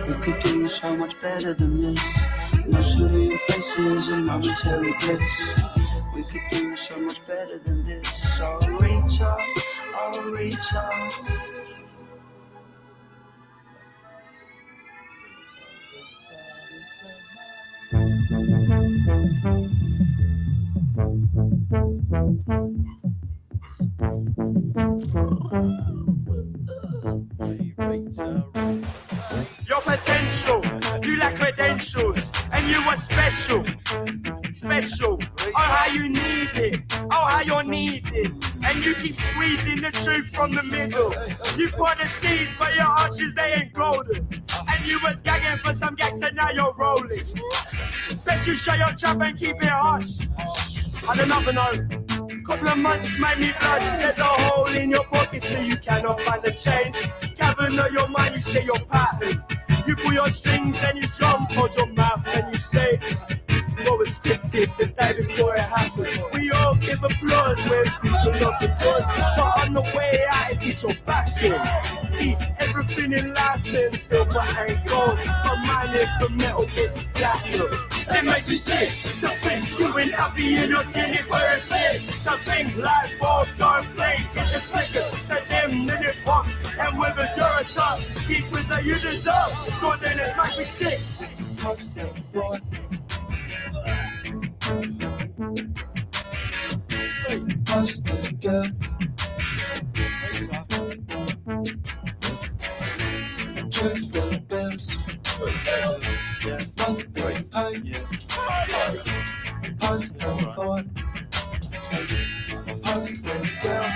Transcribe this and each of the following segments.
We could do so much better than this. No silly faces and momentary bliss. We could do so much better than this. So reach up, oh reach up. Your potential, you lack credentials, and you are special. Special, oh how you need it, oh how you're needed. And you keep squeezing the truth from the middle. You put the seeds, but your arches they ain't golden. And you was gagging for some gags and now you're rolling. Bet you shut your trap and keep it hush. On another note, couple of months made me blush. There's a hole in your pocket so you cannot find the change. Cavern of your mind, you say your pattern. You pull your strings and you drum, hold your mouth and you say what was scripted the day before it happened. We all give applause when people knock the doors, but on the way out it gets your back in. See, everything in life is silver and gold, but mine is from metal get platinum. It makes me sick to think you ain't happy in your skin is where it fit. To think like ball don't play, get your flickers to them then it pops. And whether you're a top, keep twist that you deserve. It's more than it makes me sick. Poster girl. Truth the bells. Must be paid. Poster boy. Poster girl.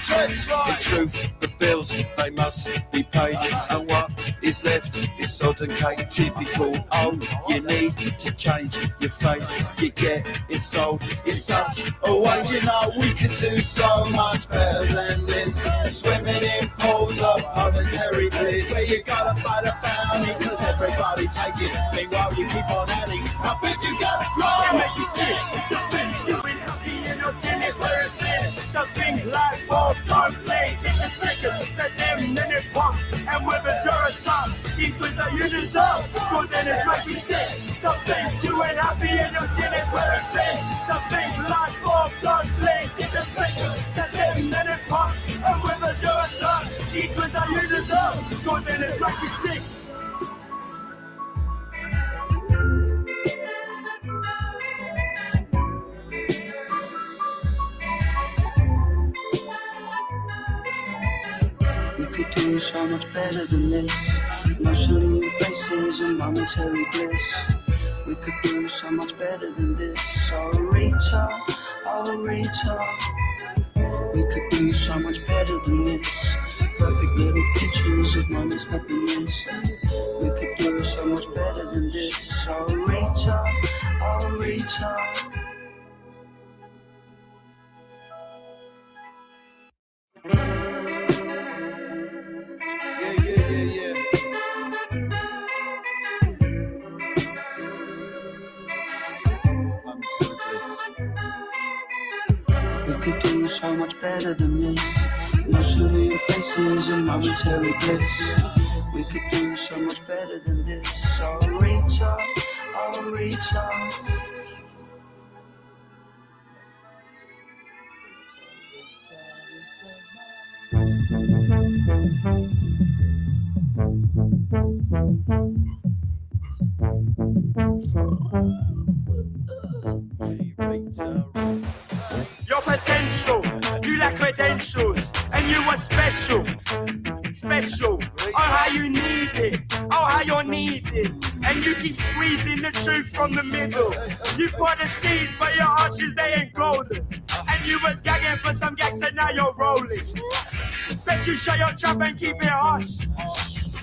The truth, the bills, they must be paid. And what is left is sod and cake. Typical, oh, you need to change your face. You get it sold, it's such a waste. You know we could do so much better than this. Swimming in pools of momentary bliss, where you gotta fight a bounty cause everybody take it. Meanwhile you keep on adding, I bet you gotta grow. It makes me sick to think you ain't happy in your skin is where it fit. To think like ball don't play, get your stickers to them then it pops. And whether you're a top, keep twist that you deserve. It's good then it's make me sick to think you ain't happy in your skin is where it fit. To think like ball don't play, get your stickers to them then it pops. And whether you're a top, keep twist that you deserve. It's good then it's make me sick. We could do so much better than this. No silly faces and momentary bliss. We could do so much better than this. So reach up, oh reach up. We could do so much better than this. Perfect little pictures of moments not be missed. We could do so much better than this. So reach up, oh reach up. We could do so much better than this. No silly faces and momentary bliss. We could do so much better than this. So reach up, oh reach up. Your potential, you lack credentials, and you are special. Special, oh how you need it, oh how you're needed. And you keep squeezing the truth from the middle. You put the seeds, but your arches they ain't golden. And you was gagging for some gags and now you're rolling. Bet you shut your trap and keep it hush.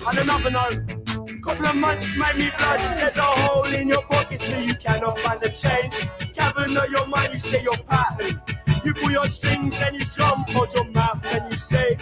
On another note, couple of months made me blush. There's a hole in your pocket so you cannot find the change. Cavern of your mind, you say your pattern. You pull your strings and you drum, hold your mouth and you say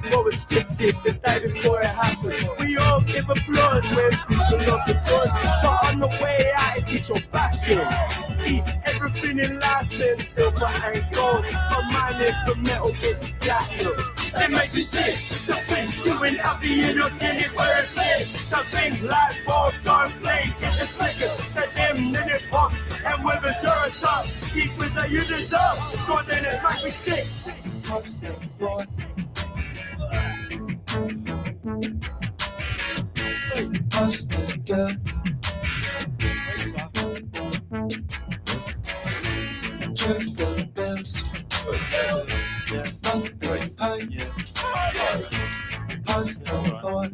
what was scripted the day before it happened. We all give give applause when people love the buzz. But on the way out, get your back in. See, everything in life is silver and gold, but mine is from metal, get platinum. It makes me sick to think doing happy in your skin is where it's lit. To think like ball don't play, get the flickers to them, then it pops. And whether you're a top, keep twist that you deserve. Squad then it makes me sick. Poster girl. Truth the bells. Yeah, must be paid. Poster boy.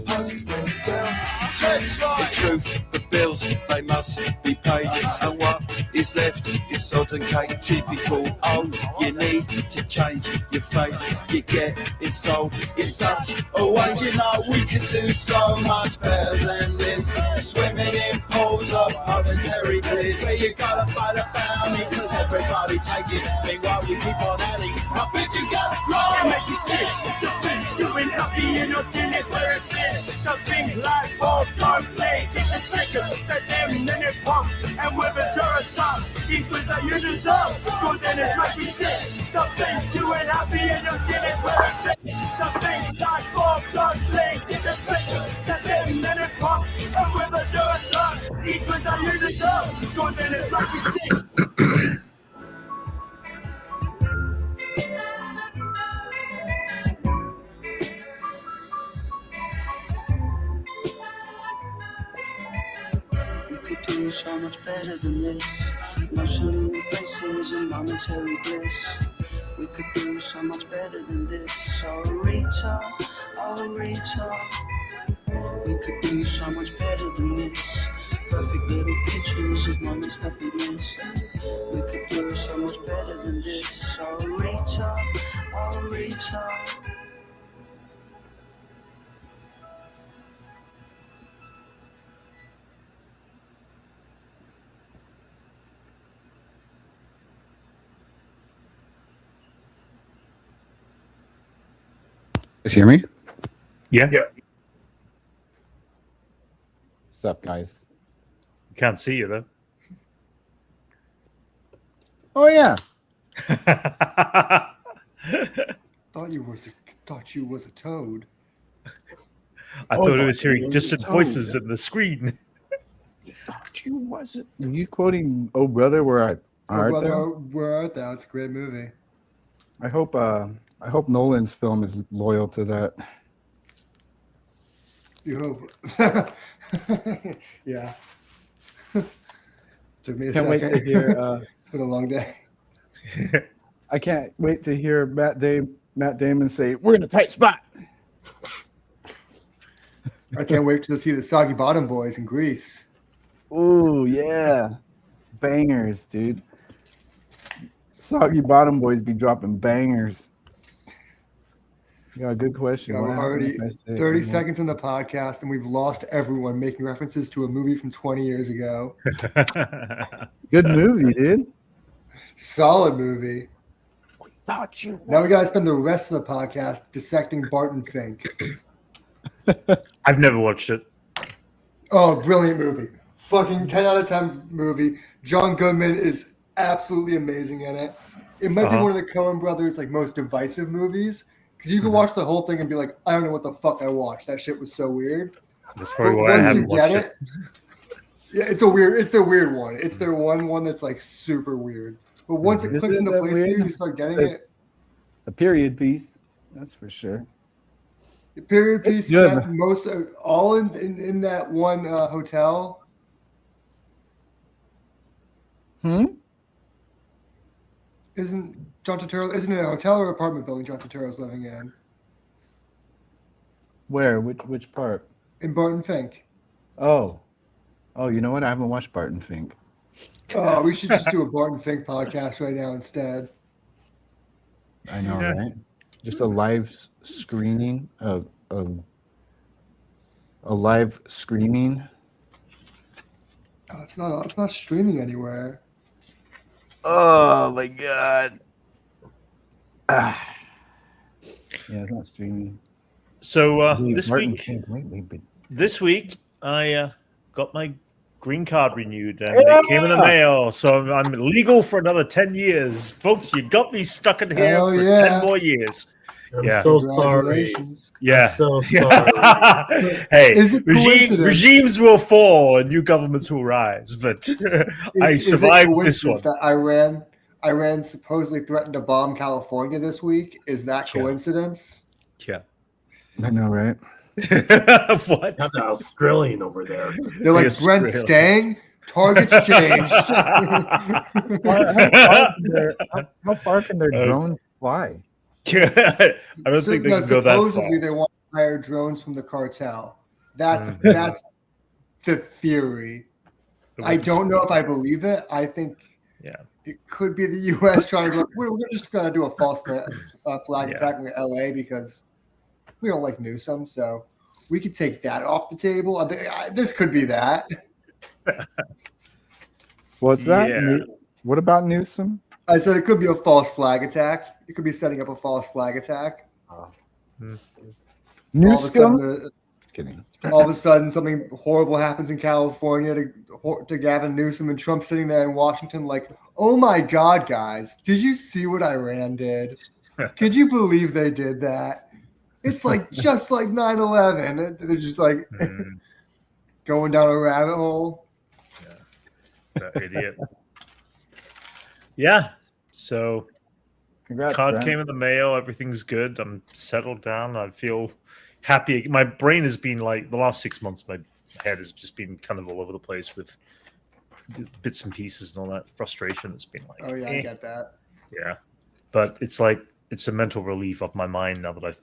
Poster girl. The truth, the bills, they must be paid. And what is left is sod and cake. Typical. Oh, you need to change your face. You get insulted. It's such a waste. You know we could do so much better than this. Swimming in pools of momentary bliss. Where you gotta fight a bounty, cause everybody take it. Meanwhile you keep on adding, how big you gotta It grow. makes me sick to think doing happy in your skin is where it's lit. To think like ball don't play, get the flickers to them, then it pops. And whether you're a top, keep twist that you deserve. Squad then it makes me sick to think doing happy in your skin is where it's lit. To think like ball don't play, get the flickers to them, then it pops. And whether you're a top, keep twist that you deserve. Squad then it makes me sick. We could do so much better than this. Emotionally with faces and momentary bliss. We could do so much better than this. Oh Rita, oh Rita. We could do so much better than this. Perfect little pictures of moments that we missed. We could do so much better than this. Oh Rita, oh Rita. Guys hear me? Yeah. What's up, guys? Can't see you though. Oh yeah. Thought you was a toad. I thought I was hearing distant voices in the screen. You wasn't. Were you quoting "Oh Brother, Where Art Brother, Thou"? Where Art Thou? It's a great movie. I hope Nolan's film is loyal to that. You hope. Yeah. Took me a Can't second. wait to hear. It's been a long day. I can't wait to hear Matt Damon say, "We're in a tight spot." I can't wait to see the Soggy Bottom Boys in Greece. Ooh yeah, bangers, dude. Soggy Bottom Boys be dropping bangers. You got a good question. Yeah, What we're happened already if I say it? 30 seconds in the podcast, and we've lost everyone making references to a movie from 20 years ago. Good movie, dude. Solid movie. Thought you. Now we got to spend the rest of the podcast dissecting Barton Fink. I've never watched it. Oh, brilliant movie. Fucking 10 out of 10 movie. John Goodman is absolutely amazing in it. It might be one of the Coen brothers' like most divisive movies because you can watch the whole thing and be like, I don't know what the fuck I watched. That shit was so weird. That's probably But why I once haven't you get watched it. yeah, it's the weird one. It's their one that's like super weird. But once it Is clicks it into that place for you, weird? you start getting It's it. a period piece, that's for sure. The period It's piece good. set most all in that one hotel. Isn't John Turturro? Isn't it a hotel or apartment building John Turturro's living in? Where? Which part? In Barton Fink. Oh, you know what? I haven't watched Barton Fink. Oh, we should just do a Barton Fink podcast right now instead. I know, Yeah. right? Just a live screening of a live screening. Oh, it's not streaming anywhere. Oh my god. Yeah, it's not streaming. So Steve Martin can't lately, but this week I got my green card renewed, and it came in the mail. So I'm legal for another 10 years, folks. You got me stuck in here Hell for yeah. 10 more years. I'm Yeah. so sorry. Congratulations. Yeah. I'm so sorry. Hey, Is it coincidence? regimes will fall and new governments will rise, but I Is it survived this coincidence one. that Iran supposedly threatened to bomb California this week? Is that coincidence? Yeah. I know, right? What? Got the Australian over there. They're like, Yes, Brent's really. staying, targets changed. How far can their drones fly? I don't think they can go that far. Supposedly they want to hire drones from the cartel. That's the theory. I don't know if I believe it. I think it could be the U.S. trying to. We're just going to do a false flag attack in L.A. because we don't like Newsom, so we could take that off the table. This could be that. What's that? Yeah. What about Newsom? I said it could be a false flag attack. It could be setting up a false flag attack. Newsom? Kidding. All of a sudden, something horrible happens in California to Gavin Newsom, and Trump sitting there in Washington like, oh my God, guys, did you see what Iran did? Could you believe they did that? It's like just like 9/11. They're just like going down a rabbit hole. That idiot. Yeah. So Congrats, card Brent. came in the mail. Everything's good. I'm settled down. I feel happy. My brain has been like the last 6 months. My head has just been kind of all over the place with bits and pieces and all that frustration. It's been like, Oh yeah, I get that. Yeah, but it's like it's a mental relief off my mind now that I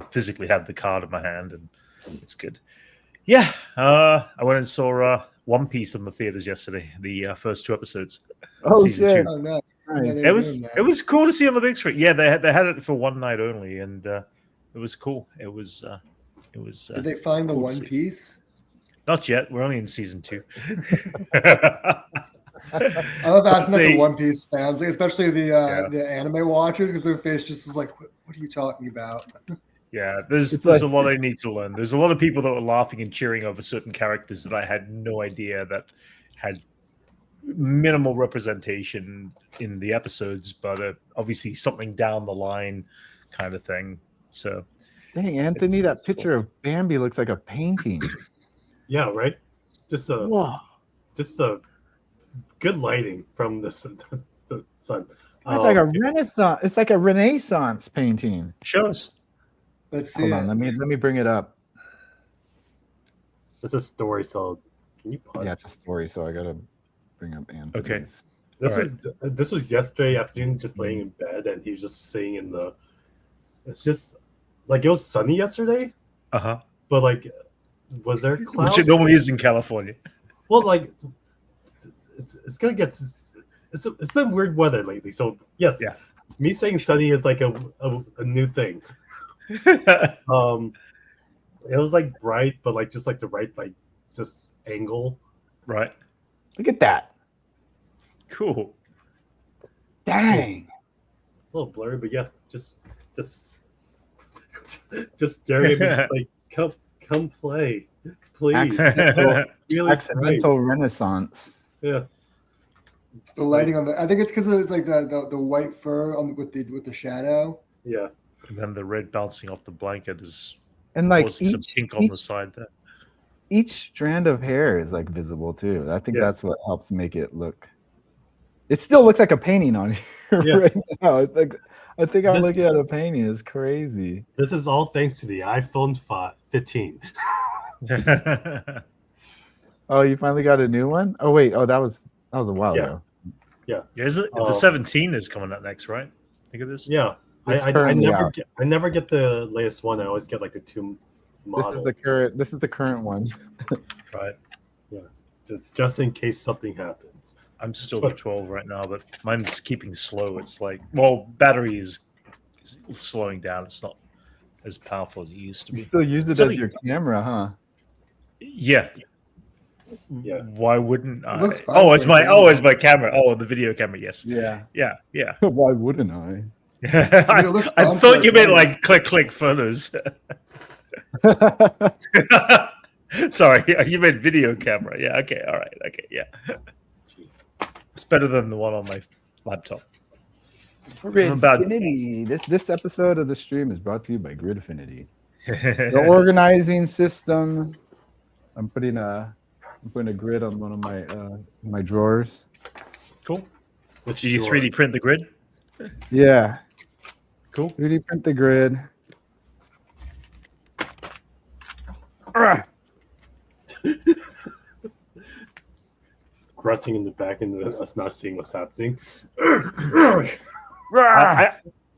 physically have the card in my hand, and it's good. Yeah, I went and saw One Piece in the theaters yesterday. The first 2 episodes. Oh, season shit. 2. Oh no. Nice. Yeah, It was cool to see on the big screen. Yeah, they had it for one night only, and it was cool. It was. Did they find the cool to One see. Piece? Not yet. We're only in season 2. I love asking that They- to One Piece fans, like, especially the anime watchers, because their face just is like, what are you talking about? Yeah, there's It's a like- lot I need to learn. There's a lot of people that were laughing and cheering over certain characters that I had no idea that had minimal representation in the episodes, but obviously something down the line kind of thing. So Dang, Anthony, that picture of Bambi looks like a painting. Yeah, right. Just a good lighting from the sun. It's like a Renaissance. It's like a Renaissance painting. shows. Let's see. Hold on, let me bring it up. It's a story, so can you pause? Yeah, it's a story, so I gotta bring up Anthony. Okay. This was yesterday afternoon, just laying in bed, and he was just sitting in the. It's just like it was sunny yesterday, Uh-huh. but like, was there clouds? Which it normally is in California. Well, like, it's gonna get. It's been weird weather lately, so yes, Yeah. me saying sunny is like a new thing. It was like bright, but like just like the right like just angle. Right. Look at that. Cool. Dang. A little blurry, but yeah, just staring at me, just like come play, please. Really Accidental bright. Renaissance. Yeah. The lighting on the. I think it's because it's like the white fur with the shadow. Yeah. And then the red bouncing off the blanket is And like causing some pink on the side there. each strand of hair is like visible too. I think Yeah. that's what helps make it look. It still looks like a painting on here Yeah. right now. It's like I think I'm looking at a painting. It's crazy. This is all thanks to the iPhone 15. Oh, you finally got a new one? Oh wait, that was a while Yeah. ago. Yeah. Is it the 17 is coming up next, right? I think it is. Yeah. It's I currently never out. I never get the latest one. I always get like the 2 model. This is the current one. Right. Just in case something happens. I'm still at 12 right now, but mine's keeping slow. It's like, well, battery is slowing down. It's not as powerful as it used to You be. still use it as your camera, huh? Yeah. Yeah. Why wouldn't I? looks fine Oh, it's for my a camera. it's my camera. Oh, the video camera. Yes. Yeah. Yeah. Why wouldn't I? I looks I fun thought for you a meant camera. like click photos. Sorry, you meant video camera. Yeah, okay, all right, okay, yeah. Jeez. It's better than the one on my laptop. Gridfinity. This episode of the stream is brought to you by Gridfinity. The organizing system. I'm putting a grid on one of my drawers. Cool. Which Do you drawer? 3D print the grid? Yeah. Cool. 3D print the grid. Ah! Grunting in the back and us not seeing what's happening.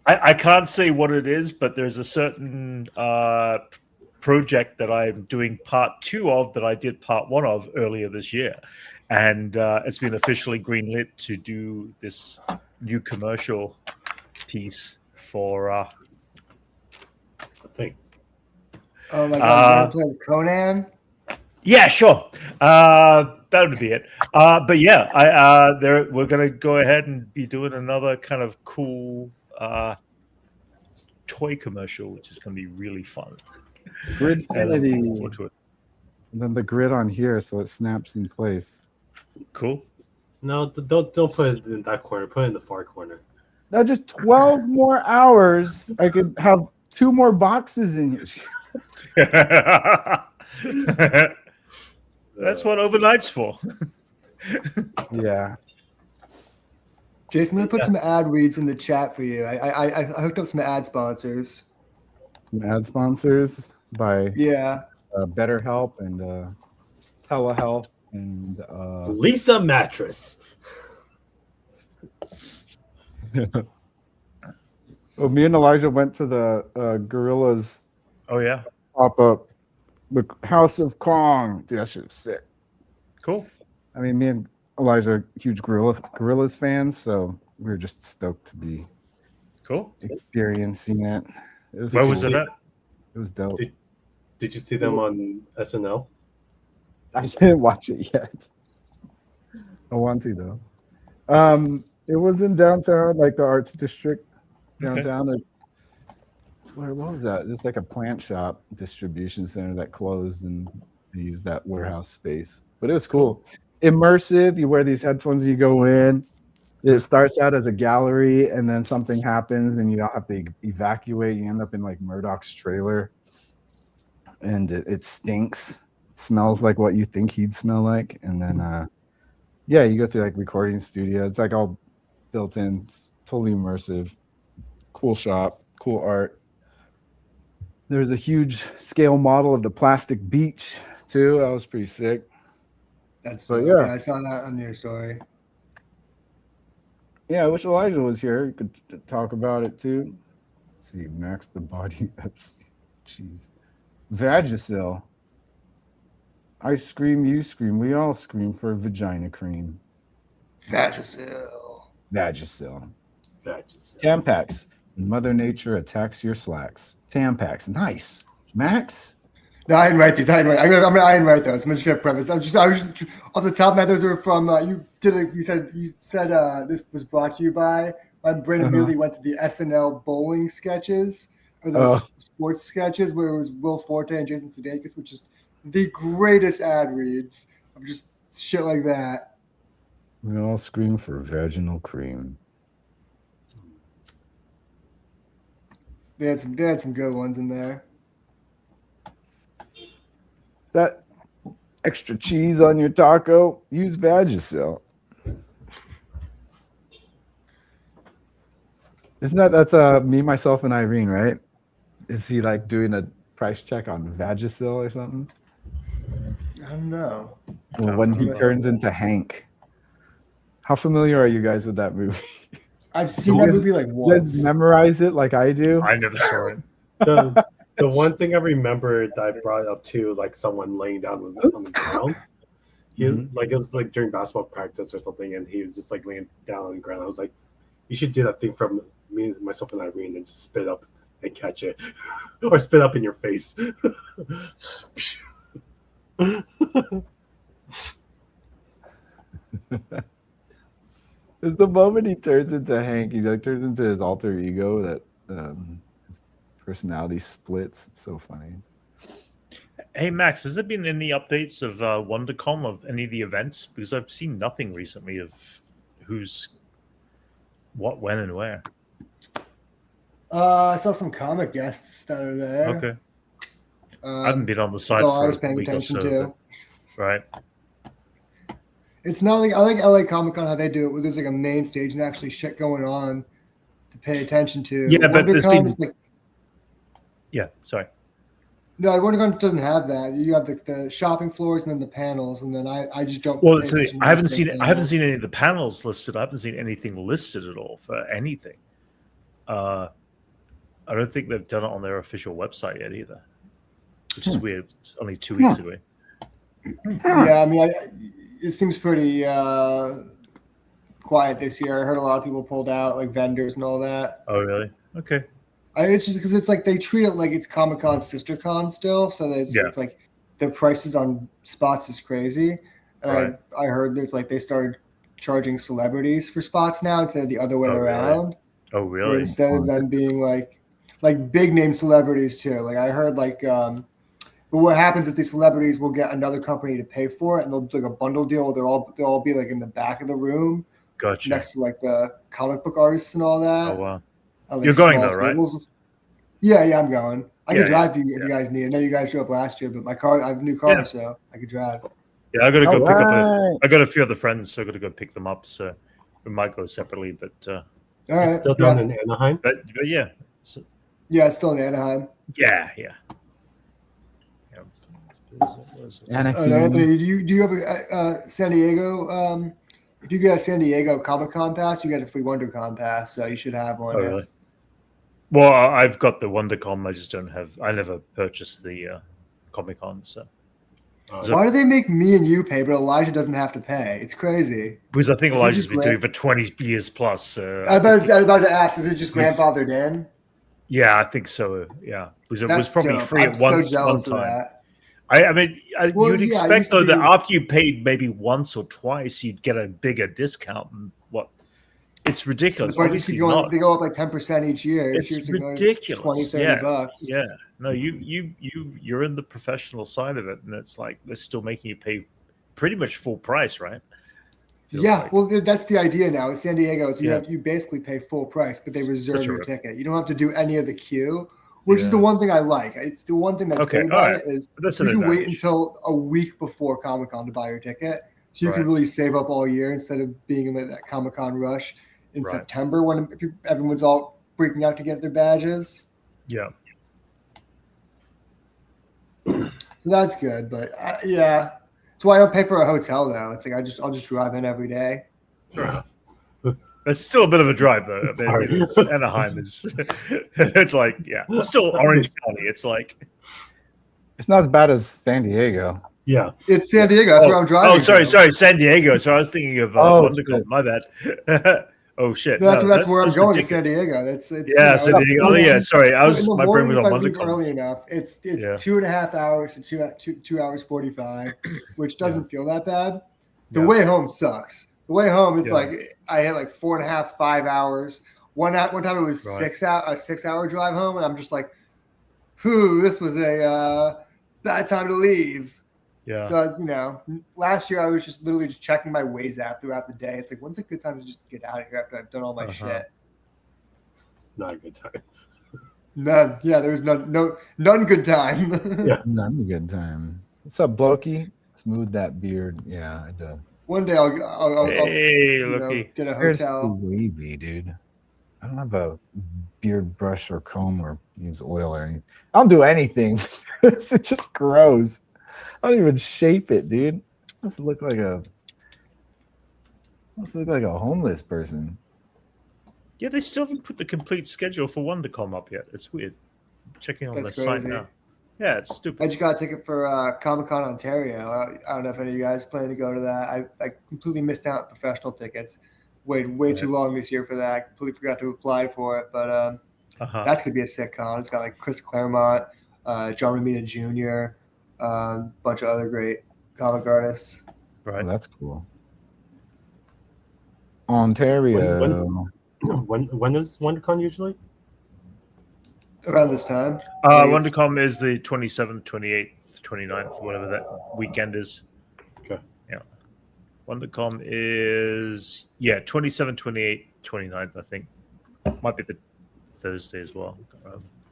I can't say what it is, but there's a certain project that I'm doing part 2 of that I did part 1 of earlier this year. And it's been officially greenlit to do this new commercial piece for I think. Oh my god, you want to play Conan? yeah, sure. That would be it. But yeah, we're gonna go ahead and be doing another kind of cool toy commercial, which is gonna be really fun. Gridfinity. And then the grid on here, so it snaps in place. Cool. No, don't put it in that corner. Put it in the far corner. Now, just 12 more hours, I could have 2 more boxes in here. That's what overnight's for. Yeah. Jason, I'm gonna put some ad reads in the chat for you. I hooked up some ad sponsors. Some ad sponsors by Yeah. BetterHelp and Telehealth and Lisa Mattress. Oh, me and Elijah went to the Gorillas Oh yeah. pop up, the House of Kong. Dude, that shit was sick. Cool. I mean, me and Elijah are huge Gorillas fans, so we were just stoked to be Cool. experiencing it. It was Where cool. was it at? It was dope. Did you see them on SNL? I didn't watch it yet. I want to though. It was in downtown, like the Arts District downtown. Okay. What was that? It's like a plant shop distribution center that closed, and they used that warehouse space. But it was cool. Immersive. You wear these headphones, you go in. It starts out as a gallery, and then something happens, and you all have to evacuate. You end up in like Murdoch's trailer, and it stinks. It smells like what you think he'd smell like, and then yeah, you go through like recording studio. It's like all built in, it's totally immersive. Cool shop, cool art. There's a huge scale model of the plastic beach too. That was pretty sick. But yeah, I saw that on your story. Yeah, I wish Elijah was here. You could talk about it too. Let's see, Max the Body Epstein. Jeez. Vagisil. I scream, you scream, we all scream for vagina cream. Vagisil. Vagisil. Vagisil. Tampax. Mother Nature attacks your slacks. Tampax. Nice. Max? No, I didn't write these. I didn't write those. I'm just gonna preface. I was just off the top of my head. Those are from you said this was brought to you by. My brain immediately went to the SNL bowling sketches or those sports sketches where it was Will Forte and Jason Sudeikis, which is the greatest ad reads of just shit like that. We all scream for vaginal cream. They had some good ones in there. That extra cheese on your taco, use Vagisil. Isn't that's me, myself, and Irene, right? Is he like doing a price check on Vagisil or something? I don't know. Well, when he turns into Hank. How familiar are you guys with that movie? I've seen that movie like once. You guys memorize it like I do? I never saw it. The one thing I remember that I brought up to like someone laying down on the ground. He was, like it was like during basketball practice or something, and he was just like laying down on the ground. I was like, "You should do that thing from me, myself, and Irene, and just spit up and catch it, or spit up in your face." It's the moment he turns into Hank. He like turns into his alter ego that his personality splits. It's so funny. Hey Max, has there been any updates of WonderCon of any of the events? Because I've seen nothing recently of who's what, when, and where. I saw some comic guests that are there. Okay. I haven't been on the site I for was a paying week or attention so. to. Right. It's not like I like LA Comic Con how they do it, where there's like a main stage and actually shit going on to pay attention to. Yeah, but there's WonderCon been. is like, Yeah, sorry. no, WonderCon doesn't have that. You have the shopping floors and then the panels, and then I just don't. Well, pay so attention to I haven't those seen things any anymore. of the panels listed. I haven't seen anything listed at all for anything. I don't think they've done it on their official website yet either, which is weird. It's only 2 weeks away. Yeah, I mean, it seems pretty quiet this year. I heard a lot of people pulled out, like vendors and all that. Oh, really? Okay. It's just because it's like they treat it like it's Comic Con's sister con still, so that it's like the prices on spots is crazy. And Right. I heard that it's like they started charging celebrities for spots now instead of the other way Oh, really? around. Oh, Where really? instead of them being like big name celebrities too. Like I heard but what happens is these celebrities will get another company to pay for it, and they'll do like a bundle deal where they'll all be like in the back of the room Gotcha. next to like the comic book artists and all that. Oh, wow. Like, You're going small though, right? tables. Yeah, I'm going. I Yeah, can drive yeah, if you yeah. guys need. I know you guys showed up last year, but my car, I have a new car, Yeah. so I could drive. Yeah, I got to go All pick up. right. I got a few other friends, so I got to go pick them up. So we might go separately, but All It's right. still down in Anaheim. but yeah, so, Yeah, it's still in Anaheim. yeah. Anaheim. Anthony, do you have a San Diego? If you get a San Diego Comic Con pass, you get a free WonderCon pass, so you should have one. Oh, really? Well, I've got the WonderCon. I just don't have. I never purchased the Comic Con, so Why do they make me and you pay, but Elijah doesn't have to pay? It's crazy. because I think Is it Elijah's just been doing it for 20 years plus. I was about to ask, is it just grandfathered in? Yeah, I think so. Yeah, because it was That's probably dope. free I'm at so one jealous of time. that. I mean, Well, you'd yeah, it expect used to though that be- after you paid maybe once or twice, you'd get a bigger discount. And what? It's ridiculous. But just Obviously keep going, not. they go up like 10% each year. Each It's year's like ridiculous. 20, 30 yeah, bucks. yeah. No, you're in the professional side of it, and it's like they're still making you pay pretty much full price, right? Feels Yeah, like. well, that's the idea now. In San Diego, so Yeah. you basically pay full price, but they reserve Such a your rip. ticket. You don't have to do any of the queue, which is Yeah. the one thing I like. It's the one thing that's Okay, good about alright. it is That's you an can wait advantage. until a week before Comic Con to buy your ticket, so you can Right. really save up all year instead of being in that Comic Con rush in Right. September when everyone's all freaking out to get their badges. Yeah. So that's good, but yeah, that's why I don't pay for a hotel though. It's like I'll just drive in every day. That's still a bit of a drive, though. I mean, Sorry. you know, Anaheim is. It's like, yeah, it's still Orange County. It's like. It's not as bad as San Diego. Yeah. It's San Diego. That's where I'm driving. Oh, sorry, to. San Diego. So I was thinking of Oh, WonderCon. shit. My bad. Oh shit. That's No, where I'm going to ridiculous. San Diego. It's Yeah, San Diego. Oh, yeah. Sorry, in the my brain morning, was on if I leave WonderCon. early enough. It's Yeah. 2.5 hours to 2 hours 45, which doesn't feel that bad. The Yeah. way home sucks. The way home, it's Yeah. like I had like 4.5, 5 hours. One time it was Right. a 6 hour drive home, and I'm just like, "Whew, this was a bad time to leave." Yeah. So last year I was just literally just checking my Waze app throughout the day. It's like, when's a good time to just get out of here after I've done all my Uh-huh. shit? It's not a good time. None. Yeah, there was none good time. Yeah. Not a good time. What's up, Blokey? Smooth that beard. Yeah, I do. One day I'll Hey, you know, looky. get a Beard's hotel. too wavy, dude. I don't have a beard brush or comb or use oil or anything. I don't do anything. It just grows. I don't even shape it, dude. Must look like a homeless person. Yeah, they still haven't put the complete schedule for WonderCon up yet. It's weird. Checking on That's their site crazy. now. Yeah, it's I stupid. just got a ticket for Comic Con Ontario. I don't know if any of you guys plan to go to that. I completely missed out on professional tickets. Waited way too long this year for that. I completely forgot to apply for it. But Uh-huh. that's gonna be a sick con. It's got like Chris Claremont, John Romita Jr., bunch of other great comic artists. Right. Oh, that's cool. Ontario. When is WonderCon usually? Around this time. WonderCon is the 27th, 28th 28th, 29th, whatever that weekend is. Okay. Yeah. WonderCon is 27th, 28th, 29th, I think. Might be the Thursday as well.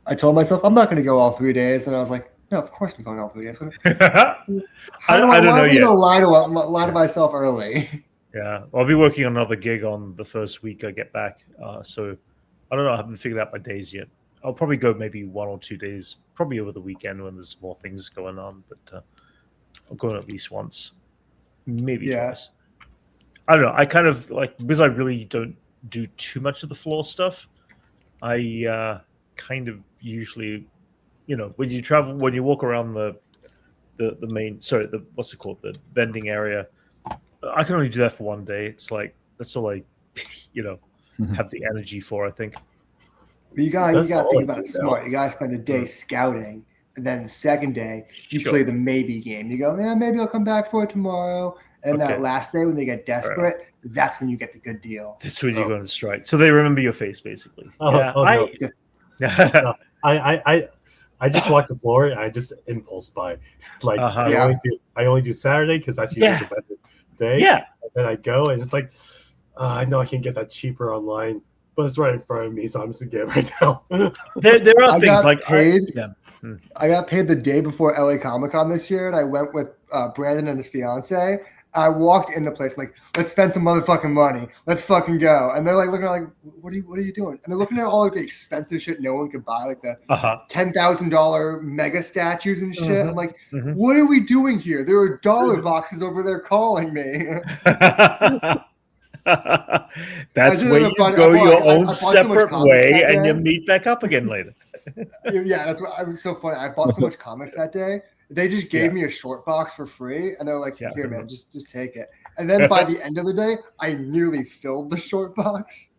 I told myself I'm not going to go all 3 days, and I was like, no, of course I'm going all 3 days. I don't Why know am I yet. going to lie to myself early? Yeah, I'll be working on another gig on the first week I get back. So I don't know. I haven't figured out my days yet. I'll probably go maybe 1 or 2 days, probably over the weekend when there's more things going on. But I'll go at least once, maybe twice. I don't know. I kind of like, because I really don't do too much of the floor stuff. I kind of usually, when you travel, when you walk around the main, what's it called, the vending area. I can only do that for 1 day. It's like that's all I, have the energy for. I think. You got to think about it smart. You got to spend a day scouting, and then the second day you play the maybe game. You go, maybe I'll come back for it tomorrow. And that last day when they get desperate, that's when you get the good deal. That's when you go on the strike. So they remember your face, basically. No. I just walk the floor and I just impulse buy. Like I only do Saturday because that's usually the better day. Yeah. And then I go and it's like, I know I can get that cheaper online, but it's right in front of me, so I'm just gonna get it right now. there are things like I got paid the day before LA Comic Con this year, and I went with Brandon and his fiance. I walked in the place, I'm like, let's spend some motherfucking money. Let's fucking go. And they're like looking like, what are you doing? And they're looking at all like the expensive shit no one could buy, like the $10,000 mega statues and shit. I'm like, what are we doing here? There are dollar boxes over there calling me. That's where you go your own separate way and you meet back up again later. Yeah, that's what. It was so funny. I bought so much comics that day. They just gave me a short box for free, and they're like, "Here, man, just take it." And then by the end of the day, I nearly filled the short box.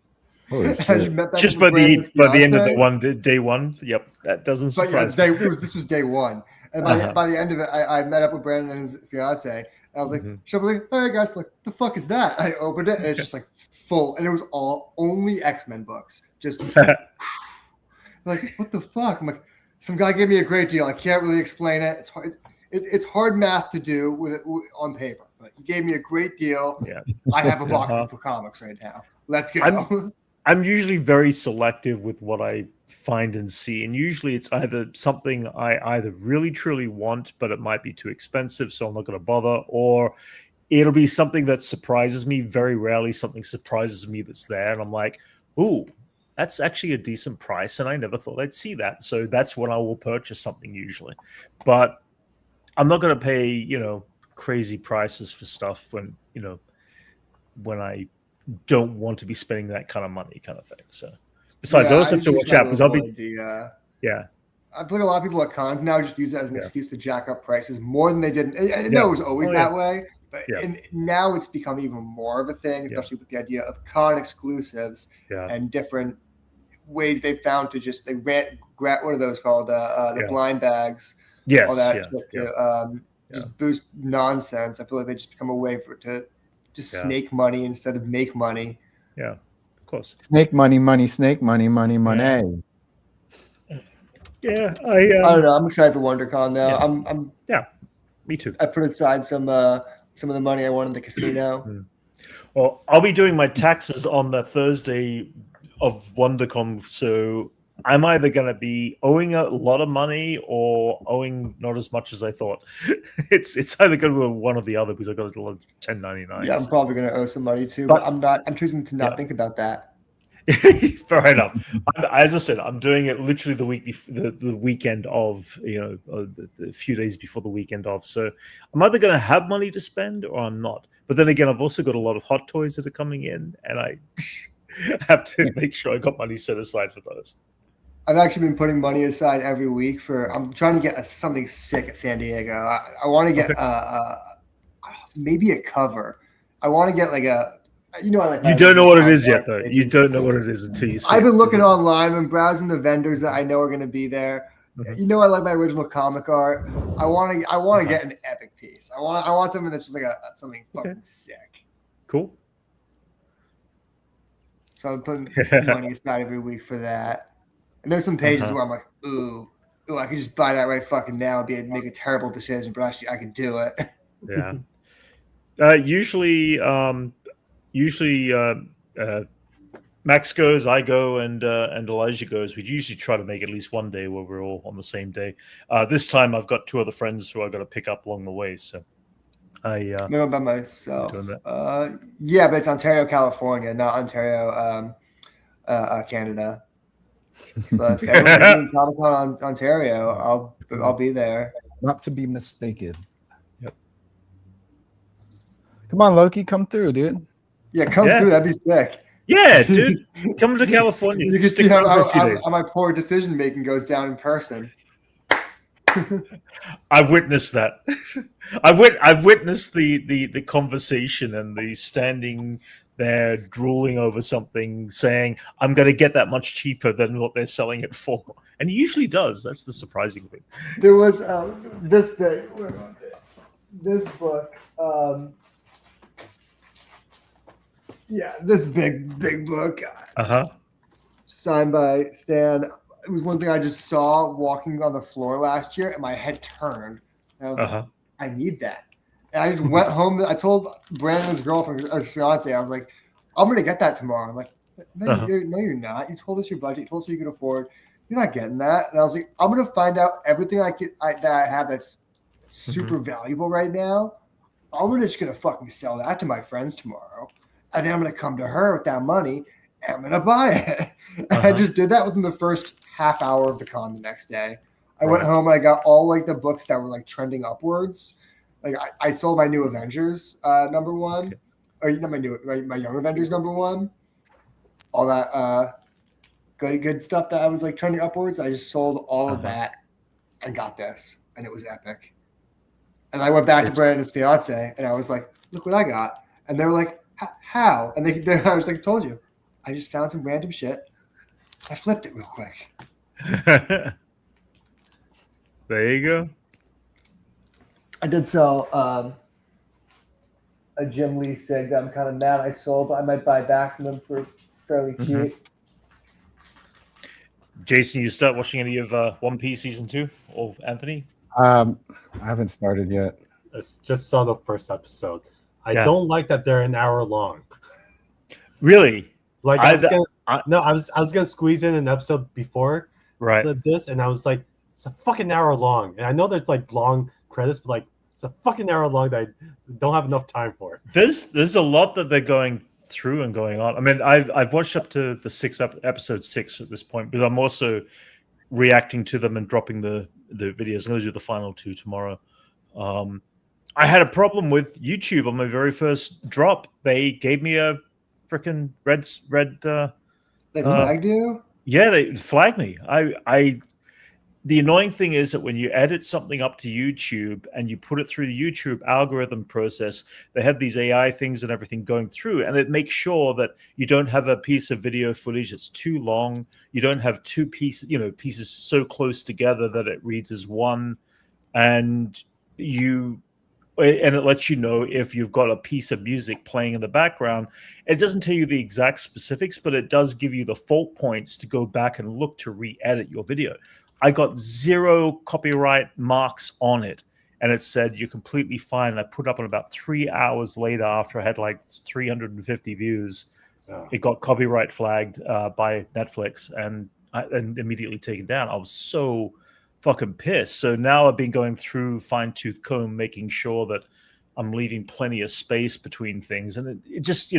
Just by the end of the day one. Yep, that doesn't surprise me. This was day one, and by the end of it, I met up with Brandon and his fiance. And I was like, "All right, guys, like, the fuck is that?" I opened it, and it's just like full, and it was only X-Men books. Just like, what the fuck? I'm like, some guy gave me a great deal. I can't really explain it. It's hard. It's hard math to do with on paper. But he gave me a great deal. Yeah. I have a box of comics right now. Let's go. I'm usually very selective with what I find and see, and usually it's either something I either really truly want, but it might be too expensive, so I'm not going to bother, or it'll be something that surprises me. Very rarely something surprises me that's there, and I'm like, ooh, that's actually a decent price, and I never thought I'd see that. So that's when I will purchase something usually. But I'm not going to pay, crazy prices for stuff when I don't want to be spending that kind of money, kind of thing. So besides, I also have to watch out because I'll be I feel like a lot of people at cons now just use it as an excuse to jack up prices more than they did. I know it was always that way, but now it's become even more of a thing, especially with the idea of con exclusives and different ways they found to just what are those called? The blind bags. Yes. All that to just boost nonsense. I feel like they just become a way to just snake money instead of make money. Yeah, of course. Snake money, snake money, money. Yeah, I don't know. I'm excited for WonderCon though. Yeah. I'm me too. I put aside some of the money I won in the casino. Well, I'll be doing my taxes on the Thursday of WonderCon, so I'm either going to be owing a lot of money or owing not as much as I thought. It's either going to be one or the other because I got a lot of 1099. Yeah, I'm probably going to owe some money too, but I'm not. I'm choosing to not think about that. Fair enough. As I said, I'm doing it literally the week before, the weekend of, the few days before the weekend of. So I'm either going to have money to spend or I'm not. But then again, I've also got a lot of hot toys that are coming in, and I have to make sure I got money set aside for those. I've actually been putting money aside every week I'm trying to get something sick at San Diego. I want to get maybe a cover. I want to get like a, I like. You don't know what it is yet, though. You don't know what it is until you see I've been looking online and browsing the vendors that I know are going to be there. I like my original comic art. I want to get an epic piece. I want something that's just like something fucking sick. Cool. So I'm putting money aside every week for that. And there's some pages where I'm like, ooh, oh, I could just buy that right fucking now and make a terrible decision, but actually I could do it. Yeah. Usually, Max goes, I go, and Elijah goes. We usually try to make at least one day where we're all on the same day. This time, I've got 2 other friends who I've got to pick up along the way. So Maybe I'm by myself. doing that. Yeah, but it's Ontario, California, not Ontario, Canada. But if everyone's doing Comic-Con Ontario, I'll be there. Not to be mistaken. Yep. Come on, Loki, come through, dude. Yeah, come through. That'd be sick. Yeah, dude, come to California. You can Stick see around for a few how days. my poor decision making goes down in person. I've witnessed that. I've witnessed the conversation and the standing there drooling over something, saying, "I'm going to get that much cheaper than what they're selling it for," and he usually does. That's the surprising thing. There was this thing. Where was it? This book. Yeah, this big book. Signed by Stan. It was one thing I just saw walking on the floor last year, and my head turned. And I was like, I need that. And I just went home. I told Brandon's girlfriend, his fiance, I was like, I'm going to get that tomorrow. I'm like, no, you're not. You told us your budget. You told us you could afford. You're not getting that. And I was like, I'm going to find out everything that I have that's super valuable right now. I'm just going to fucking sell that to my friends tomorrow. And then I'm going to come to her with that money and I'm going to buy it. And I just did that within the first half hour of the con the next day. I went home and I got all like the books that were like trending upwards. Like I sold my New Avengers #1, or not my Young Avengers #1. All that good stuff that I was like trending upwards. I just sold all of that and got this, and it was epic. And I went back to Brandon's fiance, and I was like, "Look what I got!" And they were like, "How?" And I was like, "Told you, I just found some random shit. I flipped it real quick." There you go. I did sell a Jim Lee Sig that I'm kind of mad I sold, but I might buy back from them for fairly cheap. Jason, you start watching any of One Piece season 2, or Anthony? I haven't started yet. I just saw the first episode. I don't like that they're an hour long. Really? Like I was gonna squeeze in an episode before this, and I was like, it's a fucking hour long. And I know there's like long credits, but like it's a fucking hour long that I don't have enough time for. There's a lot that they're going through and going on. I mean, I've watched up to the episode 6 at this point, but I'm also reacting to them and dropping the videos. I'm going to do the final 2 tomorrow. I had a problem with YouTube on my very first drop. They gave me a freaking red. They flagged you? Yeah, they flagged me. The annoying thing is that when you edit something up to YouTube and you put it through the YouTube algorithm process, they have these AI things and everything going through, and it makes sure that you don't have a piece of video footage that's too long. You don't have two pieces so close together that it reads as one, and it lets you know if you've got a piece of music playing in the background. It doesn't tell you the exact specifics, but it does give you the fault points to go back and look to re-edit your video. I got 0 copyright marks on it, and it said you're completely fine. I put up on about 3 hours later after I had like 350 views. It got copyright flagged by Netflix and immediately taken down. I was so fucking pissed. So now I've been going through fine-tooth comb, making sure that I'm leaving plenty of space between things. And it just,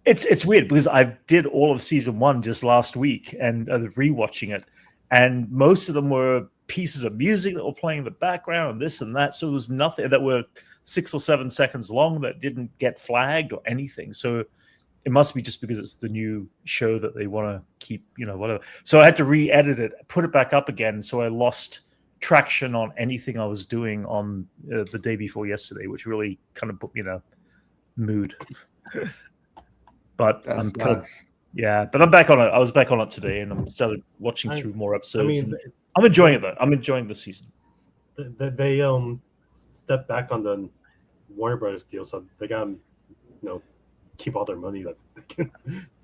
it's weird because I did all of season 1 just last week and rewatching it. And most of them were pieces of music that were playing in the background and this and that. So there was nothing that were 6 or 7 seconds long that didn't get flagged or anything. So it must be just because it's the new show that they want to keep, whatever. So I had to re-edit it, put it back up again. So I lost traction on anything I was doing on the day before yesterday, which really kind of put me in a mood. But I'm kind of... Yeah, but I'm back on it. I was back on it today, and I started watching through more episodes. I'm enjoying it though. I'm enjoying the season. They stepped back on the Warner Brothers deal, so they got keep all their money. That they can.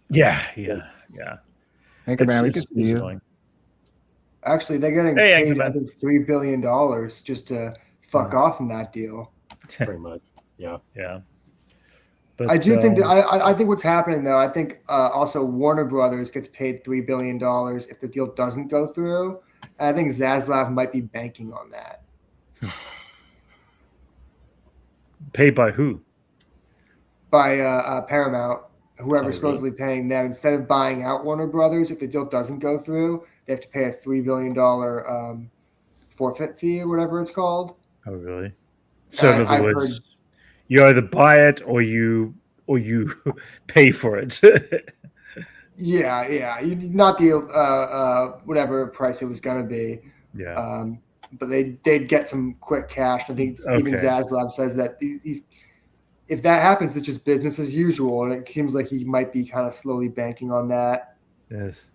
Yeah. Hey, man, we can see you. Actually, they're getting Hey, paid, Anchorman. I think, $3 billion just to fuck off in that deal. Pretty much. Yeah. Yeah. But I do think that I think what's happening though. I think also Warner Brothers gets paid $3 billion if the deal doesn't go through. And I think Zaslav might be banking on that. paid by who? By Paramount, whoever's Oh, really? supposedly paying them. Instead of buying out Warner Brothers, if the deal doesn't go through, they have to pay a $3 billion forfeit fee or whatever it's called. Oh, really? So in other I've words, you either buy it or you pay for it. Yeah. Not the whatever price it was gonna be. Yeah. But they'd get some quick cash. I think even Okay. Zaslav says that if that happens, it's just business as usual, and it seems like he might be kind of slowly banking on that. Yes.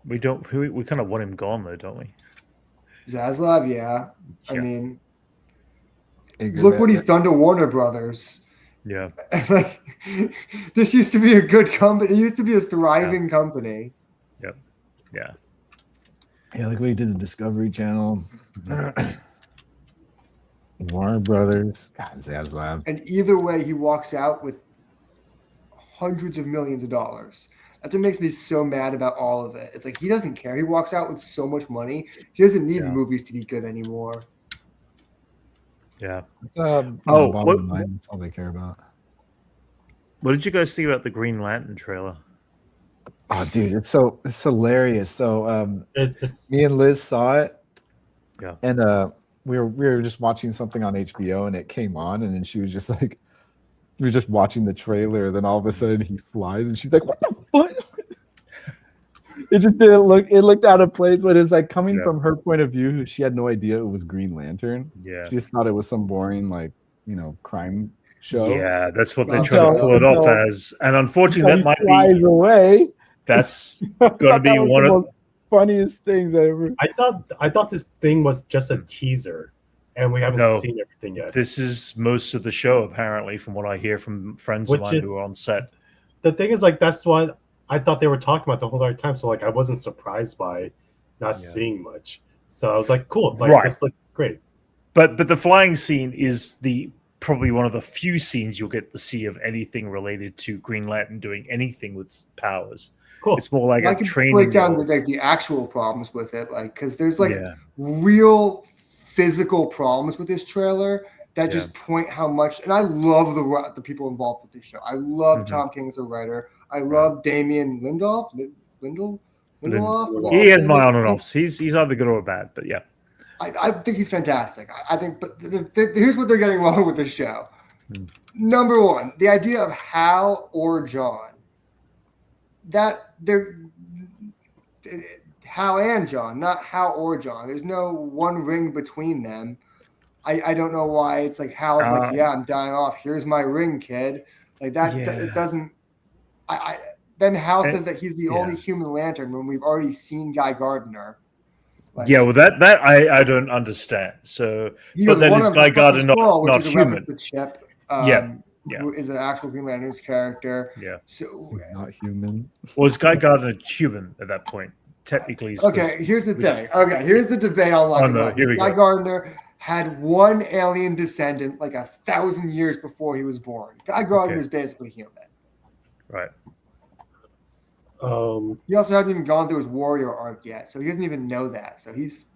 We kind of want him gone though, don't we? Zaslav, yeah. I Yeah. mean, Anchorman. look what he's done to Warner Brothers. Yeah. Like, this used to be a good company. It used to be a thriving company. Yep. Yeah. Yeah, like what he did to Discovery Channel. Warner Brothers. God, Zaslav. And either way, he walks out with hundreds of millions of dollars. That's what makes me so mad about all of it. It's like he doesn't care. He walks out with so much money. He doesn't need movies to be good anymore. Yeah. Bottom line, that's all they care about. What did you guys think about the Green Lantern trailer? Oh, dude, it's hilarious. So, It's me and Liz saw it. Yeah. And we were just watching something on HBO, and it came on, and then she was just like, we were just watching the trailer. Then all of a sudden, he flies, and she's like, "What the fuck?" It just didn't look. It looked out of place, but it's like coming from her point of view. She had no idea it was Green Lantern. Yeah. She just thought it was some boring, crime show. Yeah, that's what they're trying to pull it off as. And unfortunately, that might flies be. away. That's going to be one of the funniest things ever. I thought this thing was just a teaser, and we haven't seen everything yet. This is most of the show, apparently, from what I hear from friends of mine who are on set. The thing is, like, that's what I thought they were talking about the whole entire time. So, like, I wasn't surprised by not seeing much. So I was like, cool, like, this looks great. But the flying scene is probably one of the few scenes you'll get to see of anything related to Green Lantern doing anything with powers. Cool. It's more like I a can training. break down role. the actual problems with it, like because there's real physical problems with this trailer that just point how much. And I love the people involved with this show. I love Tom King as a writer. I love Damien Lindelof. Lindelof. He has my on and offs. He's either good or bad, but yeah. I think he's fantastic. I think, but here's what they're getting wrong with this show. Number one, the idea of Hal or John. That they're Hal and John, not Hal or John. There's no one ring between them. I don't know why it's like Hal's like, yeah, I'm dying off. Here's my ring, kid. Like that. It doesn't. Then Hal says that he's the only human lantern when we've already seen Guy Gardner. Well, that I don't understand. So, but then is Guy Gardner not human? Chip, who is an actual Green Lantern's character. Yeah. So he's not human. Was Guy Gardner human at that point? Technically. Here's the thing. Okay, here's the debate online. Guy Gardner had one alien descendant like 1,000 years before he was born. Guy Gardner is basically human. Right. He also hasn't even gone through his warrior arc yet, so he doesn't even know that. So he's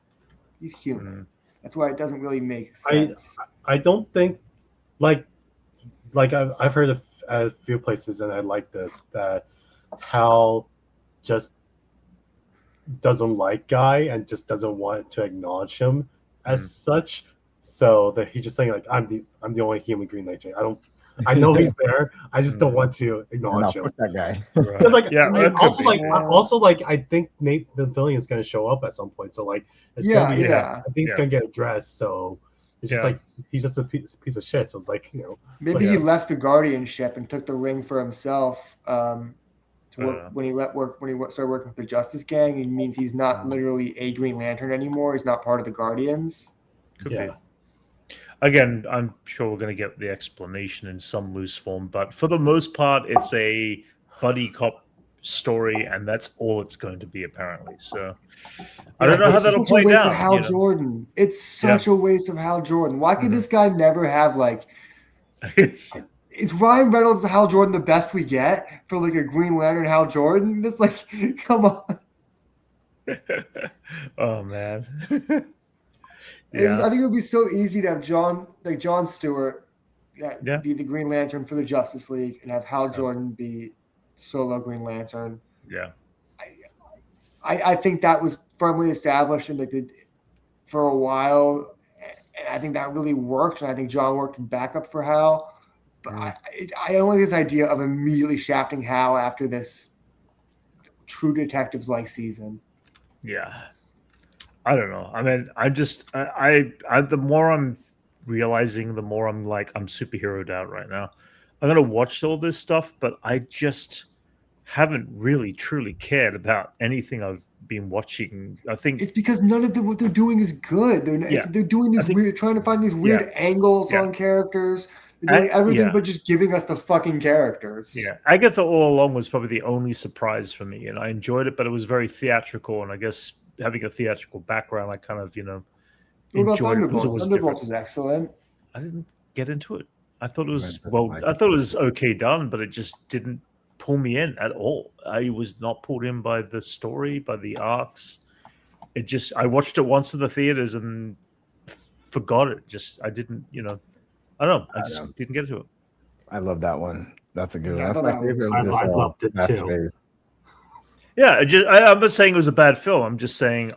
human. That's why it doesn't really make sense. I don't think like I've heard a few places, and I like this, that Hal just doesn't like Guy and just doesn't want to acknowledge him as such. So that he's just saying like, I'm the only human Green Lantern. I know he's there. I just don't want to acknowledge him. That guy. Because I think Nathan Fillion is going to show up at some point. So like, it's gonna be, I think he's going to get addressed. So it's just like he's just a piece of shit. So it's like, maybe he left the guardianship and took the ring for himself. When he started working with the Justice Gang, it means he's not literally a Green Lantern anymore. He's not part of the Guardians. Could be. Again, I'm sure we're going to get the explanation in some loose form, but for the most part, it's a buddy cop story, and that's all it's going to be apparently. So I don't know how It's that'll such play a waste down. of Hal you know? Jordan. It's such a waste of Hal Jordan. Why could this guy never have like? Is Ryan Reynolds and Hal Jordan the best we get for like a Green Lantern Hal Jordan? It's like, come on. Oh man. I think it would be so easy to have John Stewart be the Green Lantern for the Justice League and have Hal Jordan be solo Green Lantern. Yeah. I think that was firmly established in for a while, and I think that really worked. And I think John worked in backup for Hal. But I don't like this idea of immediately shafting Hal after this True Detectives like season. Yeah. I don't know. I mean, I the more I'm realizing, the more I'm like, I'm superheroed out right now. I'm gonna watch all this stuff, but I just haven't really truly cared about anything I've been watching. I think it's because none of what they're doing is good. They're doing these weird, trying to find these weird angles on characters. They're doing everything but just giving us the fucking characters. Yeah, Agatha all along was probably the only surprise for me, and I enjoyed it, but it was very theatrical, and I guess having a theatrical background, I kind of What about Thunderbolts? Thunderbolts was excellent. I didn't get into it. I thought it was I thought it was okay done, but it just didn't pull me in at all. I was not pulled in by the story, by the arcs. I watched it once in the theaters and forgot it. I didn't, I don't know. I just didn't get to it. I love that one. That's a good one. Yeah, That's my favorite. I loved it too. Yeah, I'm not saying it was a bad film. I'm just saying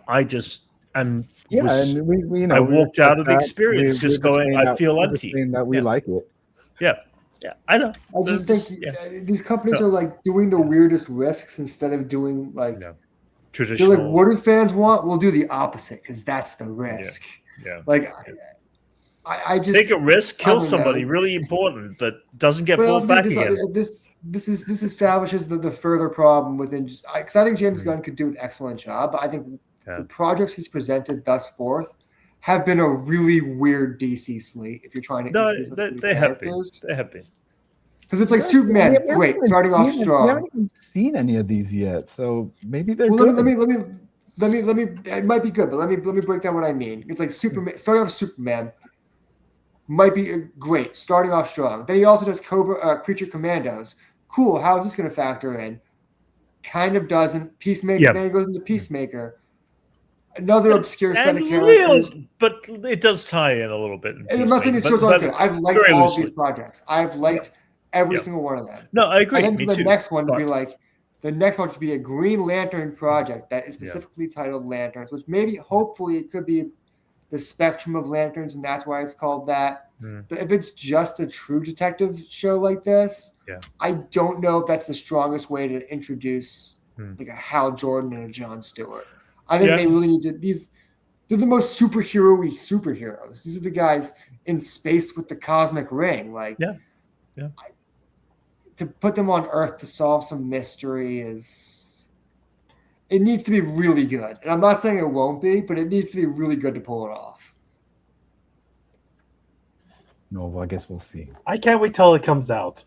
and we I walked out of the experience just going, I feel empty. That we like it. Yeah, I know. I just think these companies are like doing the weirdest risks instead of doing like traditional. They're like, what do fans want? We'll do the opposite because that's the risk. Yeah. Like, I just take a risk, kill somebody really important that doesn't get pulled back again. This establishes the further problem within just because I think James Gunn could do an excellent job, but I think the projects he's presented thus forth have been a really weird DC slate. If you're trying to introduce they have been because it's like Superman, great, starting off strong. We haven't even seen any of these yet, so maybe they're good. Let me. It might be good, but let me break down what I mean. It's like Superman, starting off Superman. Might be great, starting off strong. Then he also does Creature Commandos. Cool. How is this going to factor in? Kind of doesn't. Peacemaker. Then he goes into Peacemaker. Another obscure set of characters. But it does tie in a little bit. And I'm not saying these shows aren't good. I've liked all of these projects. I've liked every single one of them. No, I agree. And then the next one would be like, the next one should be a Green Lantern project that is specifically titled Lanterns, which maybe, hopefully, it could be the spectrum of lanterns, and that's why it's called that. But if it's just a True Detective show like this, I don't know if that's the strongest way to introduce like a Hal Jordan and a John Stewart. I think they really need to. They're the most superhero-y superheroes. These are the guys in space with the cosmic ring. Like, to put them on Earth to solve some mystery it needs to be really good. And I'm not saying it won't be, but it needs to be really good to pull it off. No, well, I guess we'll see. I can't wait till it comes out.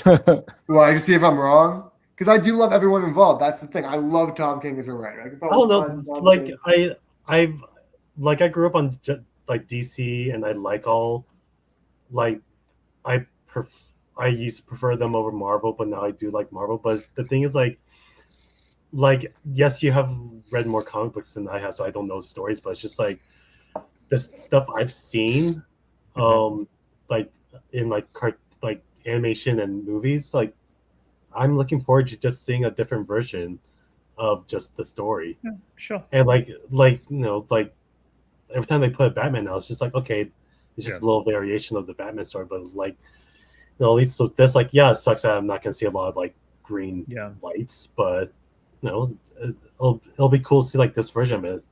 Well, I can see if I'm wrong. Because I do love everyone involved. That's the thing. I love Tom King as a writer. I don't know. I grew up on like DC, and I like all I used to prefer them over Marvel, but now I do like Marvel. But the thing is, like yes, you have read more comic books than I have, so I don't know stories. But it's just like this stuff I've seen, like in like animation and movies. Like I'm looking forward to just seeing a different version of just the story. Yeah, sure. And like every time they put a Batman out, it's just like, okay, it's just a little variation of the Batman story, but like, at least so this it sucks that I'm not gonna see a lot of like green lights, but it'll be cool to see like this version of it.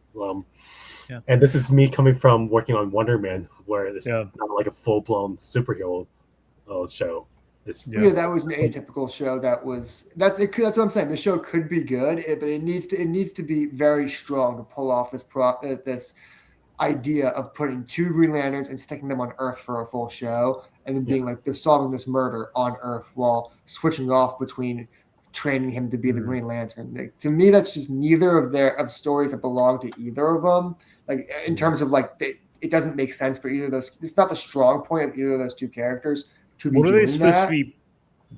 And this is me coming from working on Wonder Man, where it's not like a full blown superhero show. That was an atypical show. That's what I'm saying. The show could be good, but it needs to be very strong to pull off this idea of putting two Green Lanterns and sticking them on Earth for a full show, and then being like they're solving this murder on Earth while switching off between training him to be the Green Lantern. Like, to me, that's just neither of stories that belong to either of them. Like in terms of like it doesn't make sense for either of those. It's not the strong point of either of those two characters to be What are they doing supposed that. to be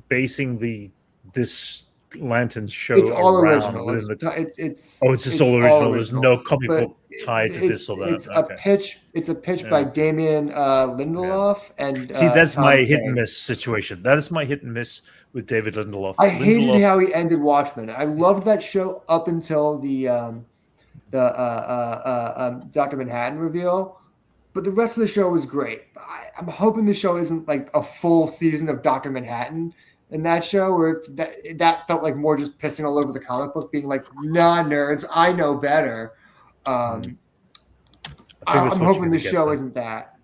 basing this Lantern show It's all around? original. Within It's just all original. There's no comic book tied to this or that. It's a pitch. It's a pitch by Damien Lindelof and see, that's Tom my King. hit and miss situation. That is my hit and miss with David Lindelof. I hated how he ended Watchmen. I loved that show up until the Dr. Manhattan reveal, but the rest of the show was great. I'm hoping the show isn't like a full season of Dr. Manhattan in that show, where that felt like more just pissing all over the comic book, being like, nah, nerds, I know better. I'm hoping the show isn't that.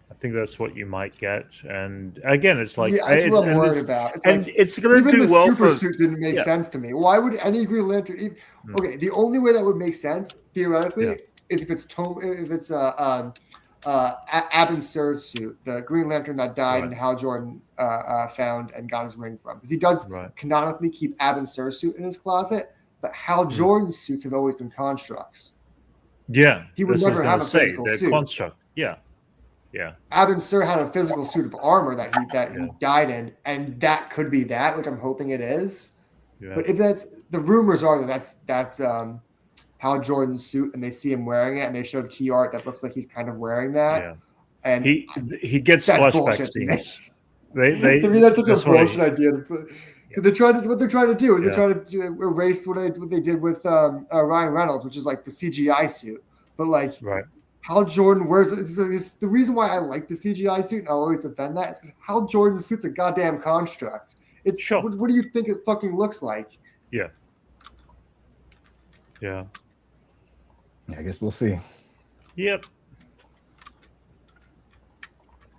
I think that's what you might get, and again, it's like that's what I'm worried about. It's and like, it's going to do well. Even the super suit didn't make sense to me. Why would any Green Lantern? Okay, the only way that would make sense theoretically is if it's Abin Sur's suit, the Green Lantern that died and Hal Jordan found and got his ring from, because he does canonically keep Abin Sur's suit in his closet, but Hal Jordan's suits have always been constructs. Yeah, he would never have a physical suit. Construct. Yeah. Abin Sur had a physical suit of armor that he died in, and that could be that, which I'm hoping it is. Yeah. But if that's the rumors are that's Hal Jordan's suit, and they see him wearing it, and they showed key art that looks like he's kind of wearing that. Yeah. And he gets flashback scenes. To me, that's such a bullshit idea. What they're trying to do is they're trying to erase what they did with Ryan Reynolds, which is like the CGI suit. But like Hal Jordan wears it's the reason why I like the CGI suit, and I'll always defend that, is because Hal Jordan's suit's a goddamn construct. It's what do you think it fucking looks like? Yeah. I guess we'll see. Yep.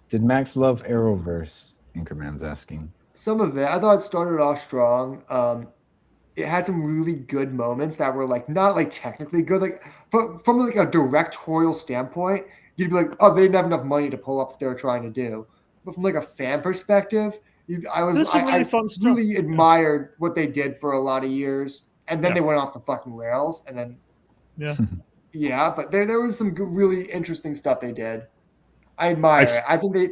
Did Max love Arrowverse? Anchorman's asking. Some of it. I thought it started off strong. It had some really good moments that were like not like technically good, like from like a directorial standpoint, you'd be like, oh, they didn't have enough money to pull up what they were trying to do. But from like a fan perspective, I really admired what they did for a lot of years, and then they went off the fucking rails, and then but there was some good, really interesting stuff they did. I admire it. I think they,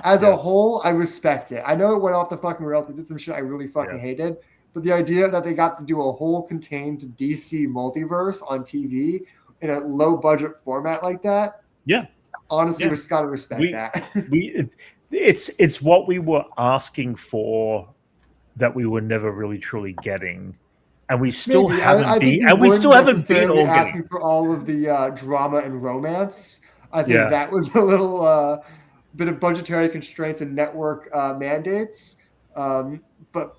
as a whole, I respect it. I know it went off the fucking rails. They did some shit I really fucking hated. But the idea that they got to do a whole contained DC multiverse on TV in a low budget format like that, honestly, we gotta respect that. It's what we were asking for that we were never really truly getting, and we still haven't been. And we still haven't been asking for all of the drama and romance. I think that was a little bit of budgetary constraints and network mandates, but.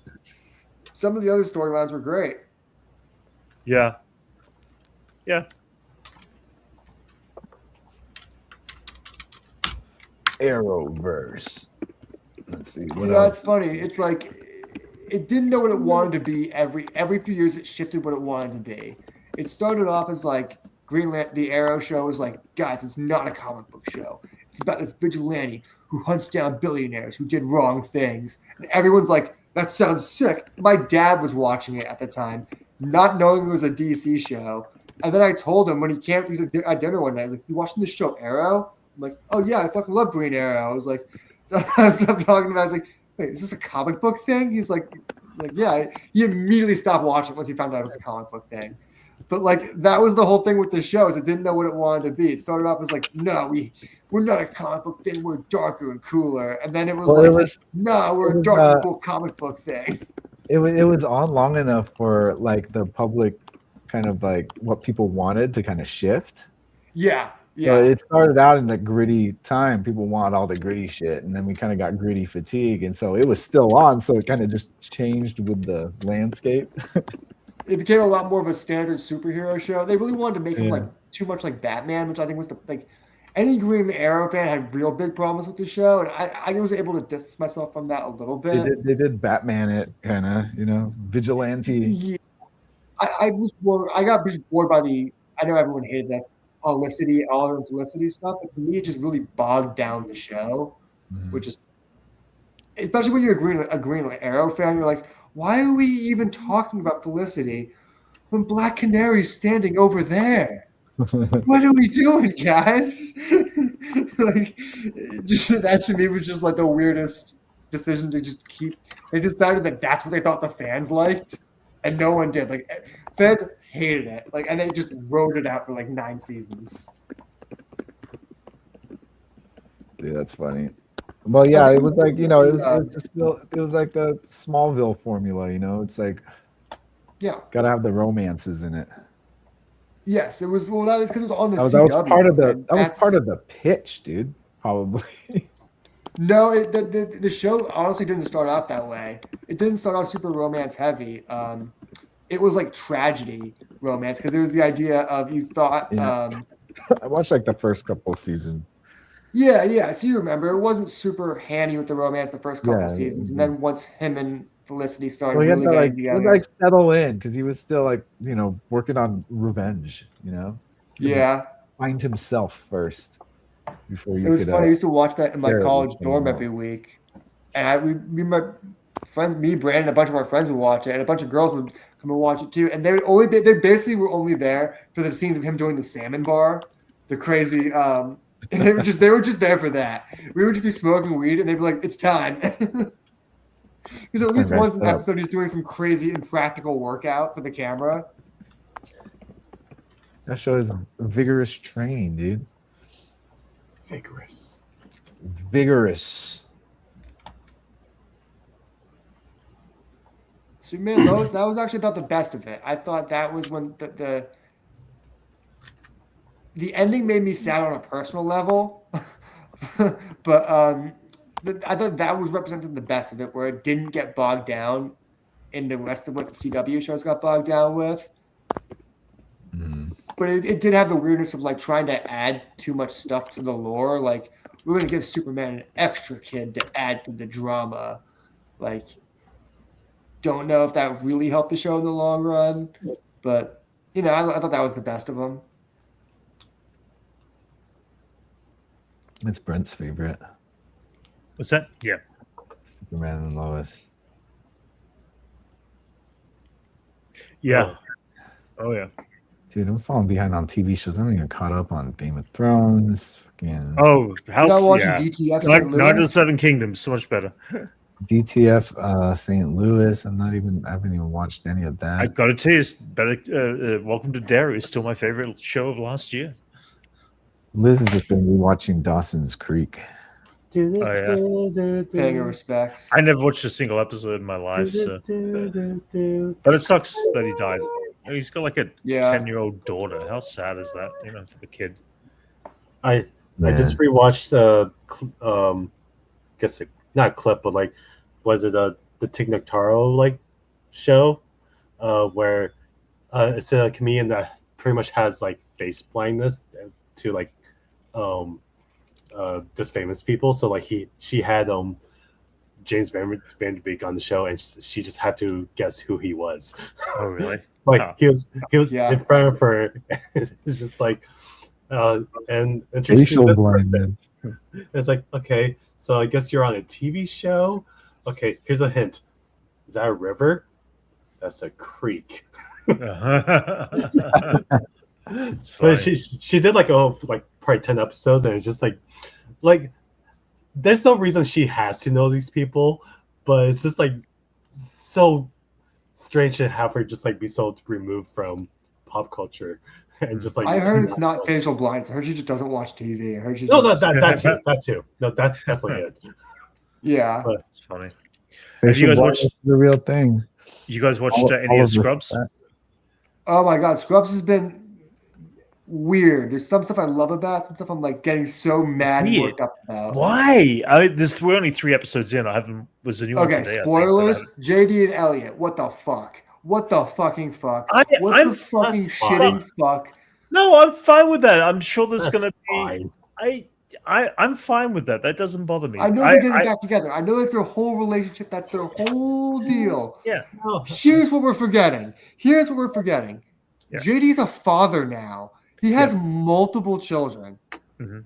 Some of the other storylines were great. Yeah. Arrowverse. Let's see. It's funny. It's like it didn't know what it wanted to be. Every few years, it shifted what it wanted to be. It started off as like the Arrow show was like, guys, it's not a comic book show. It's about this vigilante who hunts down billionaires who did wrong things, and everyone's like, that sounds sick. My dad was watching it at the time, not knowing it was a DC show. And then I told him when he came at dinner one night, I was like, you watching this show Arrow? I'm like, oh yeah, I fucking love Green Arrow. I was like, I'm talking about it. I was like, wait, is this a comic book thing? He's like yeah. He immediately stopped watching once he found out it was a comic book thing. But like that was the whole thing with the show, is it didn't know what it wanted to be. It started off as like, no, we're not a comic book thing. We're darker and cooler. And then it was we're a dark and cool comic book thing. It was on long enough for like the public kind of like what people wanted to kind of shift. Yeah. So it started out in the gritty time. People want all the gritty shit. And then we kind of got gritty fatigue. And so it was still on. So it kind of just changed with the landscape. It became a lot more of a standard superhero show. They really wanted to make him like too much like Batman, which I think was any Green Arrow fan had real big problems with the show, and I was able to distance myself from that a little bit. They did Batman it kind of, vigilante. Yeah. I was bored. I got just bored by I know everyone hated that Oliver and Felicity stuff, but to me, it just really bogged down the show, which is, especially when you're a Green Arrow fan, you're like, why are we even talking about Felicity when Black Canary's standing over there? What are we doing, guys? Like, that to me was just like the weirdest decision to just keep. They decided that that's what they thought the fans liked, and no one did. Like, fans hated it. Like, and they just wrote it out for like 9 seasons. Dude, that's funny. Well, yeah, it was like, you know, it was like the Smallville formula, you know. It's like, yeah, gotta have the romances in it. Yes, it was. Well, that was because it was on the That CW. was part of the pitch, dude. Probably. No, the show honestly didn't start out that way. It didn't start out super romance heavy. It was like tragedy romance because there was the idea of you thought. Yeah. I watched like the first couple of seasons. Yeah. So you remember it wasn't super handy with the romance the first couple of seasons, and then once him and Felicity started really getting together, he had to, like settle in because he was still like, you know, working on revenge. You know. Yeah. Find himself first before you. It was funny. I used to watch that in my college dorm every week, and my friends, me, Brandon, a bunch of our friends would watch it, and a bunch of girls would come and watch it too. And they basically were only there for the scenes of him doing the salmon bar, the crazy. They were just there for that. We would just be smoking weed, and they'd be like, "It's time." Because at least once an episode, he's doing some crazy impractical workout for the camera. That shows vigorous training, dude. Vigorous. Superman Lois, that was actually thought the best of it. I thought that was when the ending made me sad on a personal level, but I thought that was representing the best of it, where it didn't get bogged down in the rest of what the CW shows got bogged down with. But it did have the weirdness of like trying to add too much stuff to the lore. Like, we're going to give Superman an extra kid to add to the drama. Like, don't know if that really helped the show in the long run. But, you know, I thought that was the best of them. It's Brent's favorite. What's that? Yeah. Superman and Lois. Yeah. Oh, yeah. Dude, I'm falling behind on TV shows. I'm even caught up on Game of Thrones. Fucking House. Watching DTF St. Louis? Night of the Seven Kingdoms. So much better. DTF St. Louis. I haven't even watched any of that. I gotta tell you, it's better. Welcome to Derry is still my favorite show of last year. Liz has just been rewatching Dawson's Creek. Oh, yeah. Paying her respects. I never watched a single episode in my life, so. But it sucks that he died. He's got like a 10-year-old daughter. How sad is that, you know, for the kid? I just rewatched guess not a clip, but like, was it the Tig Notaro like show where it's a comedian that pretty much has like face blindness to like just famous people. So like she had James Van Der Beek on the show, and she just had to guess who he was. Oh, really? Like he was in front of her. It's just like and facial blindness. It's like, okay, so I guess you're on a TV show. Okay, here's a hint. Is that a river? That's a creek. But she did like probably 10 episodes, and it's just like there's no reason she has to know these people, but it's just like so strange to have her just like be so removed from pop culture and just like. I heard it's not facial blindness. I heard she just doesn't watch TV. I heard she that too. No, that's definitely it. Yeah, but it's funny. Have you guys watched the real thing? You guys watched any of Scrubs? Oh my god, Scrubs has been weird. There's some stuff I love about, some stuff I'm like getting so mad and worked up about. Why? We're only 3 episodes in. Was the new one today? Spoilers. JD and Elliot. What the fuck? What the fucking fuck? I'm fucking shitting fuck? No, I'm fine with that. I'm sure there's gonna be. I'm fine with that. That doesn't bother me. I know they're getting back together. I know that's their whole relationship. That's their whole deal. Yeah. Here's what we're forgetting. Yeah. JD's a father now. He has multiple children. Mm-hmm.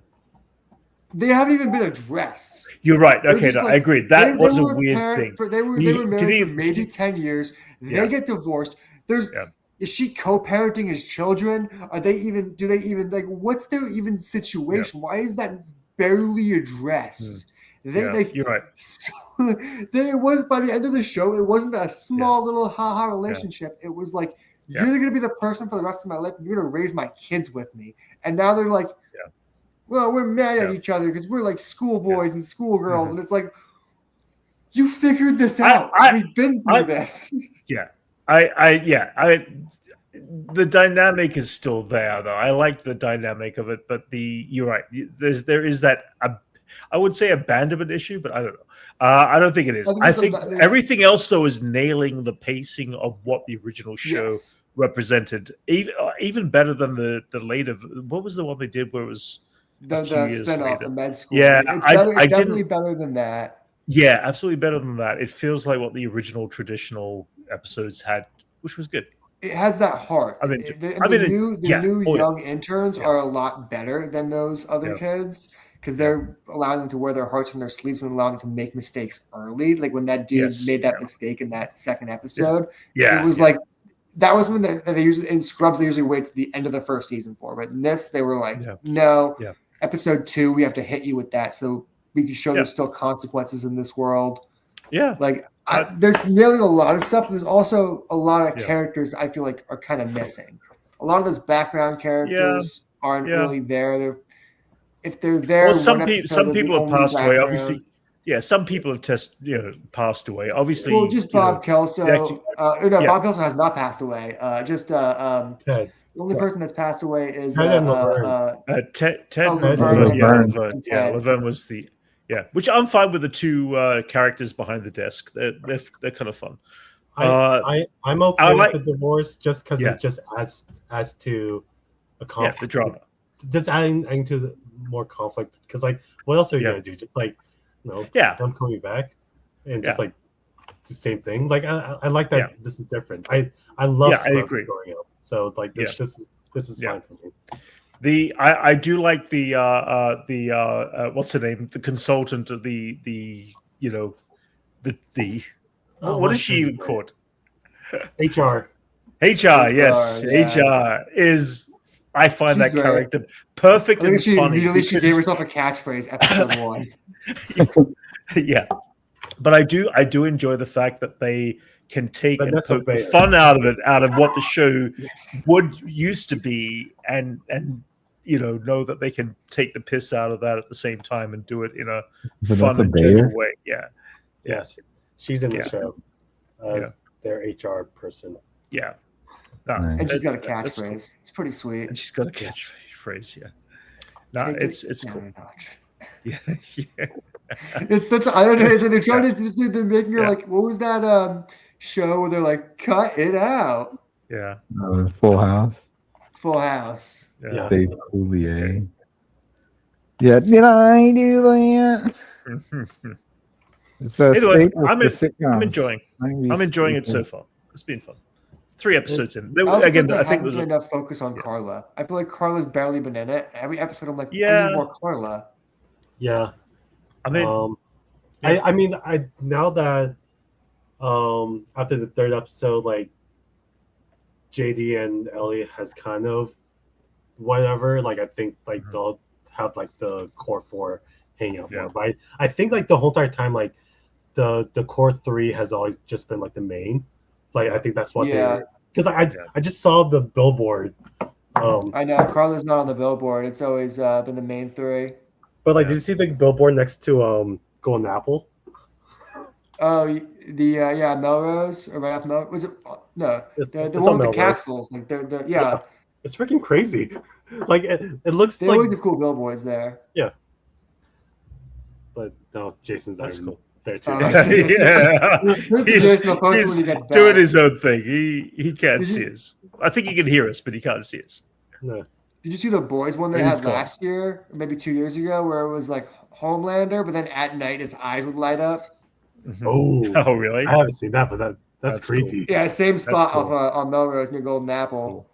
they haven't even been addressed. You're right. They're Okay, just no, like- I agree. That was a were weird parent- thing. They were married for maybe 10 years. Yeah. They get divorced. Yeah. Is she co-parenting his children? Do they even like what's their even situation? Why is that barely addressed? You're right. So, it was by the end of the show, it wasn't a small little haha relationship. It was like you're gonna be the person for the rest of my life, and you're gonna raise my kids with me. And now they're like, well, we're mad at each other because we're like schoolboys and schoolgirls, and it's like you figured this out. We've been through this. Yeah. The dynamic is still there, though. I like the dynamic of it, but you're right. There is that I would say abandonment issue, but I don't know. I don't think it is. I think everything else though is nailing the pacing of what the original show represented, even better than the later. What was the one they did where it was the spin-off, the med school? Yeah, it's definitely better than that. Yeah, absolutely better than that. It feels like what the original traditional episodes had, which was good. It has that heart. The new young interns are a lot better than those other kids because they're allowing them to wear their hearts on their sleeves and allowing them to make mistakes early. Like when that dude made that mistake in that second episode, it was like that was when they usually in Scrubs they usually wait to the end of the first season for. But in this, they were like, no, episode 2, we have to hit you with that so we can show there's still consequences in this world. Yeah, like. There's nailing a lot of stuff. There's also a lot of characters I feel like are kind of missing. A lot of those background characters aren't really there. If they're there, well, some people have passed away. Obviously, some people have passed away. Obviously, well, just Bob Kelso. Bob Kelso has not passed away. Ted. The only person that's passed away is Ted. Laverne was the. Yeah, which I'm fine with the two characters behind the desk. They're kind of fun. I'm okay with the divorce just because it just adds to a conflict. The drama. Just adding to the more conflict because what else are you gonna do? Just them coming back and just the same thing. I like that this is different. I love I agree growing up. So this is fine for me. I do like the what's her name? The consultant of what is she even called? HR. Yes. HR is. I find that character perfect and funny. She gave herself a catchphrase. Episode 1. But I do enjoy the fact that they can take and poke the fun out of what the show used to be, and know that they can take the piss out of that at the same time and do it in a fun and gentle way. Yeah. She's in the show as their HR person. Yeah. And she's got a catchphrase. Cool. It's pretty sweet. And she's got a catchphrase, it's cool. Yeah. It's such I don't know. It's like they're trying to they're making her like, what was that show where they're like, cut it out? Yeah. Full House. Full House. Yeah. Dave Coulier. Yeah, did I do that? It's a I'm enjoying it so far. It's been fun. 3 episodes in. Again, I think there's enough focus on Carla. I feel like Carla's barely been in it. Every episode, I'm like, I need more Carla. Yeah. I mean, I now that after the 3rd episode, JD and Ellie has kind of whatever. I think they'll have the core 4 hanging out more. But I think the whole entire time the core 3 has always just been the main. I think that's what they because I just saw the billboard. I know Carla's not on the billboard. It's always been the main 3. But did you see the billboard next to Golden Apple? Oh, the Melrose or right off Melrose? Was it no? The one with the capsules. It's freaking crazy. It looks they always have cool billboards there. Yeah. But no, Jason's there too. He's doing his own thing. He can't see us. I think he can hear us, but he can't see us. No. Did you see the boys one they had last year, or maybe 2 years ago, where it was Homelander, but then at night his eyes would light up? Mm-hmm. Oh, really? I haven't seen that, but that's creepy. Cool. Yeah, same spot on Melrose near Golden Apple. Cool.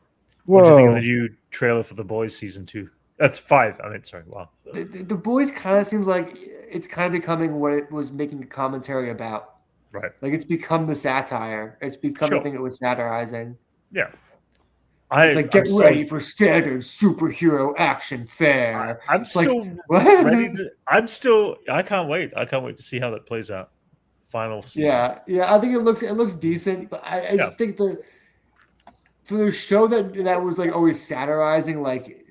What do you think of the new trailer for The Boys season 2? That's 5. I mean, sorry. Wow. The Boys kind of seems like it's kind of becoming what it was making a commentary about. Right. Like it's become the satire. It's become the thing it was satirizing. Yeah. It's like get ready for standard superhero action fare. I'm It's still like, ready to. I can't wait. I can't wait to see how that plays out. Final season. Yeah. I think it looks decent, but I just think for the show that was like always satirizing like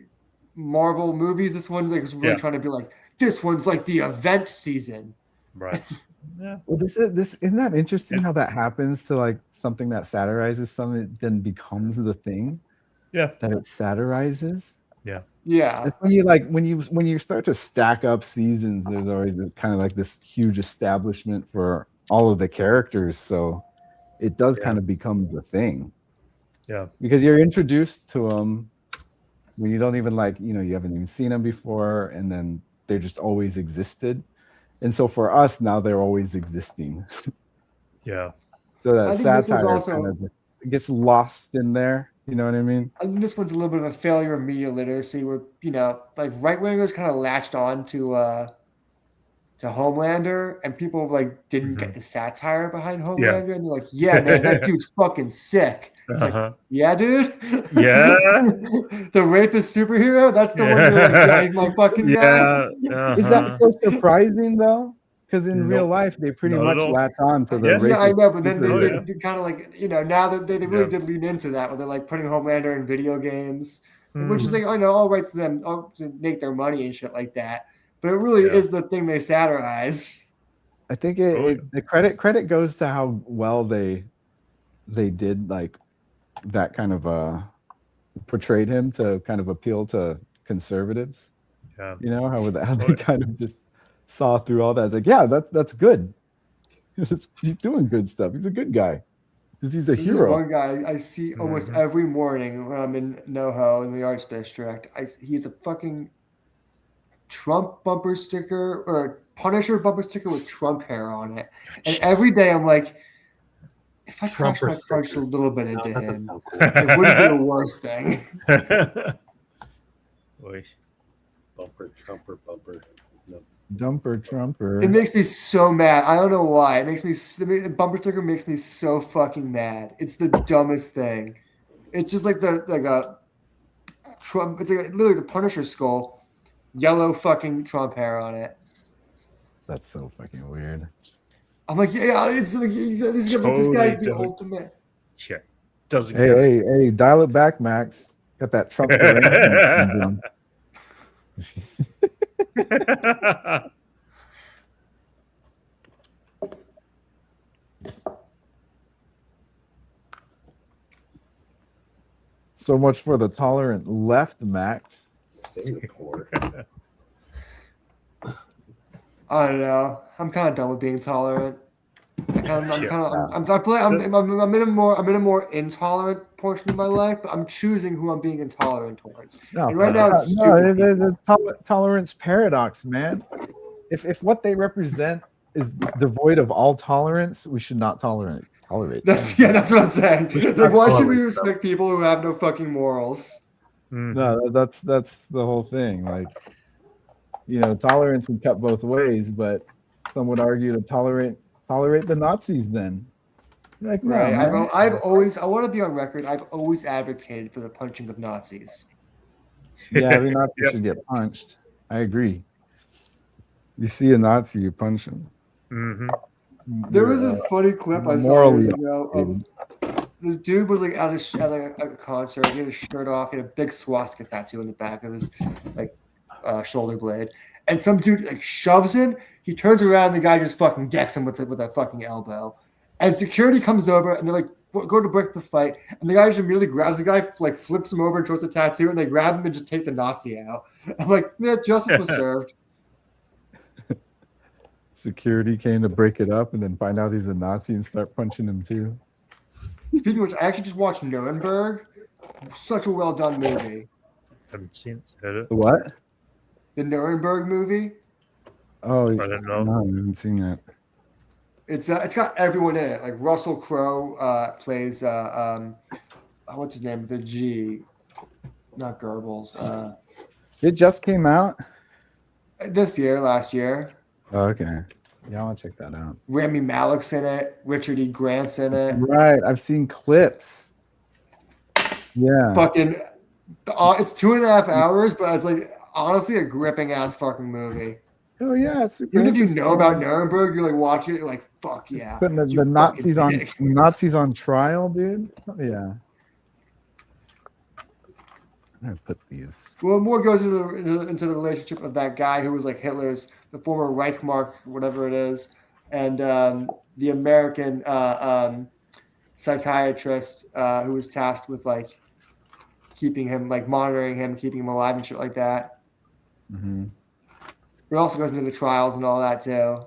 Marvel movies, this one like was really trying to be like this one's like the event season. Right. Yeah. Well, isn't that interesting how that happens to like something that satirizes something then becomes the thing. Yeah. That it satirizes. Yeah. Yeah. It's when you start to stack up seasons, there's always kind of like this huge establishment for all of the characters, so it does kind of become the thing. Yeah. Because you're introduced to them when you don't even you haven't even seen them before, and then they're just always existed. And so for us now, they're always existing. Yeah. So that satire kind of gets lost in there. You know what I mean? I think this one's a little bit of a failure of media literacy, where like right wingers kind of latched on to Homelander, and people like didn't get the satire behind Homelander, and they're like, "Yeah, man, that dude's fucking sick." It's like, yeah, dude. Yeah. The rapist superhero. That's the one. You're like, yeah, he's my fucking guy. Is that so surprising though? Because in real life, they pretty much latch on to the rapist. Yeah, I know, but then they kind of like now that they really did lean into that, where they're like putting Homelander in video games, which is like I know all rights to them to make their money and shit like that. But it really is the thing they satirize. I think the credit goes to how well they did like that kind of portrayed him to kind of appeal to conservatives. Yeah. You know how they kind of just saw through all that. It's like, yeah, that's good. He's doing good stuff. He's a good guy because he's a hero. One guy I see almost every morning when I'm in NoHo in the Arts District. He's a fucking Trump bumper sticker or Punisher bumper sticker with Trump hair on it. And every day I'm like, if I crash my crunch a little bit into him, it wouldn't be the worst thing. Bumper, Trumper, bumper. No. Dumper, Trumper. It makes me so mad. I don't know why. The bumper sticker makes me so fucking mad. It's the dumbest thing. It's just like a Trump. It's like literally the Punisher skull, yellow fucking Trump hair on it. That's so fucking weird. I'm like, yeah, it's like this guy's the ultimate. Yeah, doesn't. Hey, dial it back, Max. Got that Trump syndrome. So much for the tolerant left, Max. Singapore. I don't know. I'm kind of done with being tolerant. I feel like I'm in a more intolerant portion of my life, but I'm choosing who I'm being intolerant towards. And right now, it's the tolerance paradox, man. If what they represent is devoid of all tolerance, we should not tolerate. That's what I'm saying. Like, why should we respect people who have no fucking morals? No, that's the whole thing. Like, tolerance can cut both ways, but some would argue to tolerate the Nazis then. Like, no, right. man. I want to be on record. I've always advocated for the punching of Nazis. Yeah, every Nazi should get punched. I agree. You see a Nazi, you punch him. Mm-hmm. There was this funny clip I saw years ago of this dude was like at a concert. He had his shirt off. He had a big swastika tattoo on the back of his shoulder blade. And some dude like shoves him. He turns around. The guy just fucking decks him with a fucking elbow. And security comes over and they're like, go to break the fight. And the guy just immediately grabs the guy, like flips him over and shows the tattoo. And they grab him and just take the Nazi out. I'm like, yeah, justice was served. Security came to break it up and then find out he's a Nazi and start punching him too. Speaking of which, I actually just watched Nuremberg. Such a well done movie. Haven't seen it. What? The Nuremberg movie. Oh, I don't know. No, I haven't seen that. It's got everyone in it. Like Russell Crowe plays what's his name? The G, not Goebbels. It just came out. Last year. Oh, okay. Yeah, I want to check that out. Rami Malek's in it. Richard E. Grant's in it. Right. I've seen clips. Yeah. Fucking, it's 2.5 hours, but it's like honestly a gripping ass fucking movie. Oh yeah, it's super Even if you interesting. know about Nuremberg, you're like watching it, you're like, fuck yeah. Putting the You Nazis fucking on dick. Nazis on trial, dude. Yeah. I'm gonna put these. Well, more goes into the relationship of that guy who was like the former Reichmark, whatever it is, and the American psychiatrist who was tasked with like keeping him, like monitoring him, keeping him alive and shit like that. Mm-hmm. It also goes into the trials and all that too.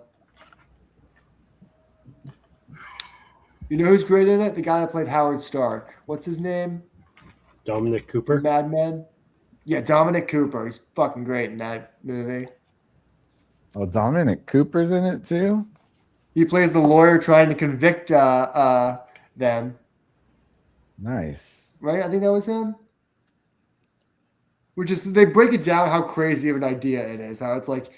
You know who's great in it? The guy that played Howard Stark. What's his name? Dominic Cooper. Mad Men. Yeah, Dominic Cooper. He's fucking great in that movie. Oh, Dominic Cooper's in it too. He plays the lawyer trying to convict them. Nice. Right? I think that was him. Which is, they break it down how crazy of an idea it is. How it's like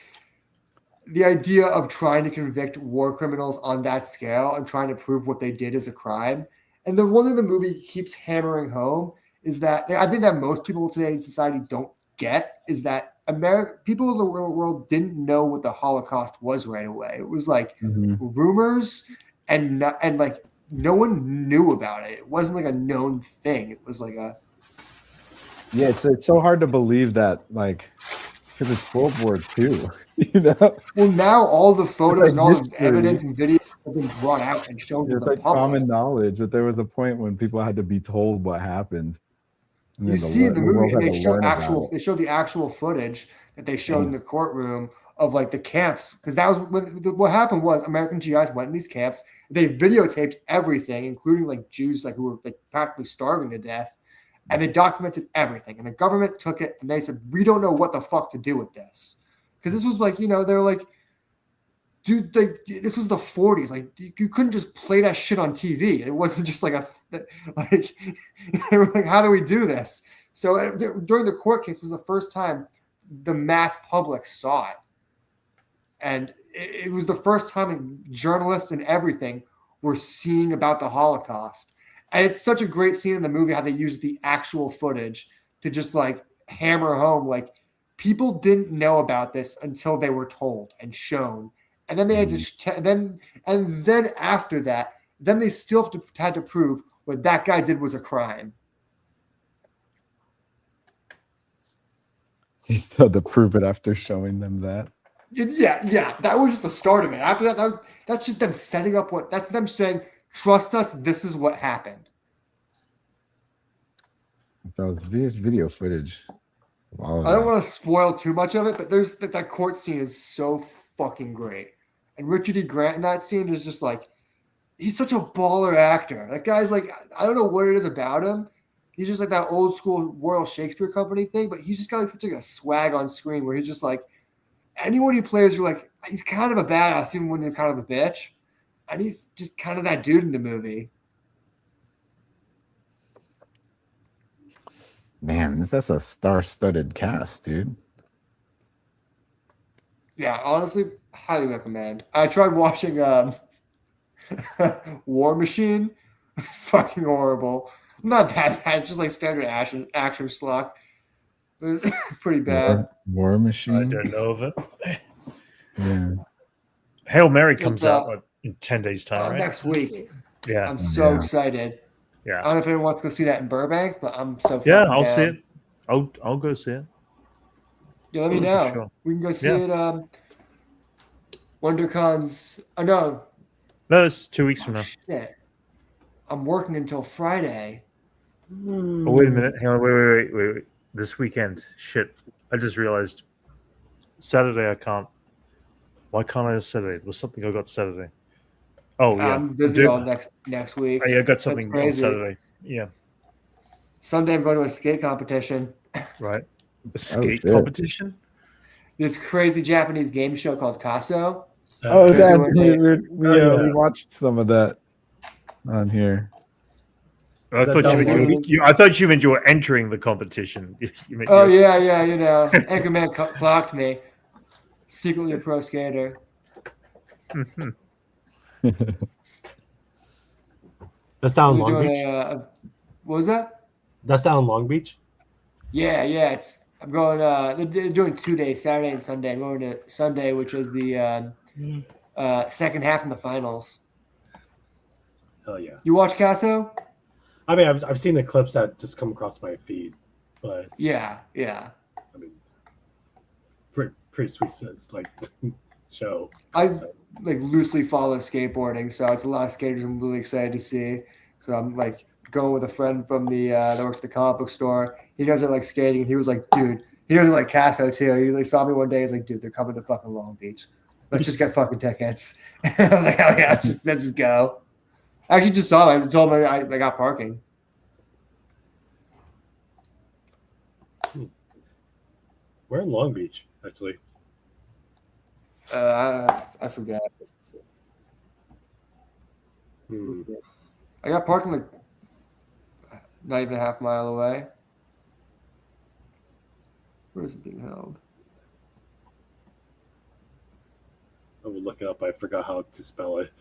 the idea of trying to convict war criminals on that scale and trying to prove what they did is a crime. And the one thing the movie keeps hammering home is that I think that most people today in society don't get is that people in the world didn't know what the Holocaust was right away. It was like rumors and like no one knew about it. It wasn't like a known thing. It was like a it's so hard to believe that, like, because it's World War II. You know. Well, now all the photos and all the history. evidence and videos have been brought out and shown to It's the like public. common knowledge, but there was a point when people had to be told what happened. And You then see in the movie, world had they to show learn about it. they show the actual footage that they showed in the courtroom of like the camps, because that was what happened was American GIs went in these camps. They videotaped everything, including like Jews like who were like practically starving to death, and they documented everything. And the government took it and they said, we don't know what the fuck to do with this, because this was like, you know, they're like, dude, this was the 40s. Like you couldn't just play that shit on TV. It wasn't just like like they were like, how do we do this? So during the court case was the first time the mass public saw it. And it was the first time journalists and everything were seeing about the Holocaust. And it's such a great scene in the movie how they used the actual footage to just like hammer home, like people didn't know about this until they were told and shown. And then they had to then after that, then they still had to prove what that guy did was a crime. He still had to prove it after showing them that. Yeah, that was just the start of it. After that, that's just them setting up that's them saying, trust us, this is what happened. That was video footage. I don't want to spoil too much of it, but there's that court scene is so fucking great. And Richard E. Grant in that scene is just like, he's such a baller actor. That guy's like, I don't know what it is about him. He's just like that old school Royal Shakespeare Company thing, but he's just got like such like a swag on screen where he's just like, anyone he plays, you're like, he's kind of a badass even when you're kind of a bitch. And he's just kind of that dude in the movie. Man, that's a star-studded cast, dude. Yeah, honestly, highly recommend. I tried watching War Machine. Fucking horrible. Not that bad, just like standard action schlock. It was pretty bad. War Machine. I don't know of it. Yeah. Hail Mary comes out in 10 days' time, right? Next week. Yeah. I'm so excited. Yeah. I don't know if anyone wants to go see that in Burbank, but I'm so Yeah, fucking I'll down. see it. I'll go see it. Yeah, let me know. Sure. We can go see it. WonderCon's. Oh no. No, it's 2 weeks from now. Shit. I'm working until Friday. Oh, wait a minute. Hang on. Wait. This weekend. Shit. I just realized Saturday I can't. Why can't I Saturday? There was something I got Saturday. Oh, yeah. I'm busy all next week. Yeah, I got something on crazy. Saturday. Yeah. Sunday I'm going to a skate competition. Right. A skate shit. competition? This crazy Japanese game show called Kaso. Oh, They're that doing we watched some of that on here. I That thought down I thought you meant you were entering the competition. You meant Oh you- yeah, you know, Anchorman clocked me. Secretly a pro skater. Mhm. That's down in They're Long doing Beach. what was that? That's down in Long Beach. Yeah. I'm going. They're doing 2 days, Saturday and Sunday. I'm going to Sunday, which is the second half in the finals. Hell yeah. You watch Casso? I mean, I've seen the clips that just come across my feed, but Yeah. I mean, pretty sweet like show. I So, like loosely follow skateboarding, so it's a lot of skaters I'm really excited to see. So I'm like going with a friend from the that works at the comic book store. He doesn't like skating, and he was like, dude, he doesn't like Casso too. He like saw me one day. He's like, dude, they're coming to fucking Long Beach. Let's just get fucking tickets. I was like, hell yeah, let's just go. I actually just saw him. I told him I got parking. we're in Long Beach, actually. I forgot. I got parking like not even a half mile away. Where is it being held? I would look it up. I forgot how to spell it.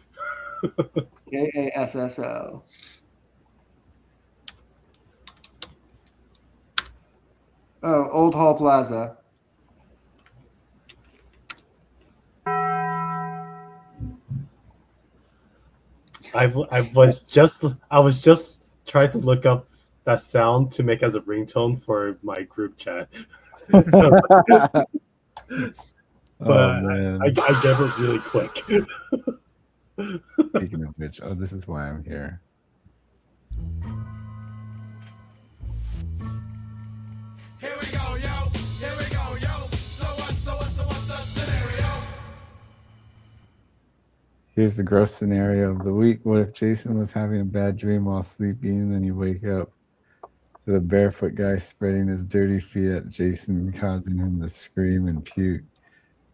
KASSO. Oh, Old Hall Plaza. I was just trying to look up that sound to make as a ringtone for my group chat. But man. I get it really quick. Speaking of which, this is why I'm here. Here we go, yo. Here we go, yo. So what's the scenario? Here's the gross scenario of the week. What if Jason was having a bad dream while sleeping, and then you wake up to the barefoot guy spreading his dirty feet at Jason, causing him to scream and puke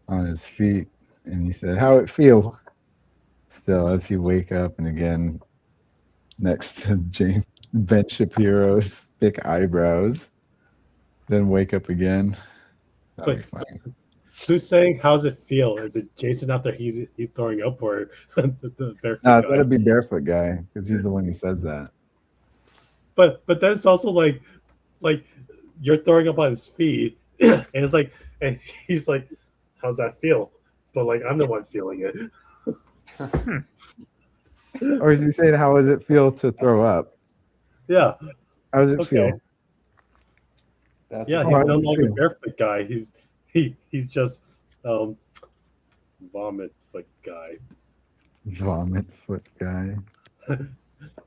on his feet? And he said, "How it feel?" Still, as you wake up, and again, next to Ben Shapiro's thick eyebrows, then wake up again. That'd be funny. Who's saying how's it feel? Is it Jason after he's throwing up, or the barefoot No, it's guy? gotta be barefoot guy because he's the one who says that. But then it's also like you're throwing up on his feet, and it's like, and he's like, how's that feel? But like I'm the one feeling it. Or is he saying, "How does it feel to throw up?" Yeah. How does it Okay. feel? That's Yeah, Oh, he's I no see. longer barefoot guy. He's just vomit foot guy. Vomit foot guy.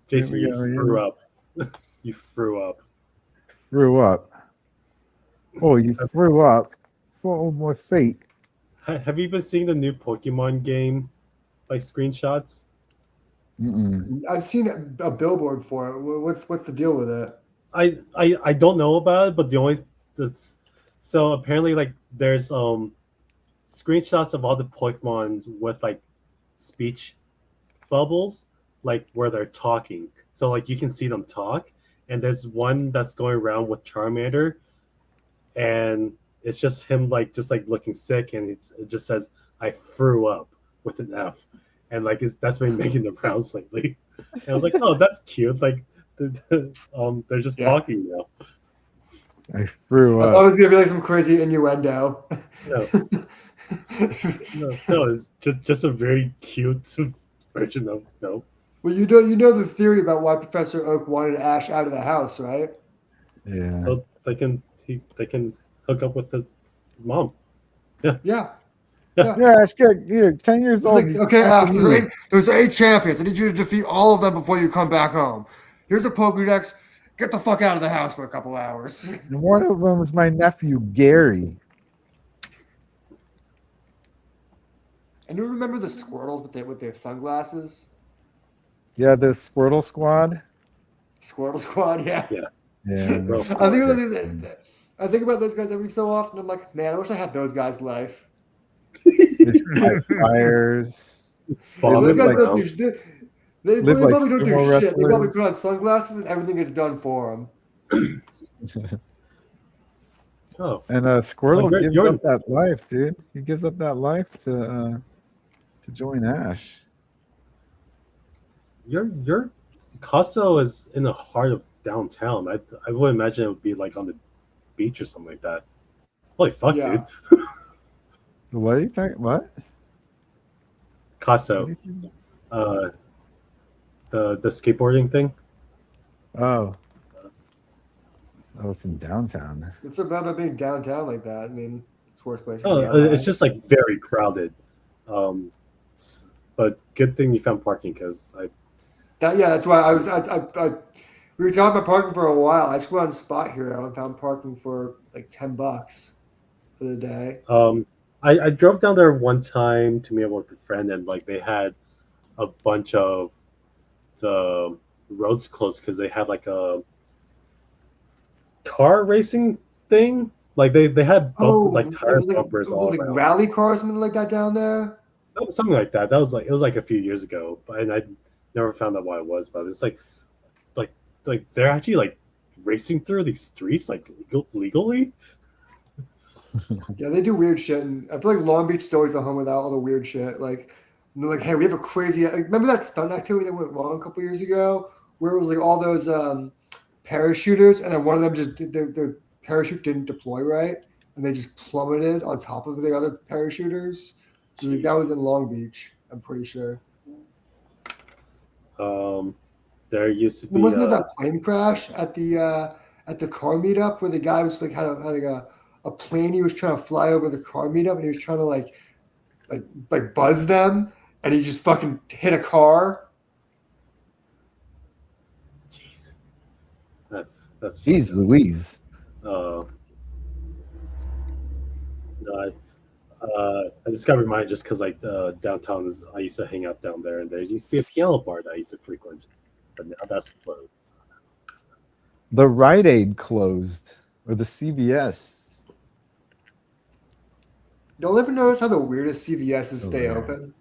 Jason, Here we you go, threw up. You threw up. Threw up. Oh, you threw up. Oh, my feet. Have you been seeing the new Pokemon game, like screenshots? Mm-mm. I've seen a billboard for it. What's the deal with it? I don't know about it, but that's so apparently like there's screenshots of all the Pokemon with like speech bubbles, like where they're talking. So like you can see them talk, and there's one that's going around with Charmander, and it's just him like looking sick, and it just says I threw up with an F, and like that's been making the rounds lately. And I was like, oh, that's cute. Like they're just talking now. I threw I up. thought it was gonna be like some crazy innuendo. No, no, it's just a very cute version of no. Well, you know the theory about why Professor Oak wanted Ash out of the house, right? Yeah. So they can hook up with his mom. Yeah. Yeah, it's good. You're 10 years It's old. like, you okay, Ash, fucking there's 8 champions. I need you to defeat all of them before you come back home. Here's a Pokédex. Get the fuck out of the house for a couple hours. And one of them was my nephew, Gary. And you remember the Squirtles with their sunglasses? Yeah, the Squirtle Squad. Squirtle Squad, yeah. Yeah. Bro, I think about those guys every so often. I'm like, man, I wish I had those guys' life. There's fires. Those Vomit guys like go through, They Live like probably don't do sumo shit. They probably wrestlers. put on sunglasses and everything gets done for them. Oh, And Squirtle Like, gives you're- up that life, dude. He gives up that life to join Ash. your castle is in the heart of downtown. I would imagine it would be like on the beach or something like that. Holy fuck, Yeah. dude! What are you talking? What? What Casso, are you talking the skateboarding thing. Oh, it's in downtown. What's about it being downtown like that? I mean, it's worse places. Oh, in LA. it's just like very crowded. But good thing you found parking because That's why I was. We were talking about parking for a while. I just went on Spot Hero and found parking for like $10 for the day. I drove down there one time to meet up with a friend, and like they had a bunch of the roads closed because they had like a car racing thing. Like they had like tire bumpers it all was like around. rally cars, something like that down there. Something like that. That was like it was like a few years ago, and I never found out why it was. But it's like they're actually like racing through these streets like legally. Yeah, they do weird shit, and I feel like Long Beach is always the home without all the weird shit. Like, and they're like, hey, we have a crazy. Like, remember that stunt activity that went wrong a couple years ago, where it was like all those parachuters, and then one of them just their parachute didn't deploy right, and they just plummeted on top of the other parachuters. So, like, that was in Long Beach, I'm pretty sure. There used to be. Wasn't there that plane crash at the car meetup where the guy was like had a plane he was trying to fly over the car meetup and he was trying to like buzz them and he just fucking hit a car. Jeez, that's Jeez Louise. No, I just got reminded just because like downtown is. I used to hang out down there, and there used to be a piano bar that I used to frequent, but now that's closed. The Rite Aid closed, or the CVS. Y'all ever notice how the weirdest CVSs stay rare. open?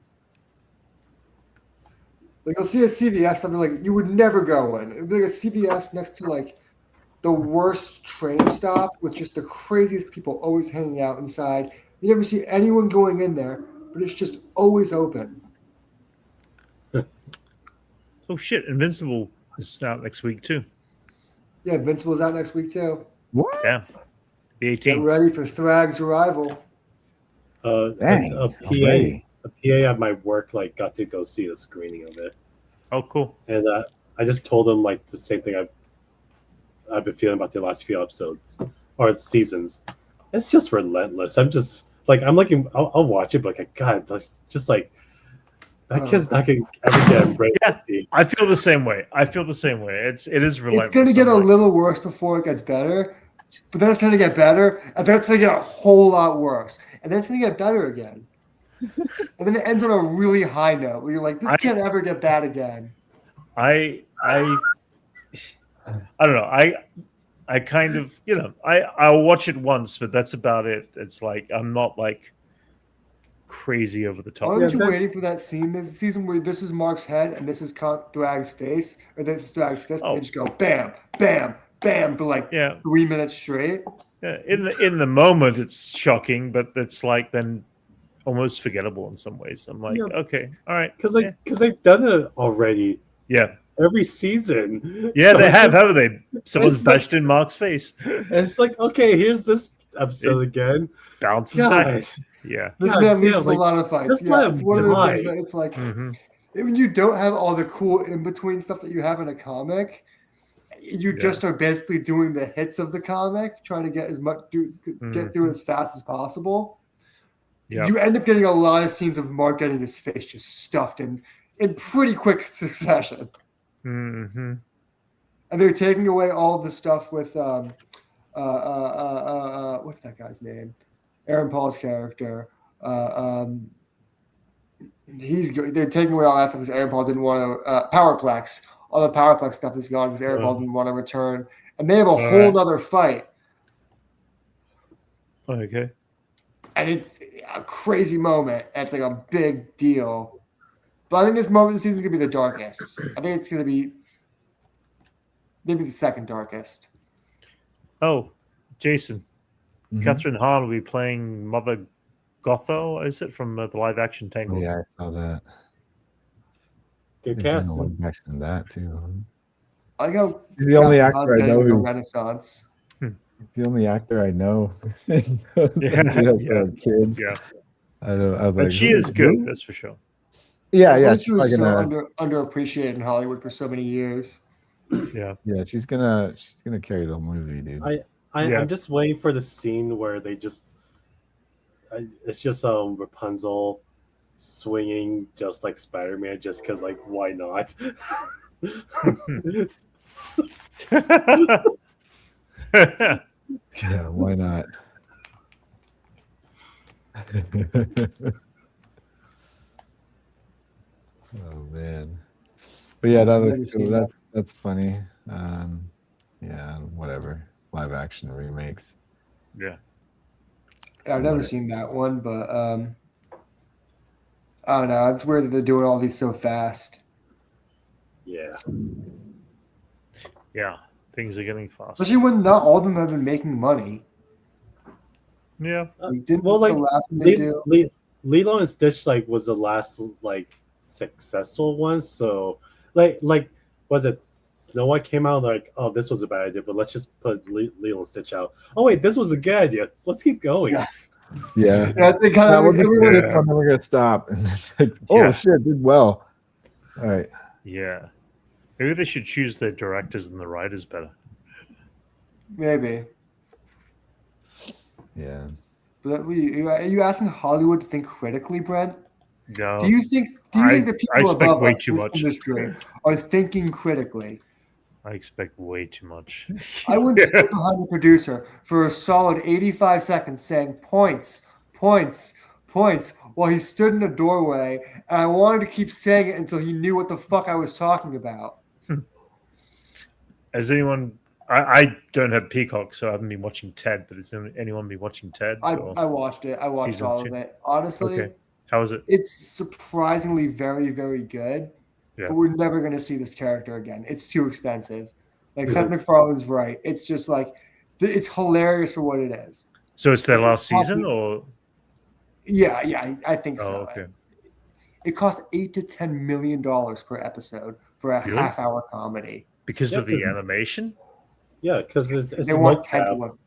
Like you'll see a CVS, something like you would never go in. It'd be like a CVS next to like the worst train stop with just the craziest people always hanging out inside. You never see anyone going in there, but it's just always open. Oh shit! Invincible is out next week too. Yeah, Invincible's out next week too. What? Yeah, the Get 18th. ready for Thrag's arrival. Dang, a already. PA at my work like got to go see the screening of it, Oh, cool. and I just told him like the same thing I've been feeling about the last few episodes or seasons. It's just relentless. I'm just like I'm looking. I'll watch it, but like God, that's just like that kid's not gonna ever get embraced. Yeah, I feel the same way. It is relentless. It's going to get a I'm like, little worse before it gets better, but then it's going to get better, and then it's going to get a whole lot worse, and then it's going to get better again. And then it ends on a really high note where you're like, this can't ever get bad again. I don't know. I kind of, I'll watch it once, but that's about it. It's like I'm not like crazy over the top. Aren't you waiting for that scene this season where this is Mark's head and this is Thrag's face, or this is Thrag's fist, and they just go bam, bam, bam for like 3 minutes straight? Yeah, in the moment it's shocking, but it's like then almost forgettable in some ways. I'm like, okay, all right, because they've done it already. Yeah, every season. Yeah, So they it's have, just- haven't they? Someone's it's like- bashed in Mark's face. And it's like, okay, here's this episode again. Bounces God. back. Yeah. This God man damn, loses like, a lot of fights. just Yeah, let it's him one of those die. things that it's like Mhm. when you don't have all the cool in between stuff that you have in a comic, you just are basically doing the hits of the comic, trying to get as much get through it as fast as possible. Yeah. You end up getting a lot of scenes of Mark getting his face just stuffed in pretty quick succession. Mm-hmm. And they're taking away all of the stuff with what's that guy's name? Aaron Paul's character. They're taking away all that because Aaron Paul didn't want to Powerplex. All the Powerplex stuff is gone because Aaron Paul didn't want to return, and they have a whole right. other fight, Okay. and it's a crazy moment. It's like a big deal But I think this moment of the season is gonna be the darkest. I think it's gonna be maybe the second darkest. Oh, Jason, Mhm. Catherine Hahn will be playing Mother Gotho, is it, from the live action Tangled? Yeah, I saw that. Good They're doing cast. a live action of that too. Huh? I like how He's the only Catherine Hahn's actor I getting know a who. renaissance. He's the only actor I know. Knows Yeah, for kids. Yeah. I was But like, she who- is good, who? that's for sure. Yeah, Well, yeah. she She's was so probably gonna. underappreciated in Hollywood for so many years. Yeah. Yeah, she's gonna carry the movie, dude. Yeah. I'm just waiting for the scene where they just it's just Rapunzel swinging just like Spider-Man, just because, like, why not? Yeah, why not? Oh man. But yeah, that I've never was cool. seen that. That's funny. Yeah, whatever. Live action remakes. Yeah. I've never Right. seen that one, but I don't know. It's weird that they're doing all these so fast. Yeah. Yeah. Things are getting faster. Especially when not all of them have been making money. Yeah. Like, didn't Well, like, the last one they do? Lilo and Stitch like was the last like successful one. So like was it Snow White came out like, oh, this was a bad idea, but let's just put Lilo and Stitch out. Oh wait, this was a good idea. Let's keep going. Yeah. Yeah. Yeah, they kind That of was everyone. Yeah. and then we're gonna stop. And then, like, oh Yeah. shit, did well. All right. Yeah. Maybe they should choose their directors and the writers better. Maybe. Yeah. But are you asking Hollywood to think critically, Brent? No. Do you think I the people expect above way us, too this much. industry, are thinking critically? I expect way too much. I wouldn't stand behind the producer for a solid 85 seconds saying points, points, points while he stood in a doorway, and I wanted to keep saying it until he knew what the fuck I was talking about. Has anyone? I don't have Peacock, so I haven't been watching Ted. But has anyone been watching Ted? I or watched it. I watched season all two? of it. Honestly, Okay. How is it? it's surprisingly very, very good. Yeah. But we're never going to see this character again. It's too expensive. Like Yeah. Seth MacFarlane's right. It's just like it's hilarious for what it is. So it's their last season, or Yeah, I think oh, so. okay. It costs $8 to $10 million per episode for a Really? half-hour comedy. Because Yeah, of the 'cause- animation. Yeah, because it's They want smoke 10 cap. to look.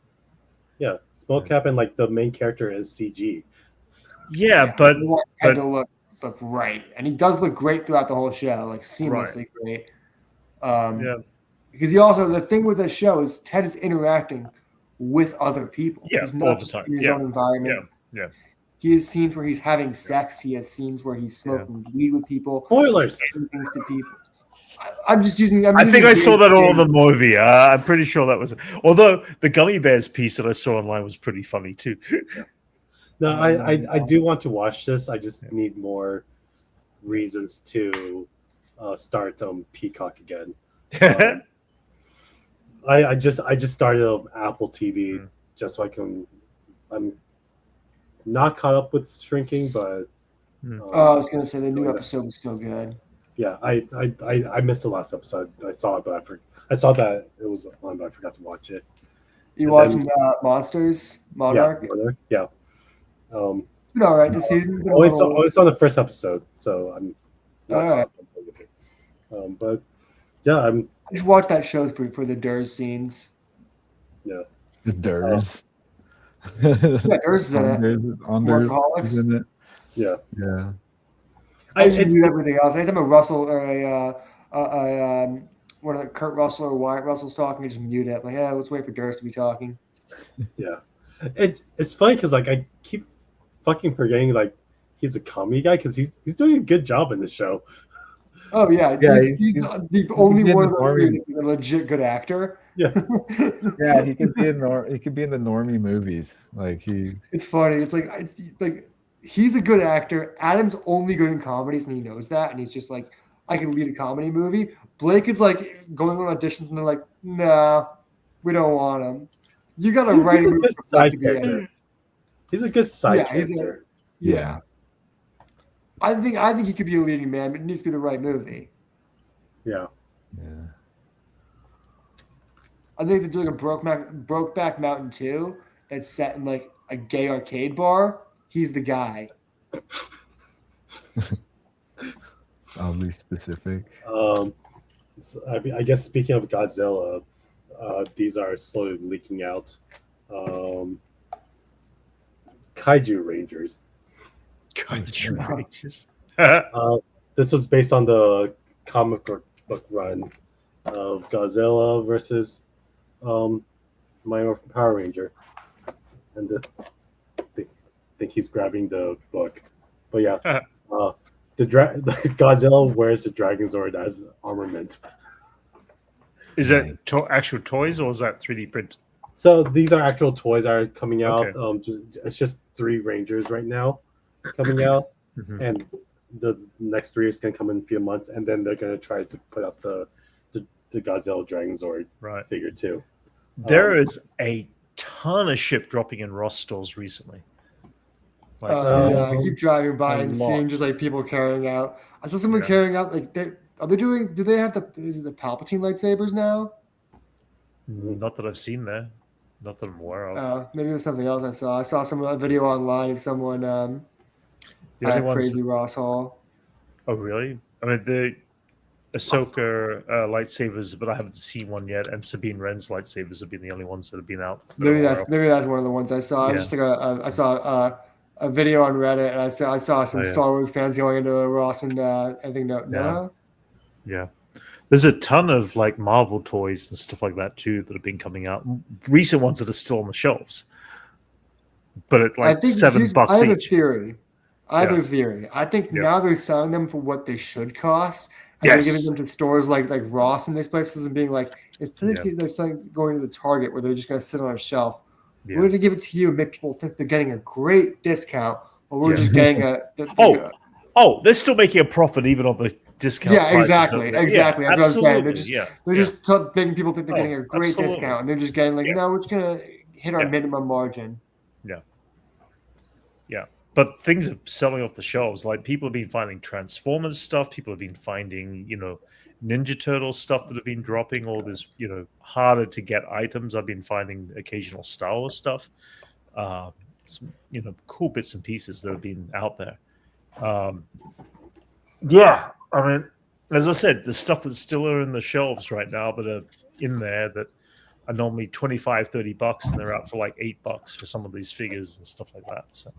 Yeah, smoke cap, and like the main character is CG. Yeah, but they want Ted to look right, and he does look great throughout the whole show, like seamlessly great. yeah, Because he also the thing with the show is Ted is interacting with other people. Yeah, he's all not the just time. in his Yeah, own environment. yeah. He has scenes where he's having sex. He has scenes where he's smoking weed with people. Spoilers. Saying things to people. I'm just using. I think I saw that all in the movie. I'm pretty sure that was it. Although the gummy bears piece that I saw online was pretty funny too. No, I do want to watch this. I just need more reasons to start Peacock again. I just started Apple TV just so I can. I'm not caught up with Shrinking, but I was gonna say the new episode was so good. yeah, I missed the last episode. I saw it, but I saw that it was on, but I forgot to watch it. You And then- watching Monsters Monarch? Yeah. Been all right this season. Been a Always little- saw the first episode, so I'm. Not All right. caught up with it. But yeah, I'm. I just watched that show for the Durs scenes. The Durs. Yeah, Durs is in it. Anders Workaholics. is in it. Yeah. Yeah. I just It's- mute everything else. Anytime a Russell or one of the Kurt Russell or Wyatt Russell's talking, I just mute it. Like, yeah, let's wait for Durs to be talking. Yeah, it's funny because like I keep fucking forgetting like he's a comedy guy because he's doing a good job in the show. Oh yeah, Yeah, he's he's the only be in one of the those army. that's a legit good actor. Yeah, Yeah, he could be in the normie movies. Like he It's funny. It's like he's a good actor. Adam's only good in comedies, and he knows that. And he's just like, I can lead a comedy movie. Blake is like going on auditions, and they're like, nah, we don't want him. You got to write he's a a movie good for Blake side to be in. character. He's a good side Yeah, he's a- character. yeah. I think he could be a leading man, but it needs to be the right movie. Yeah. Yeah. I think they're doing a Brokeback Mountain 2 that's set in like a gay arcade bar. He's the guy. Oddly specific. So I guess speaking of Godzilla, these are slowly leaking out. Kaiju Rangers. Kaiju Rangers. This was based on the comic book run of Godzilla versus Mighty Morphin Power Ranger, and they think he's grabbing the book. But yeah, the Godzilla wears the Dragon Zord as armament. Is that actual toys or is that 3D print? So these are actual toys that are coming out. Okay. It's just 3 Rangers right now coming out, and the next 3 is going to come in a few months, and then they're going to try to put up the Godzilla Dragon Zord figure too. There is a ton of shit dropping in Ross stores recently. Like, Yeah, I keep driving by a and lot. seeing just like people carrying out. I saw someone Yeah. carrying out like do they have the Palpatine lightsabers now? Not that I've seen there. Not that I'm aware of. Maybe it was something else I saw. I saw a video online of someone The had only a ones crazy Ross haul. Oh, really? I mean, the Ahsoka lightsabers, but I haven't seen one yet. And Sabine Wren's lightsabers have been the only ones that have been out. Maybe that's one of the ones I saw. I Yeah. just like I saw a video on Reddit, and I saw some Star Wars fans going into Ross and I think Noah. Yeah. There's a ton of like Marvel toys and stuff like that too that have been coming out. Recent ones that are still on the shelves, but at like $7 I have each. a theory. I have a theory. I think now they're selling them for what they should cost, and they're giving them to stores like Ross and these places and being like, instead of going to the Target where they're just going to sit on a shelf, we're going to give it to you and make people think they're getting a great discount, or we're just getting they're still making a profit even on the discount. Yeah, prices exactly. That's what I'm saying. They're just yeah. making people think they're getting a great absolutely. discount, and they're just getting like, no, we're just going to hit our minimum margin. Yeah. But things are selling off the shelves. Like people have been finding Transformers stuff. People have been finding, Ninja Turtle stuff that have been dropping. All this, harder to get items. I've been finding occasional Star Wars stuff. Some, cool bits and pieces that have been out there. Yeah, I mean, as I said, the stuff that's still are in the shelves right now that are in there that are normally $25-$30 and they're out for like $8 for some of these figures and stuff like that. So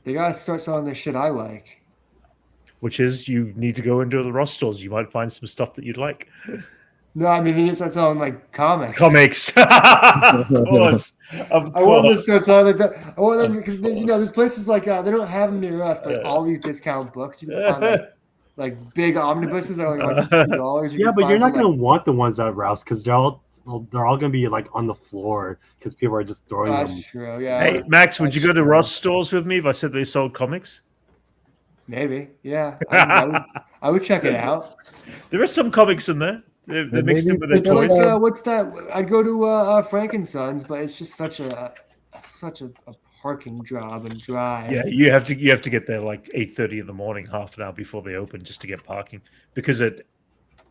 they gotta start selling the shit I like. Which is you need to go into the Ross stores. You might find some stuff that you'd like. No, I mean they just start selling like comics. Of course. I want them to start selling like that. I want them because there's places like they don't have them near us, but all these discount books you can find like big omnibuses that are like $150. Yeah, but you're not gonna want the ones at Rouse because they're all gonna be like on the floor because people are just throwing them. That's true. Yeah. Hey Max, would you go to Ross stores with me if I said they sold comics? Maybe. Yeah. I would check it out. There are some comics in there. They're mixed in with their It's toys. like, what's that? I'd go to Frankensons, but it's just such a parking job and drive. Yeah, you have to get there like 8:30 in the morning, half an hour before they open, just to get parking. Because at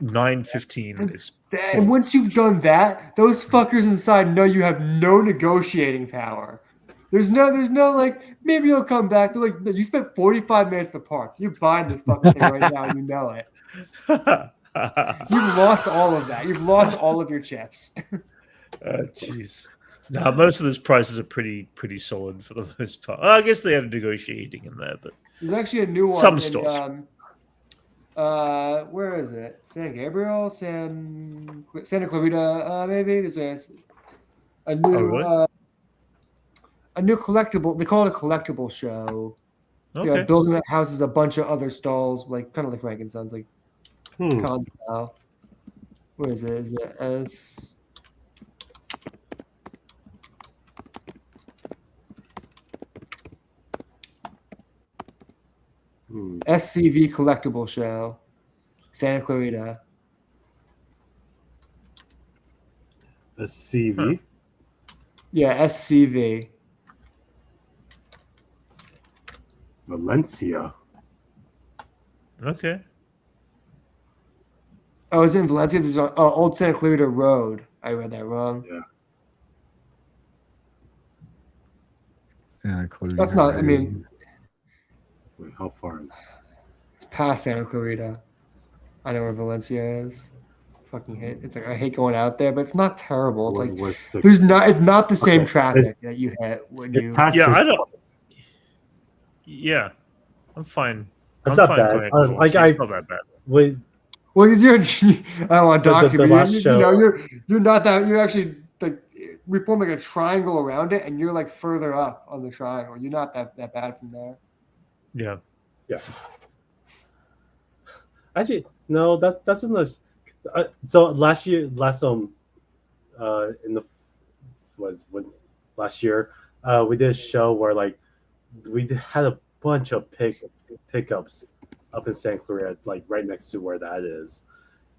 9:15, it's and once you've done that, those fuckers inside know you have no negotiating power. There's no like maybe you'll come back. They're like, you spent 45 minutes to park. You're buying this fucking thing right now, and you know it. You've lost all of that. You've lost all of your chips. Jeez. No, most of those prices are pretty solid for the most part. Well, I guess they have negotiating in there, but there's actually a new one. Some stores. Where is it? San Gabriel, Santa Clarita, maybe. There's a new a new collectible. They call it a collectible show. Okay. Yeah, building that houses a bunch of other stalls, like kind of like Frankensons, like con style. What is it? Is it SCV collectible show, Santa Clarita. SCV? Yeah, SCV. Valencia. Okay. Oh, it's in Valencia. There's Old Santa Clarita Road. I read that wrong. Yeah. Santa Clarita. That's not. I mean, Wait, how far is? it's past Santa Clarita. I know where Valencia is. Fucking hate. It's like I hate going out there, but it's not terrible. It's like Where's six? there's not. It's not the same Okay, traffic that you hit when It's you. past Yeah, I six. don't. Yeah, I'm fine. That's I'm not fine bad. going to Like Valencia. It's not that bad. Wait, Well, because you're. I don't want to dox you, the but last you show- know you're not that. You're actually like we form like a triangle around it, and you're like further up on the triangle. You're not that bad from there. Yeah. yeah. Actually, no. That's in the. So last year, in the was when last year, we did a show where like we had a bunch of pickups up in San Clarita, like right next to where that is,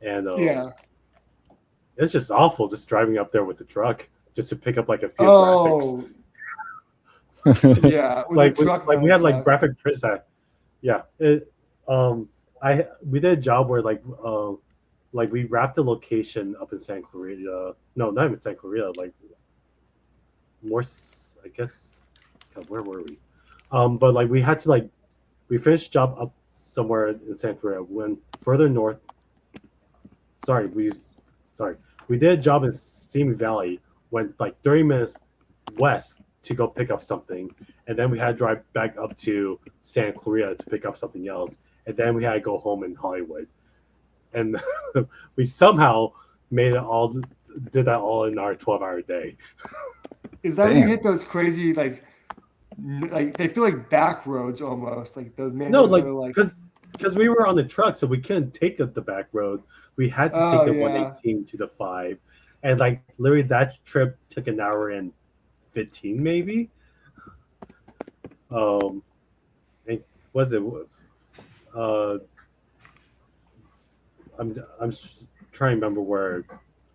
and Yeah. it's just awful just driving up there with the truck just to pick up like a few graphics. Oh, yeah. With Like the truck we had like sucks. graphic prints that, yeah. We did a job where like we wrapped the location up in San Clarita. No, not even San Clarita. Like more, I guess. God, where were we? But like we had to like we finished job up somewhere in San Clarita. Went further north. We did a job in Simi Valley. Went like 30 minutes west to go pick up something, and then we had to drive back up to Santa Clarita to pick up something else, and then we had to go home in Hollywood, and we somehow made it all. Did that all in our 12-hour day. Is that when you Damn. hit those crazy like they feel like back roads almost like those main No, roads like that are like because we were on the truck, so we couldn't take up the back road. We had to take Oh, the yeah. 118 to the 5, and like literally that trip took an hour and 15 maybe. And was it? I'm trying to remember where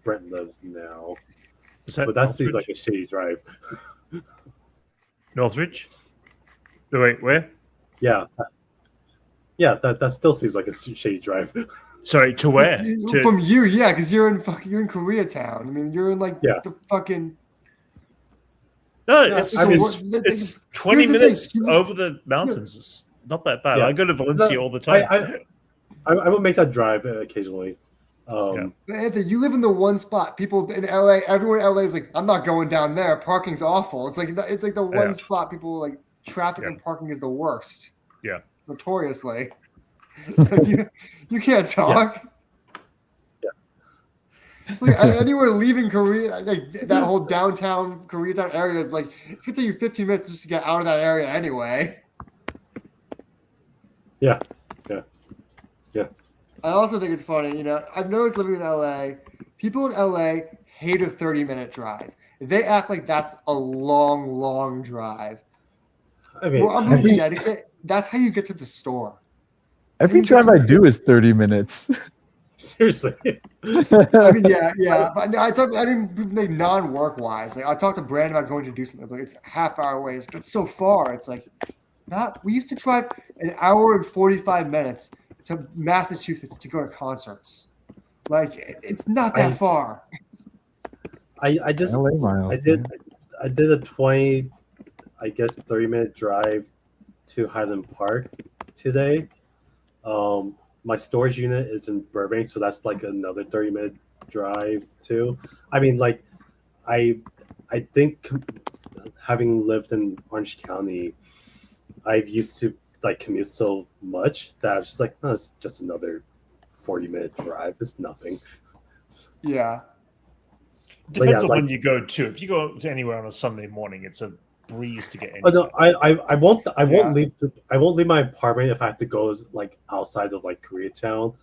Brent lives now, Was that but that seems Northridge? like a shitty drive. Northridge? Oh, wait, where? Yeah, that still seems like a shitty drive. Sorry, to where? from you, yeah, because you're in Koreatown. I mean, you're in like Yeah. the fucking. No, Yeah, it's, I mean, it's, what- it's 20 here's the minutes thing. over the mountains. It's not that bad. Yeah. I go to Valencia all the time. I will make that drive occasionally. But Anthony, you live in the one spot. People in LA, everyone in LA is like, I'm not going down there. Parking's awful. It's like the one Yeah. spot people like traffic Yeah. and parking is the worst. Yeah. Notoriously. you can't talk. Yeah. Like, anywhere leaving Korea, like that whole downtown Koreatown area is like it's gonna take you 15 minutes just to get out of that area anyway. Yeah. I also think it's funny, I've noticed living in LA, people in LA hate a 30-minute drive. They act like that's a long, long drive. I mean, Well, I'm from Connecticut. That's how you get to the store. Every drive I do is 30 minutes. seriously. I mean, yeah. But I mean, like non-work wise. Like I talked to Brandon about going to do something, but it's a half hour away. It's so far. It's like we used to drive an hour and 45 minutes to Massachusetts to go to concerts. Like it's not that far. I just LA miles. I did a 20, I guess 30-minute drive to Highland Park today. My storage unit is in Burbank, so that's like another 30-minute drive too. I mean, like I think having lived in Orange County, I've used to like commute so much that I was just like, no, it's just another 40-minute drive. It's nothing. Yeah. Depends on like- when you go to. If you go to anywhere on a Sunday morning, it's a breeze to get in. Oh no, I won't Yeah. leave my apartment if I have to go like outside of like Koreatown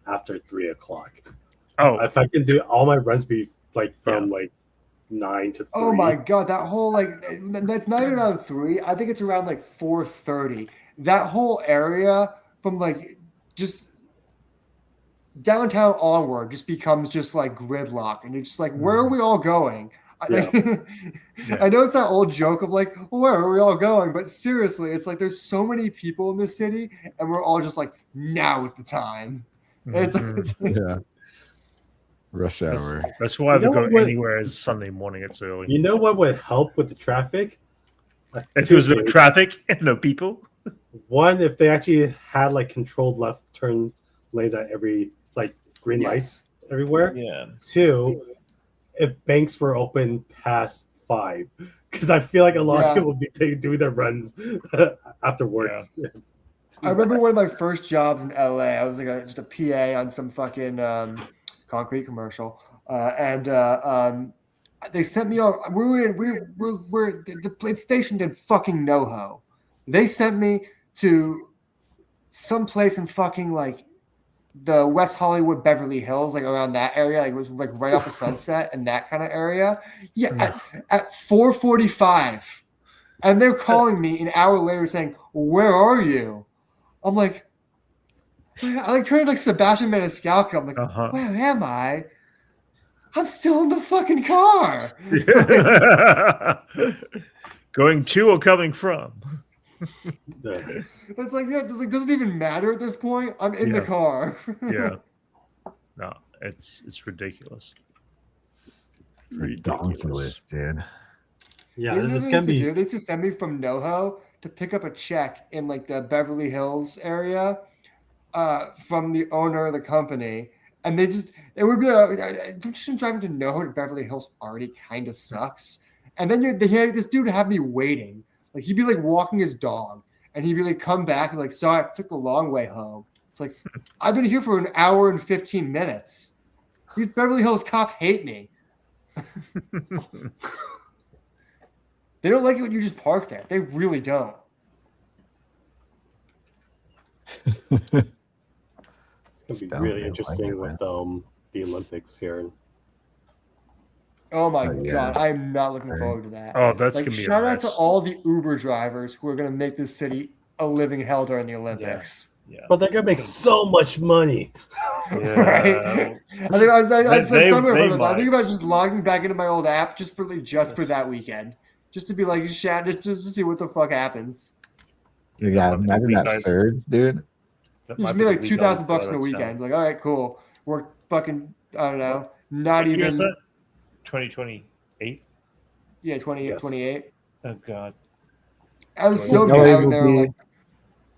after 3:00. Oh, If I can do all my runs be like from like 9 to 3. Oh my god, that whole that's not even around 3. I think it's around like 4:30. That whole area from like just downtown onward just becomes just like gridlock, and it's just like, where are we all going? I know it's that old joke of like, well, where are we all going? But seriously, it's like there's so many people in this city, and we're all just like now is the time. And it's like, Yeah. Rush hour. That's why if You I know go what- anywhere is Sunday morning. It's early. You know what would help with the traffic? If Two there was no things. traffic and no people. One, if they actually had like controlled left turn lanes at every like green lights everywhere. Yeah. Two, if banks were open past 5, because I feel like a lot of people would be doing their runs after work. Yeah. I remember one of my first jobs in LA. I was like just a PA on some fucking concrete commercial, and they sent me on. We're the stationed in fucking NoHo. They sent me to some place in fucking like the West Hollywood, Beverly Hills, like around that area. Like it was like right off of Sunset and that kind of area. Yeah, at 4:45, and they're calling me an hour later saying, "Where are you?" I'm like, I like turned like Sebastian Maniscalco. I'm like, where am I? I'm still in the fucking car. Going to or coming from? It's like, yeah, it doesn't even matter at this point. I'm in the car. Yeah. No, it's ridiculous. Ridiculous, dude. Yeah, They this can be. They just send me from NoHo to pick up a check in like the Beverly Hills area from the owner of the company. And it would be just driving to NoHo to Beverly Hills already kind of sucks. And then they had this dude have me waiting. Like he'd be like walking his dog and he'd be like, come back and like, sorry, I took the long way home. It's like, I've been here for an hour and 15 minutes. These Beverly Hills cops hate me. They don't like it when you just park there. They really don't. It's gonna be really interesting with the Olympics here. Oh my god, I'm not looking forward to that. Oh, that's like, gonna be shout a out to mess. all the Uber drivers who are gonna make this city a living hell during the Olympics. Yeah. But they're gonna make so much money. Right? I think I was They thinking about just logging back into my old app just for that weekend. Just to be like, just to see what the fuck happens. Yeah, imagine that surge, dude. Just be like $2,000 in a weekend. Like, all right, cool. We're fucking, I don't know, not What year even. is that? 2028? Yeah, 28. Oh god. I was so LA mad when will they were be- like,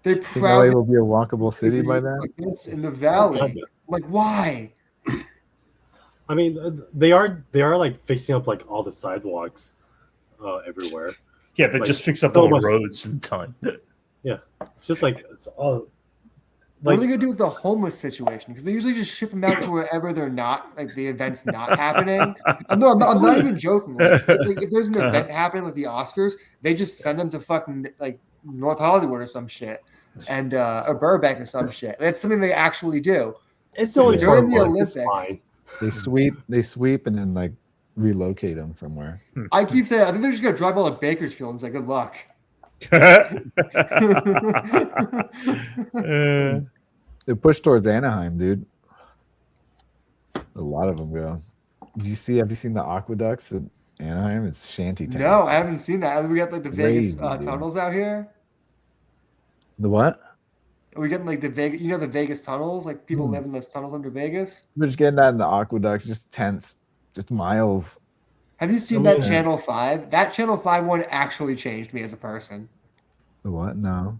they Think LA proudly will be a walkable city by then. it's in the valley. Like, why? I mean, they are like fixing up like all the sidewalks everywhere. Yeah, they Like, just fix up so all the much- roads in time. Yeah, it's just like it's all. What Like, are they gonna do with the homeless situation? Because they usually just ship them out to wherever they're not, like the event's not happening. I'm not even joking. Like, it's like if there's an event happening like the Oscars, they just send them to fucking like North Hollywood or some shit, and or Burbank or some shit. That's something they actually do. it's only During for the work, it's Olympics- fine. They sweep and then like relocate them somewhere. I keep saying I think they're just gonna drive all to Bakersfield and say good luck. They push towards Anaheim, dude. A lot of them go. Have you seen the aqueducts at Anaheim? It's shanty town. No, I haven't seen that. We got like the Vegas Crazy, dude. tunnels out here. The what? Are we getting like the Vegas? You know the Vegas tunnels? Like people live in those tunnels under Vegas. We're just getting that in the aqueduct, just tents, just miles. Have you seen that Channel 5? That Channel 5 one actually changed me as a person. The what? No.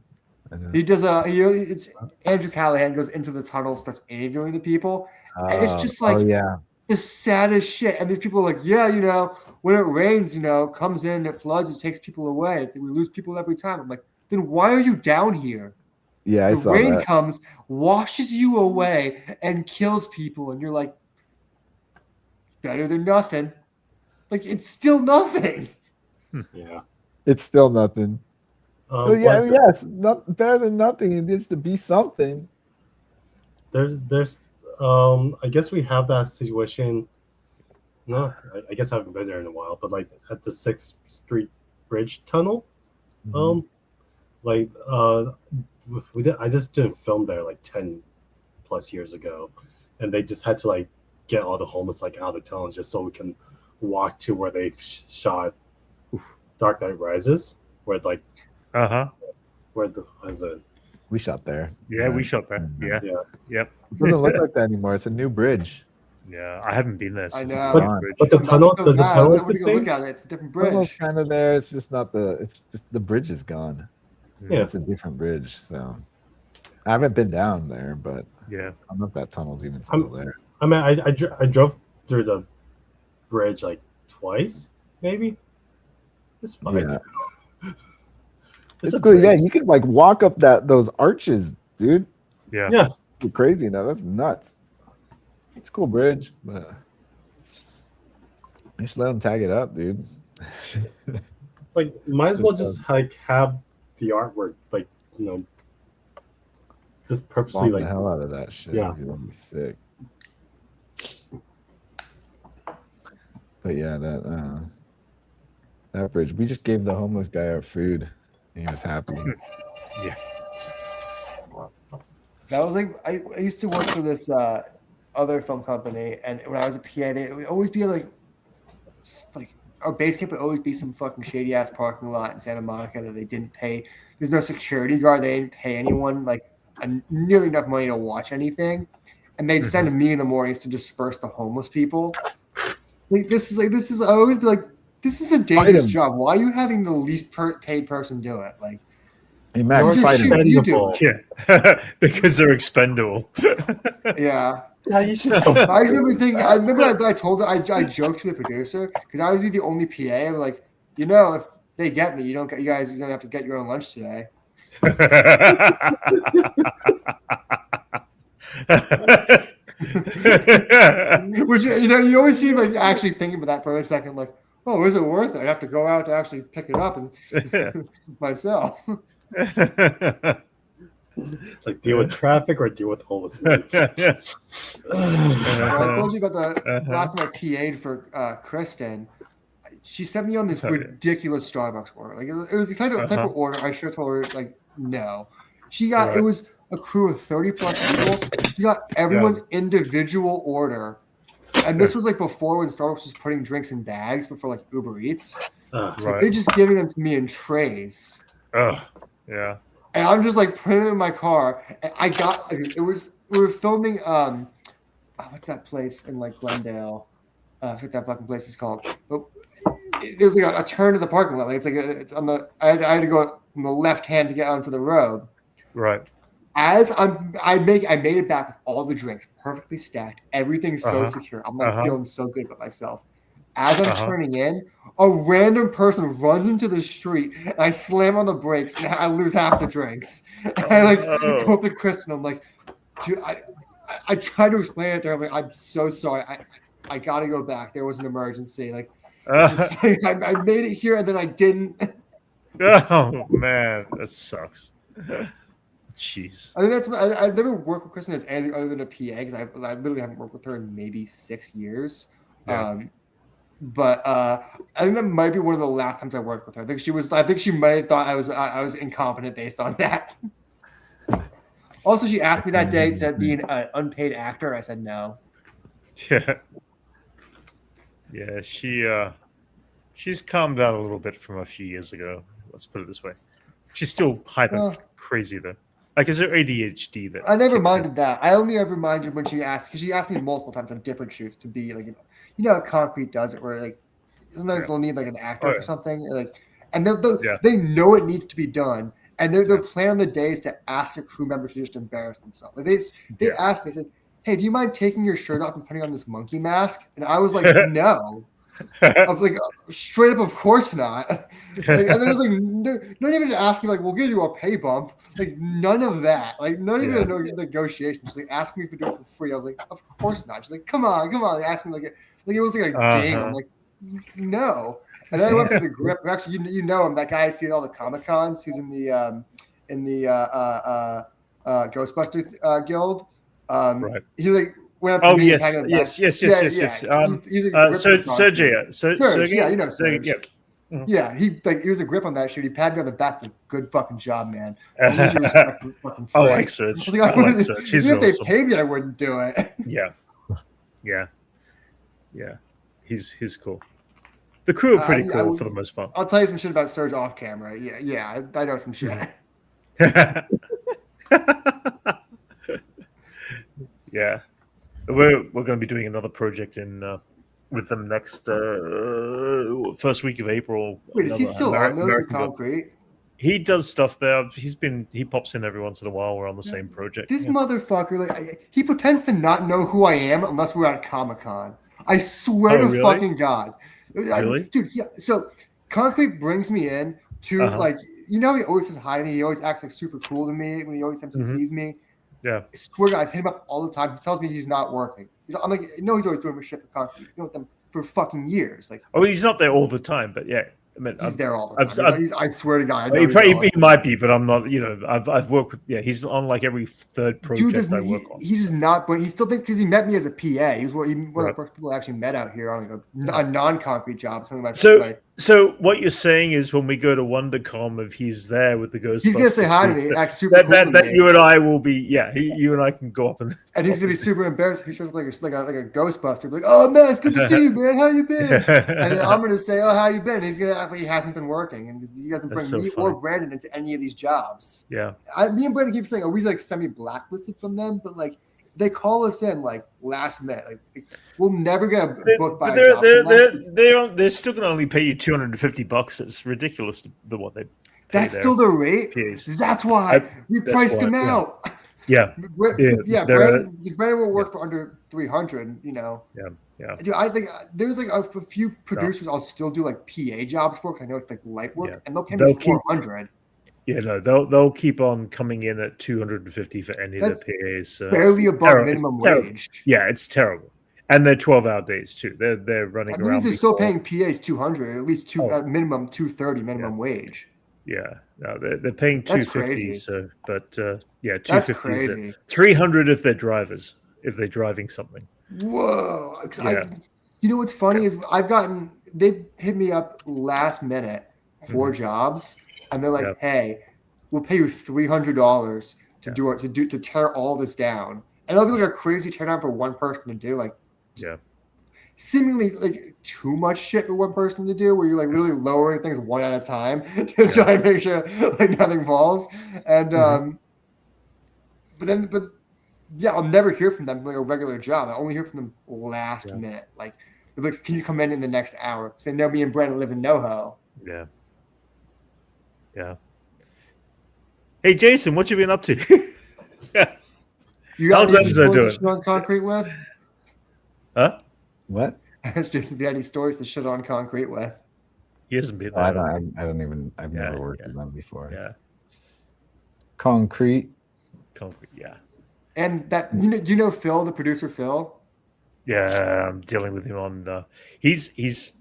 I don't. He does it's Andrew Callahan goes into the tunnel, starts interviewing the people. And it's just like yeah. the saddest shit. And these people are like, yeah, when it rains, comes in, it floods, it takes people away. We lose people every time. I'm like, then why are you down here? Yeah, I The saw rain that. comes, washes you away, and kills people. And you're like, better than nothing. Like, it's still nothing. Yeah. It's still nothing. But Yes, not better than nothing. It needs to be something. there's I guess we have that situation. No, I guess I haven't been there in a while, but like at the 6th Street Bridge tunnel, like I just didn't film there like 10 plus years ago, and they just had to like get all the homeless like out of the tunnel just so we can walk to where they shot Dark Knight Rises, where like where the We shot there. Yeah, we shot there. Yeah. Yeah. Yep. It doesn't look like that anymore. It's a new bridge. Yeah, I haven't been there I since know. the But- bridge. But the tunnel, So does the bad. tunnel look When the you go look same? at it, it's a different Tunnel's bridge. kind of there. It's just not the. It's just the bridge is gone. Yeah. It's a different bridge. So I haven't been down there, but Yeah. I don't know if that tunnel's even still there. I mean, I drove through the bridge like twice, maybe. It's fine. Yeah. It's a good. Yeah, bridge. you could like walk up those arches, dude. Yeah. Yeah. You're crazy now. That's nuts. It's a cool bridge, but you should let them tag it up, dude. Like, might as well just like have the artwork, like, you know, just purposely Bomb the like. hell out of that shit. Yeah. Dude, that'd be sick. But yeah, that bridge. We just gave the homeless guy our food, and he was happy. That was like I used to work for this other film company, and when I was a PA, it would always be like our base camp would always be some fucking shady ass parking lot in Santa Monica that they didn't pay. There's no security guard. They didn't pay anyone like nearly enough money to watch anything, and they'd send me in the mornings to disperse the homeless people. This is. I always be like, this is a dangerous job. Why are you having the least paid person do it? Like, Hey, Max, just fight shoot, him. you do it. Yeah. Because they're expendable. Yeah. Yeah, you should. I remember thinking. I remember I told her. I joked to the producer because I would be the only PA. I'm like, if they get me, you guys are gonna have to get your own lunch today. Which you always see like actually thinking about that for a second, like, oh, is it worth it? I have to go out to actually pick it up and myself. Like, deal with traffic or deal with homeless people. I told you about the last time I PA'd for Kristen. She sent me on this ridiculous Starbucks order. Like it was the type of order I should have told her like no. She got it was a crew of 30 plus people. She got everyone's individual order. And this was like before when Starbucks was putting drinks in bags before like Uber Eats. So they're just giving them to me in trays. Oh, yeah. And I'm just like putting it in my car. And we were filming what's that place in like Glendale? I forget that fucking place is called. But there's like a turn to the parking lot. Like it's on the I had to go from the left hand to get onto the road. Right. As I made it back with all the drinks perfectly stacked. Everything's so secure. I'm like feeling so good about myself. As I'm turning in, a random person runs into the street, and I slam on the brakes, and I lose half the drinks. And I go up to Kristen. I'm like, dude, I tried to explain it to her. I'm like, I'm so sorry. I got to go back. There was an emergency. Like, I made it here, and then I didn't. Oh man, that sucks. Jeez. I think I've never worked with Kristen as anything other than a PA because I literally haven't worked with her in maybe 6 years. Yeah. But I think that might be one of the last times I worked with her. I think she might have thought I was incompetent based on that. Also, she asked me that day to be an unpaid actor. I said no. Yeah. Yeah, she's calmed down a little bit from a few years ago. Let's put it this way. She's still hyper crazy though. Like, is there ADHD that? I never minded that. I only ever minded when she asked, because she asked me multiple times on different shoots to be like, how Concrete does it, where like sometimes they'll need like an actor or something, like, and they know it needs to be done, and they're planning the days to ask a crew member to just embarrass themselves. Like they asked me, they said, "Hey, do you mind taking your shirt off and putting on this monkey mask?" And I was like, "No." I was like, straight up, of course not. Like, and then it was like, not even asking, like, we'll give you a pay bump. Like, none of that. Like, not even a negotiation. Just like, ask me if you do it for free. I was like, of course not. She's like, come on. They asked me like it was like a game. I'm like, no. And then I went to the grip. Actually, you know him. That guy I see at all the Comic Cons. Who's in the Ghostbuster Guild. Right. He like. Oh yes. He's a Sergey. Yeah, you know Serge. Yeah, he was a grip on that shoot. He patted me on the back. Like, good fucking job, man. I like Serge. I like Serge. He's even if awesome. they paid me, I wouldn't do it. Yeah. He's cool. The crew are pretty cool for the most part. I'll tell you some shit about Serge off camera. Yeah, I know some shit. Yeah, we're going to be doing another project in with them next first week of April. Wait, is he Another still on those with American Girl. Concrete? He does stuff there. He pops in every once in a while. We're on the same project. This motherfucker, like, he pretends to not know who I am unless we're at Comic-Con. I swear to really? fucking God. Really? Dude, yeah. So Concrete brings me in to, like, you know, he always says hi to me. He always acts like super cool to me when he always sees me. Yeah. I swear to God, I've hit him up all the time. He tells me he's not working. I'm like, no, he's always doing shit for Concrete. You've been with them for fucking years. Like, Oh, he's not there all the time, but yeah. I mean, he's there all the time. I swear to God, I know he might be, but I'm not. You know, I've worked with. Yeah, he's on like every third project I work on. He does not, but he still thinks because he met me as a PA. He was one of the first people I actually met out here on like a non-concrete job. Something like So what you're saying is when we go to WonderCon, if he's there with the Ghostbusters, he's gonna say hi to me, act super cool that you and I will be. Yeah, you and I can go up and he's gonna be super embarrassed. He shows up like a Ghostbuster, like, "Oh man, it's good to see you, man. How you been?" And then I'm gonna say, "Oh, how you been?" And he's gonna act like he hasn't been working, and he doesn't bring me or Brandon into any of these jobs. Yeah, me and Brandon keep saying, "Are we like semi-blacklisted from them?" But like, they call us in like last minute. Like, we'll never get a book by a job. They're still going to only pay you $250. It's ridiculous the what they. Pay That's still the rate. PAs. That's why we priced him out. Yeah, Brandon will work for under 300. You know. Yeah. Dude, I think there's like a few producers I'll still do like PA jobs for because I know it's like light work, and they'll pay me 400. Yeah, no, they'll keep on coming in at 250 for any of the PAs. Barely above minimum wage. Yeah, it's terrible, and they're 12-hour days too. They're running around. They're still paying PAs 200, at least minimum 230 minimum wage. Yeah, no, they're paying 250. So, but 250 is 300 if they're drivers, if they're driving something. Whoa! You know what's funny is they hit me up last minute for jobs. And they're like, "Hey, we'll pay you $300 to tear all this down." And it'll be like a crazy teardown for one person to do, like, seemingly like too much shit for one person to do, where you're like literally lowering things one at a time to try and make sure like nothing falls. And but I'll never hear from them like a regular job. I only hear from them last minute. Like, they're like, "Can you come in the next hour?" Say, "No, me and Brandon live in NoHo." Yeah. Yeah. Hey, Jason, what you been up to? You got How's episode doing? Shit on Concrete with? Huh? What? Ask Jason if you had any stories to shit on Concrete with. He hasn't been there. I don't even. I've never worked with them before. Yeah. Concrete. Yeah. And that do you know Phil, the producer Phil? Yeah, I'm dealing with him on. He's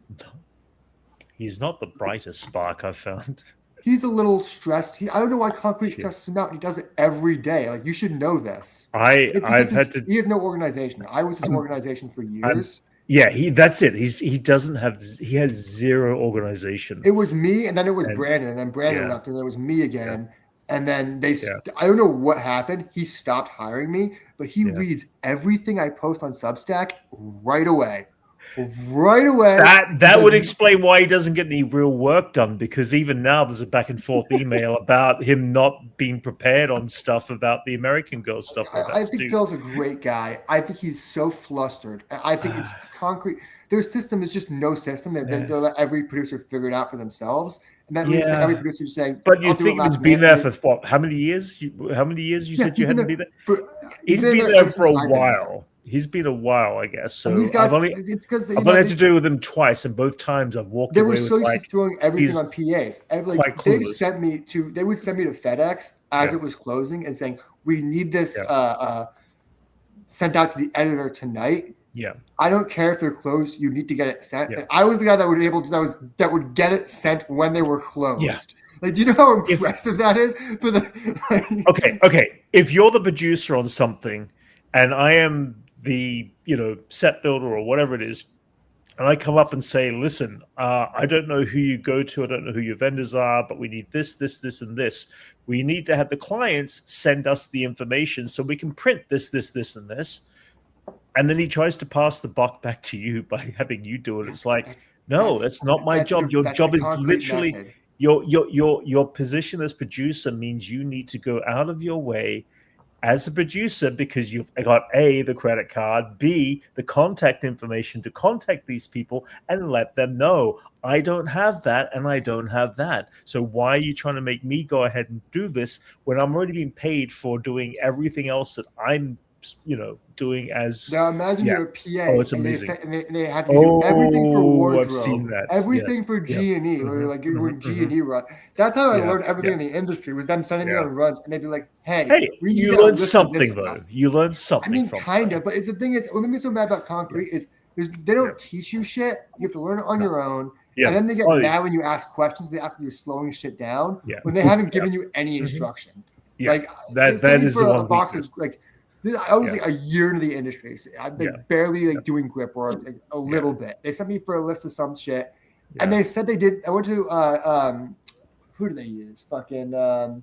not the brightest spark I've found. He's a little stressed. I don't know why Concrete stresses him out. He does it every day. Like, you should know this. He has no organization. I was his organization for years. That's it. He has zero organization. It was me, and then it was Brandon, and then Brandon left, and it was me again. And then I don't know what happened. He stopped hiring me, but he reads everything I post on Substack right away. Right away. That would explain why he doesn't get any real work done, because even now there's a back and forth email about him not being prepared on stuff about the American Girl stuff. I think Phil's a great guy. I think he's so flustered. I think it's Concrete. Their system is just no system. They let every producer figure it out for themselves. And that leads to every producer saying, "But you think he's been there for what? How many years? How many years you said you hadn't been there?" He's been there for a while. He's been a while, I guess. So I've only had to do with him twice, and both times I've walked away with used to throwing everything on PAs. They would send me to FedEx as it was closing and saying, "We need this sent out to the editor tonight." Yeah. I don't care if they're closed. You need to get it sent. Yeah. And I was the guy that would get it sent when they were closed. Yeah. Like, do you know how impressive that is? Okay. If you're the producer on something, and I am the set builder or whatever it is, and I come up and say, "Listen, I don't know who you go to, I don't know who your vendors are, but we need this, and this. We need to have the clients send us the information so we can print this, and this." And then he tries to pass the buck back to you by having you do it. It's like, no, that's not my job. Your job is literally your position as producer means you need to go out of your way as a producer because you've got A, the credit card, B, the contact information to contact these people and let them know I don't have that and I don't have that. So why are you trying to make me go ahead and do this when I'm already being paid for doing everything else that I'm, doing as. Now imagine Yeah. you're a PA Oh, it's and amazing. they have you do everything for wardrobe, I've seen that. everything Yes. for G&E, or Mhm, like you're doing mhm, G&E run. That's how I Yeah, learned everything yeah. in the industry, was them sending me Yeah. on runs, and they'd be like, hey, Hey, we need to you get a learned list of this something stuff. though. You learned I something mean, from kind it. of, but it's the thing is, what made me so mad about Concrete is they don't teach you shit. You have to learn it on your own. Yeah. And then they get Oh, mad when you ask questions. They act like you're slowing shit down Yeah. when they haven't given you any Mhm. instruction. Yeah. Like That they sent me is for the a one box weakness. of like. I was Yeah. like a year into the industry. So I'm like Yeah. barely like doing grip work, like a little bit. They sent me for a list of some shit, and Yeah. they said they did. I went to who do they use? Fucking I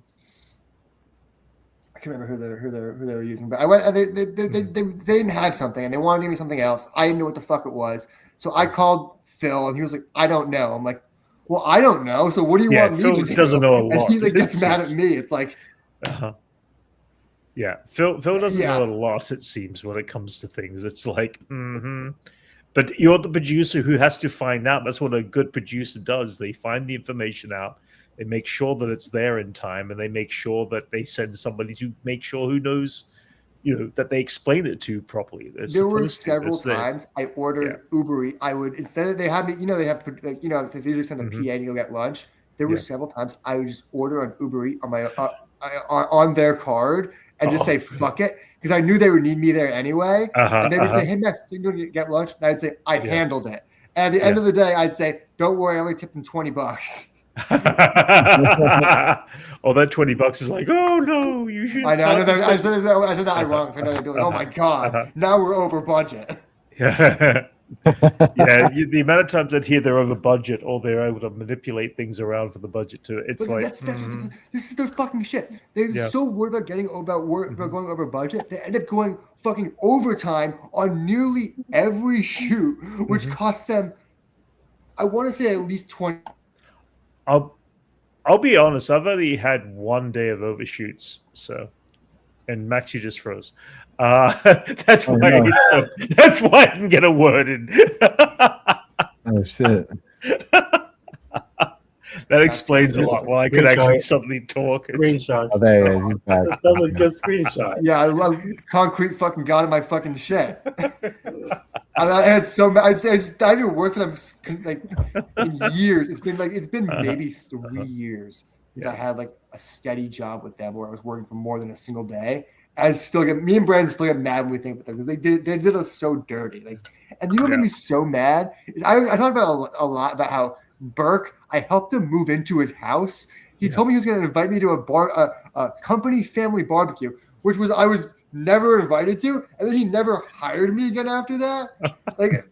can't remember who they were using, but I went. They didn't have something, and they wanted to give me something else. I didn't know what the fuck it was, so I called Phil, and he was like, "I don't know." I'm like, "Well, I don't know. So what do you want me Phil to do?" doesn't know a And lot. he like gets it mad at seems. me. It's like, Yeah, Phil doesn't Yeah. know a lot. It seems when it comes to things, it's like, but you're the producer who has to find out. That's what a good producer does. They find the information out. They make sure that it's there in time, and they make sure that they send somebody to make sure who knows, that they explain it to properly. They're there were supposed to. several That's there. times I ordered Uber Eats. I would, instead of, they have me, they have like, they usually send a Mhm. PA to go get lunch. There were Yeah. several times I would just order an Uber Eats on my on their card and just say fuck it, because I knew they would need me there anyway. And they would say, "Hey Max, you can go get lunch," and I'd say, "I handled it." And at the end of the day, I'd say, "Don't worry, I only tipped them $20." Oh, that $20 is like, oh no, you should. I know. I said that ironic. So I know they'd be like, "Oh my god, now we're over budget." Yeah. The amount of times I'd hear they're over budget or they're able to manipulate things around for the budget too. It's But like this is their fucking shit. They're so worried about about going over budget. They end up going fucking overtime on nearly every shoot, which costs them, I want to say, at least 20. I'll be honest. I've only had one day of overshoots, and Max, you just froze. That's why. That's why I can get a word in. Oh shit! That explains a lot. Well, I could actually suddenly talk. Screenshot. Oh, there he is. He's back. That was a good screenshot. Yeah, I love Concrete. Fucking got in my fucking shit. I had so I didn't work for them like in years. It's been maybe 3 years since I had like a steady job with them where I was working for more than a single day. Me and Brandon still get mad when we think about them because they did us so dirty. Like, and you know what made me so mad? I talked about a lot about how Burke, I helped him move into his house. He told me he was going to invite me to a company family barbecue, which I was never invited to, and then he never hired me again after that. Like,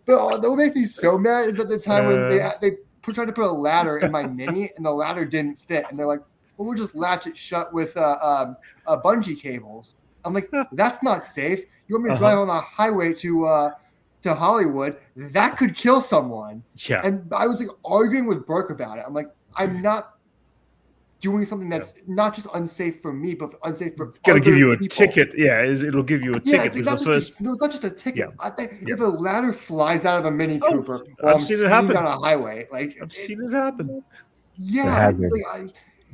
but what makes me so mad is that the time when they tried to put a ladder in my Mini, and the ladder didn't fit, and they're like, "Well, we'll just latch it shut with bungee cables." I'm like, "That's not safe. You want me to drive on the highway to Hollywood? That could kill someone." Yeah. And I was like arguing with Burke about it. I'm like, I'm not doing something that's not just unsafe for me, but unsafe for It's gonna other give you a people. ticket. Yeah, it'll give you a ticket. It's like not just a ticket. If a ladder flies out of a Mini Cooper while I'm seen it happen down a highway, like I've seen it happen. Yeah,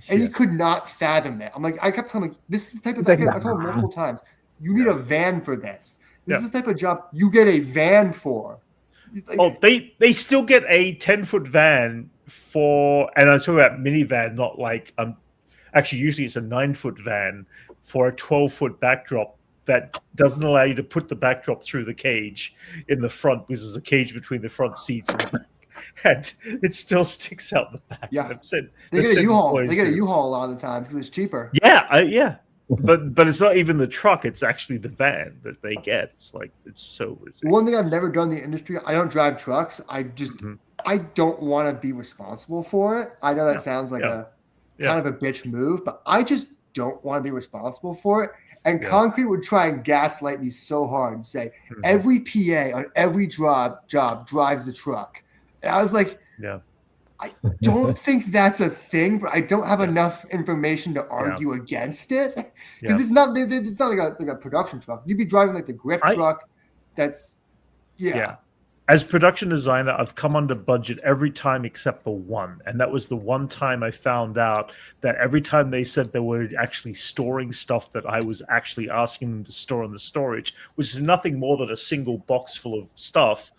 and he could not fathom it. I'm like, I kept telling him, this is the type of thing. I told him multiple times, you need a van for this. This is the type of job you get a van for. Like, they still get a 10-foot van for, and I'm talking about minivan, not like actually usually it's a 9-foot van for a 12-foot backdrop that doesn't allow you to put the backdrop through the cage in the front because there's a cage between the front seats and the back. And it still sticks out the back. Yeah, they get a U-Haul. They get a U-Haul a lot of the time because it's cheaper. Yeah, but it's not even the truck. It's actually the van that they get. It's like it's so ridiculous. One thing I've never done in the industry, I don't drive trucks. I just I don't want to be responsible for it. I know that sounds like a kind of a bitch move, but I just don't want to be responsible for it. And Concrete would try and gaslight me so hard and say every PA on every job drives the truck. And I was like, I don't think that's a thing, but I don't have enough information to argue against it because it's not like a production truck. You'd be driving like the grip truck. That's yeah. As production designer, I've come under budget every time except for one. And that was the one time I found out that every time they said they were actually storing stuff that I was actually asking them to store in the storage, which is nothing more than a single box full of stuff,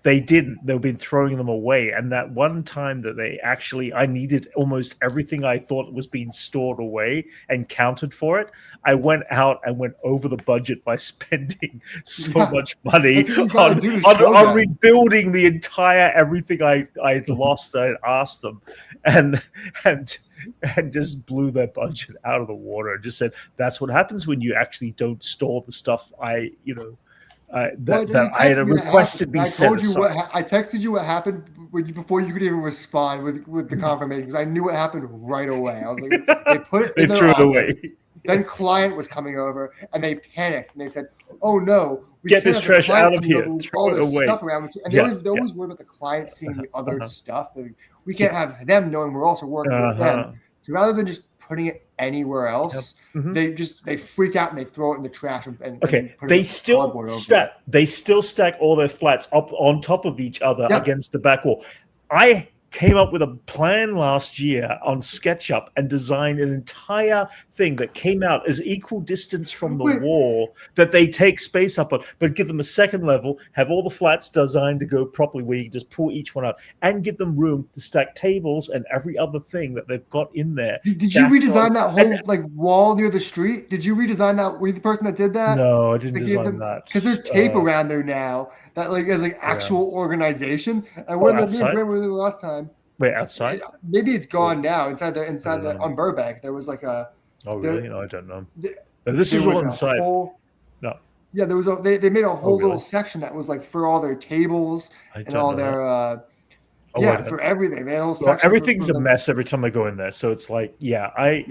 they didn't. They've been throwing them away. And that one time that I needed almost everything I thought was being stored away and counted for it. I went out and went over the budget by spending so much money on rebuilding the entire everything I'd lost that I asked them, and just blew their budget out of the water. And just said that's what happens when you actually don't store the stuff I had requested be set aside. I texted you what happened before you could even respond with the confirmation because I knew what happened right away. I was like, they put it. They threw it away. Then client was coming over and they panicked and they said, "Oh no, get this trash out of here! Throw it away!" Stuff around. And they always worried about the client seeing the other stuff. We can't have them knowing we're also working with them. So rather than just putting it anywhere else, they freak out and they throw it in the trash. They still stack all their flats up on top of each other against the back wall. I came up with a plan last year on SketchUp and designed an entire thing that came out as equal distance from the wall that they take space up on, but give them a second level, have all the flats designed to go properly where you can just pull each one out and give them room to stack tables and every other thing that they've got in there. Did you redesign that whole wall near the street? Did you redesign that? Were you the person that did that? No, I didn't design that. Because there's tape around there now that is actual organization. And when me and Brent were there last time. Wait, outside? Maybe it's gone now. Inside the on Burbank, there was like a. Oh really? No, I don't know. This is all inside. No. Yeah, there was they made a whole little section that was like for all their tables and all their for everything. They had a whole section. Everything's a mess every time I go in there. So it's like, I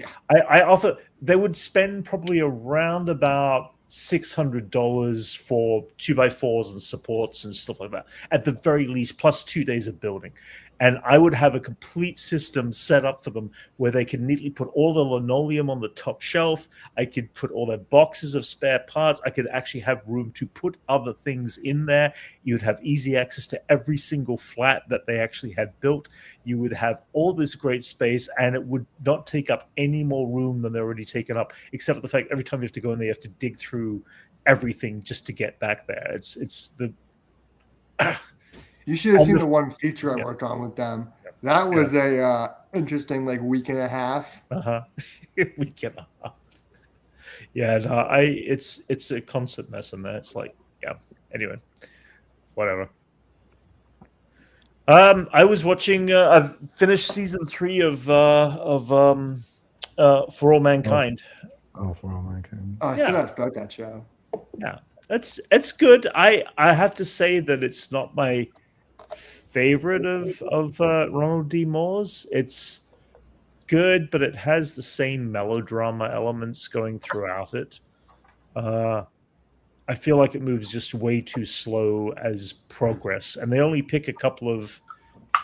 offer they would spend probably around about $600 for 2x4s and supports and stuff like that at the very least, plus 2 days of building. And I would have a complete system set up for them where they can neatly put all the linoleum on the top shelf. I could put all their boxes of spare parts. I could actually have room to put other things in there. You'd have easy access to every single flat that they actually had built. You would have all this great space, and it would not take up any more room than they're already taken up, except for the fact every time you have to go in there, you have to dig through everything just to get back there. It's the... You should have seen the one feature I worked on with them. That was a interesting week and a half. Week and a half. Yeah, no, it's a constant mess in there. It's like, anyway, whatever. I was watching. I've finished season 3 of For All Mankind. For All Mankind. I still gotta start that show. Yeah, it's good. I have to say that it's not my favorite of Ronald D. Moore's. It's good, but it has the same melodrama elements going throughout it. I feel like it moves just way too slow as progress, and they only pick a couple of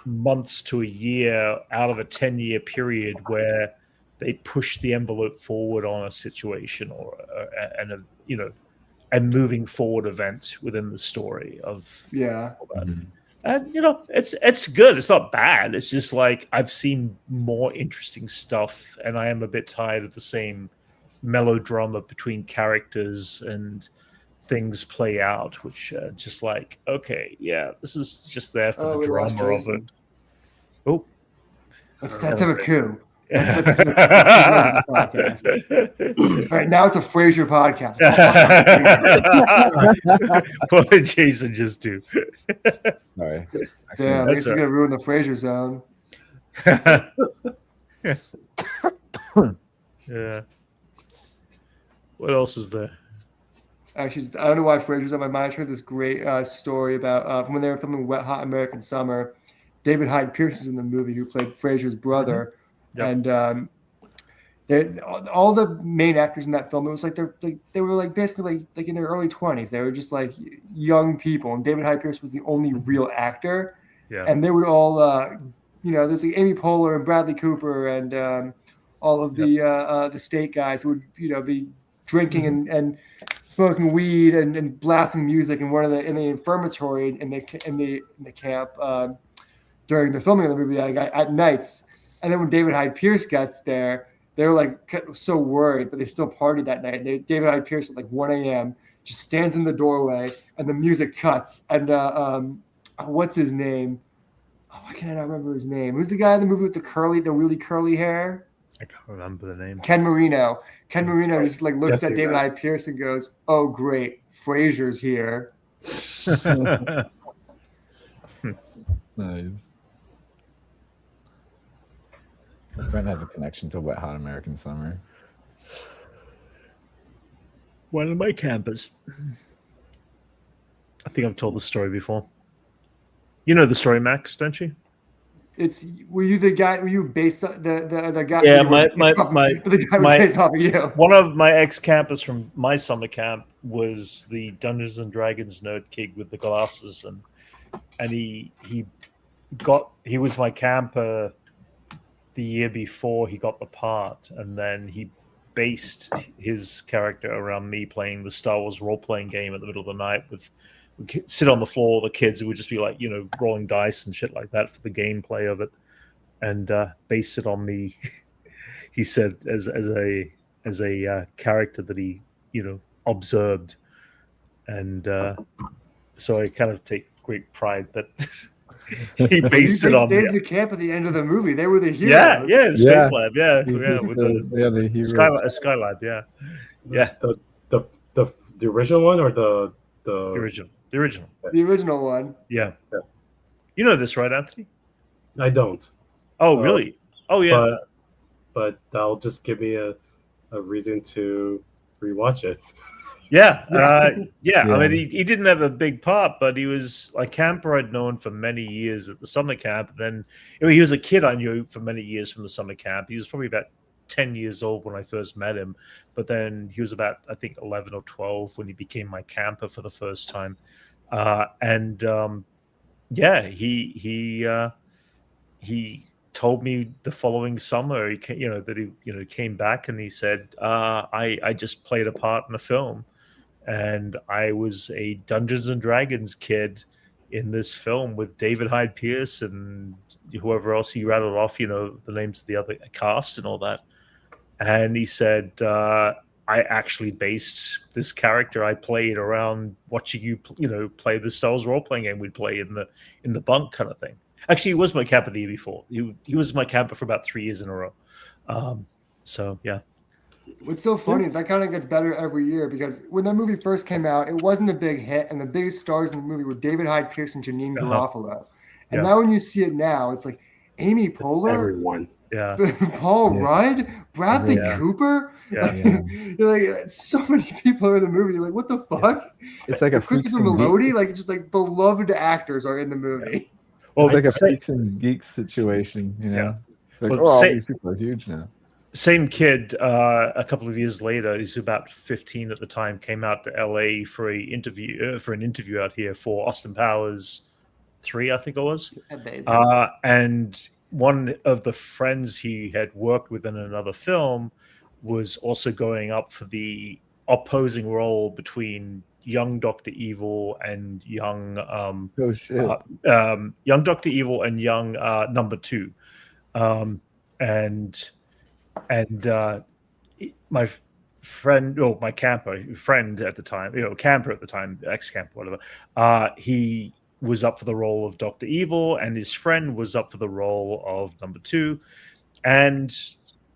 months to a year out of a 10-year period where they push the envelope forward on a situation or and moving forward event within the story of all that. And it's good. It's not bad. It's just like I've seen more interesting stuff, and I am a bit tired of the same melodrama between characters and things play out, which just like, okay, this is just there for the drama of it. Oh, let's have a coup. All right, now it's a Frasier podcast. What did Jason just do? Sorry. Damn, this is gonna ruin the Frasier zone. Yeah. What else is there? Actually, I don't know why Frasier's on my mind. I heard this great story about when they were filming Wet Hot American Summer. David Hyde Pierce is in the movie, who played Frasier's brother. Yep. And all the main actors in that film, it was like they were like basically like in their early 20s. They were just like young people, and David Hyde Pierce was the only real actor. Yeah. And they would all there's like Amy Poehler and Bradley Cooper and all of the state guys who would be drinking and smoking weed and blasting music in in the infirmary in the camp during the filming of the movie at nights. And then when David Hyde Pierce gets there, they were like so worried, but they still partied that night. David Hyde Pierce at like 1 a.m. just stands in the doorway, and the music cuts. And what's his name? Oh, why can I not remember his name? Who's the guy in the movie with the really curly hair? I can't remember the name. Ken Marino. Ken Marino just like looks at David Hyde Pierce and goes, "Oh, great, Frasier's here." Nice. Brent has a connection to Wet Hot American Summer. One of my campers. I think I've told the story before. You know the story, Max, don't you? Were you the guy? Were you based on the guy? Yeah, the guy was based off of you. One of my ex-campers from my summer camp was the Dungeons and Dragons nerd kid with the glasses, and he was my camper the year before he got the part, and then he based his character around me playing the Star Wars role-playing game at the middle of the night. We'd sit on the floor, the kids would just be like, rolling dice and shit like that for the gameplay of it, and based it on me. He said as a character that he observed, and so I kind of take great pride that he based it on the camp at the end of the movie. They were the heroes. Yeah, the Space Lab, with the hero. Skylab, yeah. The original one or the original. The original. The original one. Yeah. You know this, right, Anthony? I don't. Oh, really? Oh, yeah. But that'll just give me a reason to rewatch it. Yeah. I mean, he didn't have a big part, but he was a camper I'd known for many years at the summer camp. Then he was a kid I knew for many years from the summer camp. He was probably about 10 years old when I first met him, but then he was about, I think, 11 or 12 when he became my camper for the first time. He told me the following summer that he came back, and he said, I just played a part in a film, and I was a Dungeons and Dragons kid in this film with David Hyde Pierce and whoever else he rattled off, the names of the other cast and all that. And he said, I actually based this character I played around watching you, play the Star Wars role-playing game we'd play in the bunk kind of thing. Actually, he was my camper the year before. He was my camper for about 3 years in a row. So, yeah. What's so funny is that kind of gets better every year, because when that movie first came out, it wasn't a big hit, and the biggest stars in the movie were David Hyde Pierce and Janine Garofalo. And now when you see it now, it's like Amy Poehler, everyone. Yeah. Paul Rudd, Bradley Cooper. Yeah. You're like, so many people are in the movie. You're like, what the fuck? It's like a Christopher Melody, just like beloved actors are in the movie. Well, it's like a freaks and geeks situation, It's like, all these people are huge now. Same kid, a couple of years later, he's about 15 at the time, came out to LA for an interview out here for Austin Powers 3, I think it was. And one of the friends he had worked with in another film was also going up for the opposing role between young Dr. Evil and young young Dr. Evil and young number 2. My friend, my friend at the time, camper at the time, ex-camper, whatever, he was up for the role of Dr. Evil, and his friend was up for the role of number 2. And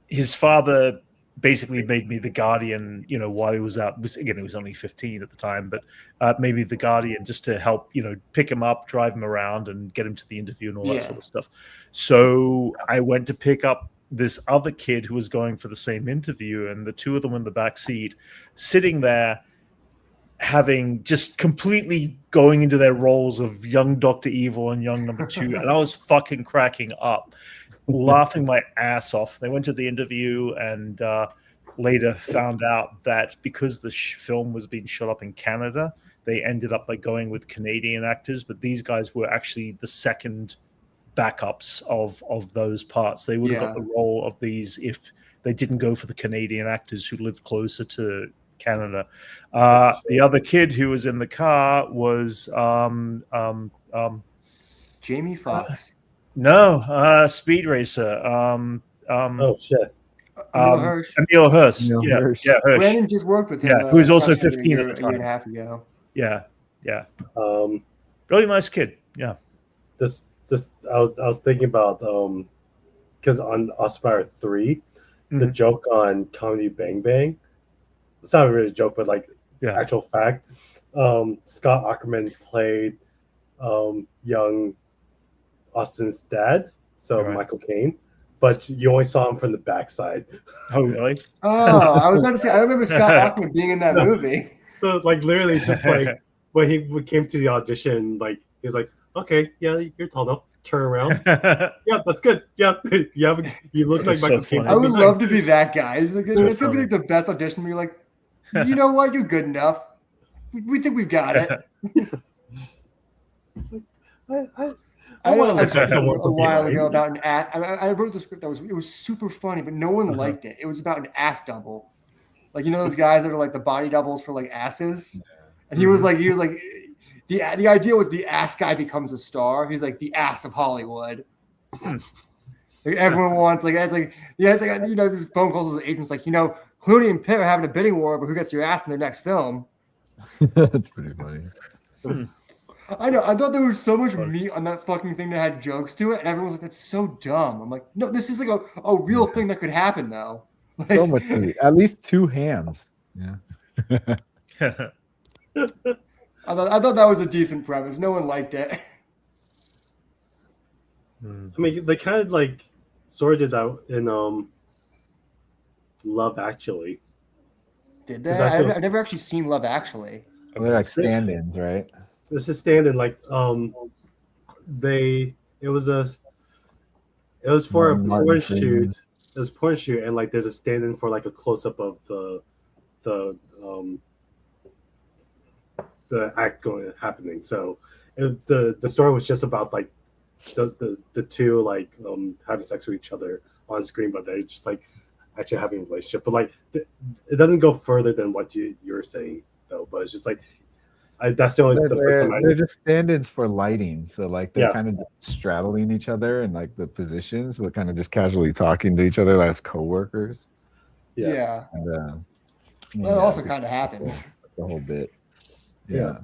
his father basically made me the guardian, while he was out. Again, he was only 15 at the time, but made me the guardian just to help, pick him up, drive him around, and get him to the interview and all that sort of stuff. So I went to pick up this other kid who was going for the same interview, and the two of them in the back seat, sitting there, having just completely going into their roles of young Dr. Evil and young number 2. And I was fucking cracking up, laughing my ass off. They went to the interview and later found out that because the film was being shot up in Canada, they ended up by going with Canadian actors, but these guys were actually the second backups of those parts. They would have got the role of these if they didn't go for the Canadian actors who lived closer to Canada. The other kid who was in the car was Jamie Foxx. No, Speed Racer. Oh shit. Emil Hirsch. Emil Hirsch. Emil Yeah, Hirsch. yeah, Hirsch. Brandon just worked with him. Yeah, who was also approximately 15 a at year, the a year and time. a half ago. Yeah, yeah. Um, Really nice kid. Yeah. this I was thinking about because on Aspire 3, the joke on Comedy Bang Bang. It's not really a joke, but like actual fact. Scott Ackerman played young Austin's dad, so Michael Caine, but you only saw him from the backside. Oh, really? Oh, I was about to say, I remember Scott Ackerman being in that movie. So, like, literally, just like when he came to the audition, like he was like, "Okay, yeah, you're tall enough. Turn around. Yeah, that's good. Yeah, you look like Michael Caine." I would love to be that guy. It's gonna be like the best audition. You're like, you know what? You're good enough. We think we've got it. I saw a while ago about an ass. I wrote the script it was super funny, but no one liked it. It was about an ass double, like those guys that are like the body doubles for like asses. And he was like the idea was the ass guy becomes a star. He's like the ass of Hollywood. Like everyone wants this phone calls with agents like Clooney and Pitt are having a bidding war over who gets your ass in their next film. That's pretty funny. I know. I thought there was so much meat on that fucking thing that had jokes to it, and everyone was like, "That's so dumb." I'm like, "No, this is like a real thing that could happen, though." Like, so much meat. At least 2 hams. Yeah. I thought that was a decent premise. No one liked it. I mean, they kind of like sort of did that in Love Actually. Did they? I've never actually seen Love Actually. They're like stand-ins, right? This is stand-in, like it was for a porn shoot. It was a porn shoot, and like there's a stand-in for like a close-up of the act happening. So the story was just about like the two like having sex with each other on screen, but they're just like actually having a relationship. But like it doesn't go further than what you're saying though. But it's just like that's the only. They're just stand-ins for lighting, so like they're kind of just straddling each other and like the positions, but kind of just casually talking to each other as coworkers. Yeah. And, that also kind of happens. The whole bit. Yeah.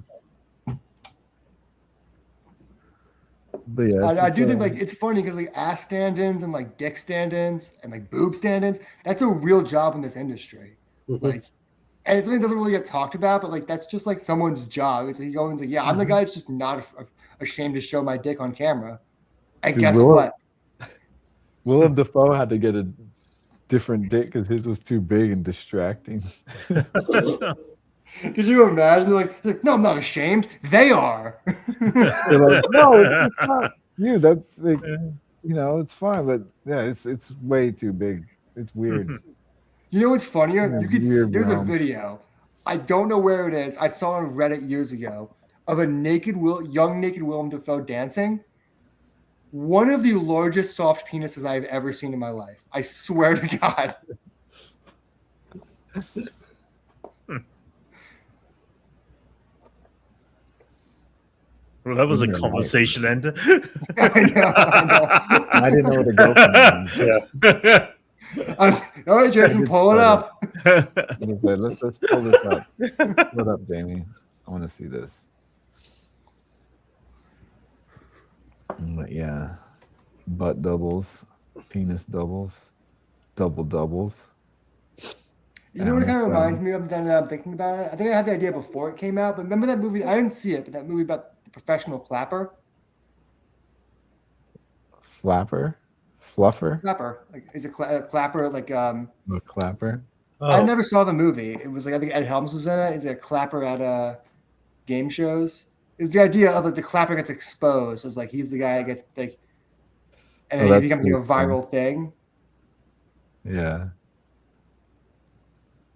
But yeah, I do think like it's funny because like ass stand-ins and like dick stand-ins and like boob stand-ins, that's a real job in this industry. Like, and it's something that doesn't really get talked about, but like that's just like someone's job. It's like you go and say, "Yeah, I'm the guy that's just not ashamed to show my dick on camera." And guess what? Willem Dafoe had to get a different dick because his was too big and distracting. Could you imagine? Like, no, I'm not ashamed. They are. They're like, no, it's not you. That's like, it's fine, but yeah, it's way too big. It's weird. You know what's funnier? Yeah, you could there's a video. I don't know where it is. I saw it on Reddit years ago of a young naked Willem Dafoe dancing. One of the largest soft penises I've ever seen in my life. I swear to God. Well, that was a conversation ender. I know. I didn't know where to go from. Yeah. All right, Jason, pull it up. Let's pull this up. Pull it up, Jamie. I want to see this. But yeah, butt doubles, penis doubles, doubles. You know what it kind of reminds me of? Then that I'm thinking about it. I think I had the idea before it came out, but remember that movie? I didn't see it, but that movie about the professional clapper. Fluffer. Clapper, like is a clapper like A clapper. Oh. I never saw the movie. It was like I think Ed Helms was in it. He's a clapper at game shows. It's the idea of like the clapper gets exposed as like he's the guy that gets like, and then he becomes like a viral thing. Yeah.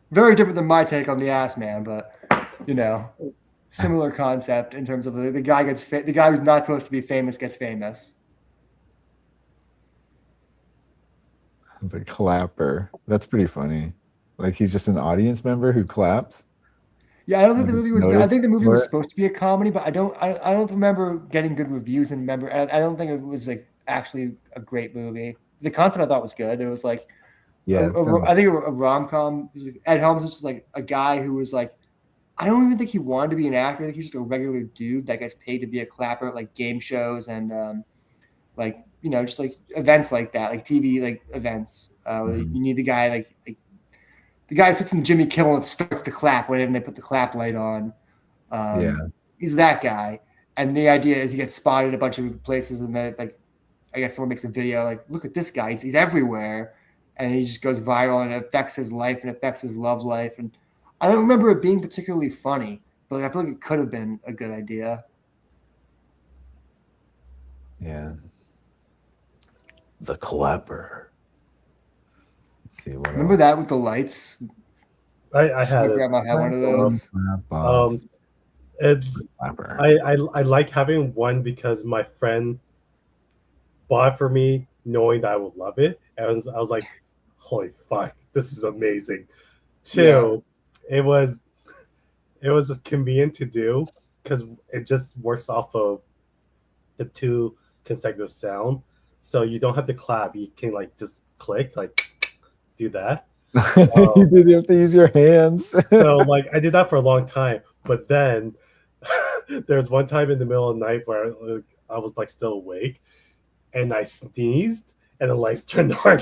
Very different than my take on the ass man, but similar concept in terms of the guy the guy who's not supposed to be famous gets famous. The clapper. That's pretty funny. Like he's just an audience member who claps. Yeah, I don't think the movie was. I think the movie was What? supposed to be a comedy, but I don't remember getting good reviews. And remember, I don't think it was like actually a great movie. The concept I thought was good. It was like, Yeah, I think a rom com. Ed Helms is just like a guy who was like, I don't even think he wanted to be an actor. I think he's just a regular dude that gets paid to be a clapper at like game shows and like just like events like that, like TV like events. You need the guy like the guy who sits in Jimmy Kimmel and starts to clap whenever they put the clap light on. He's that guy. And the idea is he gets spotted a bunch of places and then like I guess someone makes a video like, look at this guy, he's everywhere. And he just goes viral and it affects his life and affects his love life. And I don't remember it being particularly funny, but like, I feel like it could have been a good idea. Yeah. The clapper. Let's see what Remember that with the lights? I had My it. grandma had one of those. I like having one because my friend bought it for me knowing that I would love it. And I was like, holy fuck, this is amazing. Two, it was just convenient to do because it just works off of the 2 consecutive sound. So you don't have to clap. You can like just click, like do that. You didn't have to use your hands. So like I did that for a long time, but then there's one time in the middle of the night where I was like still awake, and I sneezed, and the lights turned on.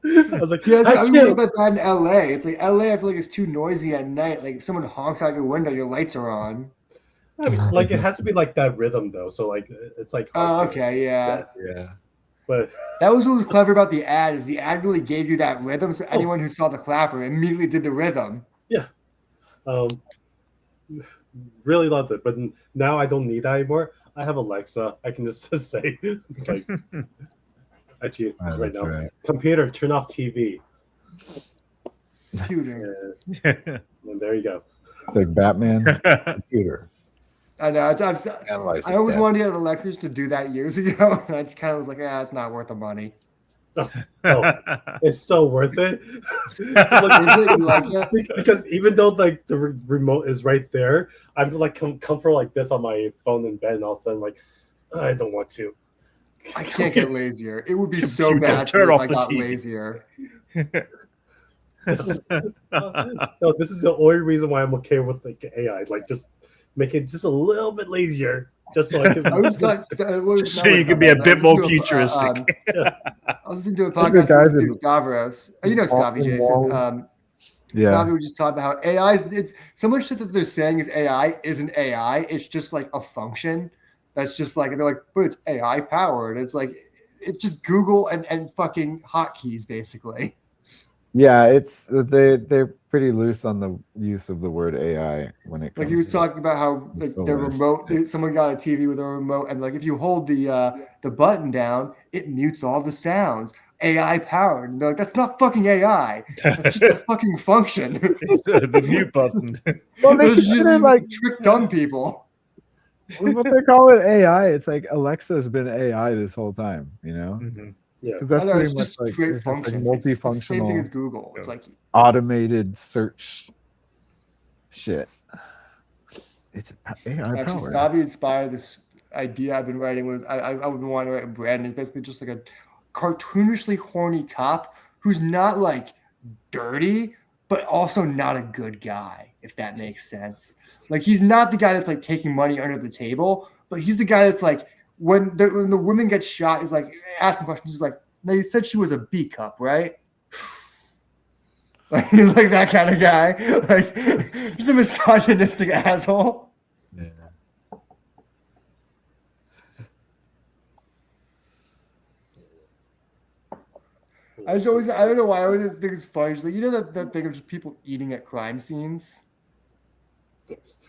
I was like, yeah, I remember about that in LA. It's like LA. I feel like it's too noisy at night. Like if someone honks out your window, your lights are on. I mean, like it has to be like that rhythm though. So like it's like. Oh, okay, yeah. But that was what was clever about the ad. Is the ad really gave you that rhythm, so anyone who saw the clapper immediately did the rhythm. Yeah. Really loved it, but now I don't need that anymore. I have Alexa. I can just say like, actually, right now, right. Computer, turn off TV. Computer. And there you go. It's like Batman. Computer. I know. I always wanted to get Alexa to do that years ago, and I just kind of was like, it's not worth the money. Oh, it's so worth it. Because even though like the remote is right there, I'm like comfortable like this on my phone in bed, and all of a sudden like I don't want to. I can't get lazier. It would be so bad if I got lazier. No, this is the only reason why I'm okay with like AI. Like just make it just a little bit lazier. Just so I can. So you can be a bit more futuristic. I was listening to a podcast with Stavros. You know Stavi, Jason. Stavi was just talking about how AI it's so much shit that they're saying is AI isn't AI. It's just like a function that's just like they're like, but it's AI powered. It's like it's just Google and fucking hotkeys basically. Yeah, it's they're pretty loose on the use of the word AI when it comes. Like he was talking about how like the remote, someone got a TV with a remote, and like if you hold the button down, it mutes all the sounds. AI powered. And they're like, that's not fucking AI. That's just a fucking function. It's the mute button. Well, they consider like trick dumb people. What they call it AI, it's like Alexa's been AI this whole time, you know? Mm-hmm. Yeah, because that's pretty much like multifunctional. It's the same thing as Google. It's like automated search shit. It's AI actually powered. Stavi inspired this idea I've been writing with. I've been wanting to write a brand. It's basically just like a cartoonishly horny cop who's not like dirty, but also not a good guy, if that makes sense. Like he's not the guy that's like taking money under the table, but he's the guy that's like. When the woman gets shot, he's like asking questions. He's like, "No, you said she was a B cup, right?" Like he's like that kind of guy, like just a misogynistic asshole. Yeah. I don't know why I always think it's funny. Just like that thing of just people eating at crime scenes.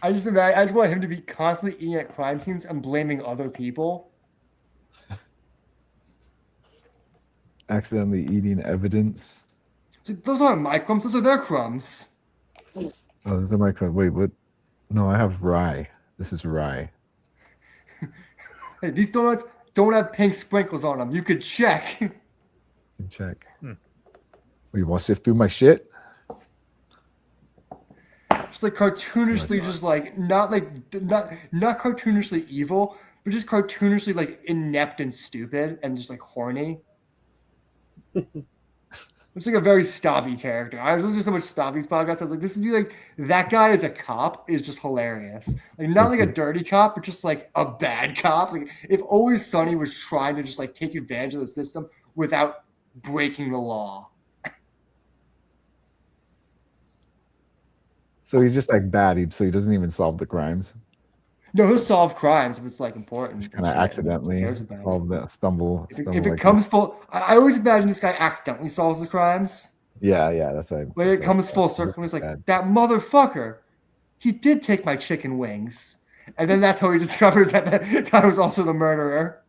I just want him to be constantly eating at crime scenes and blaming other people. Accidentally eating evidence. Those aren't my crumbs. Those are their crumbs. Oh, those are my crumbs. Wait, what? No, I have rye. This is rye. Hey, these donuts don't have pink sprinkles on them. You could check. Check. Hmm. You want to sift through my shit? Just like cartoonishly, just like not cartoonishly evil, but just cartoonishly like inept and stupid and just like horny. It's like a very Stavi character. I was listening to so much Stavi's podcast. I was like, this would be like that guy as a cop is just hilarious. Like not like a dirty cop, but just like a bad cop. Like if Always Sunny was trying to just like take advantage of the system without breaking the law. So he's just like bad. So he doesn't even solve the crimes. No, he'll solve crimes if it's like important. Just kind of accidentally solve the stumble. If it comes full, I always imagine this guy accidentally solves the crimes. Yeah, that's right. When it comes full circle, it's like that motherfucker. He did take my chicken wings, and then that's how he discovers that that guy was also the murderer.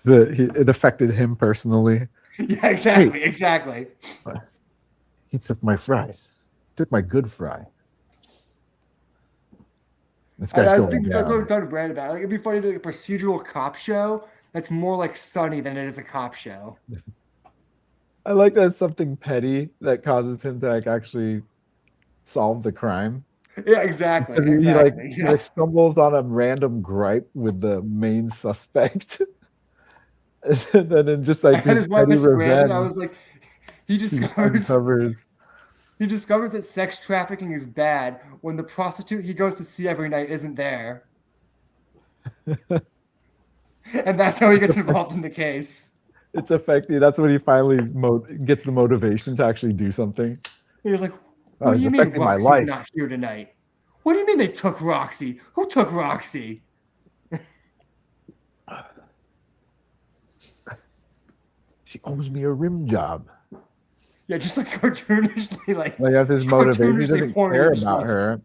It affected him personally. Yeah, exactly. He took my fries. Took my good fry. This guy's I going think that's what down. I'm talking to Brad about. Like, it'd be funny to do a procedural cop show that's more like Sunny than it is a cop show. I like that it's something petty that causes him to like actually solve the crime. Yeah, exactly. He like stumbles on a random gripe with the main suspect. And then just like his wife mentioned Brandon, I was like, he discovers that sex trafficking is bad when the prostitute he goes to see every night isn't there. And that's how he gets involved in the case. It's effective. That's when he finally gets the motivation to actually do something. He's like, what do you mean Roxy's not here tonight? What do you mean they took Roxy? Who took Roxy? She owes me a rim job. Yeah, just like cartoonishly, like have his motivation. He doesn't care about her.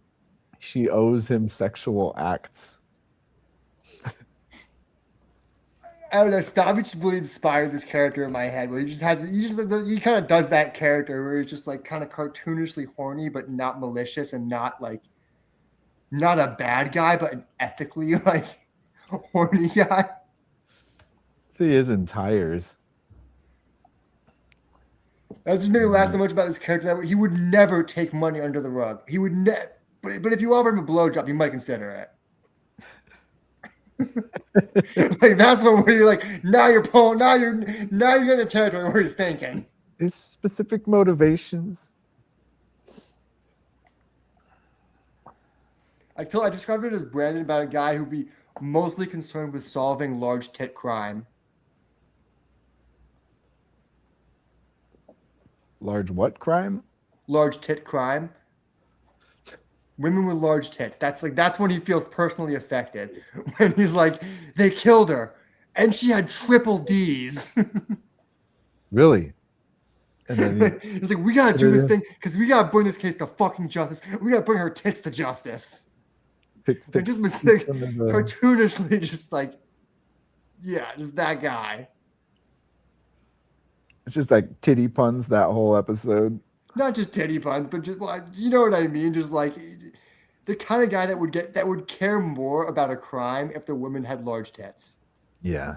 She owes him sexual acts. I don't know. Stavic really inspired this character in my head, where he kind of does that character where he's just like kind of cartoonishly horny, but not malicious and not a bad guy, but an ethically like horny guy. He is in Tires. That just made me laugh so much about this character that he would never take money under the rug. He would never. But if you offer him a blowjob, you might consider it. Like that's where you're like, now you're getting a territory where he's thinking. His specific motivations. I described it as Brandon about a guy who'd be mostly concerned with solving large tit crime. Large what crime? Large tit crime. Women with large tits. That's when he feels personally affected. When he's like, they killed her, and she had triple D's. Really? And then he's like, we gotta do this thing because we gotta bring this case to fucking justice. We gotta bring her tits to justice. And just cartoonishly, just like, yeah, just that guy. It's just like titty puns that whole episode. Not just titty puns, but just you know what I mean. Just like the kind of guy that would care more about a crime if the women had large tits. Yeah.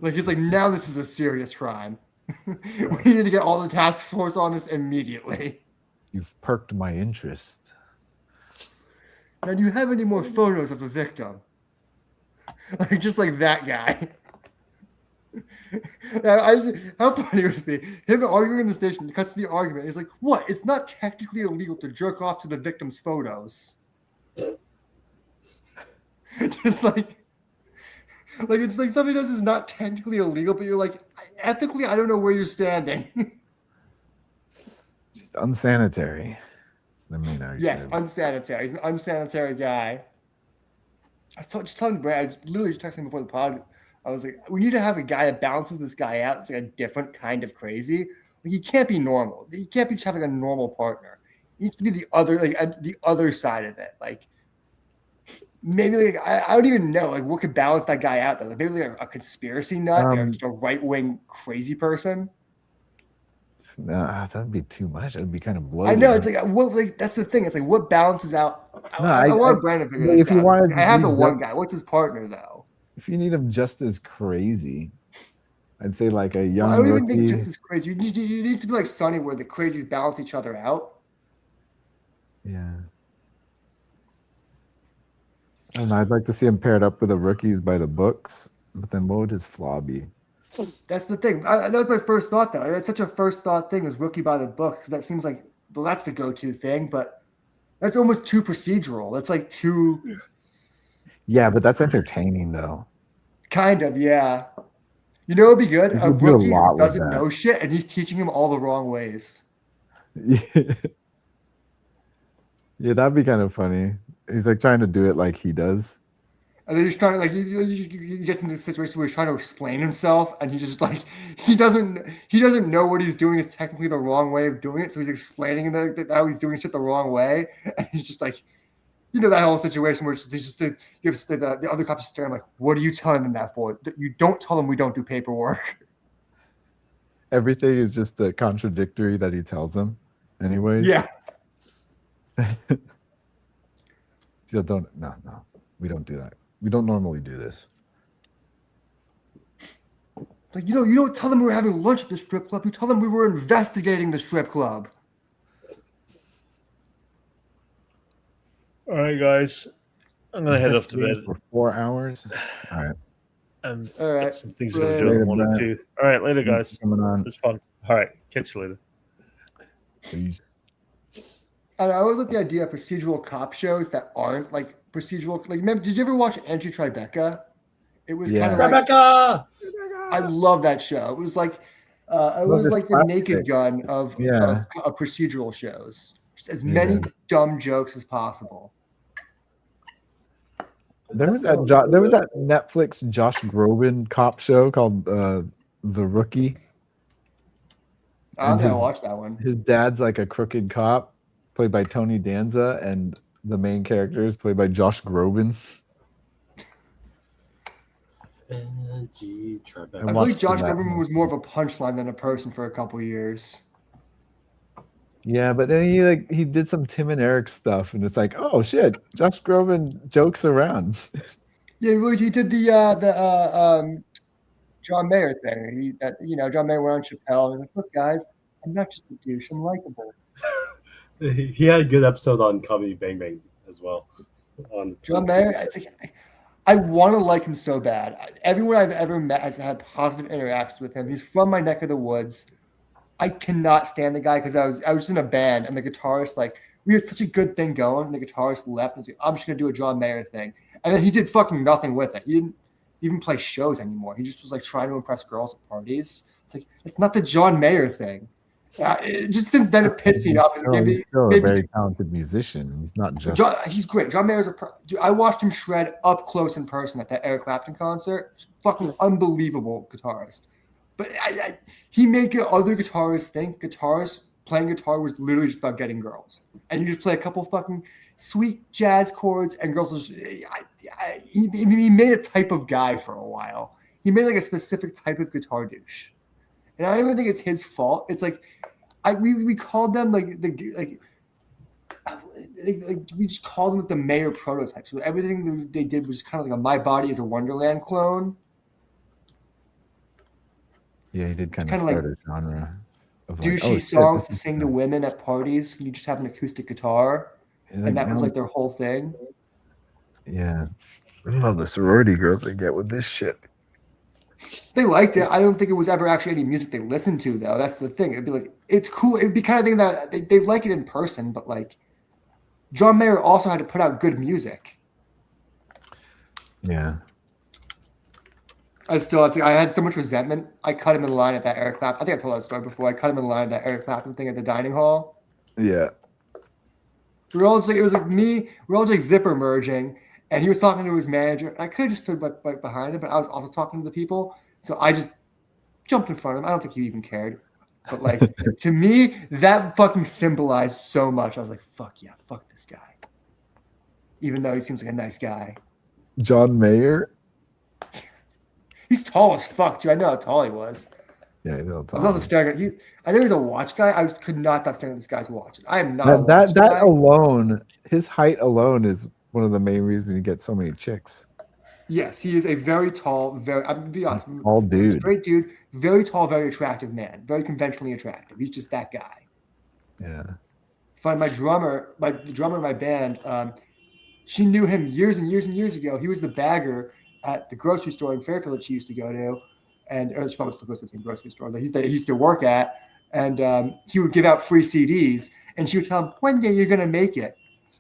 Like he's like, now this is a serious crime. We need to get all the task force on this immediately. You've perked my interest. Now, do you have any more photos of the victim? Like just like that guy. How funny would it be? Him arguing in the station, cuts to the argument. He's like, what? It's not technically illegal to jerk off to the victim's photos. Just like it's like something else is not technically illegal, but you're like, ethically, I don't know where you're standing. It's unsanitary. It's the main argument. Yes, unsanitary. He's an unsanitary guy. I was just telling Brad, I literally just texted him before the pod. I was like, we need to have a guy that balances this guy out. It's like a different kind of crazy. Like he can't be normal. He can't be just having a normal partner. He needs to be the other side of it. Like maybe like I don't even know like what could balance that guy out though. Like maybe like a conspiracy nut, like just a right-wing crazy person. Nah, that'd be too much. It'd be kind of bloated. I know it's like that's the thing. It's like what balances out. I want Brandon to figure this out. I have the one guy. What's his partner though? If you need him just as crazy, I'd say like a Well, young I don't even think rookie. just as crazy. You need to be like Sunny, where the crazies balance each other out. Yeah. And I'd like to see him paired up with the rookies by the books, but then what would his flaw be? That's the thing. That was my first thought, though. That's such a first thought thing is rookie by the book, because that seems like, well, that's the go-to thing, but that's almost too procedural. That's like too Yeah, but that's entertaining though. kind of, yeah. You know, it'd be good. You A could do a rookie lot who with doesn't that. know shit, and he's teaching him all the wrong ways. Yeah. Yeah, that'd be kind of funny. He's like trying to do it like he does. And then he's trying to like he gets into a situation where he's trying to explain himself, and he just like he doesn't know what he's doing is technically the wrong way of doing it. So he's explaining that how he's doing shit the wrong way, and he's just like, you know, that whole situation where the other cops staring like, what are you telling them that for? You don't tell them we don't do paperwork. Everything is just contradictory that he tells them, anyways. Yeah. So no, we don't do that. We don't normally do this. Like, you don't tell them we were having lunch at the strip club. You tell them we were investigating the strip club. All right, guys. I'm gonna head off to bed for 4 hours. All right. and All right. get some things I'm gonna do in the Later, morning Brad. too. All right, later, guys. Coming on. It's fun. All right, catch you later. Peace. And I always like the idea of procedural cop shows that aren't like procedural. Like, remember, did you ever watch Angie Tribeca? It was kind of like Rebecca. I love that show. It was like it was like the Naked Gun of procedural shows. Just as many dumb jokes as possible. There was that Netflix Josh Groban cop show called The Rookie. I'm gonna watch that one. His dad's like a crooked cop, played by Tony Danza, and the main character is played by Josh Groban. Angie I Tribeca. believe Josh Groban was more of a punchline than a person for a couple years. Yeah, but then he did some Tim and Eric stuff, and it's like, oh shit, Josh Groban jokes around. Yeah, well, he did the John Mayer thing. John Mayer went on Chappelle and was like, look, guys, I'm not just a douche, I'm likable. He had a good episode on Comedy Bang Bang as well. John Mayer, I want to like him so bad. Everyone I've ever met has had positive interactions with him. He's from my neck of the woods. I cannot stand the guy because I was just in a band and the guitarist, like, we had such a good thing going, and the guitarist left and was like, I'm just gonna do a John Mayer thing. And then he did fucking nothing with it. He didn't even play shows anymore. He just was like trying to impress girls at parties. It's like, it's not the John Mayer thing. Just since then it pissed me off. He's still a very talented musician. He's not just he's great. John Mayer's dude, I watched him shred up close in person at that Eric Clapton concert. Fucking unbelievable guitarist. But he made other guitarists think playing guitar was literally just about getting girls. And you just play a couple fucking sweet jazz chords and girls will he made a type of guy for a while. He made like a specific type of guitar douche. And I don't even think it's his fault. It's like we called them like we just called them like the Mayer prototypes. So everything they did was kind of like a My Body is a Wonderland clone. Yeah, he did kind of start a genre of douchey songs to sing to women at parties. You just have an acoustic guitar, and that was like their whole thing. Yeah, I love the sorority girls they get with this shit. They liked it. I don't think it was ever actually any music they listened to, though. That's the thing. It'd be like, it's cool. It'd be kind of thing that they like it in person, but like John Mayer also had to put out good music. Yeah. I had so much resentment. I cut him in line at that Eric Clapton. I think I told that story before. I cut him in line at that Eric Clapton thing at the dining hall. Yeah. We were all just like, it was like me. We were all just like zipper merging, and he was talking to his manager. I could have just stood right behind him, but I was also talking to the people. So I just jumped in front of him. I don't think he even cared. But like to me, that fucking symbolized so much. I was like, fuck yeah, fuck this guy. Even though he seems like a nice guy. John Mayer? He's tall as fuck, too. I know how tall he was. Yeah, he's tall. I was also staring at I know he's a watch guy. I could not stop staring at this guy's watch. I am not that alone, his height alone is one of the main reasons he gets so many chicks. Yes, he is a very tall, very. I'm gonna be honest, Tall dude. straight dude, very tall, very attractive man, very conventionally attractive. He's just that guy. Yeah. It's funny. The drummer in my band, she knew him years and years and years ago. He was the bagger at the grocery store in Fairfield that she used to go to, and she probably still goes to the same grocery store that he used to work at. And he would give out free CDs, and she would tell him, "One day you're gonna make it."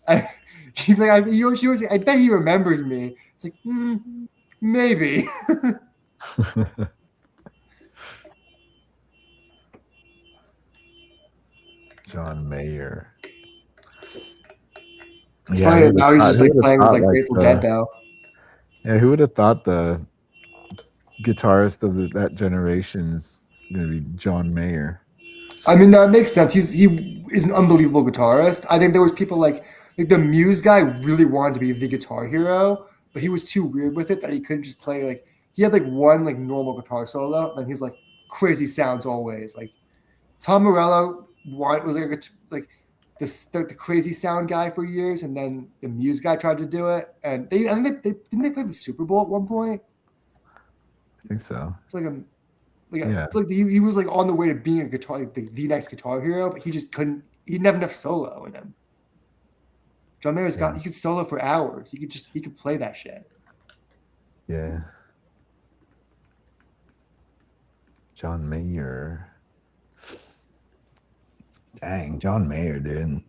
And she'd be like, she was. I bet he remembers me. It's like, maybe. John Mayer. It's funny now he's just like playing with like Grateful Dead though. Yeah, who would have thought the guitarist of that generation is going to be John Mayer? I mean, that makes sense. He is an unbelievable guitarist. I think there was people like the Muse guy really wanted to be the guitar hero, but he was too weird with it that he couldn't just play like he had like one like normal guitar solo, and he's like crazy sounds always. Like Tom Morello was like the crazy sound guy for years, and then the Muse guy tried to do it, and I think didn't they play the Super Bowl at one point? I think so. It's like he was like on the way to being a guitar, like the next guitar hero, but he just couldn't. He didn't have enough solo in him. John Mayer's he could solo for hours. He could play that shit. Yeah. John Mayer. Dang, John Mayer, dude.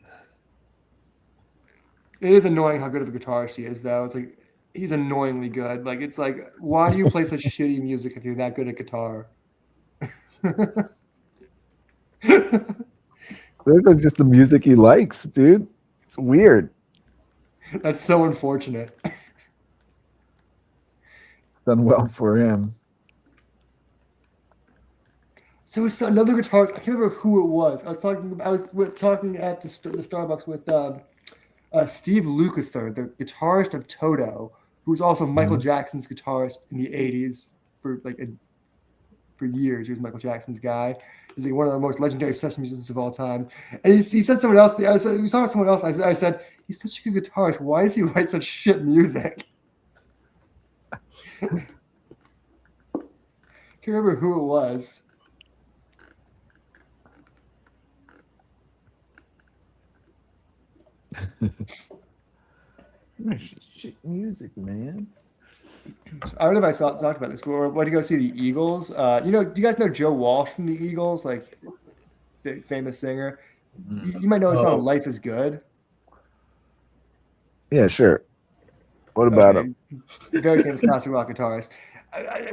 It is annoying how good of a guitarist he is, though. It's like he's annoyingly good. Like it's like, why do you play such shitty music if you're that good at guitar? This is just the music he likes, dude. It's weird. That's so unfortunate. It's done well for him. So it's another guitarist. I can't remember who it was. I was talking at the Starbucks with Steve Lukather, the guitarist of Toto, who was also Michael Jackson's guitarist in the '80s for years. He was Michael Jackson's guy. He's like one of the most legendary session musicians of all time. And he said someone else. We saw someone else. I said, he's such a good guitarist. Why does he write such shit music? Can't remember who it was. Shit music, man. I don't know if I talked about this before. Why did you go see the Eagles? Do you guys know Joe Walsh from the Eagles, like the famous singer? You might know his song "Life Is Good." Yeah, sure. What about him? Very famous classic rock guitarist.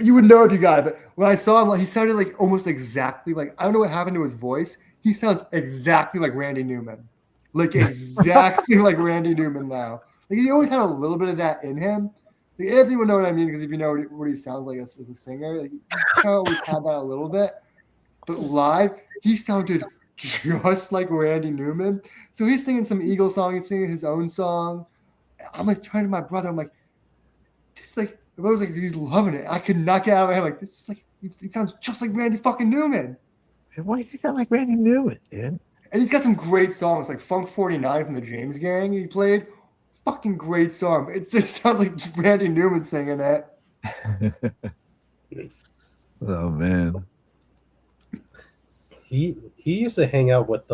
You would know if you got it, but when I saw him, he sounded like almost exactly like, I don't know what happened to his voice. He sounds exactly like Randy Newman, like exactly like Randy Newman now. Like he always had a little bit of that in him. Like, Anthony would know what I mean, because if you know what he sounds like as a singer, like, he kind of always had that a little bit. But live, he sounded just like Randy Newman. So he's singing some Eagles song, he's singing his own song. I'm like turning to my brother, I'm like, this like, I was like, he's loving it. I could not get out of my head. Like, this is like, he sounds just like Randy fucking Newman. Why does he sound like Randy Newman, dude? And he's got some great songs, like Funk 49 from the James Gang he played. Fucking great song. It just sounds like Randy Newman singing it. Oh man. He used to hang out with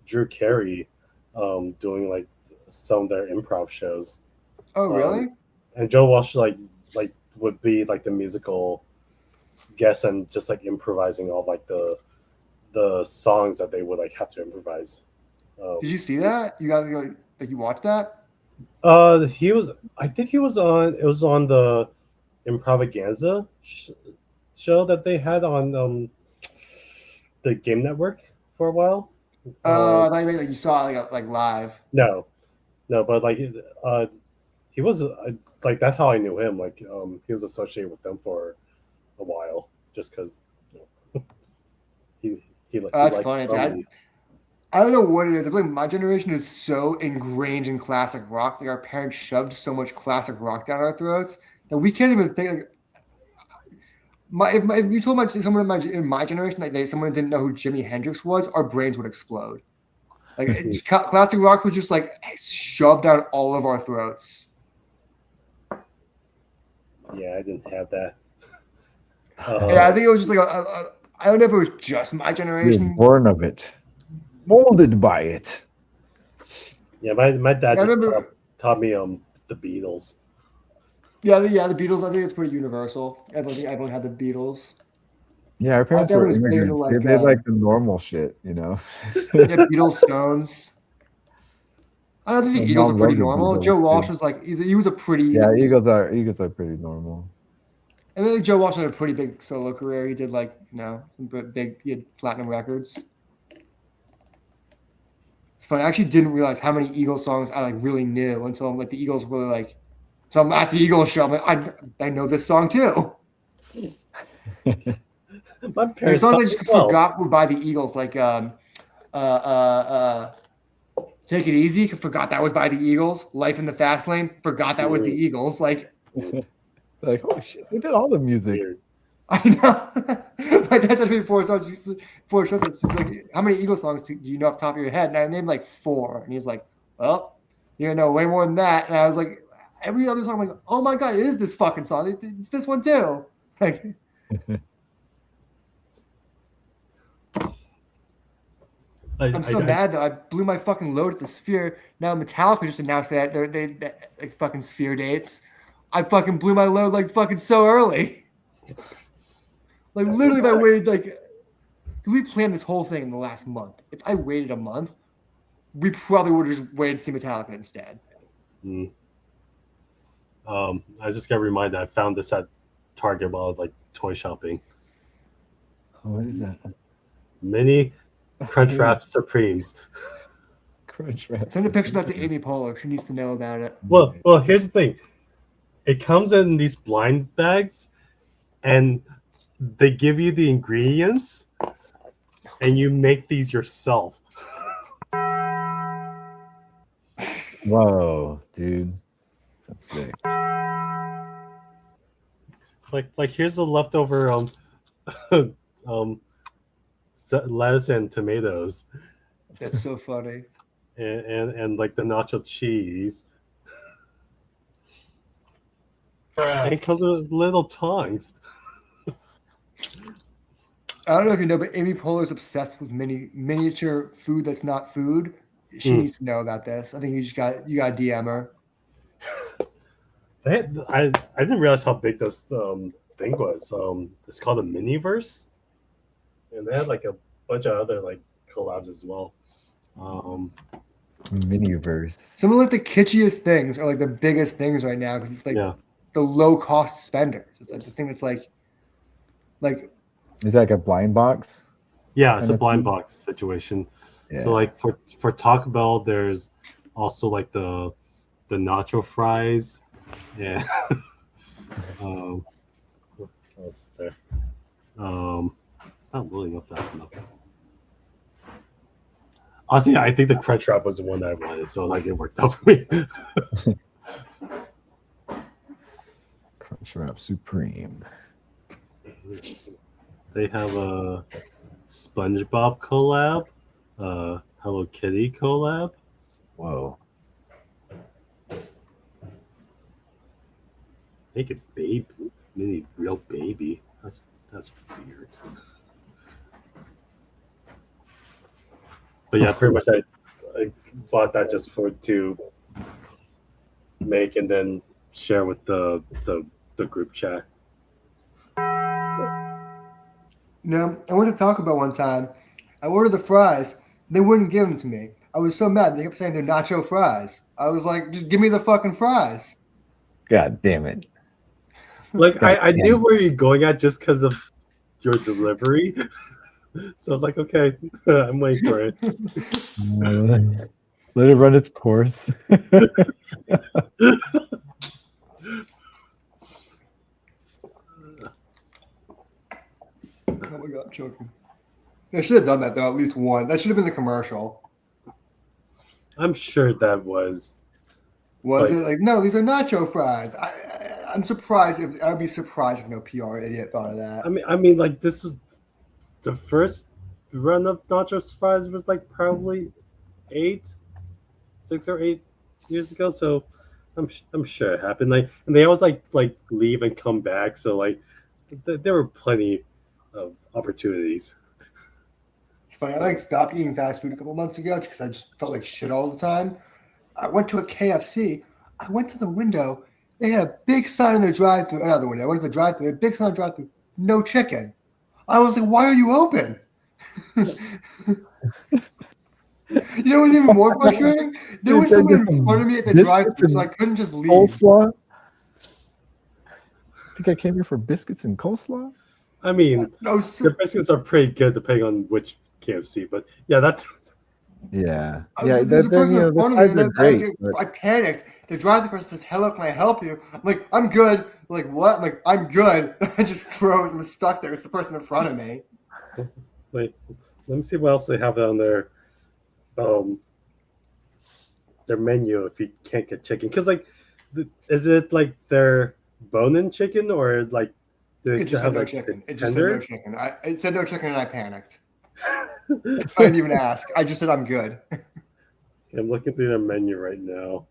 Drew Carey, doing like some of their improv shows. Oh really? And Joe Walsh like would be like the musical guest and just like improvising all like the songs that they would like have to improvise. Did you see that? You guys like you watched that? I think he was on. It was on the Improvaganza show that they had on the Game Network for a while. Like you saw it like live. No, but like he was like that's how I knew him. Like he was associated with them for a while, just because he That's likes funny. I don't know what it is. I feel like my generation is so ingrained in classic rock. Like our parents shoved so much classic rock down our throats that we can't even think. Like, if you told someone in my generation like someone didn't know who Jimi Hendrix was, our brains would explode. Like classic rock was just like shoved down all of our throats. Yeah, I didn't have that. Yeah, I think it was just like I don't know if it was just my You're generation. born of it, molded by it. Yeah, my dad I just remember- taught me the Beatles. Yeah, the Beatles. I think it's pretty universal. Everyone had the Beatles. Yeah, our parents dad were was big into, immigrants. like, They like the normal shit, you know. Yeah, Beatles, Stones. I don't think My the Eagles are mom pretty loved the normal. Beatles, Joe Walsh too. was like he was a pretty. Yeah, Eagles are pretty normal. And then Joe Walsh had a pretty big solo career. He did like some big he had platinum records. It's funny. I actually didn't realize how many Eagles songs I like really knew until I'm like the Eagles really like. So I'm at the Eagles show. I'm like I know this song too. My There's parents songs I taught just me well. forgot were by the Eagles, like Take It Easy. Forgot that was by the Eagles. Life in the Fast Lane. Forgot that was the Eagles. Like Like, holy shit, they did all the music. Weird. I know. My dad said to me before shows, she's like, how many Eagles songs do you know off the top of your head? And I named like 4. And he's like, well, you're gonna know way more than that. And I was like, every other song, I'm like, oh my god, it is this fucking song. It's this one too. Like I'm so mad that I blew my fucking load at the Sphere. Now Metallica just announced that they like fucking Sphere dates. I fucking blew my load like fucking so early. Like literally, if I waited like, we planned this whole thing in the last month. If I waited a month, we probably would have just waited to see Metallica instead. I just got reminded I found this at Target while I was like toy shopping. What is that? Mini Crunchwrap Supremes. Crunchwrap. Send a picture of that to Amy Poehler. She needs to know about it. Well, here's the thing. It comes in these blind bags, and they give you the ingredients, and you make these yourself. Whoa, dude, that's sick. Like here's the leftover lettuce and tomatoes, That's so funny. and like the nacho cheese. And it comes with little tongs. I don't know if you know, but Amy Poehler is obsessed with miniature food that's not food. She needs to know about this. I think you got to DM her. I didn't realize how big this thing was. It's called a Miniverse, and they had like a bunch of other like collabs as well. Miniverse. Some of like the kitschiest things are like the biggest things right now because it's like the low cost spenders. It's like the thing that's like is that like a blind box? Yeah, it's a blind box situation. Yeah. So like for Taco Bell, there's also like the nacho fries. Yeah. What else is there? It's not really enough. That's enough. Honestly, I think the Crunch Wrap was the one that I wanted, so like it worked out for me. Crunchwrap Supreme. They have a SpongeBob collab, Hello Kitty collab. Whoa. Make a baby, mini real baby. That's weird. But yeah, pretty much I bought that just to make and then share with the group chat. No, I went to Taco Bell one time. I ordered the fries. They wouldn't give them to me. I was so mad. They kept saying they're nacho fries. I was like, just give me the fucking fries. God damn it. Like I knew where you're going at just because of your delivery. So I was like, okay, I'm waiting for it. Let it run its course. Oh my god, I'm choking. They should have done that though, at least one. That should have been the commercial. I'm sure that was. Was it like no? These are nacho fries. I'm surprised. I'd be surprised if no PR idiot thought of that. I mean, like this was the first run of nacho fries was like probably 6 or 8 years ago. So I'm sure it happened. Like, and they always like leave and come back. So like, there were plenty of opportunities. It's funny. I like stopped eating fast food a couple months ago because I just felt like shit all the time. I went to a KFC. I went to the window. They had a big sign in the drive-through. Another window. I went to the drive-through. A big sign in the drive-through. No chicken. I was like, "Why are you open?" You know what's even more frustrating? There was someone in front of me at the drive-thru, so I couldn't just leave. Coleslaw? I think I came here for biscuits and coleslaw. I mean, the biscuits are pretty good depending on which KFC, but yeah, that's yeah. There's a person in front of me, and I panicked. The drive-thru person says, "Hello, can I help you?" I'm like, "I'm good." Like, what? I'm like, "I'm good." I just froze and was stuck there. It's the person in front of me. Wait, let me see what else they have on their menu if you can't get chicken. Because like, is it like their bone-in chicken or like it just had no chicken? It just said no chicken. It said no chicken, and I panicked. I didn't even ask. I just said I'm good. I'm looking through their menu right now.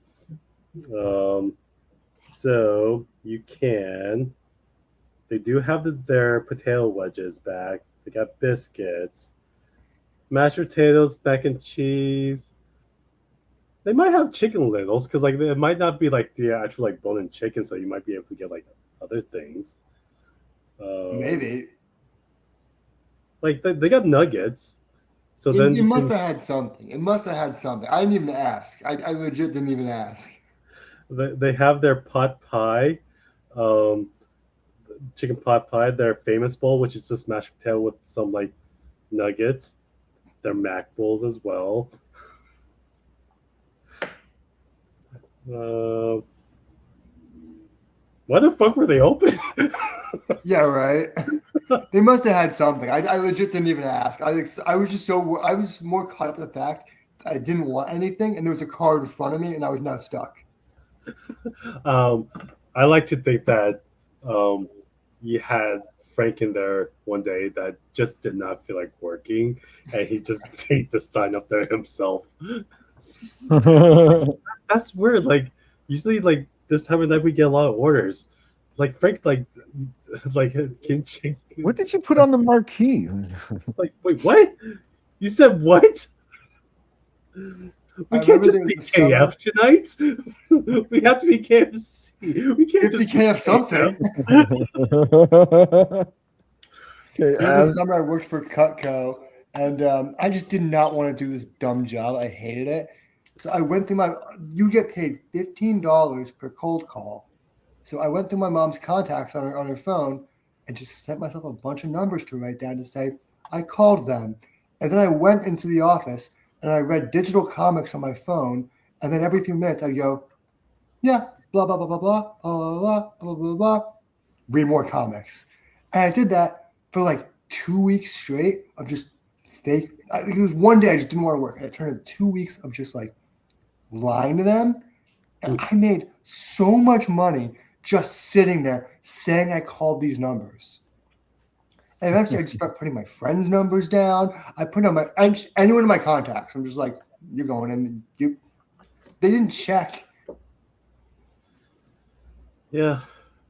So you can. They do have their potato wedges back. They got biscuits, mashed potatoes, mac and cheese. They might have chicken littles because like it might not be like the actual like bone and chicken, so you might be able to get like other things. Maybe. Like they got nuggets. So then it must have had something. It must have had something. I didn't even ask. I legit didn't even ask. They have their pot pie, chicken pot pie, their famous bowl, which is just mashed potato with some like nuggets. Their mac bowls as well. Why the fuck were they open? Yeah, right. They must have had something. I legit didn't even ask. I was more caught up in the fact I didn't want anything, and there was a card in front of me, and I was now stuck. I like to think that you had Frank in there one day that just did not feel like working, and he just taped the sign up there himself. That's weird. Like usually, like this time of night, we get a lot of orders. Like Frank, like what did you put on the marquee? Like, wait, what? You said what? We can't just be KF tonight. We have to be KFC. We can't just be KF something. Okay, this summer I worked for Cutco, and I just did not want to do this dumb job. I hated it. So I went through you get paid $15 per cold call. So I went through my mom's contacts on her phone and just sent myself a bunch of numbers to write down to say, I called them. And then I went into the office and I read digital comics on my phone. And then every few minutes I'd go, yeah, blah, blah, blah, blah, blah, blah, blah, blah, blah, blah, read more comics. And I did that for like 2 weeks straight of just fake. It was one day I just didn't want to work. And it turned into 2 weeks of just like lying to them. And I made so much money just sitting there saying I called these numbers. And eventually I just start putting my friends' numbers down. I put on anyone in my contacts. I'm just like, you're going in. They didn't check. Yeah,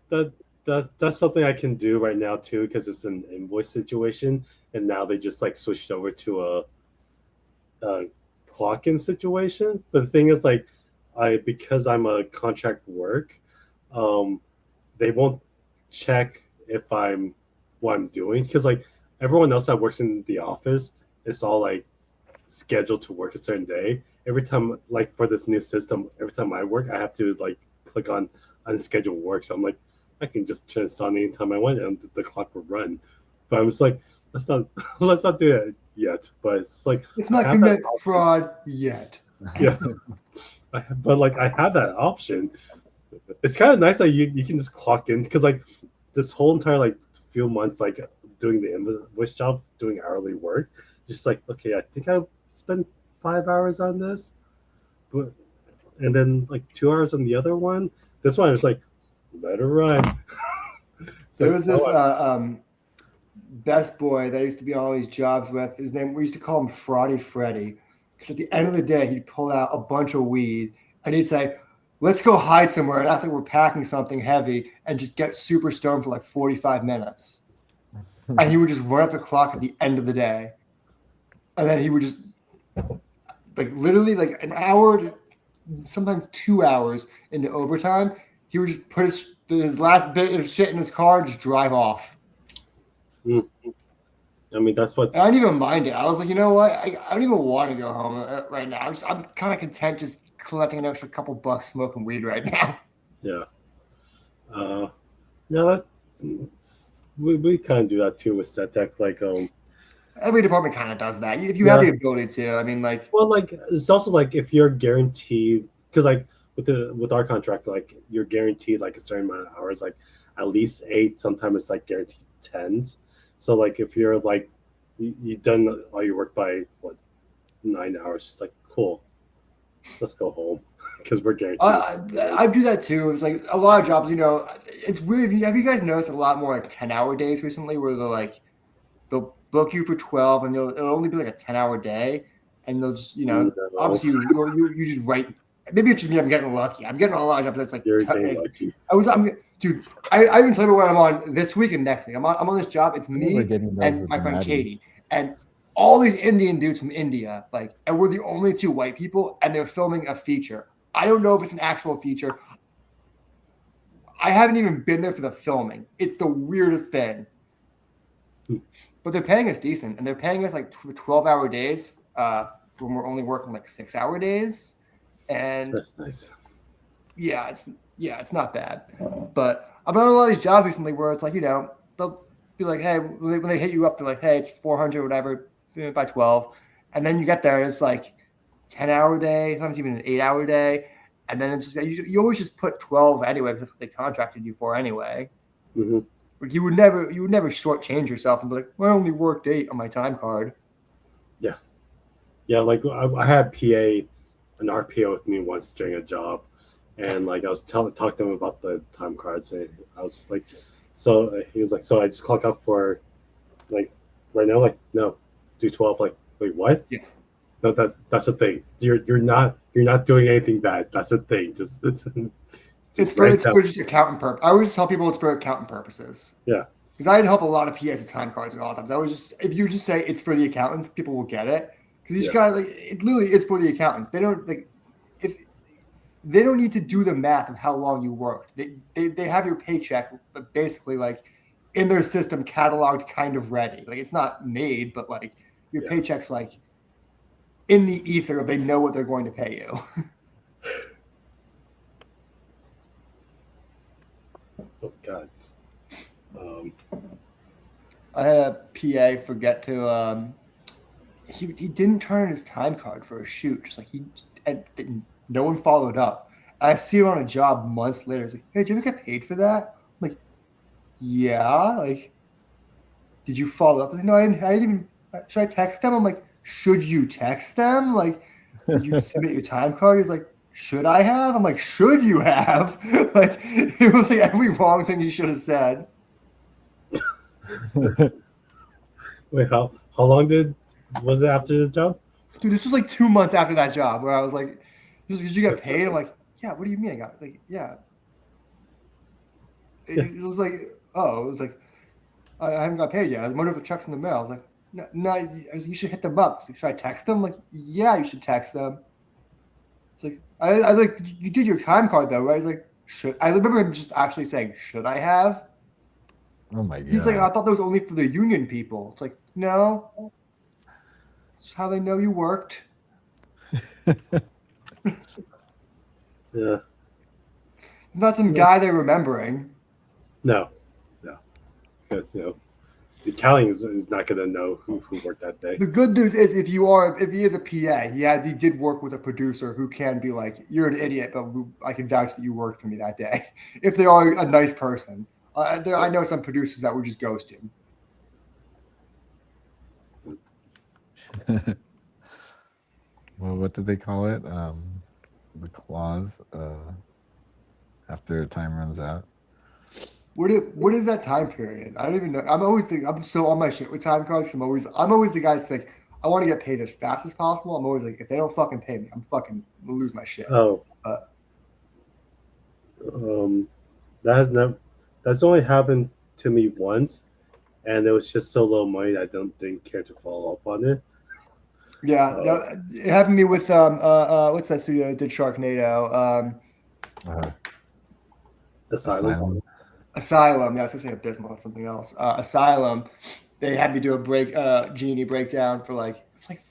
that's something I can do right now too because it's an invoice situation, and now they just like switched over to a clock-in situation. But the thing is, like, because I'm a contract work, they won't check if what I'm doing because like everyone else that works in the office is all like scheduled to work a certain day. Every time, like for this new system, every time I work, I have to like click on unscheduled work. So I'm like, I can just turn this on anytime I want, and the clock will run. But I'm just like, let's not do it yet. But it's like it's not commit fraud yet. Yeah, but like I have that option. It's kind of nice that you can just clock in because like this whole entire like few months like doing the invoice job, doing hourly work, just like okay, I think I spent 5 hours on this, and then like 2 hours on the other one. This one is like let it run. So there was this best boy that I used to be on all these jobs with. His name, we used to call him Fraudy Freddy, because at the end of the day he'd pull out a bunch of weed and he'd say, let's go hide somewhere and act like we're packing something heavy and just get super stoned for like 45 minutes. And he would just run up the clock at the end of the day. And then he would just, like, literally, like, an hour to sometimes 2 hours into overtime. He would just put his last bit of shit in his car and just drive off. I mean, that's what's. And I didn't even mind it. I was like, you know what? I don't even want to go home right now. I'm kind of content just collecting an extra couple bucks smoking weed right now. Yeah. No, we kind of do that too with set tech. Like, every department kind of does that. If you have the ability to, I mean, like. Well, like, it's also like if you're guaranteed, because like with our contract, like you're guaranteed like a certain amount of hours, like at least 8. Sometimes it's like guaranteed 10s. So like if you're like you've done all your work by 9 hours, it's like cool. Let's go home because we're guaranteed. I do that too. It's like a lot of jobs, you know, it's weird. Have you guys noticed a lot more like 10-hour days recently where they'll book you for 12 and it'll only be like a 10-hour day, and they'll just, you know, obviously you just write. Maybe it's just me. I'm getting lucky. I'm getting a lot of jobs that's like, you're getting lucky. Dude, I didn't tell you what I'm on this week and next week. I'm on this job. It's me and my friend Katie and all these Indian dudes from India, like, and we're the only 2 white people, and they're filming a feature. I don't know if it's an actual feature. I haven't even been there for the filming. It's the weirdest thing. But they're paying us decent, and they're paying us like 12-hour days when we're only working like 6-hour days. And that's nice. Yeah, it's not bad. But I've been on a lot of these jobs recently where it's like, you know, they'll be like, hey, when they hit you up, they're like, hey, it's 400 whatever by 12, and then you get there and it's like 10-hour day, sometimes even an 8-hour day, and then it's just, you always just put 12 anyway because that's what they contracted you for anyway. Mm-hmm. Like you would never shortchange yourself and be like, well, I only worked 8 on my time card. Yeah, like I had an RPO with me once during a job, and like I was talking to him about the time cards, and I was just like, so he was like, so I just clock out for like right now, like no, do 12, like wait, what? Yeah. No, that's the thing. You're not doing anything bad. That's the thing. It's for just accountant purpose. I always tell people it's for accountant purposes. Yeah. Because I help a lot of PAs with time cards and all the times. I always just, if you just say it's for the accountants, people will get it. Because these guys, like, it literally is for the accountants. They don't need to do the math of how long you worked. They have your paycheck, but basically like in their system cataloged, kind of ready. Like it's not made, but like your paycheck's like in the ether. They know what they're going to pay you. Oh God. I had a PA forget to. He didn't turn in his time card for a shoot. Just like no one followed up. I see him on a job months later. He's like, "Hey, did you ever get paid for that?" I'm like, "Yeah." Like, did you follow up? Like, no, I didn't even. Should I text them? I'm like, "Should you text them? Like, did you submit your time card?" He's like, "Should I have?" I'm like, "Should you have?" Like, it was like every wrong thing he should have said. Wait, how long was it after the job? Dude, this was like 2 months after that job where I was like, he was like, "Did you get paid?" I'm like, "Yeah." "What do you mean I got?" Like, "Yeah." It was like, "Oh," it was like, I haven't got paid yet. I wonder if the check's in the mail. I was like, "No, I was like, you should hit them up." Like, "Should I text them?" I'm like, "Yeah, you should text them." It's like, I like, "You did your time card though, right?" He's like, "Should I?" remember him just actually saying, "Should I have?" Oh my God. He's like, "I thought that was only for the union people." It's like, no. It's how they know you worked. Yeah. It's not some guy they're remembering. No. Because the accounting is not going to know who worked that day. The good news is if he is a PA, he did work with a producer who can be like, "You're an idiot, but I can vouch that you worked for me that day." If they are a nice person. I know some producers that would just ghost him. Well, what did they call it? The clause after time runs out. What is that time period? I don't even know. I'm so on my shit with time cards. I'm always the guy that's like, I want to get paid as fast as possible. I'm always like, if they don't fucking pay me, I'm fucking gonna lose my shit. Oh. That has never. That's only happened to me once, and it was just so low money that I didn't care to follow up on it. Yeah, it happened to me with what's that studio that did Sharknado? Asylum. Asylum. Yeah, I was gonna say Abysmal or something else. Asylum. They had me do a Genie breakdown for like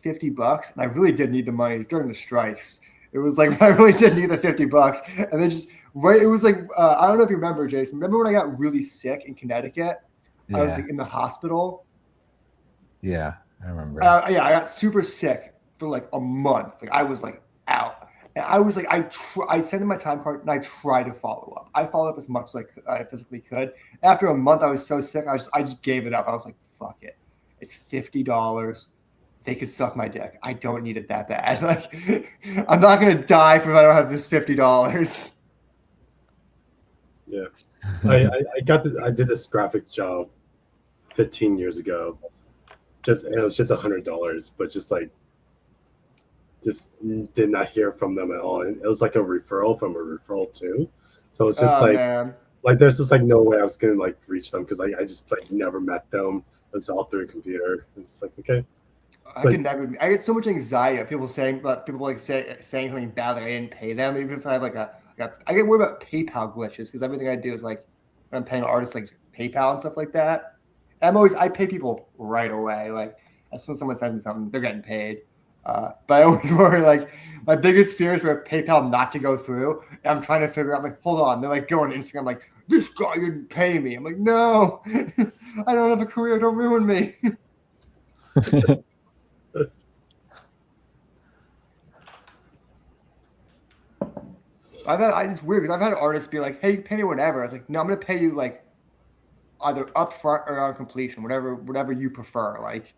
$50, and I really did need the money. It was during the strikes. It was like I really did need the $50, and then just right. It was like I don't know if you remember, Jason. Remember when I got really sick in Connecticut? Yeah. I was like in the hospital. Yeah, I remember. Yeah, I got super sick for like a month. Like I was like out, and I was like I sent in my time card and I tried to follow up. I followed up as much as I physically could. After a month, I was so sick. I just gave it up. I was like, fuck it. It's $50. They could suck my dick. I don't need it that bad. Like I'm not gonna die if I don't have this $50. Yeah, I did this graphic job 15 years ago. It was just $100, but just did not hear from them at all. And it was like a referral from a referral too. So it's just man. like there's just like no way I was gonna like reach them because I just like never met them. It was all through a computer. It's just like okay. I get so much anxiety of people saying saying something bad that I didn't pay them. Even if I have I get worried about PayPal glitches because everything I do is like I'm paying artists like PayPal and stuff like that. And I pay people right away. Like as soon as someone sends me something, they're getting paid. But I always worry like my biggest fear is for PayPal not to go through. And I'm trying to figure out like, hold on. They're like go on Instagram like this guy didn't pay me. I'm like, no, I don't have a career. Don't ruin me. It's weird because I've had artists be like, "Hey, pay me whatever." I was like, "No, I'm gonna pay you like either upfront or on completion, whatever you prefer." Like,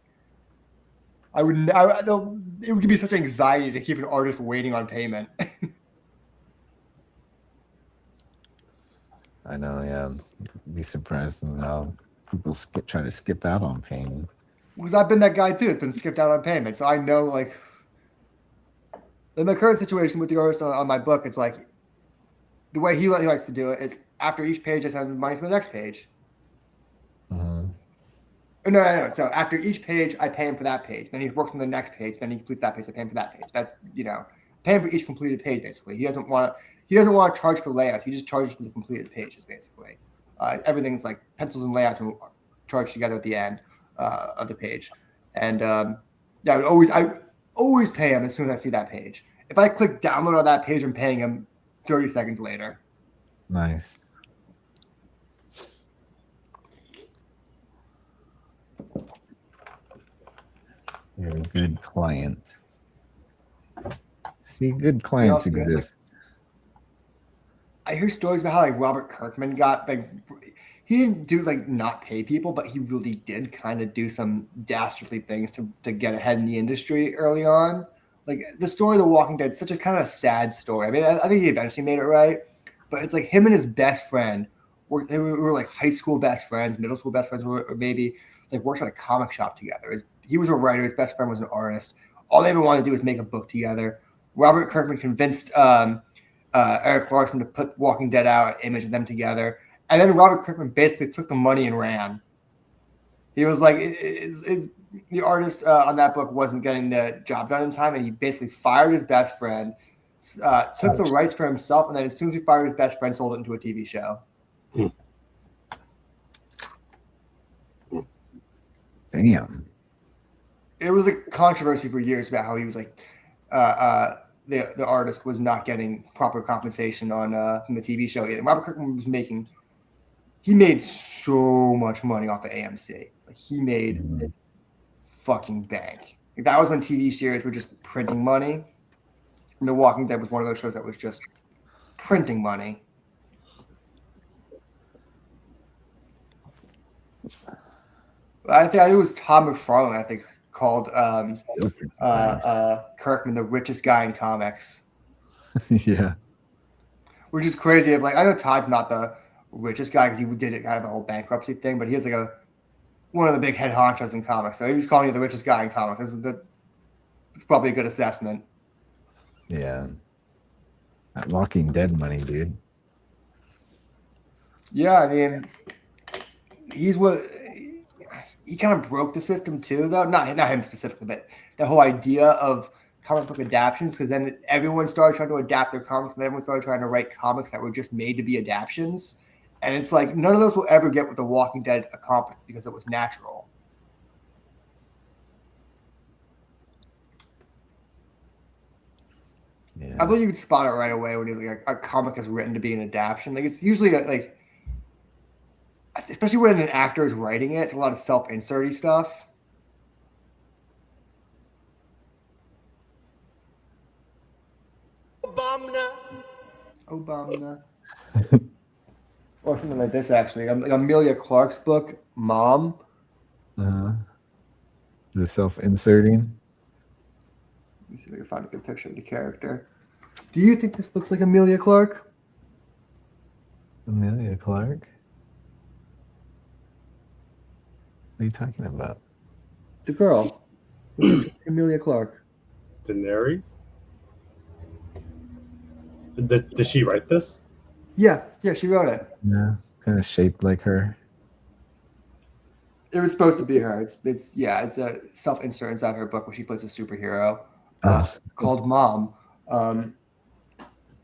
it would give me such anxiety to keep an artist waiting on payment. I know, yeah. Be surprised in how people try to skip out on payment. Because I've been that guy too. It's been skipped out on payment, so I know like. In my current situation with the artist on my book, it's like the way he likes to do it is after each page, I send money for the next page. Mm-hmm. No. So after each page, I pay him for that page. Then he works on the next page. Then he completes that page. I pay him for that page. That's pay him for each completed page. Basically, he doesn't want to charge for layouts. He just charges for the completed pages. Basically, everything's like pencils and layouts and charged together at the end of the page. And I always pay him as soon as I see that page. If I click download on that page, I'm paying him 30 seconds later. Nice. You're a good client. See, good clients exist. I hear stories about how like Robert Kirkman got like he didn't do like not pay people, but he really did kind of do some dastardly things to get ahead in the industry early on. Like the story of The Walking Dead is such a kind of sad story. I mean, I think he eventually made it right, but it's like him and his best friend were like high school best friends, middle school best friends, or maybe like worked at a comic shop together. He was a writer. His best friend was an artist. All they ever wanted to do was make a book together. Robert Kirkman convinced Eric Larson to put Walking Dead out, an image of them together. And then Robert Kirkman basically took the money and ran. He was like, the artist on that book wasn't getting the job done in time, and he basically fired his best friend, took the rights for himself, and then as soon as he fired his best friend, sold it into a TV show. Damn. It was a controversy for years about how he was like, the artist was not getting proper compensation on from the TV show. And Robert Kirkman was he made so much money off of AMC. Like he made fucking bank. Like, that was when TV series were just printing money. And The Walking Dead was one of those shows that was just printing money. I think it was Todd McFarlane, I think, called Kirkman the richest guy in comics. Yeah. Which is crazy. Like I know Todd's not the richest guy because he did have a whole bankruptcy thing, but he has like one of the big head honchos in comics. So he was calling you the richest guy in comics. It's probably a good assessment. Yeah. That Walking Dead money, dude. Yeah, I mean, he's what he kind of broke the system too, though. Not him specifically, but the whole idea of comic book adaptations. Because then everyone started trying to adapt their comics, and everyone started trying to write comics that were just made to be adaptations. And it's like none of those will ever get what The Walking Dead accomplished because it was natural. Yeah. I thought you could spot it right away when you like a comic is written to be an adaptation. Like it's usually like, especially when an actor is writing it, it's a lot of self-inserty stuff. Obama. Or something like this, actually. Like Amelia Clark's book, Mom. The self-inserting. Let me see if I can find a good picture of the character. Do you think this looks like Amelia Clark? Amelia Clark? What are you talking about? The girl. Amelia Clark. Daenerys? Did she write this? Yeah, she wrote it. Yeah, kind of shaped like her. It was supposed to be her. It's a self-insert inside her book where she plays a superhero called Mom.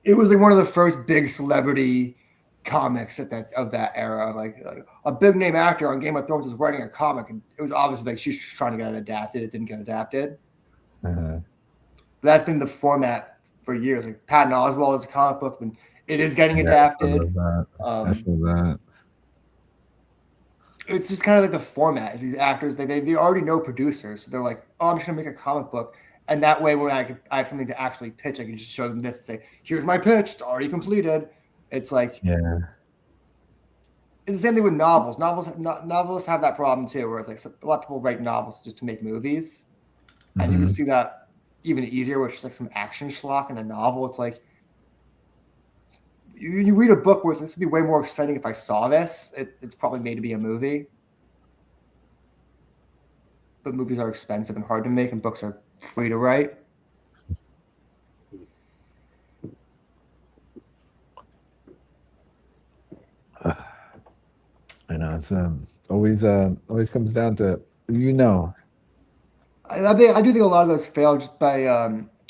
It was like one of the first big celebrity comics of that era. Like a big name actor on Game of Thrones was writing a comic, and it was obviously like she's just trying to get it adapted. It didn't get adapted. Uh-huh. That's been the format for years. Like Patton Oswalt is a comic book, and it is getting adapted. I saw that. It's just kind of like the format. Is these actors they already know producers, so they're like, oh, I'm just gonna make a comic book, and that way when I have something to actually pitch, I can just show them this and say, here's my pitch. It's already completed. It's like it's the same thing with novels. Novels have that problem too, where it's like a lot of people write novels just to make movies, and you can see that even easier, which is like some action schlock in a novel. It's like you read a book where this would be way more exciting if I saw this. It's probably made to be a movie, but movies are expensive and hard to make, and books are free to write. I know it's always comes down to I do think a lot of those fail just by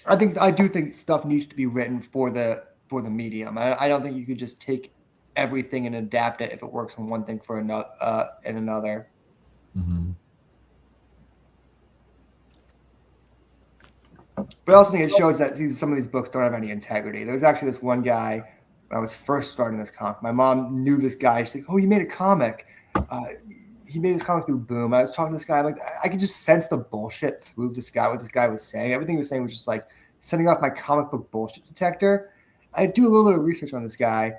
I do think stuff needs to be written for the medium. I don't think you could just take everything and adapt it if it works in one thing for another in another. Mm-hmm. But I also think it shows that some of these books don't have any integrity. There's actually this one guy when I was first starting this comic. My mom knew this guy. She's like, "Oh, you made a comic." He made his comic through Boom. I was talking to this guy. I'm like, I could just sense the bullshit through this guy. What this guy was saying, everything he was saying was just like setting off my comic book bullshit detector. I do a little bit of research on this guy.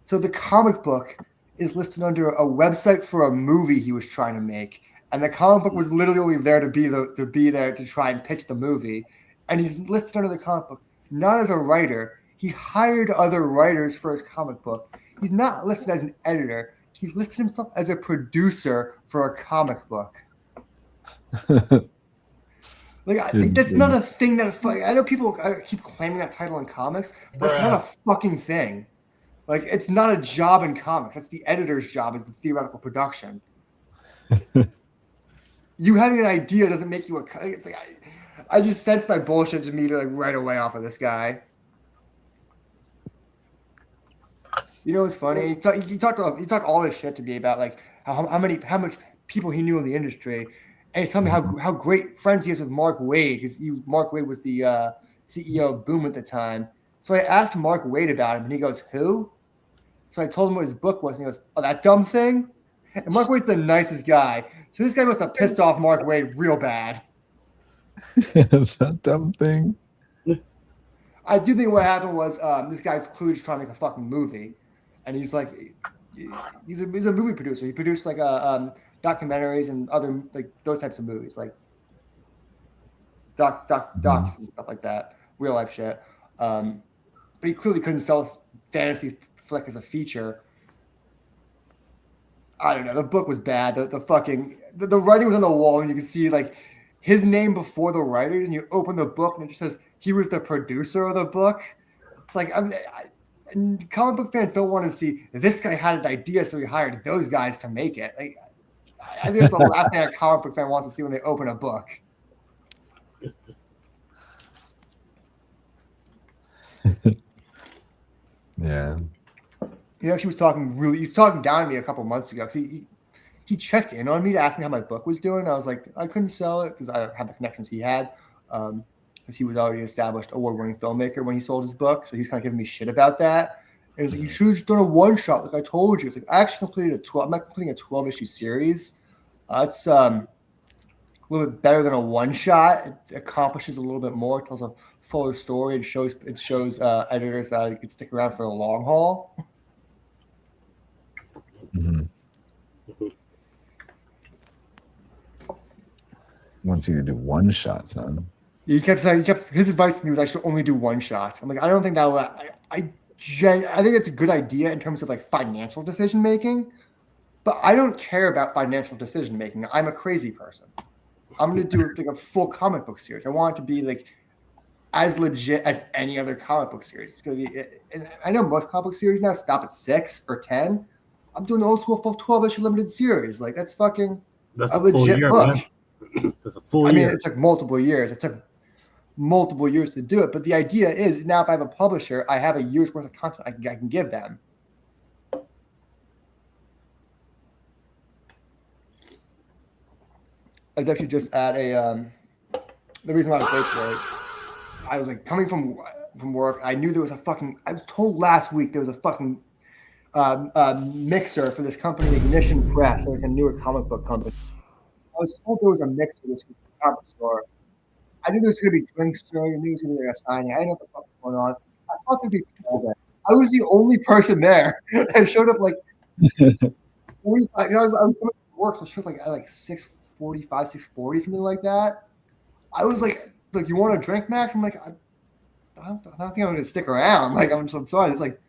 So the comic book is listed under a website for a movie he was trying to make, and the comic book was literally only there to be there to try and pitch the movie. And he's listed under the comic book not as a writer. He hired other writers for his comic book. He's not listed as an editor. He listed himself as a producer for a comic book. Like I think that's not a thing that I know people keep claiming that title in comics, but it's not a fucking thing. Like it's not a job in comics. That's the editor's job, is the theoretical production. You having an idea doesn't make you a. It's like I just sense my bullshit to me like right away off of this guy. You know what's funny? He talked all this shit to me about like how much people he knew in the industry, and he's telling me how great friends he is with Mark Waid, because Mark Waid was the CEO of Boom at the time. So I asked Mark Waid about him, and he goes, "Who?" So I told him what his book was, and he goes, "Oh, that dumb thing." And Mark Waid's the nicest guy, so this guy must have pissed off Mark Waid real bad. That dumb thing. I do think what happened was this guy's clearly just trying to make a fucking movie. And he's like, he's a movie producer. He produced like documentaries and other like those types of movies, like docs and stuff like that, real life shit. But he clearly couldn't sell a fantasy flick as a feature. I don't know. The book was bad. The writing was on the wall, and you could see like his name before the writers. And you open the book, and it just says he was the producer of the book. It's like And comic book fans don't want to see this guy had an idea, so he hired those guys to make it. Like, I think it's the last thing a comic book fan wants to see when they open a book. Yeah. He actually was talking he's talking down to me a couple months ago because he checked in on me to ask me how my book was doing. I was like, I couldn't sell it because I had the connections he had. Because he was already an established award-winning filmmaker when he sold his book. So he's kind of giving me shit about that. And he's like, you should have just done a one-shot like I told you. It's like, I actually completed I'm not completing a 12-issue series. It's a little bit better than a one-shot. It accomplishes a little bit more. It tells a fuller story. It shows editors that I could stick around for the long haul. Mm-hmm. Wants you to do one shots, son. He kept saying his advice to me was I should only do one shot. I'm like, I don't think that will. I think it's a good idea in terms of like financial decision making, but I don't care about financial decision making. I'm a crazy person. I'm going to do like a full comic book series. I want it to be like as legit as any other comic book series. It's going to be, and I know most comic book series now stop at 6 or 10. I'm doing the old school 12-issue limited series. Like that's a legit year, book. Man. That's a full year. It took multiple years. It took multiple years to do it. But the idea is now if I have a publisher, I have a year's worth of content I can give them. I was actually just at the reason why I was late today, I was like coming from work. I knew there was I was told last week there was a fucking mixer for this company, Ignition Press, like a newer comic book company. I was told there was a mixer this week at the comic store. I knew there was going to be drinks there. I knew there was going to be a signing. I didn't know what the fuck was going on. I thought there'd be people there. I was the only person there. I showed up like 45. I was coming to work. So I showed up at like 6:45, 6:40, something like that. I was like, you want a drink, Max? I'm like, I don't think I'm going to stick around. Like, I'm sorry. It's like,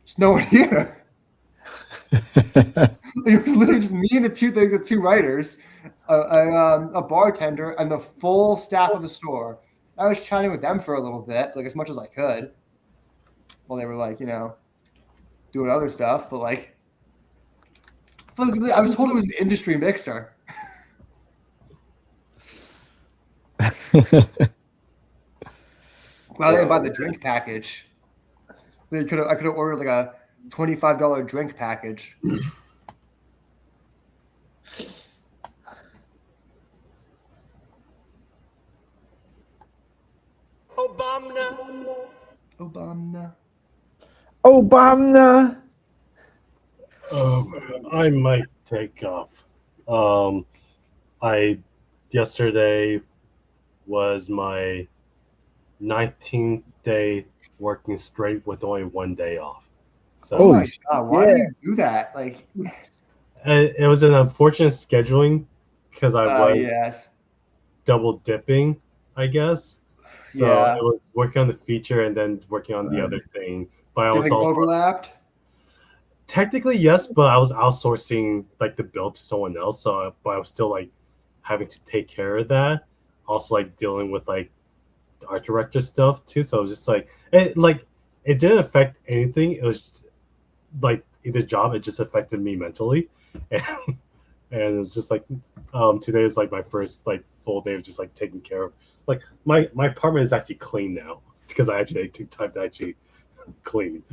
there's no one here. It was literally just me and the two writers, a bartender, and the full staff of the store. I was chatting with them for a little bit, like as much as I could, while they were like, doing other stuff. But like, I was told it was an industry mixer. Glad I didn't buy the drink package. I could have ordered like a $25 drink package. Obama. I might take off. Yesterday was my 19th day working straight with only one day off. So, oh my God, why do you do that? Like, it was an unfortunate scheduling because I was double dipping, I guess. So it was working on the feature and then working on the other thing. But I was also overlapped. Technically, yes, but I was outsourcing like the build to someone else. So, but I was still like having to take care of that. Also, like dealing with like art director stuff too. So it was just like it didn't affect anything. It was just, like the job. It just affected me mentally, and it was just like today is like my first like full day of just like taking care of like my apartment is actually clean now because I actually took time to actually clean.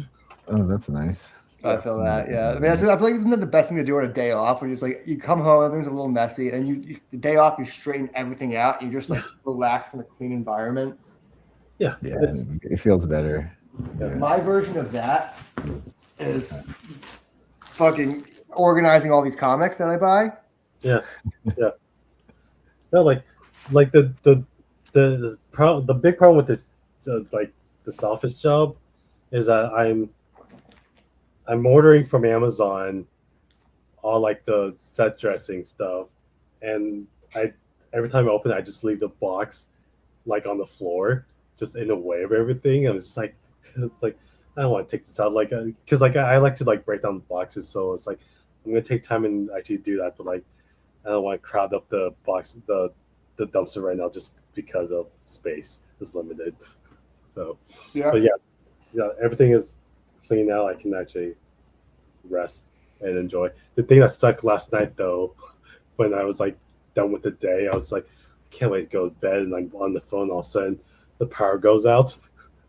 Oh, that's nice. I feel that, yeah. I mean, I feel like isn't that the best thing to do on a day off? Where you just like you come home, everything's a little messy, and you the day off you straighten everything out. And you just like relax in a clean environment. Yeah, it feels better. Yeah. My version of that is fucking organizing all these comics that I buy. Yeah. No, like the big problem with this like this office job is that I'm ordering from Amazon all like the set dressing stuff, and every time I open it, I just leave the box like on the floor, just in the way of everything. And it's like I don't want to take this out, like because like I like to like break down the boxes, so it's like I'm gonna take time and actually do that, but like I don't want to crowd up the box the dumpster right now just because of space is limited. So yeah. But yeah. everything is clean now. I can actually rest and enjoy. The thing that sucked last night though, when I was like done with the day, I was like, I can't wait to go to bed, and I'm on the phone. All of a sudden, the power goes out,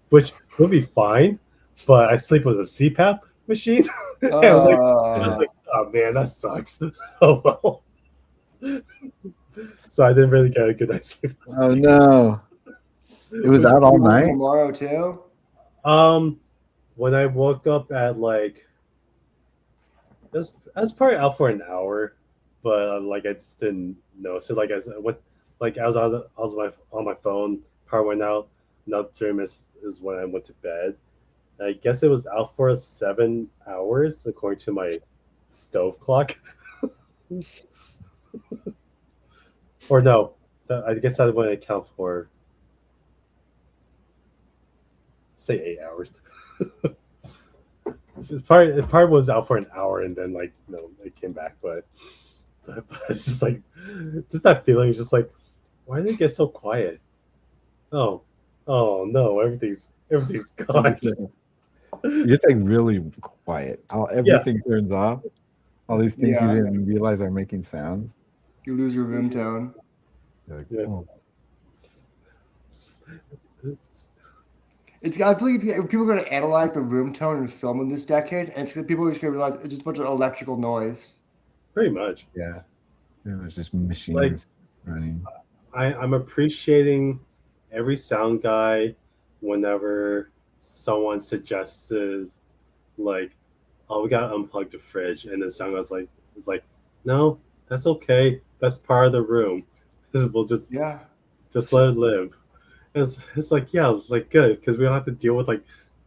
which would be fine, but I sleep with a CPAP machine. And I was like, oh man, that sucks. Oh well. So I didn't really get a good night's sleep. Oh no! It was out all night. Tomorrow too. When I woke up at like, I was probably out for an hour, but like I just didn't know. So like I went, like I was on my phone. Power went out. Another 3 minutes is when I went to bed. I guess it was out for 7 hours according to my stove clock. Or no, I guess that would account for, say, 8 hours. It probably was out for an hour, and then like it came back. But it's just like, just that feeling is just like, why did it get so quiet? Oh no, everything's gone. It's like really quiet. Everything turns off. All these things you didn't realize are making sounds. You lose your room tone. Like, oh. I feel like people are going to analyze the room tone in film in this decade, and people are just going to realize it's just a bunch of electrical noise. Pretty much. Yeah. It was just machines running. I'm appreciating every sound guy whenever someone suggests like, oh, we gotta unplug the fridge, and the sound guy's like, no, that's okay. That's part of the room. We'll just let it live. And it's like, yeah, like good, because we don't have to deal with like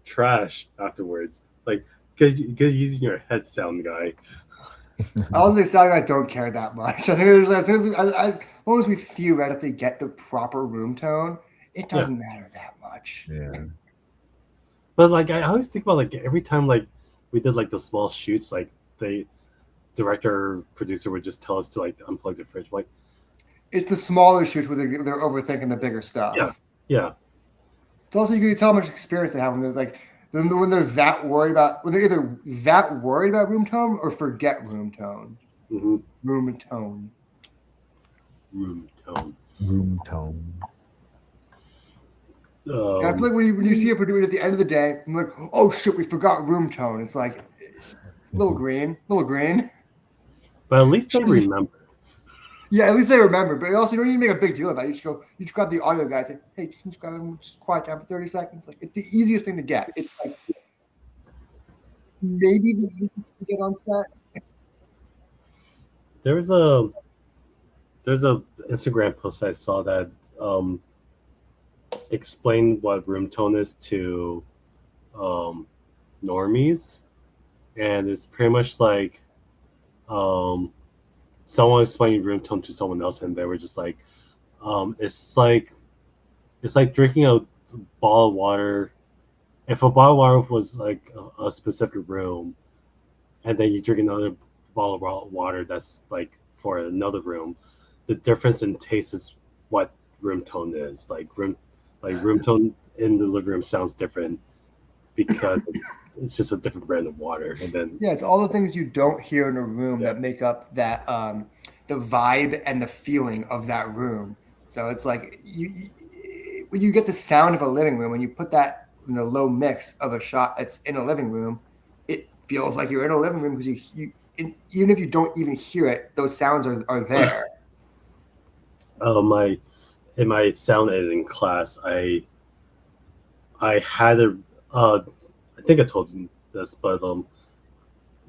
trash afterwards. Like, good using your head, sound guy. I don't think sound guys don't care that much. I think there's as long as we theoretically get the proper room tone, it doesn't matter that much. Yeah. But like I always think about like every time like we did like the small shoots, like the director or producer would just tell us to like unplug the fridge. Like, it's the smaller shoots where they're overthinking the bigger stuff. Yeah. It's also, you can tell how much experience they have when they're like, when they're that worried about, when they're either that worried about room tone or forget room tone. Mm-hmm. Room tone. I feel like when you see a producer at the end of the day, I'm like, oh shit, we forgot room tone. It's like little green. But at least they remember. Yeah, at least they remember. But also, you don't need to make a big deal about it. You just grab the audio guy and say, hey, can you just grab him, just quiet down for 30 seconds? Like, it's the easiest thing to get. It's like maybe the easiest thing to get on set. There's a Instagram post I saw that explained what room tone is to normies, and it's pretty much like someone explaining room tone to someone else, and they were just like, it's like drinking a bottle of water. If a bottle of water was like a specific room, and then you drink another bottle of water that's like for another room, the difference in taste is what room tone is. Like room tone in the living room sounds different because it's just a different brand of water. And then it's all the things you don't hear in a room that make up that the vibe and the feeling of that room. So it's like when you get the sound of a living room, when you put that in the low mix of a shot that's in a living room, it feels like you're in a living room because you even if you don't even hear it, those sounds are there. In my sound editing class, I had I think I told you this, but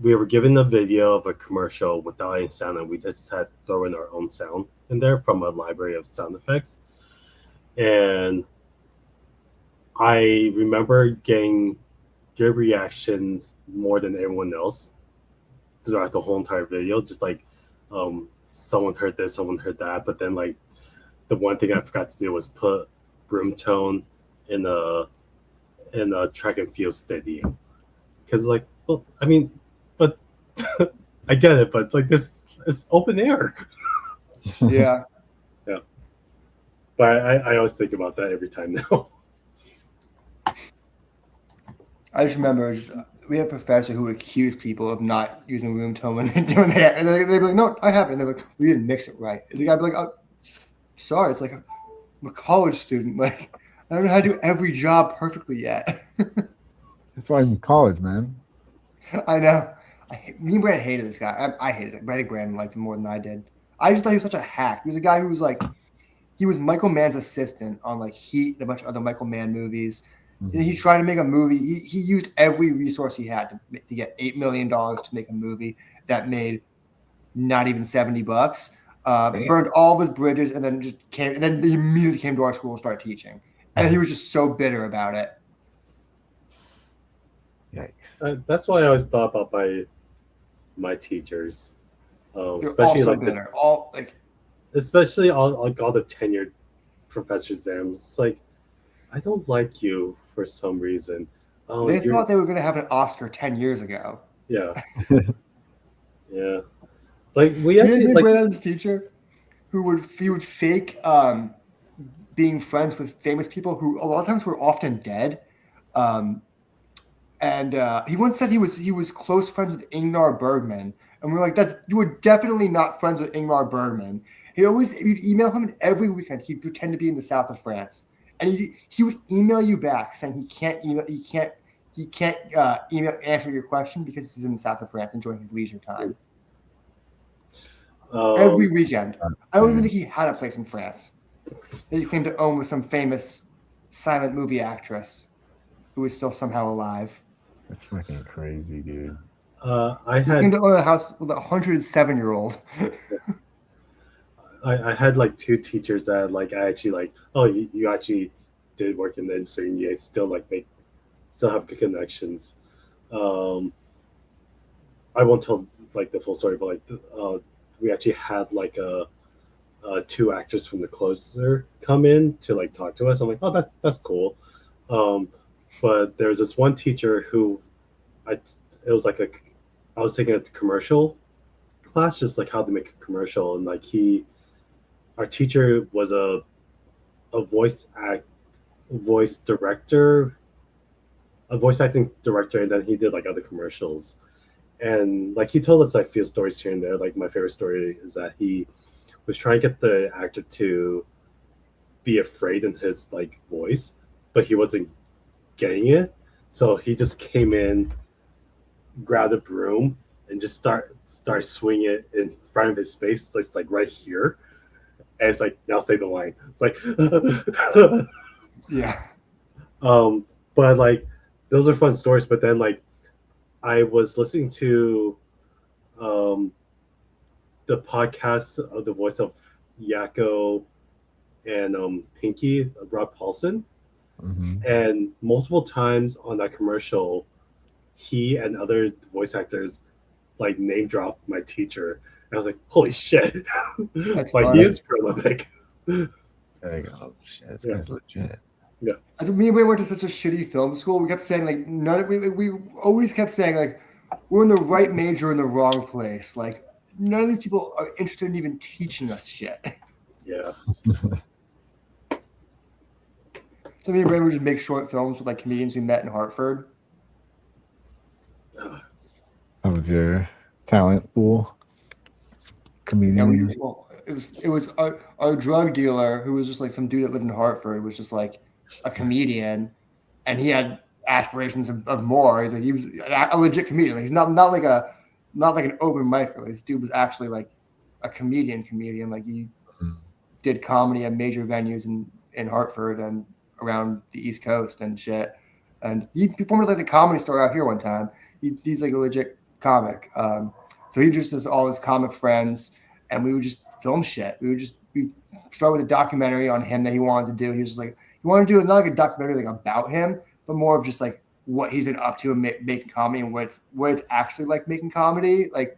we were given a video of a commercial without any sound, and we just had to throw in our own sound in there from a library of sound effects. And I remember getting good reactions more than everyone else throughout the whole entire video. Just like someone heard this, someone heard that, but then like the one thing I forgot to do was put room tone in a track and field steady, because like, well, I mean, but I get it, but like this is open air. Yeah. But I always think about that every time now. I just remember we had a professor who would accuse people of not using room tone when they're doing that, and they'd be like, "No, I haven't." And they're like, "We didn't mix it right." And the guy'd be like, "Oh, sorry, it's like I'm a college student. Like I don't know how to do every job perfectly yet." That's why I'm in college, man. I know. Me and Brandon hated this guy. I hated it. I think Brandon liked him more than I did. I just thought he was such a hack. He was a guy who was like, he was Michael Mann's assistant on like Heat and a bunch of other Michael Mann movies. Mm-hmm. He tried to make a movie. He used every resource he had to get $8 million to make a movie that made not even $70. Burned all of his bridges and then just came. And then he immediately came to our school and started teaching. And he was just so bitter about it. Yikes! That's why I always thought about my teachers, especially like especially all the tenured professors there. I'm just like, I don't like you for some reason. Oh, they thought they were going to have an Oscar 10 years ago. Yeah. Yeah. Like we actually like Brandon's teacher who would fake being friends with famous people who a lot of times were often dead. And he once said he was close friends with Ingmar Bergman, and we're like, you were definitely not friends with Ingmar Bergman. You'd email him, and every weekend he'd pretend to be in the south of France, and he would email you back saying he can't answer your question because he's in the south of France enjoying his leisure time. Every weekend. I don't even think he had a place in France that he claimed to own with some famous silent movie actress who is still somehow alive. That's fucking crazy, dude. I had came to own a house with a 107-year-old. I had like two teachers that like I actually like. Oh, you actually did work in the industry, and you still still have good connections. I won't tell like the full story, but like we actually had like two actors from The Closer come in to like talk to us. I'm like, oh, that's cool. But there was this one teacher who it was like I was taking a commercial class, just like how to make a commercial, and like our teacher was a voice acting director, and then he did like other commercials, and like he told us like a few stories here and there. Like my favorite story is that he was trying to get the actor to be afraid in his like voice, but he wasn't getting it, so he just came in, grabbed a broom, and just start swinging it in front of his face. It's like right here, and it's like, now say the line. It's like yeah. But like those are fun stories. But then like I was listening to the podcast of the voice of Yakko and Pinky, Rob Paulson. Mm-hmm. And multiple times on that commercial, he and other voice actors like name dropped my teacher. And I was like, holy shit. That's like funny. he is prolific. There you go. Oh, shit, this guy's legit. Yeah. I think me and Wayne went to such a shitty film school. We kept saying like we always kept saying like we're in the right major in the wrong place. Like none of these people are interested in even teaching us shit. Yeah. So me and Brandon would just make short films with like comedians we met in Hartford. That was your talent pool. Comedians. Yeah, it was our drug dealer who was just like some dude that lived in Hartford was just like a comedian, and he had aspirations of more. He was a legit comedian. Like, he's not like an open mic. This dude was actually like a comedian. Like he did comedy at major venues in Hartford and around the East Coast and shit. And he performed at like the Comedy Store out here one time. He's like a legit comic. So he just has all his comic friends, and we would just film shit. We start with a documentary on him that he wanted to do. He was just like, he wanted to do not like a documentary like about him, but more of just like what he's been up to and making comedy and what it's actually like making comedy. Like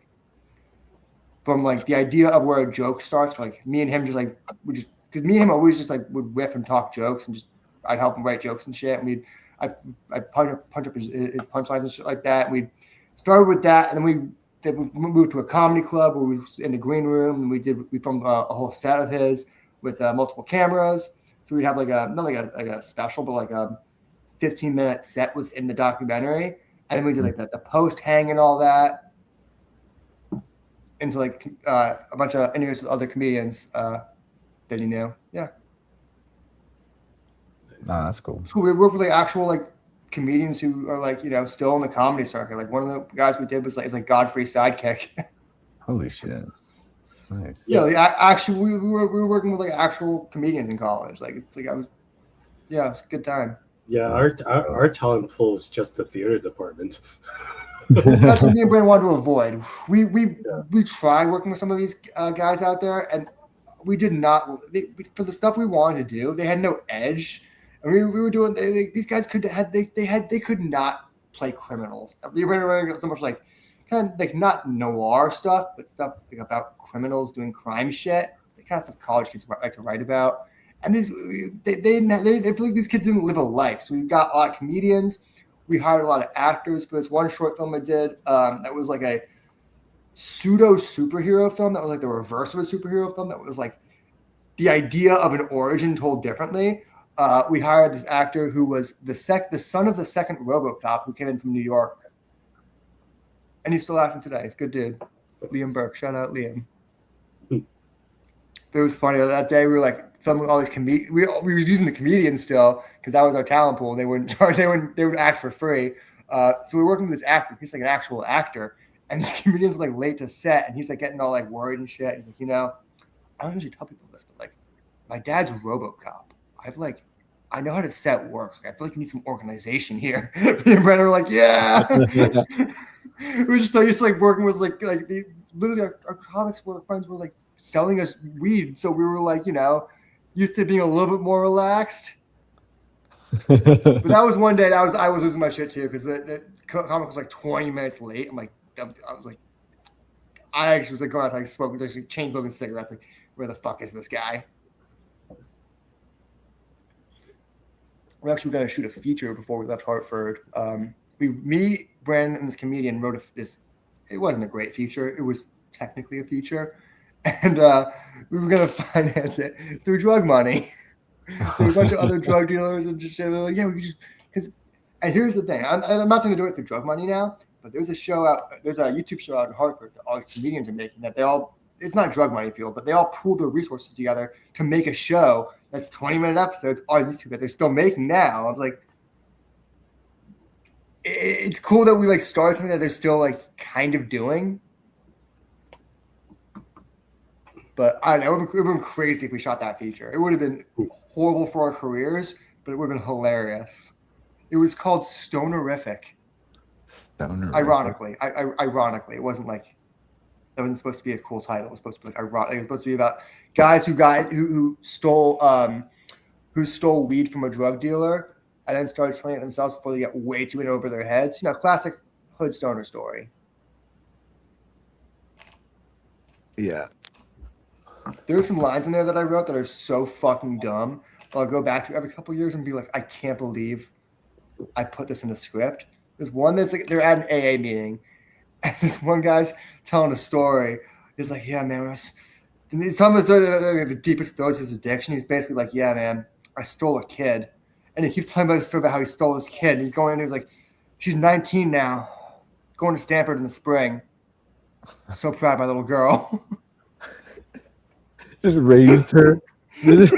from like the idea of where a joke starts. Like me and him just like because me and him always just like would riff and talk jokes, and just I'd help him write jokes and shit. And I'd punch up his punchlines and shit like that. And we started with that, and then we moved to a comedy club where we were in the green room, and we filmed a whole set of his with multiple cameras. So we'd have like not like a special, but like a 15-minute set within the documentary, and then we did like the post hang and all that, into like a bunch of interviews with other comedians that he knew. Yeah. Nah, that's cool. So we work with like actual like comedians who are like, you know, still in the comedy circuit. Like one of the guys we did was like Godfrey's sidekick. Holy shit. Nice. Yeah, like, actually, we were working with like actual comedians in college. Like it's like it was a good time. Yeah, our talent pool is just the theater department. That's what me and Brandon wanted to avoid. We tried working with some of these guys out there, and we did not. For the stuff we wanted to do, they had no edge. And we were doing. These guys could not play criminals. We were so much like kind of like not noir stuff, but stuff like about criminals doing crime shit. The kind of stuff college kids like to write about. And they feel like these kids didn't live a life. So we've got a lot of comedians. We hired a lot of actors for this one short film I did. That was like a pseudo superhero film. That was like the reverse of a superhero film. That was like the idea of an origin told differently. We hired this actor who was the son of the second RoboCop who came in from New York. And he's still acting today. He's a good dude. Liam Burke. Shout out Liam. It was funny. That day we were like filming all these comedians. We were using the comedians still because that was our talent pool. They wouldn't charge. They would act for free. So we were working with this actor. He's like an actual actor. And this comedian's like late to set. And he's like getting all like worried and shit. He's like, you know, I don't usually tell people this, but like my dad's a RoboCop. I know how to set works. Like, I feel like you need some organization here. Me and Brandon were like, yeah. We were just so used to like working with like literally our comics friends were like selling us weed. So we were like, you know, used to being a little bit more relaxed. But that was one day I was losing my shit too because the comic was like 20 minutes late. I was like, I actually was like going out like smoking, like chain smoking cigarettes. Like, where the fuck is this guy? We're actually going to shoot a feature before we left Hartford. Me, Brandon, and this comedian wrote this. It wasn't a great feature. It was technically a feature. And we were going to finance it through drug money. There were a bunch of other drug dealers and just shit. Like, yeah, we could just. And here's the thing. I'm not going to do it through drug money now, but there's a YouTube show out in Hartford that all the comedians are making that it's not drug money fueled, but they all pooled their resources together to make a show that's 20-minute episodes on YouTube that they're still making now. I was like, it's cool that we like started something that they're still like kind of doing. But I don't know, it would have been crazy if we shot that feature. It would have been horrible for our careers, but it would have been hilarious. It was called Stonerific. Stonerific. Ironically, it wasn't like that wasn't supposed to be a cool title. It was supposed to be like ironic. It was supposed to be about guys who stole weed from a drug dealer and then started selling it themselves before they get way too in over their heads. You know, classic hood stoner story. Yeah. There's some lines in there that I wrote that are so fucking dumb. I'll go back to every couple of years and be like, I can't believe I put this in a script. There's one that's like they're at an AA meeting, and this one guy's telling a story. He's like, "Yeah, man, and he's telling the deepest throats of his addiction." He's basically like, "Yeah, man, I stole a kid," and he keeps telling about the story about how he stole this kid. And he's going in, he's like, "She's 19 now, going to Stanford in the spring. I'm so proud of my little girl." Just raised her. I just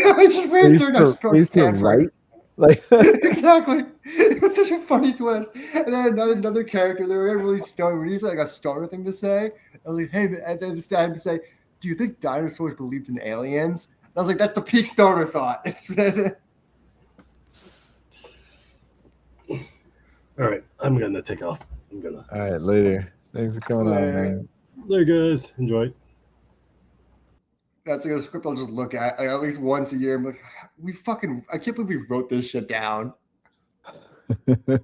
raised her. Now she's going to Stanford. Right? Like exactly. It was such a funny twist. And then another character, they were really stoned. We used like a stoner thing to say. I was like, hey, man, and then I had to say, do you think dinosaurs believed in aliens? And I was like, that's the peak stoner thought. All right, I'm gonna take off. All right, later. Thanks for coming on, man. Later, guys. Enjoy. That's like a script I'll just look at least once a year. I'm like, I can't believe we wrote this shit down. That's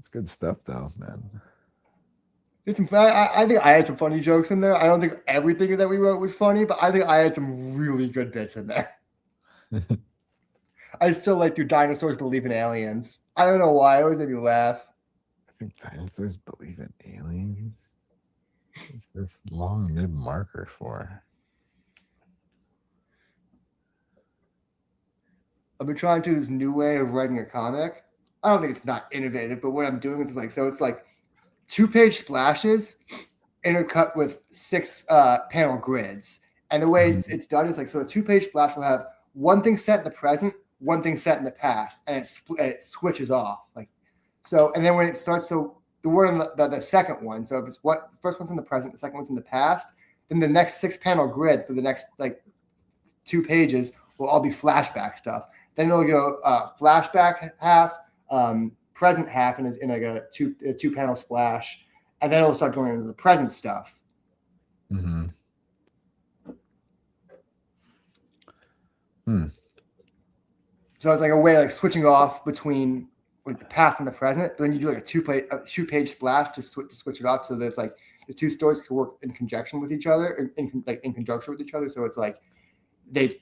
good stuff, though, man. I think I had some funny jokes in there. I don't think everything that we wrote was funny, but I think I had some really good bits in there. I still like, do dinosaurs believe in aliens? I don't know why. It always made me laugh. I think dinosaurs believe in aliens. What's this long mid marker for? I've been trying to do this new way of writing a comic. I don't think it's not innovative, but what I'm doing is like, so it's like 2-page splashes intercut with 6 panel grids. And the way it's done is like, so a 2-page splash will have one thing set in the present, one thing set in the past, and it switches off. Like, so, and then when it starts, so the word on the second one, so if it's what the first one's in the present, the second one's in the past, then the next 6-panel grid for the next like 2 pages will all be flashback stuff. Then it'll go flashback half, present half in like a 2-panel splash, and then it'll start going into the present stuff. Mm-hmm. So it's like a way like switching off between like the past and the present. But then you do like a 2-page splash to switch it off, so that it's like the 2 stories can work in conjunction with each other, in conjunction with each other. So it's like the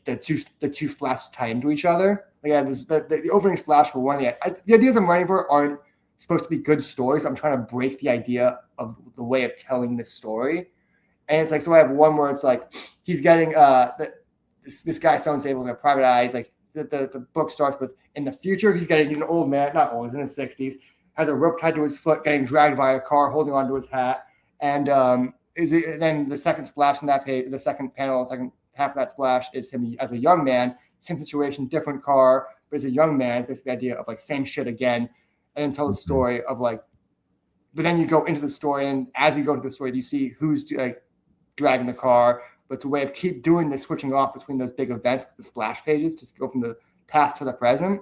two splashes tie into each other. Like, yeah, the opening splash for one of the ideas I'm writing for aren't supposed to be good stories. I'm trying to break the idea of the way of telling this story. And it's like, so I have one where it's like he's getting this guy someone's able to private eyes. Like the book starts with, in the future he's an old man, not old, he's in his 60s, has a rope tied to his foot, getting dragged by a car, holding onto his hat. And then the second splash in that page, the second panel, second half of that splash is him as a young man, same situation, different car, but as a young man, it's the idea of like same shit again, and then tell the story of like, but then you go into the story, and as you go to the story, you see who's like dragging the car, but it's a way of keep doing the switching off between those big events, the splash pages, to go from the past to the present.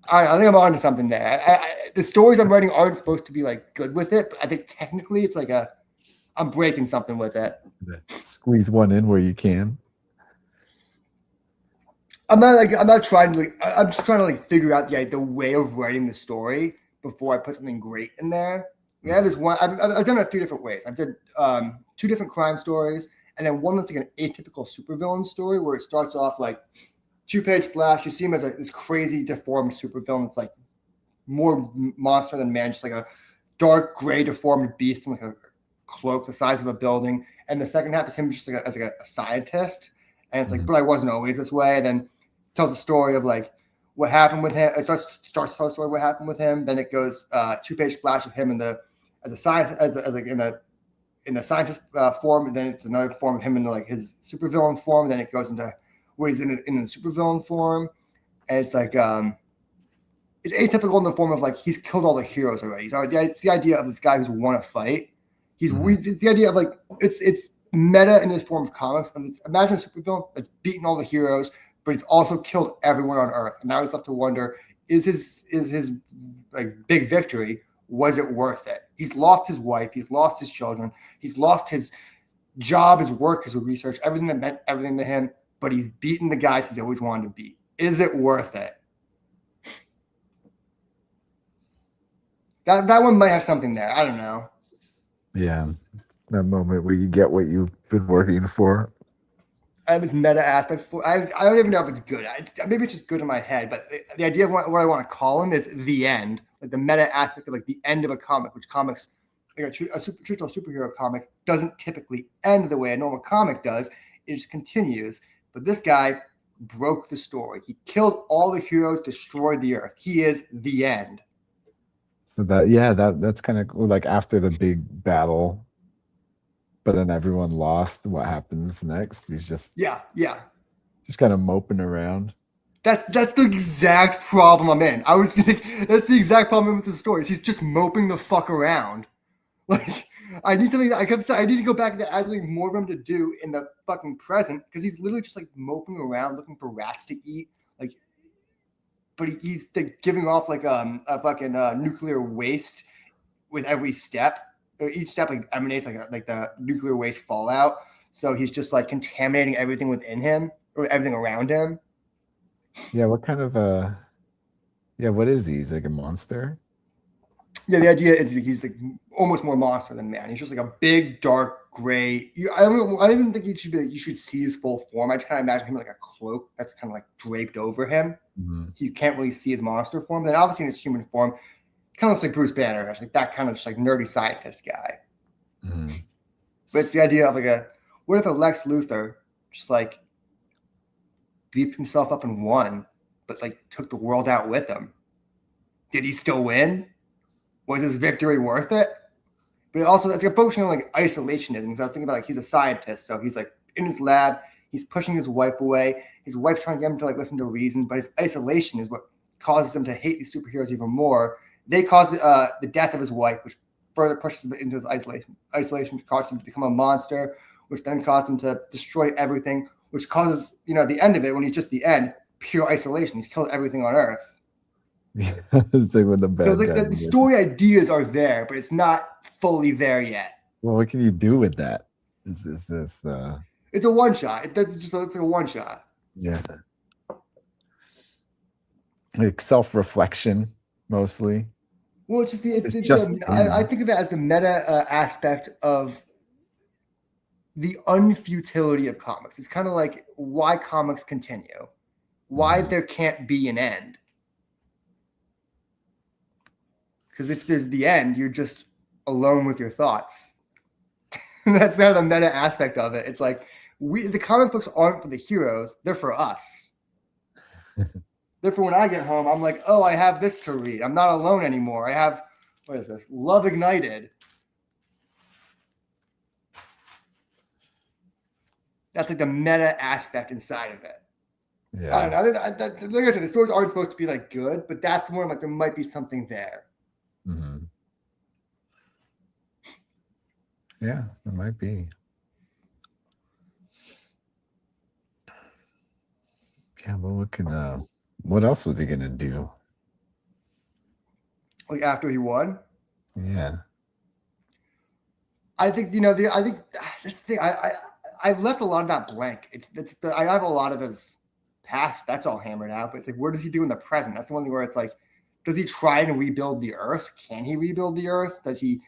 I think I'm onto something there. The stories I'm writing aren't supposed to be like good with it, but I think technically it's like I'm breaking something with it. Squeeze one in where you can. I'm not trying to I'm just trying to like figure out the way of writing the story before I put something great in there. Yeah, there's one. I've done it a few different ways. I've did 2 different crime stories, and then one that's like an atypical supervillain story where it starts off like 2-page splash. You see him as like this crazy deformed supervillain. It's like more monster than man, just like a dark gray deformed beast in like a cloak the size of a building. And the second half is him just like as a scientist. And it's like, but I wasn't always this way. And then it tells a story of like what happened with him. It starts to tell a story of what happened with him. Then it goes 2-page splash of him in the as a scientist, as like in the scientist form. And then it's another form of him into like his supervillain form. Then it goes into where he's in the supervillain form. And it's like it's atypical in the form of like he's killed all the heroes already. So it's the idea of this guy who's won a fight. It's the idea of like it's meta in this form of comics. Imagine a supervillain that's beaten all the heroes, but he's also killed everyone on Earth. And now he's left to wonder: is his like big victory, was it worth it? He's lost his wife, he's lost his children, he's lost his job, his work, his research, everything that meant everything to him. But he's beaten the guys he's always wanted to beat. Is it worth it? That one might have something there. I don't know. Yeah, that moment where you get what you've been working for. I have this meta aspect. I don't even know if it's good. Maybe it's just good in my head. But the idea of what I want to call him is the end, like the meta aspect of like the end of a comic, which comics, like a traditional superhero comic, doesn't typically end the way a normal comic does. It just continues. But this guy broke the story. He killed all the heroes, destroyed the Earth. He is the end. So that's kind of cool. Like after the big battle, but then everyone lost. What happens next? He's just just kind of moping around. That's the exact problem I'm in. That's the exact problem with the stories. He's just moping the fuck around. Like I need something. I need to go back and add something more for him to do in the fucking present because he's literally just like moping around looking for rats to eat. Like. But he's like giving off like a fucking nuclear waste with every step. Each step like emanates like the nuclear waste fallout. So he's just like contaminating everything within him or everything around him. Yeah, what kind of what is he? He's like a monster? Yeah, the idea is he's like almost more monster than man. He's just like a big, dark, gray. I don't even think he should be. You should see his full form. I just kind of imagine him like a cloak that's kind of like draped over him, so you can't really see his monster form. Then obviously in his human form, kind of looks like Bruce Banner, like that kind of just like nerdy scientist guy. But it's the idea of like what if a Lex Luthor just like beefed himself up and won, but like took the world out with him. Did he still win? Was his victory worth it? But also, it's like focusing on like isolationism. Because I was thinking about like he's a scientist, so he's like in his lab, he's pushing his wife away. His wife's trying to get him to like listen to reasons, but his isolation is what causes him to hate these superheroes even more. They caused the death of his wife, which further pushes him into his isolation. Isolation causes him to become a monster, which then causes him to destroy everything, which causes, you know, the end of it, when he's just the end, pure isolation. He's killed everything on Earth. It's like with the bad So it's like the story ideas are there, but it's not fully there yet. Well, what can you do with that? Is this It's a one shot. It's like a one shot. yeah. Like self-reflection mostly. Well, it's just I think of it as the meta aspect of the unfutility of comics. It's kind of like why comics continue, why there can't be an end. Because if there's the end, you're just alone with your thoughts. That's kind of the meta aspect of it. It's like the comic books aren't for the heroes; they're for us. Therefore, when I get home, I'm like, oh, I have this to read. I'm not alone anymore. I have, what is this? Love Ignited. That's like the meta aspect inside of it. Yeah. I don't know. Like I said, the stories aren't supposed to be like good, but that's more like there might be something there. Mm-hmm. Yeah, it might be. Yeah, but what else was he gonna do? Like after he won? Yeah. I think I think that's the thing. I've left a lot of that blank. I have a lot of his past. That's all hammered out. But it's like, what does he do in the present? That's the one thing where it's like, does he try and rebuild the Earth? Can he rebuild the Earth? Does he?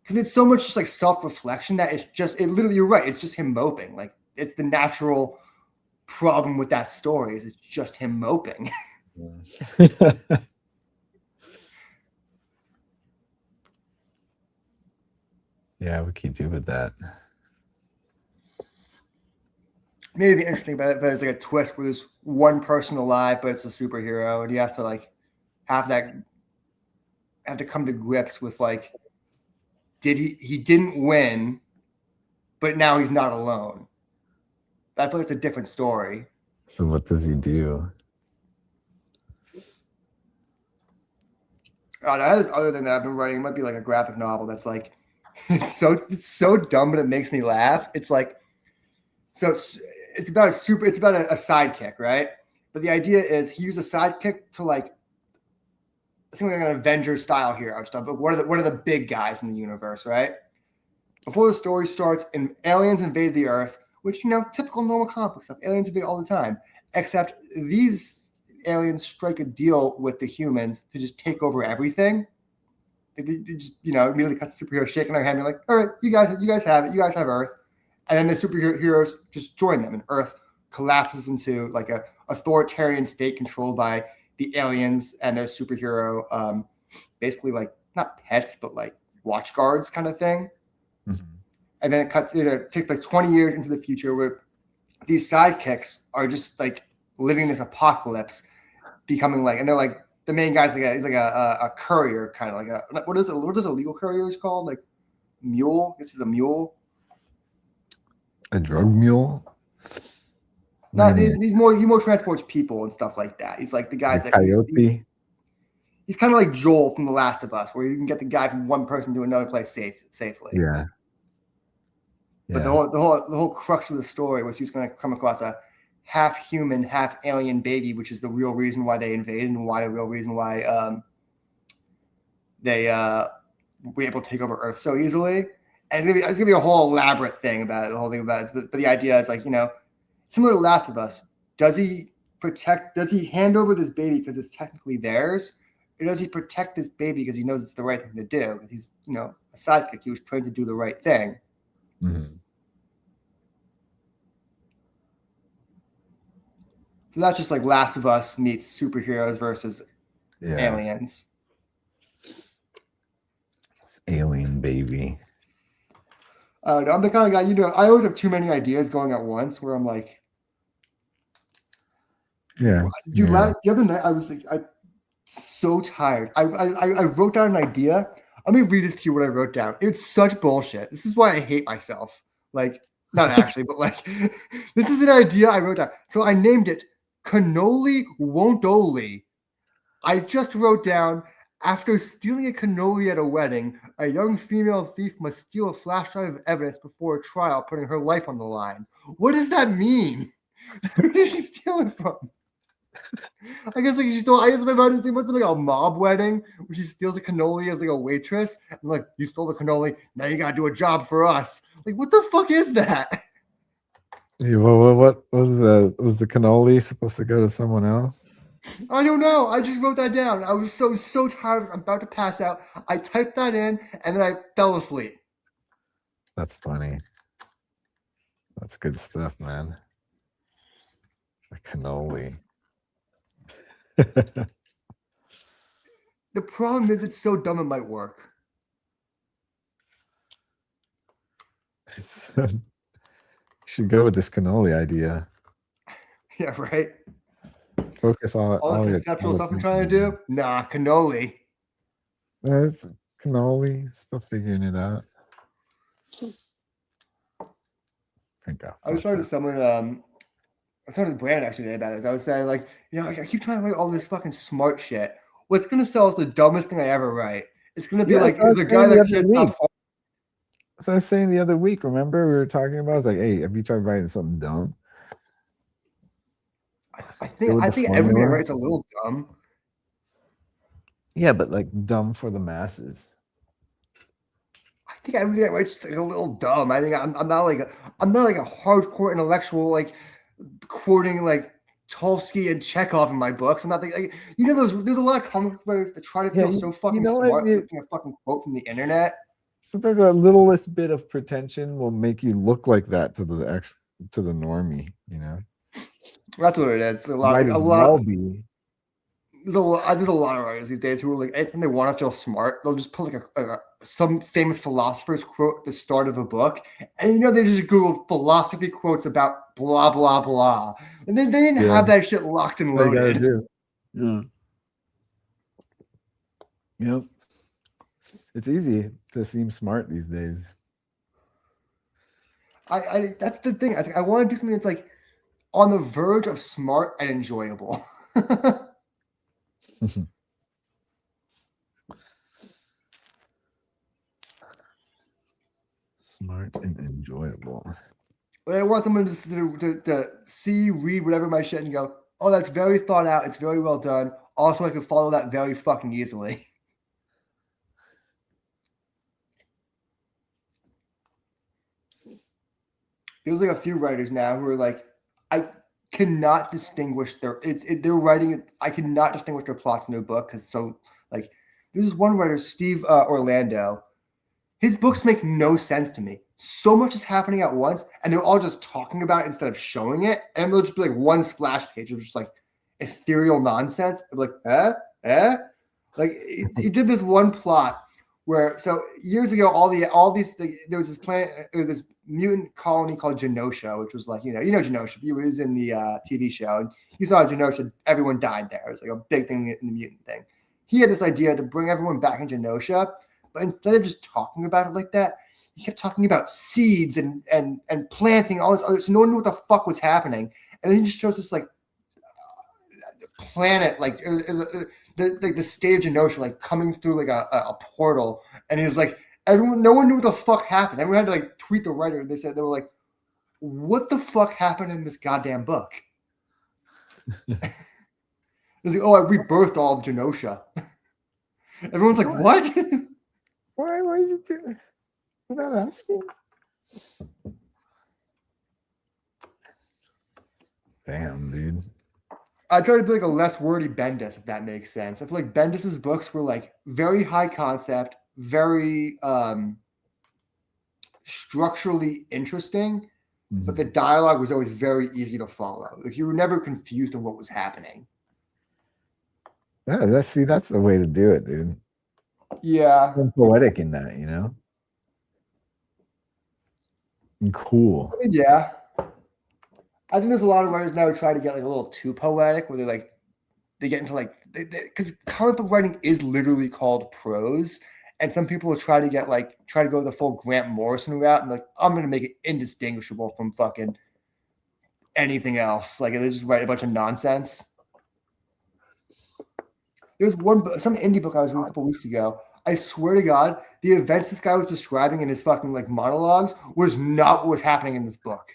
Because it's so much just like self-reflection that it literally, you're right. It's just him moping. Like it's the natural problem with that story is it's just him moping. Yeah, what can you do with that? Maybe it'd be interesting, but it's like a twist where there's one person alive, but it's a superhero, and he has to like have to come to grips with like, he didn't win, but now he's not alone. I feel like it's a different story. So what does he do? Other than that, I've been writing. It might be like a graphic novel that's like, it's so dumb, but it makes me laugh. It's like, so it's about a sidekick, right? But the idea is he used a sidekick to like, I think like an Avengers style hero stuff. But what are the big guys in the universe, right? Before the story starts, and aliens invade the Earth, which typical normal comic book stuff. Aliens invade all the time, except these aliens strike a deal with the humans to just take over everything. They just immediately cut the superheroes shaking their hand, and like, all right, you guys have it. You guys have Earth. And then the superheroes just join them, and Earth collapses into like a authoritarian state controlled by the aliens and their superhero, basically like not pets, but like watch guards kind of thing. Mm-hmm. And then it takes place 20 years into the future where these sidekicks are just like living this apocalypse, becoming like, and they're like, the main guy's like he's like a courier, kind of like what is a legal courier is called? Like mule. This is a mule. A drug mule? No, he more transports people and stuff like that. He's like the guy that Coyote. He's kind of like Joel from The Last of Us, where you can get the guy from one person to another place safely. Yeah. But the whole crux of the story was he's going to come across a half human, half alien baby, which is the real reason why they invaded and the real reason why they were able to take over Earth so easily. And it's gonna be a whole elaborate thing about it, the whole thing about it. But the idea is like, similar to Last of Us, does he hand over this baby because it's technically theirs? Or does he protect this baby because he knows it's the right thing to do? Because he's, a sidekick. He was trained to do the right thing. Mm-hmm. So that's just like Last of Us meets superheroes versus aliens. Alien baby. I'm the kind of guy, I always have too many ideas going at once where I'm like, Yeah. Dude, Yeah. the other night I was like, so tired. I wrote down an idea. Let me read this to you what I wrote down. It's such bullshit. This is why I hate myself. Like, not actually, but like, this is an idea I wrote down. So I named it Cannoli Won't Oli. I just wrote down, after stealing a cannoli at a wedding, a young female thief must steal a flash drive of evidence before a trial, putting her life on the line. What does that mean? Where did she steal it from? I guess like she stole. I guess my mind must be like a mob wedding where she steals a cannoli as like a waitress. And like, you stole the cannoli, now you gotta do a job for us. Like, what the fuck is that? Yeah, what was the cannoli supposed to go to someone else? I don't know. I just wrote that down. I was so tired. I'm about to pass out. I typed that in and then I fell asleep. That's funny. That's good stuff, man. A cannoli. The problem is it's so dumb it might work. Should go with this cannoli idea. Yeah, right. Focus on all this conceptual stuff I'm trying to do. Nah, cannoli. It's cannoli. Still figuring it out. I was trying to summon I was talking to Brand actually today about this. I was saying, like, I keep trying to write all this fucking smart shit. What's gonna sell is the dumbest thing I ever write. It's gonna be like the guy that can't stop. That's what I was saying the other week. Remember, we were talking about. I was like, "Hey, have you tried writing something dumb?" I think everything I write is a little dumb. Yeah, but like dumb for the masses. I think everything I write is like a little dumb. I think I'm not like a hardcore intellectual, like quoting like Tolsky and Chekhov in my books. I'm not like there's a lot of comic writers that try to feel so fucking smart looking a fucking quote from the internet. Sometimes a littlest bit of pretension will make you look like that to the normie, That's what it is. There's a lot of writers these days who are like, anything they want to feel smart, they'll just put like some famous philosopher's quote at the start of a book, and they just Google philosophy quotes about blah blah blah, and then they didn't have that shit locked and loaded. Yeah. Yep. It's easy to seem smart these days. I that's the thing. I think I want to do something that's like on the verge of smart and enjoyable. Smart and enjoyable. I want someone to see, read whatever my shit and go, oh, that's very thought out. It's very well done. Also, I can follow that very fucking easily. There's like a few writers now who are like, I cannot distinguish they're writing. I cannot distinguish their plots in their book because this is one writer, Steve Orlando. His books make no sense to me. So much is happening at once, and they're all just talking about it instead of showing it. And they'll just be like one splash page of just like ethereal nonsense. I'm like, Like he did this one plot where years ago, there was this planet, this mutant colony called Genosha, which was like Genosha. He was in the TV show, and you saw Genosha. Everyone died there. It was like a big thing in the mutant thing. He had this idea to bring everyone back in Genosha, but instead of just talking about it like that, he kept talking about seeds and planting all this other. So no one knew what the fuck was happening, and then he just shows this like planet, like the stage of Genosha, like coming through like a portal, and he's like, no one knew what the fuck happened. Everyone had to like tweet the writer. They were like, "What the fuck happened in this goddamn book?" It's like, "Oh, I rebirthed all of Genosha." Everyone's like, "What?" Why are you doing? Without asking. Damn, dude. I try to be like a less wordy Bendis, if that makes sense. I feel like Bendis's books were like very high concept, very structurally interesting, but the dialogue was always very easy to follow. Like you were never confused on what was happening. Yeah, that's the way to do it, dude. Yeah. It's poetic in that, And cool. Yeah. I think there's a lot of writers now who try to get like a little too poetic, where they get into like because comic book writing is literally called prose, and some people will try to go the full Grant Morrison route and like I'm gonna make it indistinguishable from fucking anything else. Like they just write a bunch of nonsense. There's some indie book I was reading a couple weeks ago. I swear to God, the events this guy was describing in his fucking like monologues was not what was happening in this book.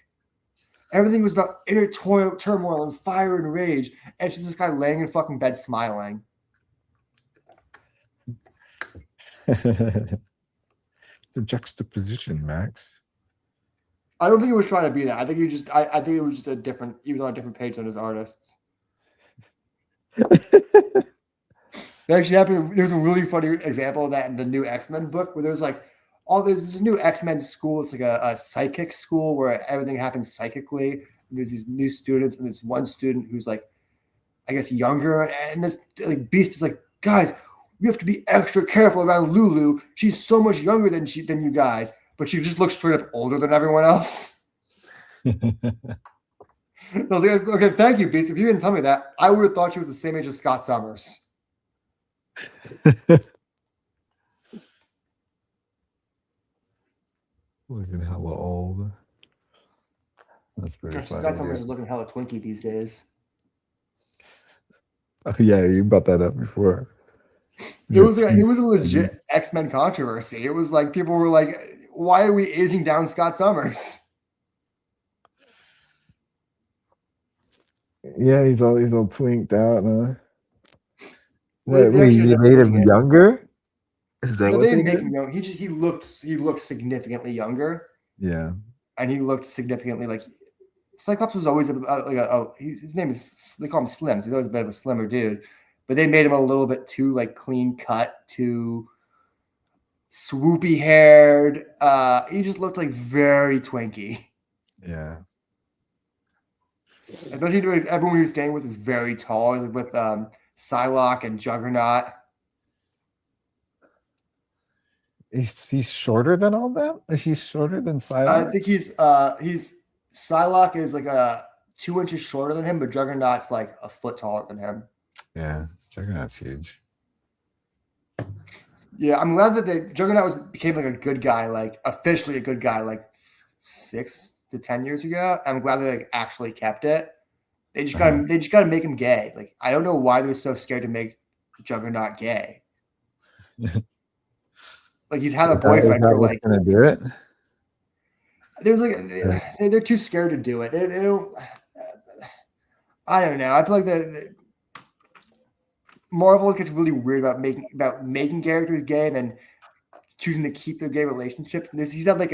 Everything was about inner turmoil and fire and rage, and it's just this guy laying in fucking bed smiling. The juxtaposition, Max. I don't think he was trying to be that. I think I think it was just a different, even on a different page than his artists. Actually happened. There's a really funny example of that in the new X-Men book where there's like there's this new X-Men school. It's like a psychic school where everything happens psychically. And there's these new students, and there's one student who's like, I guess, younger, and this like Beast is like, guys, we have to be extra careful around Lulu. She's so much younger than you guys, but she just looks straight up older than everyone else. I was like, okay, thank you, Beast. If you didn't tell me that, I would have thought she was the same age as Scott Summers. Looking hella old. That's pretty funny. Scott Summers is looking hella twinky these days. Oh, yeah, you brought that up before. It was a legit X-Men controversy. It was like people were like, "Why are we aging down Scott Summers?" Yeah, he's all twinked out. Huh? They You made him younger? Is that No, what they they didn't make did? him young. He looked significantly younger, Yeah. and he looked significantly like Cyclops was always his name is, they call him Slim. So he's always a bit of a slimmer dude, but they made him a little bit too like clean cut, too swoopy haired. He just looked like very twinky. Yeah. Especially everyone he was staying with is very tall. With Psylocke and Juggernaut. He's shorter than all them? Is he shorter than Psylocke? I think he's Psylocke is like 2 inches shorter than him, but Juggernaut's like a foot taller than him. Yeah, Juggernaut's huge. Yeah, I'm glad that Juggernaut became like a good guy, like officially a good guy, like 6 to 10 years ago. I'm glad they like actually kept it. They just gotta make him gay. Like I don't know why they're so scared to make Juggernaut gay. Like he's had a boyfriend for like. Gonna do it. There's like they're too scared to do it. They don't. I don't know. I feel like Marvel gets really weird about making characters gay and then choosing to keep their gay relationships. He's had like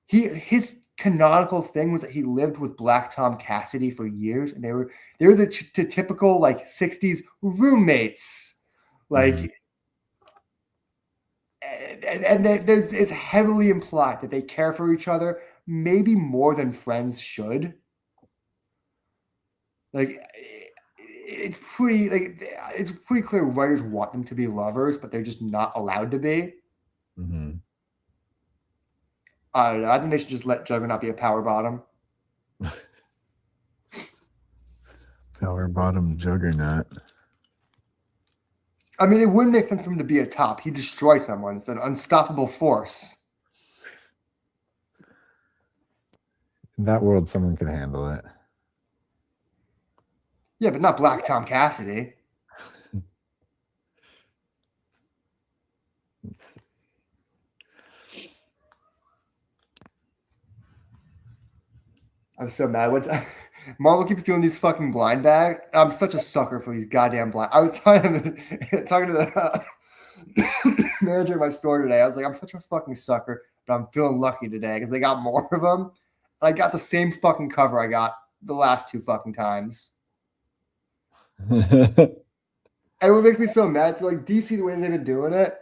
his canonical thing was that he lived with Black Tom Cassidy for years, and they were the typical like 60s roommates, like. Mm-hmm. And it's heavily implied that they care for each other, maybe more than friends should. Like it's pretty clear writers want them to be lovers, but they're just not allowed to be. Mm-hmm. I don't know. I think they should just let Juggernaut be a power bottom. Power bottom Juggernaut. I mean, it wouldn't make sense for him to be a top. He'd destroy someone. It's an unstoppable force. In that world, someone could handle it. Yeah, but not Black Tom Cassidy. I'm so mad. Marvel keeps doing these fucking blind bags. I'm such a sucker for these goddamn blind. I was talking to the manager of my store today. I was like, I'm such a fucking sucker, but I'm feeling lucky today because they got more of them. I got the same fucking cover I got the last 2 fucking times. And what makes me so mad, so like DC, the way they've been doing it,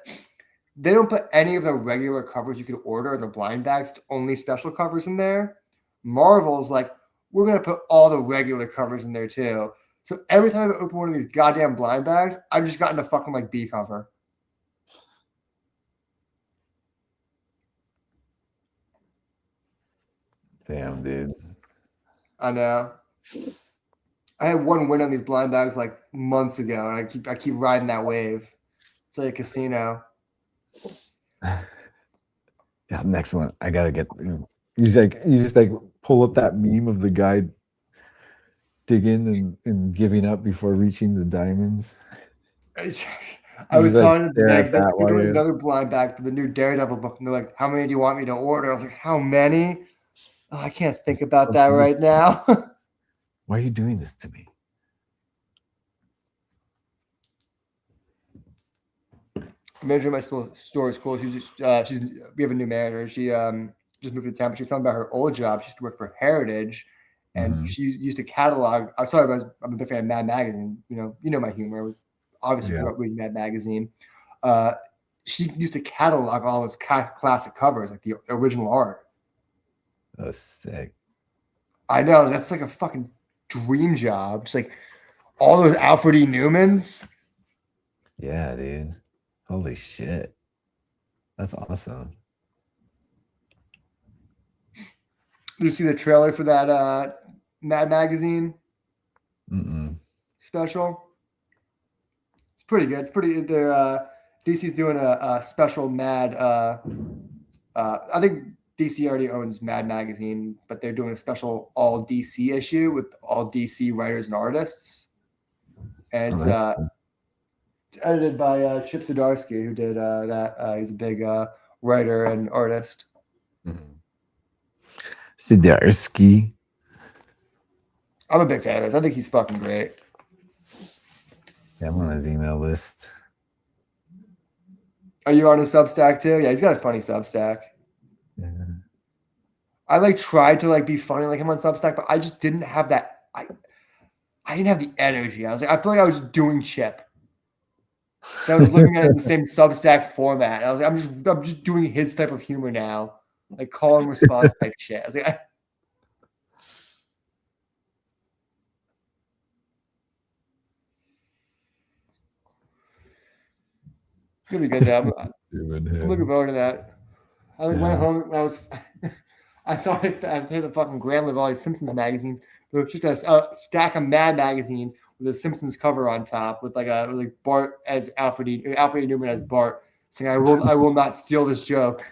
they don't put any of the regular covers you could order in the blind bags. It's only special covers in there. Marvel's like, we're going to put all the regular covers in there too. So every time I open one of these goddamn blind bags, I've just gotten a fucking like B cover. Damn, dude. I know. I had one win on these blind bags like months ago, and I keep riding that wave. It's like a casino. Yeah, next one. I gotta get. You just like pull up that meme of the guy digging and giving up before reaching the diamonds. I was like, telling them stare today, at that they're doing while another blind bag for the new Daredevil book, and they're like, "How many do you want me to order?" I was like, "How many?" Oh, I can't think about that right now. Why are you doing this to me? Manager of my store is cool. We have a new manager. She just moved to town, but she was talking about her old job. She used to work for Heritage, and she used to catalog. I'm a big fan of Mad Magazine. You know my humor. Obviously, grew up reading Mad Magazine. She used to catalog all those classic covers, like the original art. Oh, sick. I know, that's like a fucking dream job. Just like all those Alfred E. Newmans. Yeah, dude. Holy shit. That's awesome. Did you see the trailer for that Mad Magazine special? It's pretty good. It's pretty. They're DC's doing a special Mad. I think DC already owns Mad Magazine, but they're doing a special all DC issue with all DC writers and artists. And it's edited by Chip Zdarsky, who did that. He's a big writer and artist. Zdarsky. I'm a big fan of his. I think he's fucking great. Yeah, I'm on his email list. Are you on his Substack too? Yeah, he's got a funny Substack. Yeah. I tried to be funny like him on Substack, but I just didn't have that. I didn't have the energy. I feel like I was doing Chip. I was looking at it in the same Substack format. I was like, I'm just doing his type of humor now, like call and response type shit. I was like, it's gonna be good though. I'm looking forward to that. I went home when I was. I thought I hit a fucking grand of all these Simpsons magazines, but it was just a stack of Mad magazines with a Simpsons cover on top, with like Bart as Alfred E. Newman as Bart, saying, "I will not steal this joke."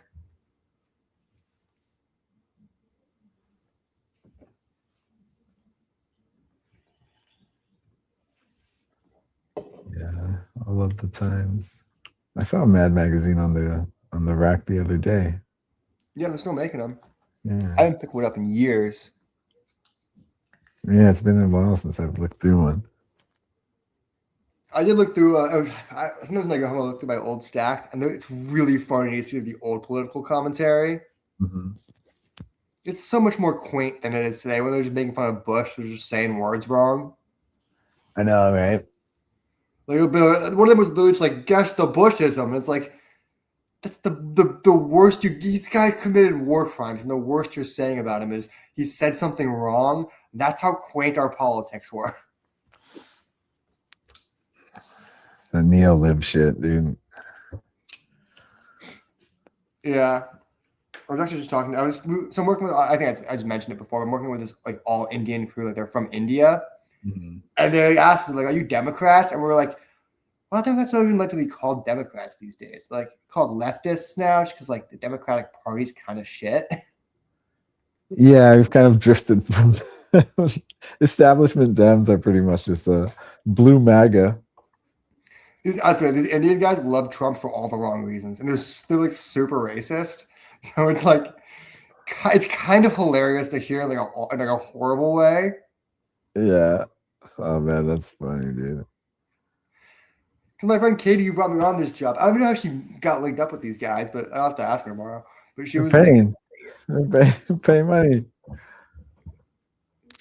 Yeah, I love the times. I saw a Mad magazine on the rack the other day. Yeah, they're still making them. Yeah. I haven't picked one up in years. Yeah, it's been a while since I've looked through one. I did look through. Sometimes I go home and look through my old stacks, and it's really funny to see the old political commentary. It's so much more quaint than it is today, when they're just making fun of Bush, they're just saying words wrong. I know, right? Like one of them was literally just like, "Guess the Bushism." And it's like, that's the worst. This guy committed war crimes, and the worst you're saying about him is he said something wrong. That's how quaint our politics were. The neo-lib shit, dude. Yeah. I was actually just talking. I'm working with. I think I just mentioned it before. I'm working with this all Indian crew. They're from India, and they asked us, "Are you Democrats?" And we're like, "Well, Democrats don't even like to be called Democrats these days. They're called leftists now, just because the Democratic Party's kind of shit." Yeah, we've kind of drifted from establishment Dems are pretty much just a blue MAGA. I swear, these Indian guys love Trump for all the wrong reasons, and they're super racist. So it's kind of hilarious to hear in a horrible way. Yeah. Oh man, that's funny, dude. My friend Katie, who brought me on this job, I don't know how she got linked up with these guys, but I'll have to ask her tomorrow. But she was paying money.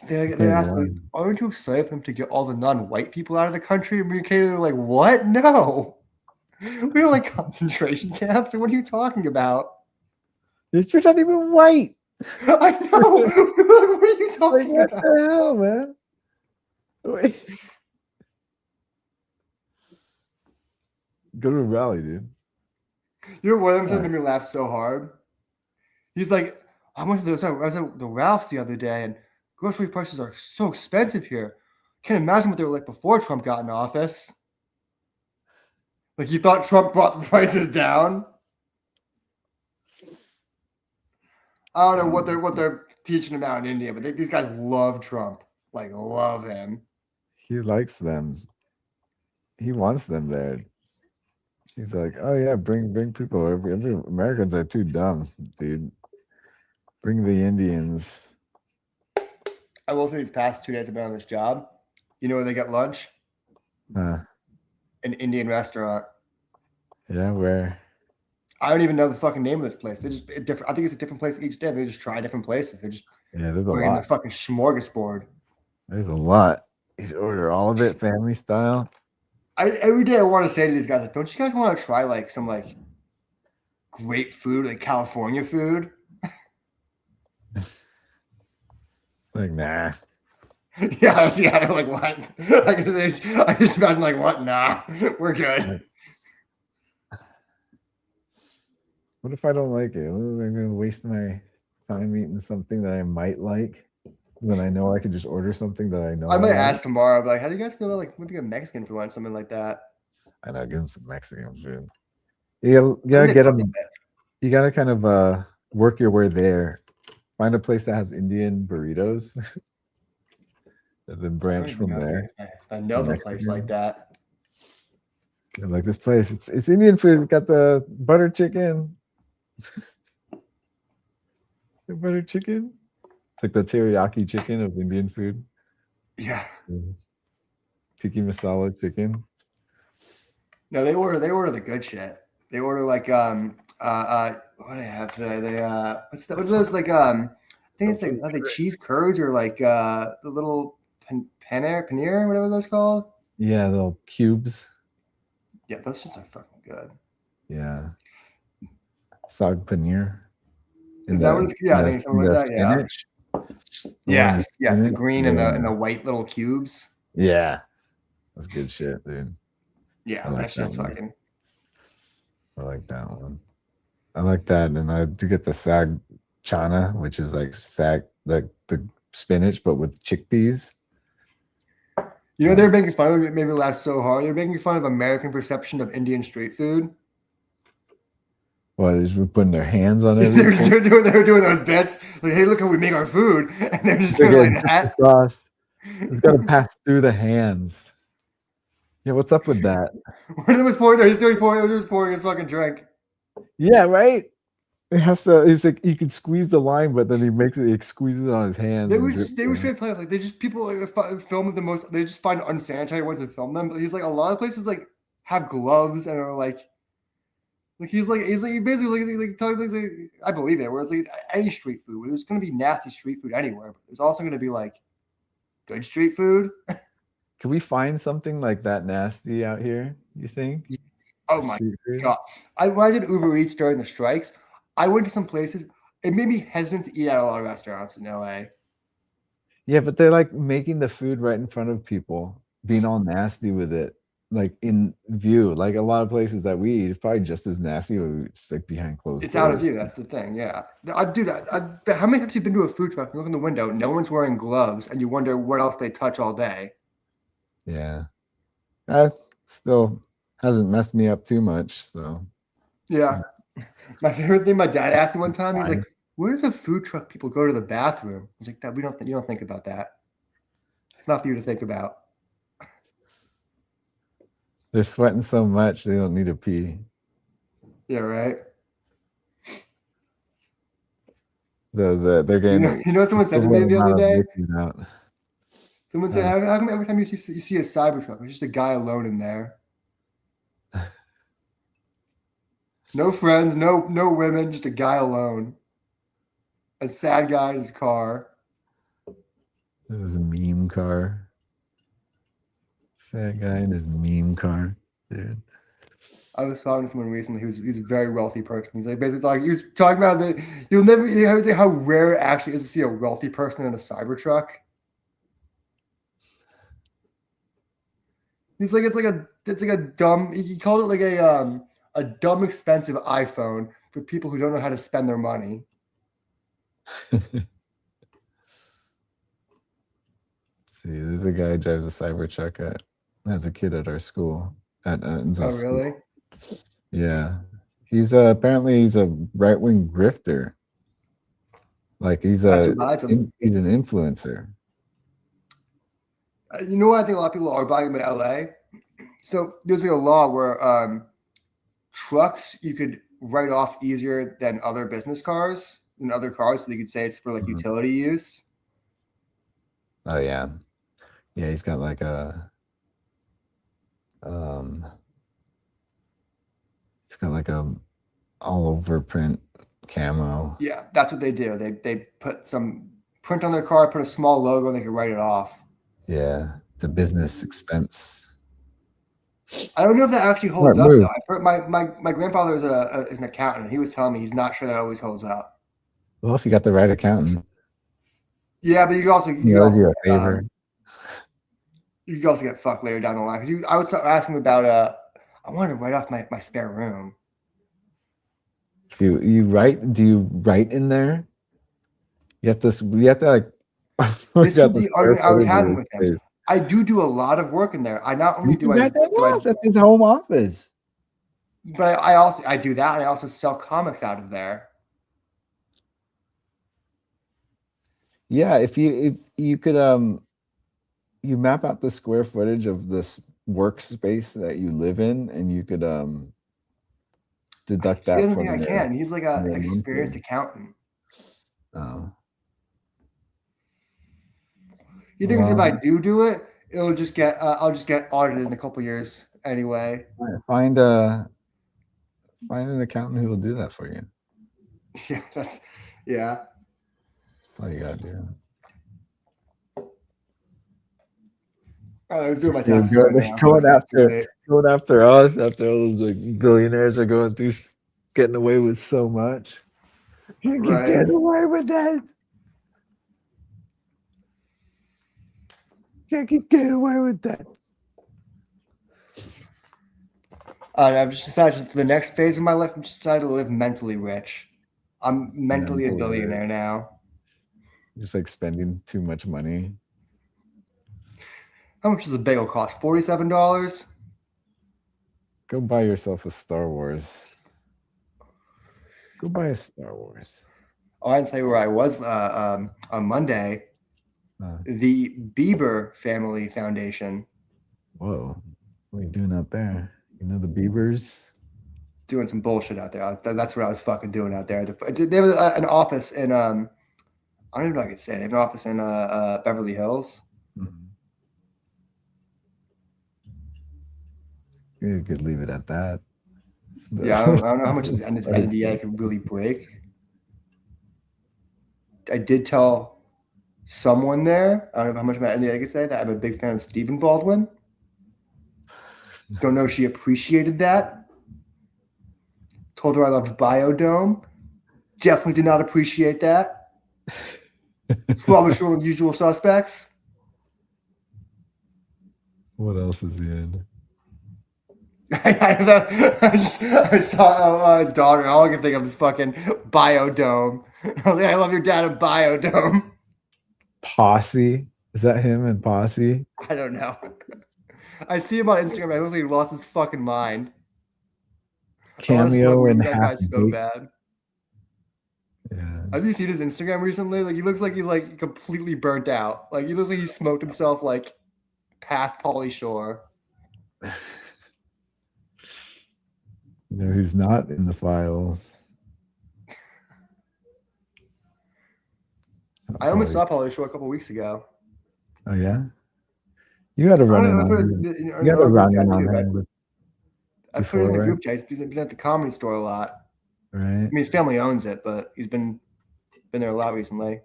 They asked me, "Aren't you excited for them to get all the non-white people out of the country?" And me and Katie were like, "What? No, we don't like concentration camps. What are you talking about? You're not even white." I know. What are you talking about? What the hell, man? Wait. Go to a rally, dude. You know, one of them made me laugh so hard. He's like, I was at the Ralph's the other day, and grocery prices are so expensive here. Can't imagine what they were like before Trump got in office. Like you thought Trump brought the prices down. I don't know what they're teaching him out in India, but these guys love Trump. Like love him. He likes them. He wants them there. He's like, oh yeah, bring people. Every Americans are too dumb, dude. Bring the Indians. I will say these past 2 days I've been on this job. You know where they get lunch? An Indian restaurant. Yeah, where? I don't even know the fucking name of this place. They just different. I think it's a different place each day. They just try different places. They just there's a bring in the lot. fucking smorgasbord. There's a lot. You should order all of it, family style. Every day I want to say to these guys, like, don't you guys want to try like some like great food, like California food? Like, nah. yeah, I'm like, what? I just imagine like, what? Nah, we're good. What if I don't like it? What if I'm going to waste my time eating something that I might like? When I know I could just order something that I know. I might ask tomorrow, but like, how do you guys feel about like maybe a Mexican for lunch, something like that? I know, give them some Mexican food. You gotta get them. You gotta kind of work your way there. Find a place that has Indian burritos, and then branch from there. I know the place like that. And like this place, it's Indian food. We got the butter chicken. The butter chicken. It's like the teriyaki chicken of Indian food. Yeah. Tiki masala chicken. No, they order the good shit. They order like what do they have today? They what's those like I think it's like are they cheese curds or like the little paneer, whatever those called. Yeah, little cubes. Yeah, those shits are fucking good. Yeah. Sag paneer. Is that what it's? Yeah, I think it's something like that. Spinach. Yeah. Yeah, the green and the white little cubes. Yeah. That's good shit, dude. Yeah, that shit's fucking. I like that one. I like that. And I do get the sag chana, which is like the spinach, but with chickpeas. You know, they're making fun of it, maybe laugh so hard. They're making fun of American perception of Indian street food. Well, they're just putting their hands on it. they're doing those bits. Like, hey, look how we make our food. And they're just doing like that. Sauce. It's got to pass through the hands. Yeah, what's up with that? When it was pouring, he's pouring his fucking drink. Yeah, right? It has to, it's like you can squeeze the line, but then he squeezes it on his hands. They would straight play like they just people like, film the most, they just find unsanitary ones and film them. But he's like a lot of places like have gloves and are like he's basically talking like I believe it, where it's like any street food, there's gonna be nasty street food anywhere, but there's also gonna be like good street food. Can we find something like that nasty out here, you think? Yes. Oh my god. When I did Uber Eats during the strikes, I went to some places. It made me hesitant to eat at a lot of restaurants in LA. Yeah, but they're like making the food right in front of people, being all nasty with it, like in view. Like a lot of places that we eat, it's probably just as nasty, but it's like behind closed It's doors. out of view. That's the thing. Yeah, dude. How many times have you been to a food truck? You look in the window, no one's wearing gloves, and you wonder what else they touch all day. Yeah, still hasn't messed me up too much. So yeah. My favorite thing, my dad asked me one time, he's like, where do the food truck people go to the bathroom? I was like, that you don't think about that. It's not for you to think about. They're sweating so much they don't need to pee. Yeah, right. They're getting. You know someone said to me the other day. Someone said, how come every time you see a Cybertruck, there's just a guy alone in there? No friends, no women, just a guy alone. A sad guy in his car. It was a meme car. Sad guy in his meme car, dude. I was talking to someone recently who's a very wealthy person. He's like basically he was talking about that you'll never how rare it actually is to see a wealthy person in a Cybertruck. He's like it's like a dumb. He called it like a dumb expensive iPhone for people who don't know how to spend their money. See, there's a guy who drives a Cybertruck as a kid at our school. At Enzo's school. Really? Yeah. He's apparently he's a right-wing grifter. Like he's That's what buys him. he's an influencer. You know what I think a lot of people are buying him in LA? So there's like a law where trucks you could write off easier than other business cars and other cars, so you could say it's for like utility use. Oh yeah. Yeah, he's got like a it's got like a all over print camo. Yeah, that's what they do. They put some print on their car, put a small logo, and they can write it off. Yeah, it's a business expense. I don't know if that actually holds up though. I've heard my grandfather is an accountant. He was telling me he's not sure that always holds up. Well, if you got the right accountant. Yeah, but you could also you do a favor. You could also get fucked later down the line because I was asking about I wanted to write off my spare room. If you write, do you write in there? You have to like. This was the argument I was having with him. I do a lot of work in there. I not only do that's his home office. But I do that, and I also sell comics out of there. Yeah, if you could you map out the square footage of this workspace that you live in, and you could deduct that. He doesn't think I can. He's like an experienced accountant. Oh. He thinks if I do it, it'll just get I'll just get audited in a couple years anyway. Find an accountant who will do that for you. Yeah, that's all you gotta do. I was doing my taxes going after us after all those like billionaires are going through getting away with so much. You can get away with that. You can get away with that. I've just decided for the next phase of my life, I'm just decided to live mentally rich. I'm mentally a billionaire now. Just like spending too much money. How much does a bagel cost? $47? Go buy yourself a Star Wars. Go buy a Star Wars. Oh, I can tell you where I was on Monday. The Bieber Family Foundation. Whoa. What are you doing out there? You know the Biebers? Doing some bullshit out there. That's what I was fucking doing out there. They have an office in, I don't even know if I can say it. They have an office in Beverly Hills. Mm-hmm. You could leave it at that. Yeah, I don't know how much of this NDA I can really break. I did tell someone there, I don't know how much of my NDA I could say, that I'm a big fan of Stephen Baldwin. Don't know if she appreciated that. Told her I loved Biodome. Definitely did not appreciate that. Probably sure with Usual Suspects. What else is he in? I saw his daughter, and all I can think of is fucking Biodome. I was like, I love your dad in Biodome. Posse? Is that him in Posse? I don't know. I see him on Instagram. I looks like he lost his fucking mind. Cameo and that guy's so bad. Yeah. Have you seen his Instagram recently? Like, he looks like he's like completely burnt out. Like, he looks like he smoked himself like past Pauly Shore. You know who's not in the files? I almost saw Pauly Shore a couple weeks ago. Oh yeah, you had a run in on him. You had a run in on him. I put it in the group chat. He's been at the Comedy Store a lot. Right. I mean, his family owns it, but he's been there a lot recently.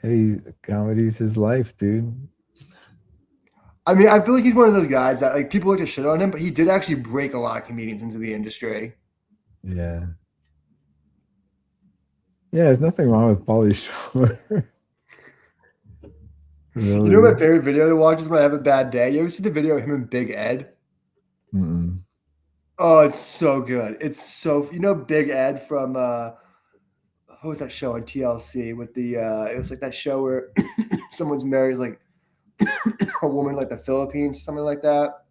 Hey, comedy's his life, dude. I mean, I feel like he's one of those guys that like people like to shit on him, but he did actually break a lot of comedians into the industry. Yeah. Yeah, there's nothing wrong with Pauly Shore. Really? You know my favorite video to watch is when I have a bad day? You ever see the video of him and Big Ed? Mm-mm. Oh, it's so good. It's so, you know, Big Ed from what was that show on TLC with the it was like that show where someone's married, like a woman like the Philippines, something like that.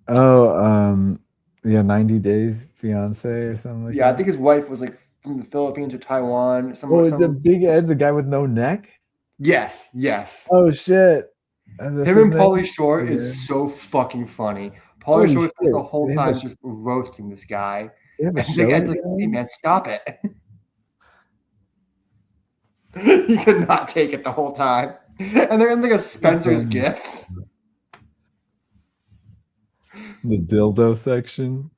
Oh, yeah, 90 Days Fiance or something like Yeah, that. I think his wife was like from the Philippines or Taiwan. Oh, is it Big Ed, the guy with no neck? Yes, yes. Oh shit. Him and Pauly Shore is so fucking funny. Pauly Shore spends the whole time just roasting this guy. They have a And show Big Ed's like, together? hey man, stop it. He could not take it the whole time. And they're in like a Spencer's Gifts. The dildo section.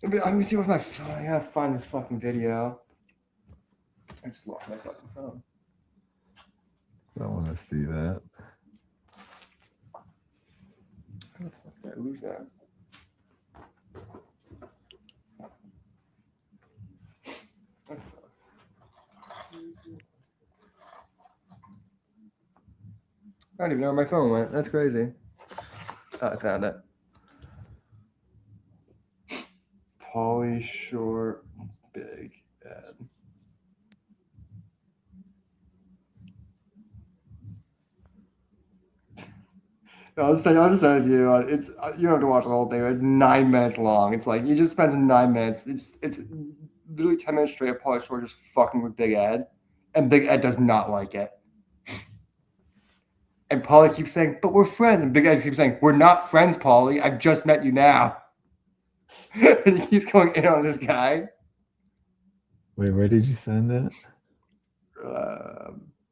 Let me see what my phone. I gotta find this fucking video. I just lost my fucking phone. I want to see that. How the fuck did I lose that? That sucks. I don't even know where my phone went. That's crazy. Oh, I found it. Pauly Shore, Big Ed. I'll just send it to you. It's you don't have to watch the whole thing. It's 9 minutes long. It's like he just spends 9 minutes. It's literally 10 minutes straight of Pauly Shore just fucking with Big Ed, and Big Ed does not like it. And Pauly keeps saying, "But we're friends." And Big Ed keeps saying, "We're not friends, Pauly. I've just met you now." And he keeps going in on this guy. Wait, where did you send it?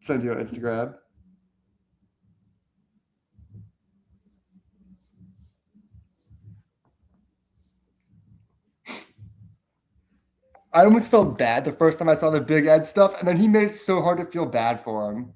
Send you on Instagram. I almost felt bad the first time I saw the Big Ed stuff, and then he made it so hard to feel bad for him.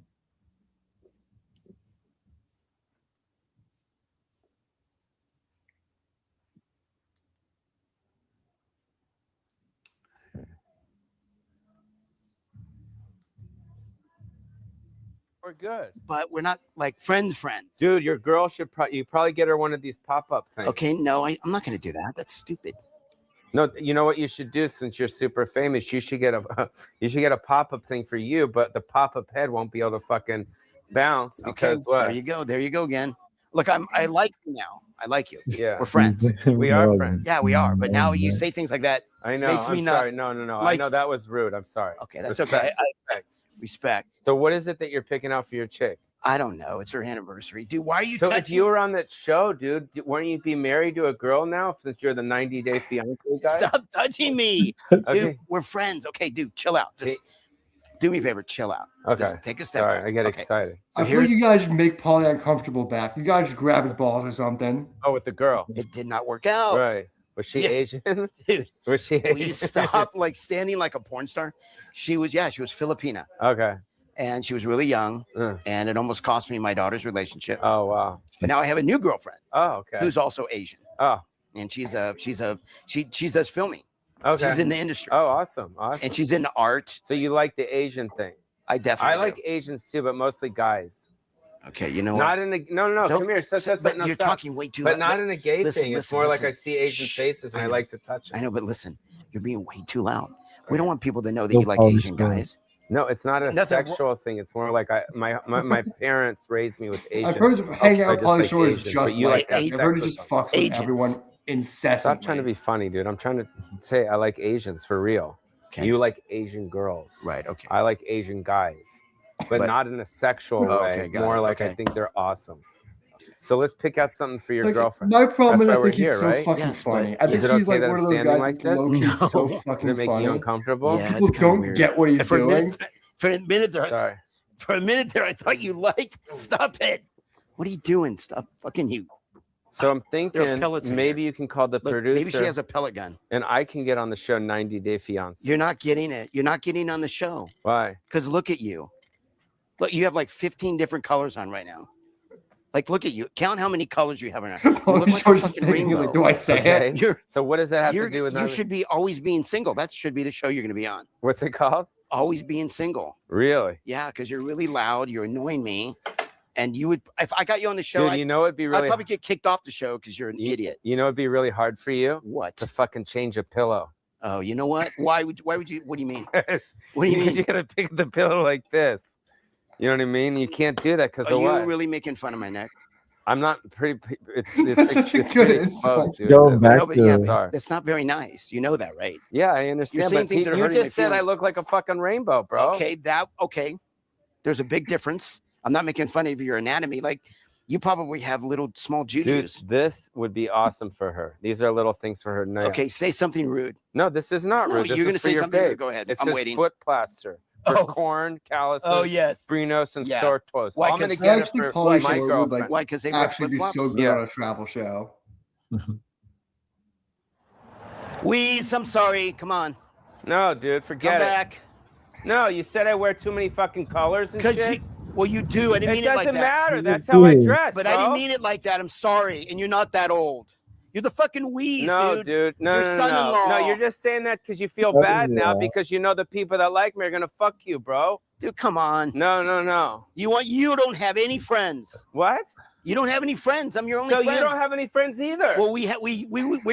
We're good. But we're not like friends. Dude, your girl should you probably get her one of these pop-up things. Okay, no, I'm not going to do that. That's stupid. No, you know what you should do since you're super famous? You should get a pop-up thing for you, but the pop-up head won't be able to fucking bounce because what? There you go. There you go again. Look, I like you now. I like you. Yeah. We're friends. We are friends. Yeah, we are. But now you say things like that. I know. Makes me not. Sorry. No. I know that was rude. I'm sorry. Okay, that's Respect. okay. Respect. So what is it that you're picking out for your chick? I don't know. It's her anniversary. Dude, why are you So touching? if you were on that show, dude, weren't you be married to a girl now since you're the 90 Day Fiance guy? Stop touching me. Okay. Dude, we're friends. Okay, dude, chill out. Just do me a favor. Chill out. Okay. Just take a step Sorry, back. I get Okay. excited. I feel like you guys just make Pauly uncomfortable back. You guys just grab his balls or something. Oh, with the girl. It did not work out. Right. Was she Asian? Dude, was she Asian? will you stop like standing like a porn star? She was Filipina. Okay. And she was really young, and it almost cost me my daughter's relationship. Oh wow! But now I have a new girlfriend. Oh okay. Who's also Asian. Oh. And she does filming. Okay. She's in the industry. Oh, awesome. And she's into art. So you like the Asian thing? I definitely. I like Asians too, but mostly guys. Okay, you know not what? in a no. Come here. But you're talking way too. But not in a gay thing. It's more like I listen. see Asian faces and I like to touch them. I know, but listen, you're being way too loud. We don't want people to know that you like Asian guys. No, it's not a sexual thing. It's more like my parents raised me with Asians. I've heard hanging out with Pauly Shore is Asians, just but you like that I've heard he just fucks with everyone incessantly. Stop trying to be funny, dude. I'm trying to say I like Asians for real. Okay. You like Asian girls. Right, okay. I like Asian guys. But not in a sexual way. More like I think they're awesome. So let's pick out something for your girlfriend. My problem is That's I why think we're he's here, so right? fucking funny. I think Is it he's okay like that one I'm of those standing guys like that's this? low-key so Does fucking it make funny. you uncomfortable? Yeah, People don't get what he's doing. For a minute there, Sorry. For a minute there, I thought you liked. Stop it. What are you doing? Stop fucking you. So I'm thinking pellets in maybe you can call the producer. Maybe she has a pellet gun. And I can get on the show 90 Day Fiance. You're not getting it. You're not getting on the show. Why? Because look at you. Look, you have like 15 different colors on right now. Like, look at you. Count how many colors you have on. You look like a fucking rainbow. Like, do I say it? So what does that have to do with? You should be always being single. That should be the show you're going to be on. What's it called? Always being single. Really? Yeah, because you're really loud. You're annoying me. And you would, if I got you on the show, Dude, you know it'd be really. I'd probably get kicked off the show because you're an idiot. You know it'd be really hard for you. What? To fucking change a pillow. Oh, you know what? Why would you? What do you mean? What do you mean? You gotta pick the pillow like this. You know what I mean? You can't do that because Are of you what? really making fun of my neck? I'm not pretty. It's such a it's good pretty insult. exposed, dude. Going back No, but yeah, to but that's not very nice. You know that, right? Yeah, I understand. You're saying but things that are you hurting my just said I feelings. look like a fucking rainbow, bro. Okay. There's a big difference. I'm not making fun of your anatomy. Like, you probably have little small Dude, jujus. this would be awesome for her. These are little things for her. No, Okay, say something rude. no, this is not No, rude. This you're is gonna for say your something rude. babe. Go ahead. It I'm says waiting. foot plaster for Oh. corn, calluses, Oh, yes. Brinos, and Yeah. sore toes. Why? I'm gonna 'Cause get it Actually, for Pauly my Shore would like girlfriend. Why? Because they wear actually be flip-flops? so good on a Yes. travel show. Wheeze, I'm sorry. Come on. No, dude, forget Come it. back. No, you said I wear too many fucking colors and shit. You do. I didn't mean it like doesn't that. matter. That's how I do. dress, But bro. I didn't mean it like that. I'm sorry. And you're not that old. You're the fucking Wheeze, No, dude. No, Your no, son-in-law. no. You're just saying that because you feel Oh, bad now yeah. because you know the people that like me are gonna fuck you, bro. Dude, come on. No. You don't have any friends. What? You don't have any friends. I'm your only So friend. you don't have any friends either. Well, we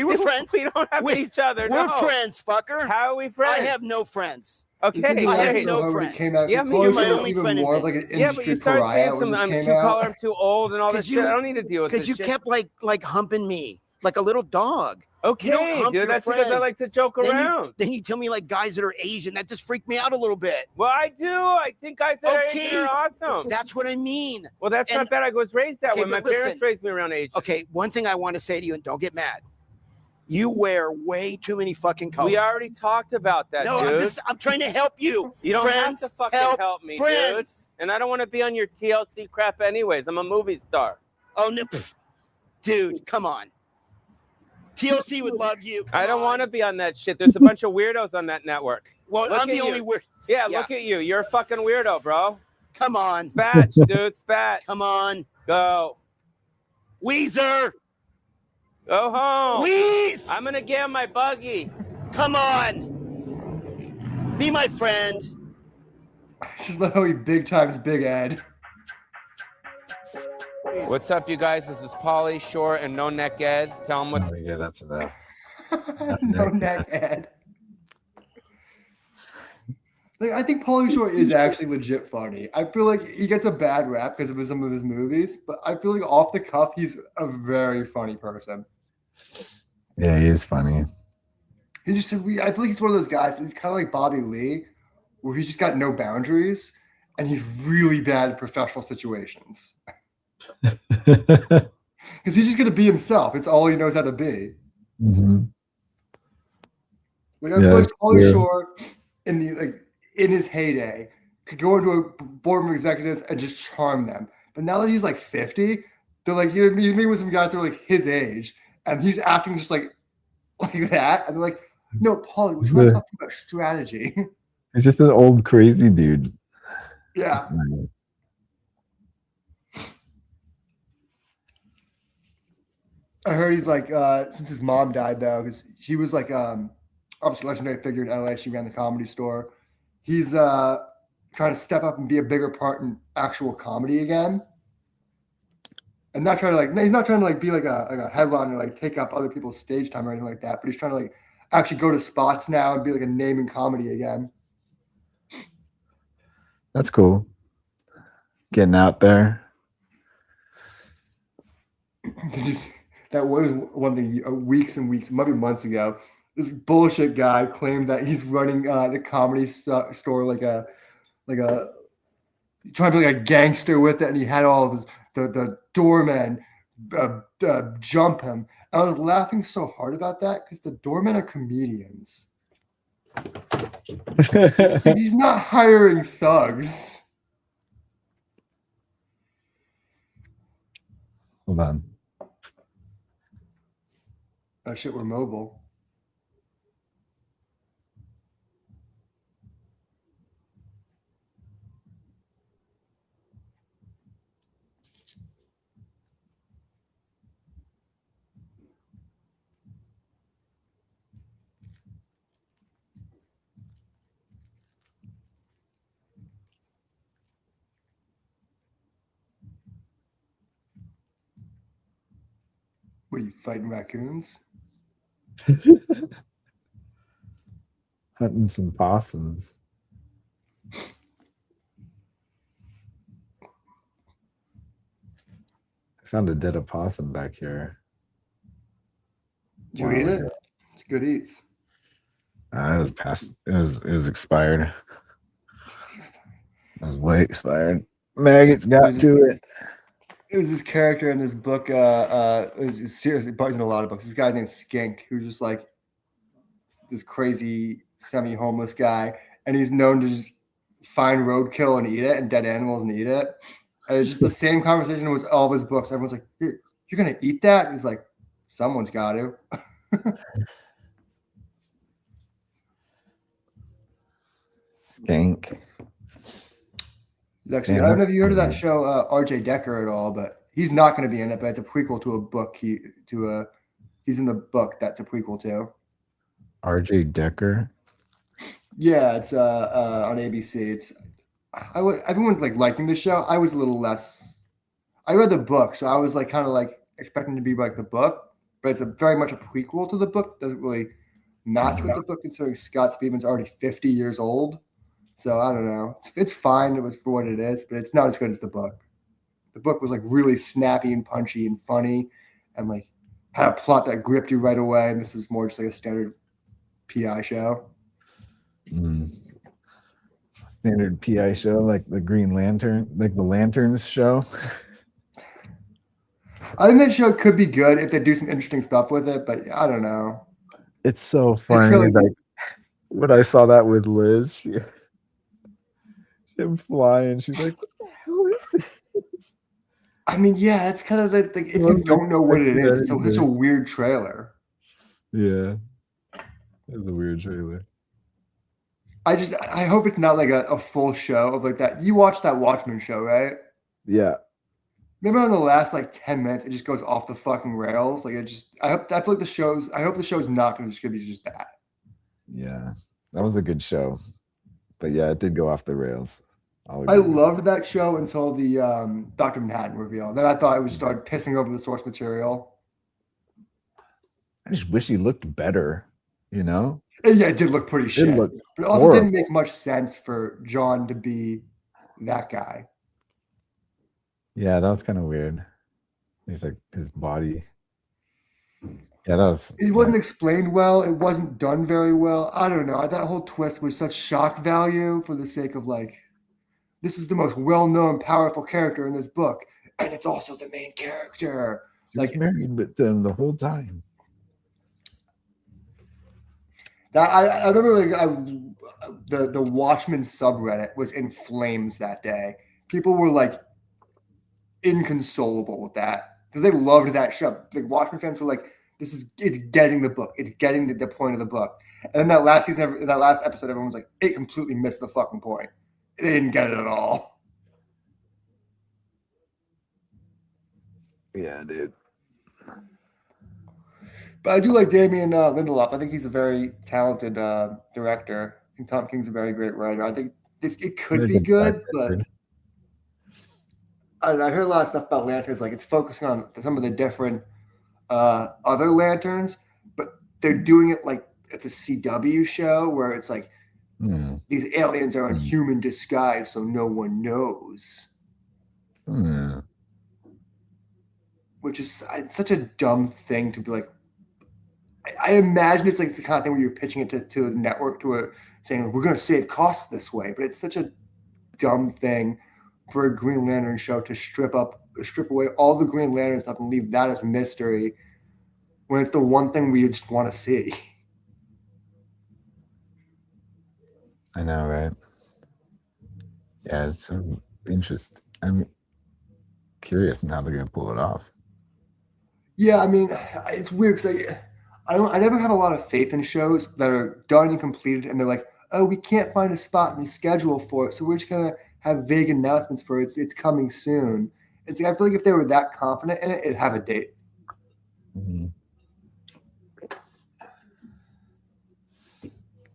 were friends. We don't have each other. We're no. friends, fucker. How are we friends? I have no friends. Okay, I have great. no friends. Came out, Yeah, I mean, Pauly you're Shore my was only even friend in more of like an Vegas. Yeah, but you industry start pariah saying when something. this I'm came too out. color. I'm too old, and all this 'Cause shit. you- I don't need to deal with this Because you shit. kept like humping me like a little dog. Okay, you don't hump dude. your That's because I friend. like to joke around. Then you tell me like guys that are Asian. That just freaked me out a little bit. Well, I do. I think guys that are Asian are awesome. That's what I mean. Well, that's And- not bad. I was raised that Okay, way. My but listen. parents raised me around Asians. Okay, one thing I want to say to you, and don't get mad. You wear way too many fucking colors. We already talked about that, No, dude. I'm trying to help you. You don't Friends, have to fucking help me, friends. dude. And I don't want to be on your TLC crap anyways. I'm a movie star. Oh no, dude, come on. TLC would love you. I don't want to be on that shit. There's a bunch of weirdos on that network. Well, Look I'm at the you. only weird. Yeah, Yeah. look at you. You're a fucking weirdo, bro. Come on. Spatch, dude. Spatch. Come on. Go. Weezer. Go home. Wheeze. I'm going to get on my buggy. Come on. Be my friend. Just love how he big times Big Ed. What's up, you guys? This is Pauly Shore and No Neck Ed. Tell them what's... Oh, yeah, that's enough. No neck Ed. Like, I think Pauly Shore is actually legit funny. I feel like he gets a bad rap because of some of his movies, but I feel like off the cuff, he's a very funny person. Yeah, he is funny. I feel like he's one of those guys. He's kind of like Bobby Lee, where he's just got no boundaries, and he's really bad in professional situations. Because he's just gonna be himself. It's all he knows how to be. Mm-hmm. Like I feel like Pauly Shore in his heyday could go into a boardroom of executives and just charm them. But now that he's like 50, they're like he's meeting with some guys that are like his age, and he's acting just like that. And they're like, "No, Pauly, we're trying to talk about strategy." He's just an old crazy dude. Yeah. I heard he's like since his mom died though, because she was like obviously a legendary figure in LA. She ran the Comedy Store. He's trying to step up and be a bigger part in actual comedy again. And not trying to he's not trying to be like a headliner, like take up other people's stage time or anything like that. But he's trying to actually go to spots now and be like a name in comedy again. That's cool. Getting out there. That was one thing weeks and weeks, maybe months ago. This bullshit guy claimed that he's running the Comedy Store like a trying to be like a gangster with it, and he had all of his the doormen jump him. I was laughing so hard about that because the doormen are comedians. He's not hiring thugs. Hold on. Oh shit, we're mobile. What are you fighting raccoons? Hunting some possums. Found a dead opossum back here. Did you eat it? It's good eats. It was past. It was expired. It was way expired. Maggots got to it. It was this character in this book. Seriously, Bart's in a lot of books. This guy named Skink, who's just like this crazy semi-homeless guy, and he's known to just find roadkill and eat it, and dead animals and eat it. And it's just the same conversation with all of his books. Everyone's like, "You're gonna eat that?" And he's like, "Someone's got to." Skink. Actually, I don't know if you heard of that show, R.J. Decker at all, but he's not going to be in it. But it's a prequel to a book. He's in the book that's a prequel to. R.J. Decker. Yeah, it's on ABC. Everyone's like liking the show. I was a little less. I read the book, so I was like kind of like expecting to be like the book, but it's very much a prequel to the book. Doesn't really match with the book, considering Scott Speedman's already 50 years old. So I don't know. It's fine. It was for what it is, but it's not as good as the book. The book was like really snappy and punchy and funny, and like had a plot that gripped you right away. And this is more just like a standard PI show. Standard PI show, like the Green Lantern, like the Lanterns show. I think that show could be good if they do some interesting stuff with it, but I don't know. It's so funny. Like when I saw that with Liz, him flying, she's like, "What the hell is this?" I mean, yeah, it's kind of like if you don't know what it is, it's such a weird trailer. Yeah, it's a weird trailer. I hope it's not like a full show of like that. You watched that Watchmen show, right? Yeah. Remember in the last like 10 minutes, it just goes off the fucking rails. Like I hope the show's not going to be just that. Yeah, that was a good show, but yeah, it did go off the rails. I loved that show until the Dr. Manhattan reveal. Then I thought it would start pissing over the source material. I just wish he looked better, you know? Yeah, it did look pretty shit. But it also didn't make much sense for John to be that guy. Yeah, that was kind of weird. He's like his body. Yeah, that was. It wasn't explained well. It wasn't done very well. I don't know. That whole twist was such shock value for the sake of like, this is the most well-known, powerful character in this book, and it's also the main character. She was married with them the whole time. That I remember the Watchmen subreddit was in flames that day. People were like inconsolable with that because they loved that show. Like Watchmen fans were like, it's getting the book. It's getting the point of the book. And then that last episode, everyone was like, it completely missed the fucking point. They didn't get it at all. Yeah, dude. But I do like Damien Lindelof. I think he's a very talented director. I think Tom King's a very great writer. I think it could be good, but I heard a lot of stuff about Lanterns. Like it's focusing on some of the different other Lanterns, but they're doing it like it's a CW show where it's like these aliens are in human disguise, so no one knows. Which is such a dumb thing to be like. I imagine it's like the kind of thing where you're pitching it to a network, saying we're going to save costs this way, but it's such a dumb thing for a Green Lantern show to strip away all the Green Lantern stuff and leave that as a mystery when it's the one thing we just want to see. I know, right? Yeah, it's so interesting. I'm curious on how they're going to pull it off. Yeah, I mean, it's weird because I never have a lot of faith in shows that are done and completed, and they're like, oh, we can't find a spot in the schedule for it, so we're just gonna have vague announcements for it's coming soon. It's like, I feel like if they were that confident in it, it'd have a date.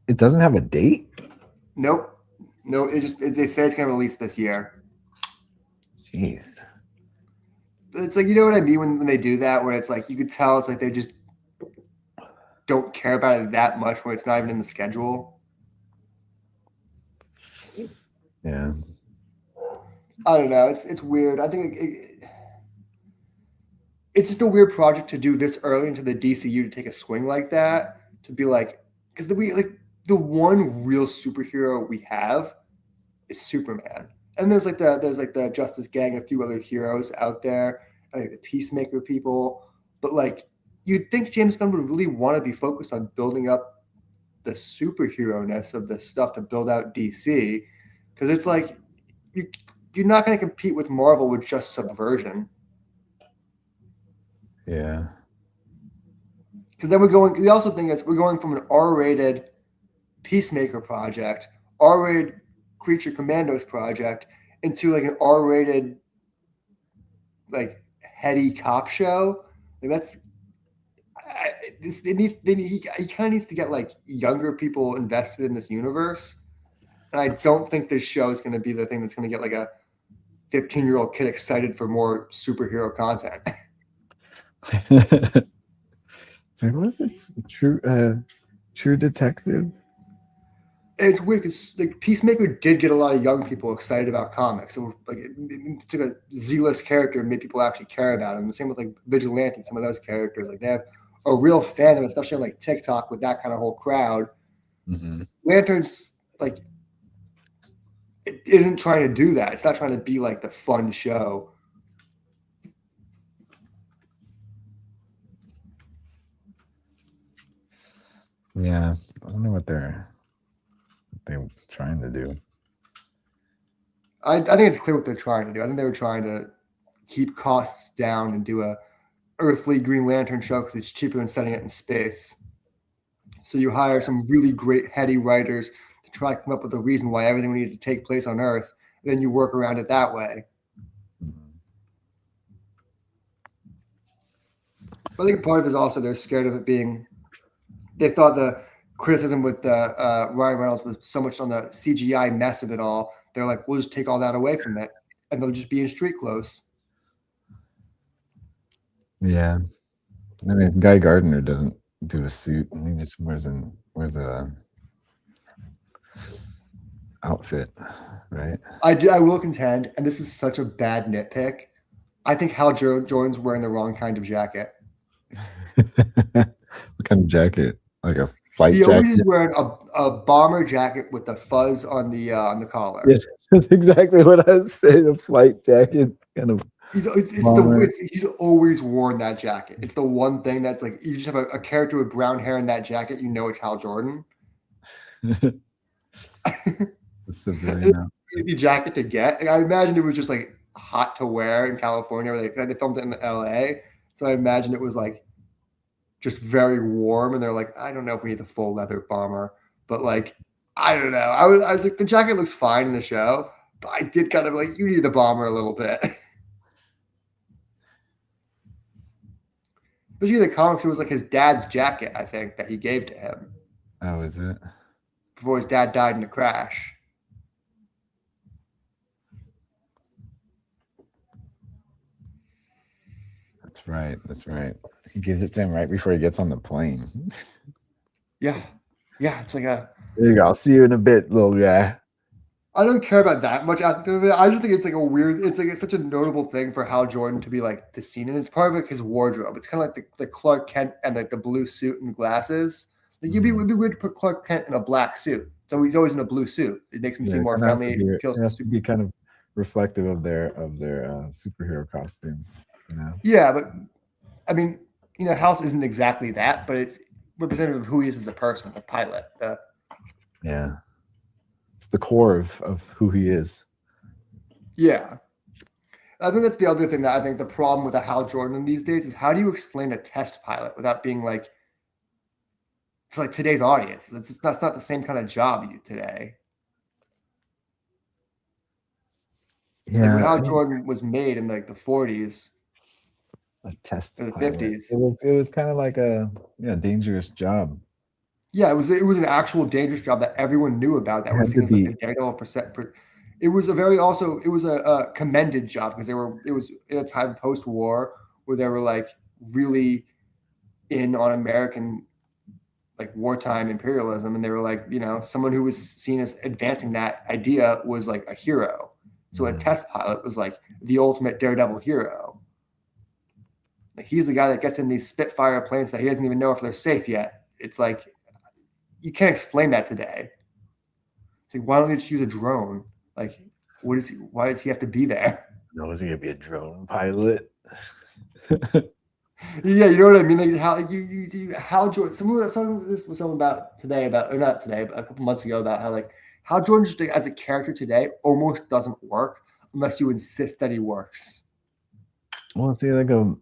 It doesn't have a date? Nope. No, they say it's gonna release this year. Jeez. It's like, you know what I mean when they do that, where it's like you could tell it's like they just don't care about it that much where it's not even in the schedule. Yeah. I don't know. It's weird. I think it's just a weird project to do this early into the DCU to take a swing like that, to be like, because the one real superhero we have is Superman, and there's the Justice Gang, a few other heroes out there, like the Peacemaker people, but like you'd think James Gunn would really want to be focused on building up the superhero-ness of this stuff to build out DC, because it's like you're not going to compete with Marvel with just subversion. Yeah. Because then the also thing is we're going from an R-rated Peacemaker project, R-rated Creature Commandos project, into like an R-rated like heady cop show. Like that's he kind of needs to get like younger people invested in this universe. And I don't think this show is going to be the thing that's going to get like a 15-year-old kid excited for more superhero content. It's like, what's this True Detective? It's weird because like Peacemaker did get a lot of young people excited about comics. So like it took a Z-list character and made people actually care about him. The same with like Vigilante, some of those characters. Like they have a real fandom, especially on like TikTok with that kind of whole crowd. Mm-hmm. Lantern's like it isn't trying to do that. It's not trying to be like the fun show. Yeah, I don't know what they're trying to do. I think it's clear what they're trying to do. I think they were trying to keep costs down and do a earthly Green Lantern show because it's cheaper than setting it in space. So you hire some really great heady writers to try to come up with a reason why everything needed to take place on Earth, and then you work around it that way. But I think part of it is also they're scared of it being. They thought the criticism with Ryan Reynolds was so much on the CGI mess of it all. They're like, we'll just take all that away from it, and they'll just be in street clothes. Yeah, I mean, Guy Gardner doesn't do a suit; he just wears a outfit, right? I will contend, and this is such a bad nitpick. I think Hal Jordan's wearing the wrong kind of jacket. What kind of jacket? Like a flight jacket? He always is wearing a bomber jacket with the fuzz on the collar. Yeah, that's exactly what I was saying. A flight jacket, kind of. He's always worn that jacket. It's the one thing that's like you just have a character with brown hair in that jacket. You know it's Hal Jordan. It's a very easy jacket to get. Like, I imagine it was just like hot to wear in California, where they filmed it in LA. So I imagine it was like just very warm, and they're like, I don't know if we need the full leather bomber, but like I don't know. I was like, the jacket looks fine in the show, but I did kind of like you need the bomber a little bit. Especially in the comics, it was like his dad's jacket, I think, that he gave to him. Oh, is it? Before his dad died in a crash. That's right. That's right. He gives it to him right before he gets on the plane. Yeah. Yeah, it's like a... There you go. I'll see you in a bit, little guy. I don't care about that much aspect of it. I just think it's like a weird... It's like it's such a notable thing for Hal Jordan to be like the scene, and it's part of like his wardrobe. It's kind of like the Clark Kent and like the blue suit and the glasses. Like it'd be weird to put Clark Kent in a black suit. So he's always in a blue suit. It makes him seem more friendly. It has to be kind of reflective of their superhero costume. You know? Yeah, but I mean, you know, House isn't exactly that, but it's representative of who he is as a person, a pilot. Yeah, it's the core of who he is. Yeah, I think that's the other thing that I think the problem with a Hal Jordan these days is how do you explain a test pilot without being like, it's like today's audience. That's not the same kind of job today. Yeah, like when Hal Jordan was made in like the 40s. A test or the pilot. 50s. It was kind of like a dangerous job. Yeah, it was an actual dangerous job that everyone knew about. That was seen as like the Daredevil percent. It was a commended job because it was in a time post-war where they were like really in on American like wartime imperialism, and they were like, you know, someone who was seen as advancing that idea was like a hero. So a test pilot was like the ultimate Daredevil hero. Like, he's the guy that gets in these Spitfire planes that he doesn't even know if they're safe yet. It's like, you can't explain that today. It's like, why don't you just use a drone? Like, why does he have to be there? No, is he gonna be a drone pilot? Yeah, you know what I mean. Like how Jordan. This was something about today, or not today, but a couple months ago, about how like how Jordan just as a character today almost doesn't work unless you insist that he works. Well, see, like the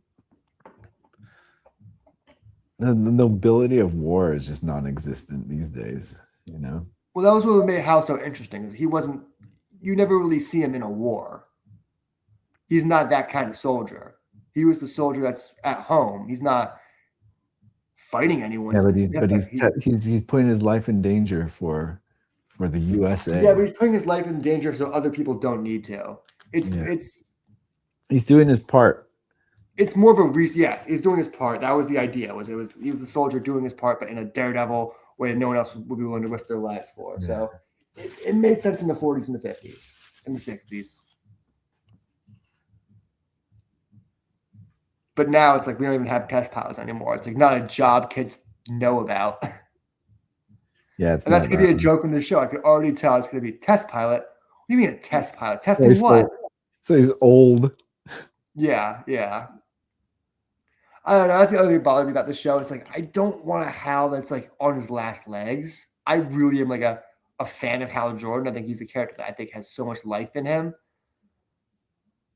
nobility of war is just non-existent these days. You know. Well, that was what made Hal so interesting. Is he wasn't. You never really see him in a war. He's not that kind of soldier. He was the soldier that's at home. He's not fighting anyone. Yeah, but he's putting his life in danger for the USA. Yeah, but he's putting his life in danger so other people don't need to. He's doing his part. It's more of a reason. Yes, he's doing his part. That was the idea. He was the soldier doing his part, but in a daredevil way no one else would be willing to risk their lives for. Yeah. So it made sense in the 40s and the 50s and the 60s. But now it's like we don't even have test pilots anymore. It's like not a job kids know about. Yeah, and that's gonna be a joke in the show. I could already tell it's gonna be a test pilot. What do you mean a test pilot? Testing what? So he's old. Yeah. I don't know. That's the other thing that bothered me about the show. It's like I don't want a Hal that's like on his last legs. I really am like a fan of Hal Jordan. I think he's a character that I think has so much life in him.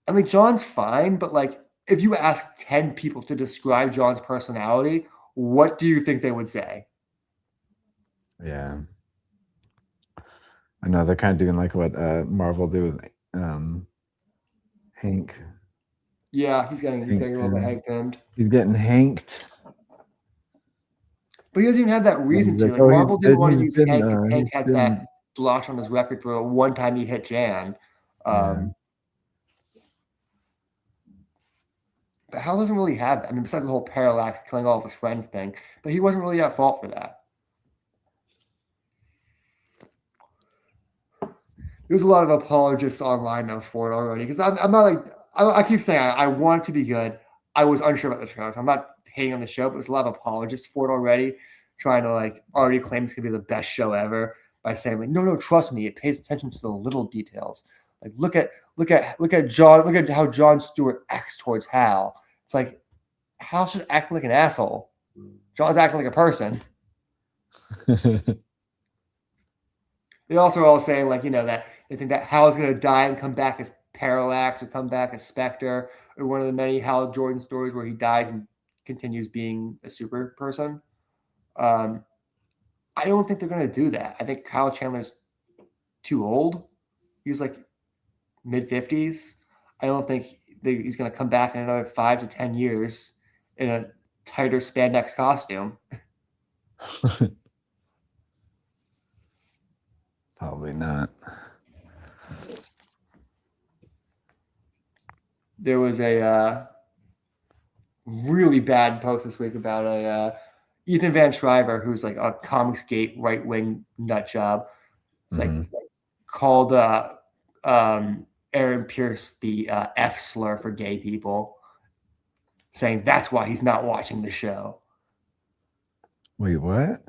And like John's fine, but like if you ask 10 people to describe John's personality, what do you think they would say? Yeah. I know they're kind of doing like what Marvel did with Hank. Yeah, he's getting a little bit Hank-pinned. He's getting hanked. But he doesn't even have that reason to. Like Marvel didn't want to use Hank. Hank has that blotch on his record for the one time he hit Jan. But Hal doesn't really have that. I mean, besides the whole parallax killing all of his friends thing, but he wasn't really at fault for that. There's a lot of apologists online though for it already because I'm not like I keep saying I want it to be good. I was unsure about the trailer. I'm not hating on the show, but there's a lot of apologists for it already, trying to like already claim it's gonna be the best show ever by saying like no, trust me, it pays attention to the little details. Like look at John. Look at how Jon Stewart acts towards Hal. It's like Hal's just acting like an asshole. John's acting like a person. They also are all saying like that they think that Hal's gonna die and come back as Parallax or come back as Spectre or one of the many Hal Jordan stories where he dies and continues being a super person. I don't think they're gonna do that. I think Kyle Chandler's too old. He's like mid-50s. I don't think he's going to come back in another 5 to 10 years in a tighter spandex costume. Probably not. There was a really bad post this week about a Ethan Van Shriver, who's like a Comicsgate right-wing nut job. It's like called Aaron Pierce the F slur for gay people, saying that's why he's not watching the show. Wait, what?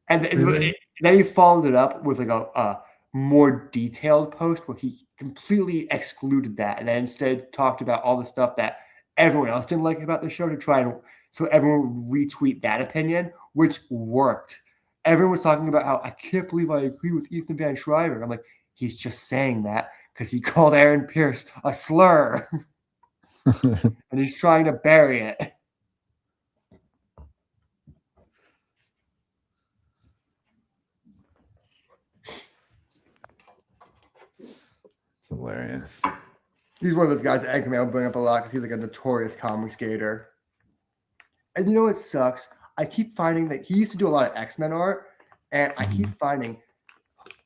And then he followed it up with like a more detailed post where he completely excluded that and then instead talked about all the stuff that everyone else didn't like about the show to try and so everyone would retweet that opinion, which worked. Everyone was talking about how I can't believe I agree with Ethan Van Shriver. I'm like, he's just saying that because he called Aaron Pierce a slur. And he's trying to bury it. It's hilarious. He's one of those guys that Anchorman will bring up a lot because he's like a notorious comic skater. And you know what sucks? I keep finding that he used to do a lot of X-Men art, and I keep finding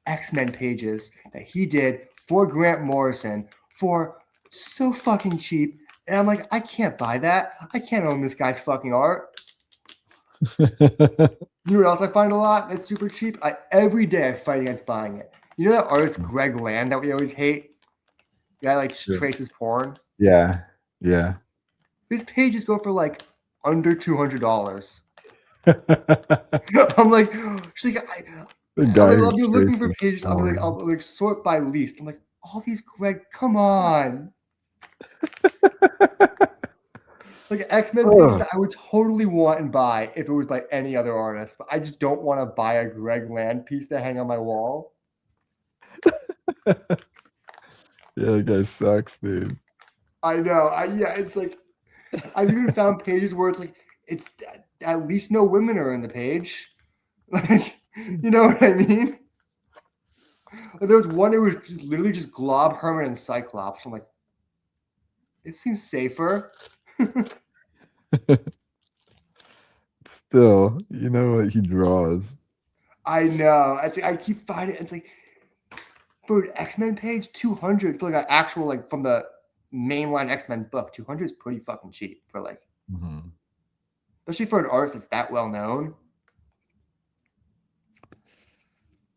X-Men pages that he did for Grant Morrison for so fucking cheap. And I'm like, I can't buy that. I can't own this guy's fucking art. You know what else I find a lot that's super cheap? Every day I fight against buying it. You know that artist Greg Land that we always hate? The guy like traces porn. Yeah. These pages go for like under $200. I'm like, she's like, I'll be looking for pages. I'll be like sort by least. I'm like, all these Greg, come on. Like X-Men pages that I would totally want and buy if it was by any other artist, but I just don't want to buy a Greg Land piece to hang on my wall. Yeah, that guy sucks, dude. I know. It's like I've even found pages where it's at least no women are in the page. Like, you know what I mean? Like, there was one. It was just literally just Glob, Herman, and Cyclops. I'm like, it seems safer. Still, you know what he draws. I know. I keep finding it's like for an X-Men page, 200 for like an actual like from the mainline X-Men book. 200 is pretty fucking cheap for like, especially for an artist that's that well known.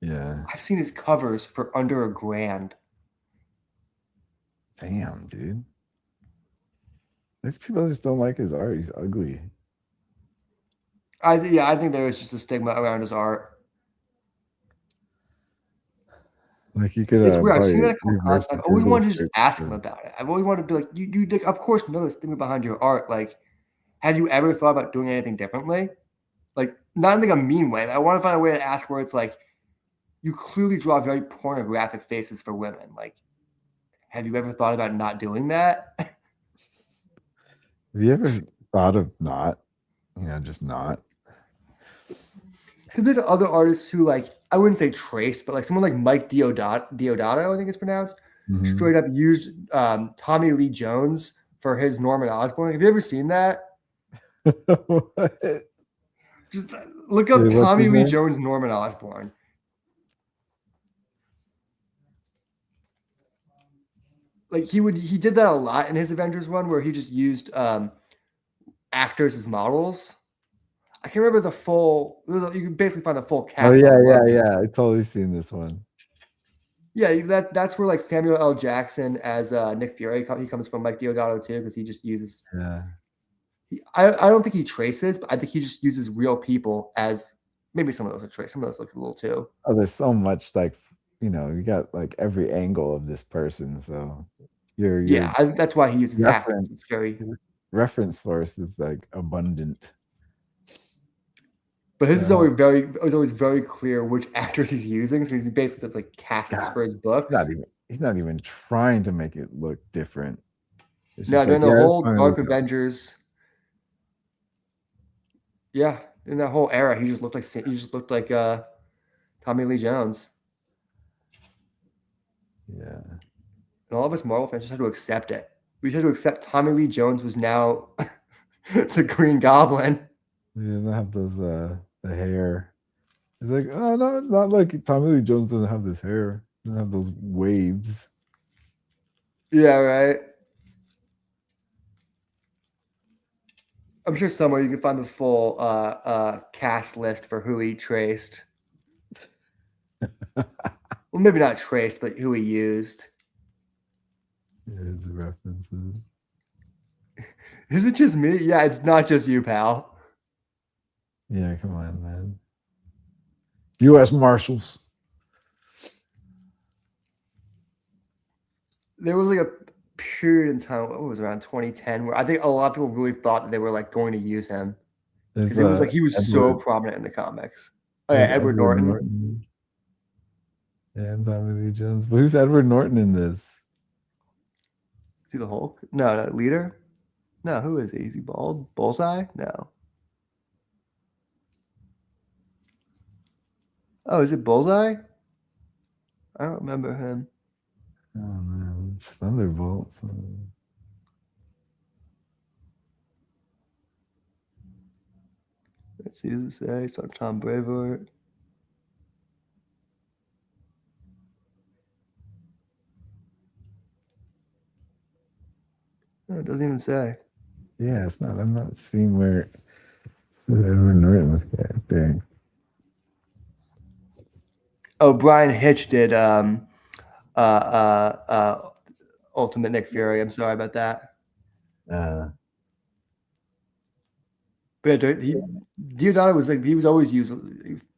Yeah, I've seen his covers for under $1,000. Damn, dude. These people just don't like his art. He's ugly. I think there is just a stigma around his art. Like you could. It's weird. I've seen that a couple times. I've always wanted to just ask him about it. I've always wanted to be like, you of course know this thing behind your art. Like, have you ever thought about doing anything differently? Like, not in like a mean way. I want to find a way to ask where it's like, you clearly draw very pornographic faces for women. Like, have you ever thought about not doing that? Have you ever thought of not? Just not. Because there's other artists who, like, I wouldn't say traced, but like someone like Mike Diodato, I think it's pronounced, straight up used Tommy Lee Jones for his Norman Osborn. Have you ever seen that? Just look up Tommy Lee Jones Norman Osborn. Like he did that a lot in his Avengers run where he just used actors as models. I can't remember the full. You can basically find the full cast. Oh yeah. I totally seen this one. Yeah, that's where like Samuel L. Jackson as Nick Fury. He comes from Mike Diodato too because he just uses. Yeah. I don't think he traces, but I think he just uses real people as maybe some of those are traced. Some of those look a little too. Oh, there's so much like you got like every angle of this person, so that's why he uses actors. It's very reference source is like abundant. But his is always very clear which actors he's using. So he's basically just like casts for his books. He's not even trying to make it look different. No, during the whole Dark Avengers. Yeah, in that whole era, he just looked like Tommy Lee Jones. Yeah. And all of us Marvel fans just had to accept it. We just had to accept Tommy Lee Jones was now the Green Goblin. He doesn't have those the hair. It's like, oh no, it's not like Tommy Lee Jones doesn't have this hair. He doesn't have those waves. Yeah, right. I'm sure somewhere you can find the full cast list for who he traced. Well, maybe not traced, but who he used. Yeah, the references. Is it just me? Yeah, it's not just you, pal. Yeah, come on, man. U.S. Marshals. There was like a period in time, what was it, around 2010, where I think a lot of people really thought that they were like going to use him because it was like he was so prominent in the comics. Oh yeah, Edward Norton. Yeah, and Tommy Lee Jones. But who's Edward Norton in this? Is he the Hulk? No, Leader? No, who is he? Is he bald? Bullseye? No. Oh, is it Bullseye? I don't remember him. Oh man, it's Thunderbolts. Let's see, does it say? It's on Tom Brevoort. No, it doesn't even say. Yeah, it's not. I'm not seeing where Edward Norton was character. Oh, Brian Hitch did Ultimate Nick Fury. I'm sorry about that. But yeah, Diodato was he was always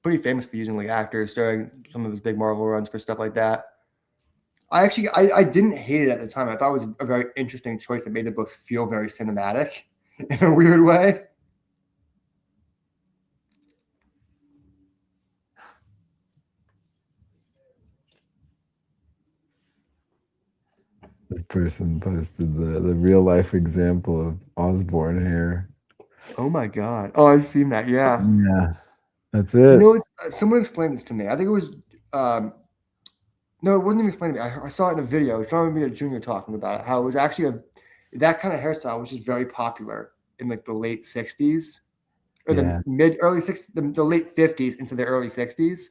pretty famous for using like actors during some of his big Marvel runs for stuff like that. I didn't hate it at the time. I thought it was a very interesting choice that made the books feel very cinematic in a weird way. This person posted the real life example of Osborne hair. Oh my god! Oh, I've seen that. Yeah. Yeah, that's it. Someone explained this to me. I think it was. No, it wasn't even explained to me. I saw it in a video. John Romita Jr. talking about it. How it was actually that kind of hairstyle was just very popular in like the late '60s or the early '60s, the late '50s into the early '60s.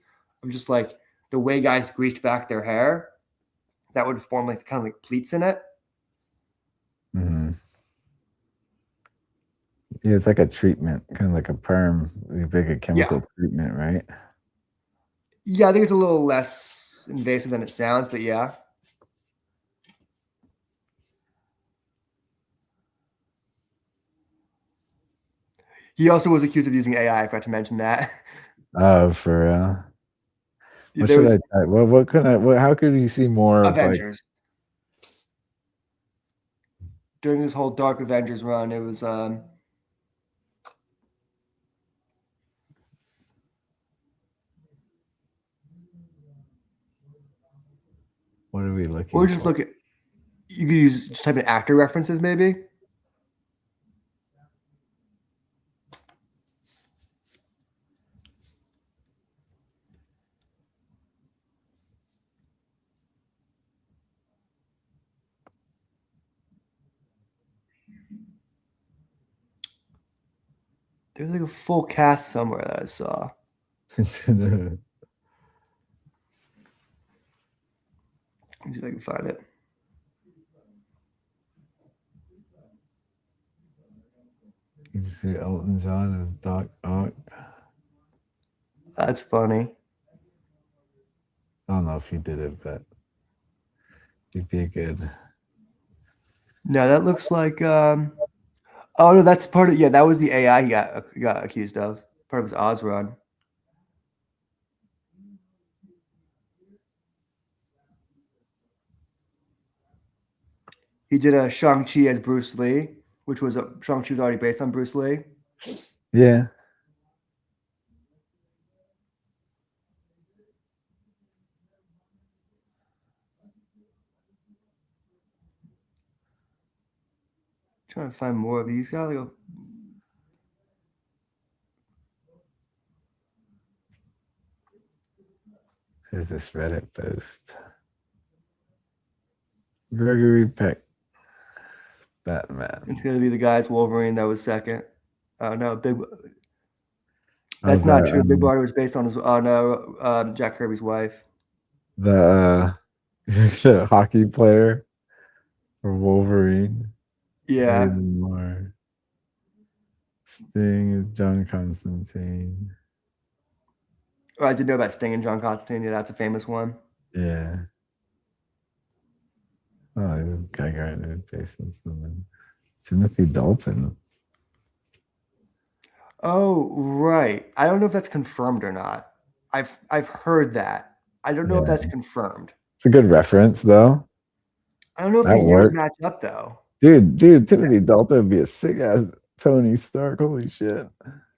Of just like the way guys greased back their hair, that would form like kind of like pleats in it. Mm-hmm. Yeah, it's like a treatment, kind of like a perm, like a chemical treatment, right? Yeah, I think it's a little less invasive than it sounds, but yeah. He also was accused of using AI. I forgot to mention that. Oh, for real. What should I type? What could I? How could you see more Avengers? During this whole Dark Avengers run, it was what are we looking or just look at, you could just type in actor references maybe. There's like a full cast somewhere that I saw. Let me see if I can find it. You see Elton John as Doc Ock. That's funny. I don't know if he did it, but he'd be good. No, that looks like oh no, that's part of that was the AI he got accused of. Part of his Oz run. He did a Shang-Chi as Bruce Lee, which was Shang-Chi was already based on Bruce Lee. Yeah. Trying to find more of these. Got like Here's this Reddit post. Gregory Peck, Batman. It's gonna be the guy's Wolverine that was second. Oh no, That's not true. Big Brother was based on his. Oh no, Jack Kirby's wife. The hockey player for Wolverine. Yeah. Sting is John Constantine. Oh, I did know about Sting and John Constantine. Yeah, that's a famous one. Yeah. Oh, this guy got based on someone. Timothy Dalton. Oh, right. I don't know if that's confirmed or not. I've heard that. I don't know if that's confirmed. It's a good reference, though. I don't know if the years match up, though. Dude, Timothy Dalton would be a sick ass Tony Stark. Holy shit.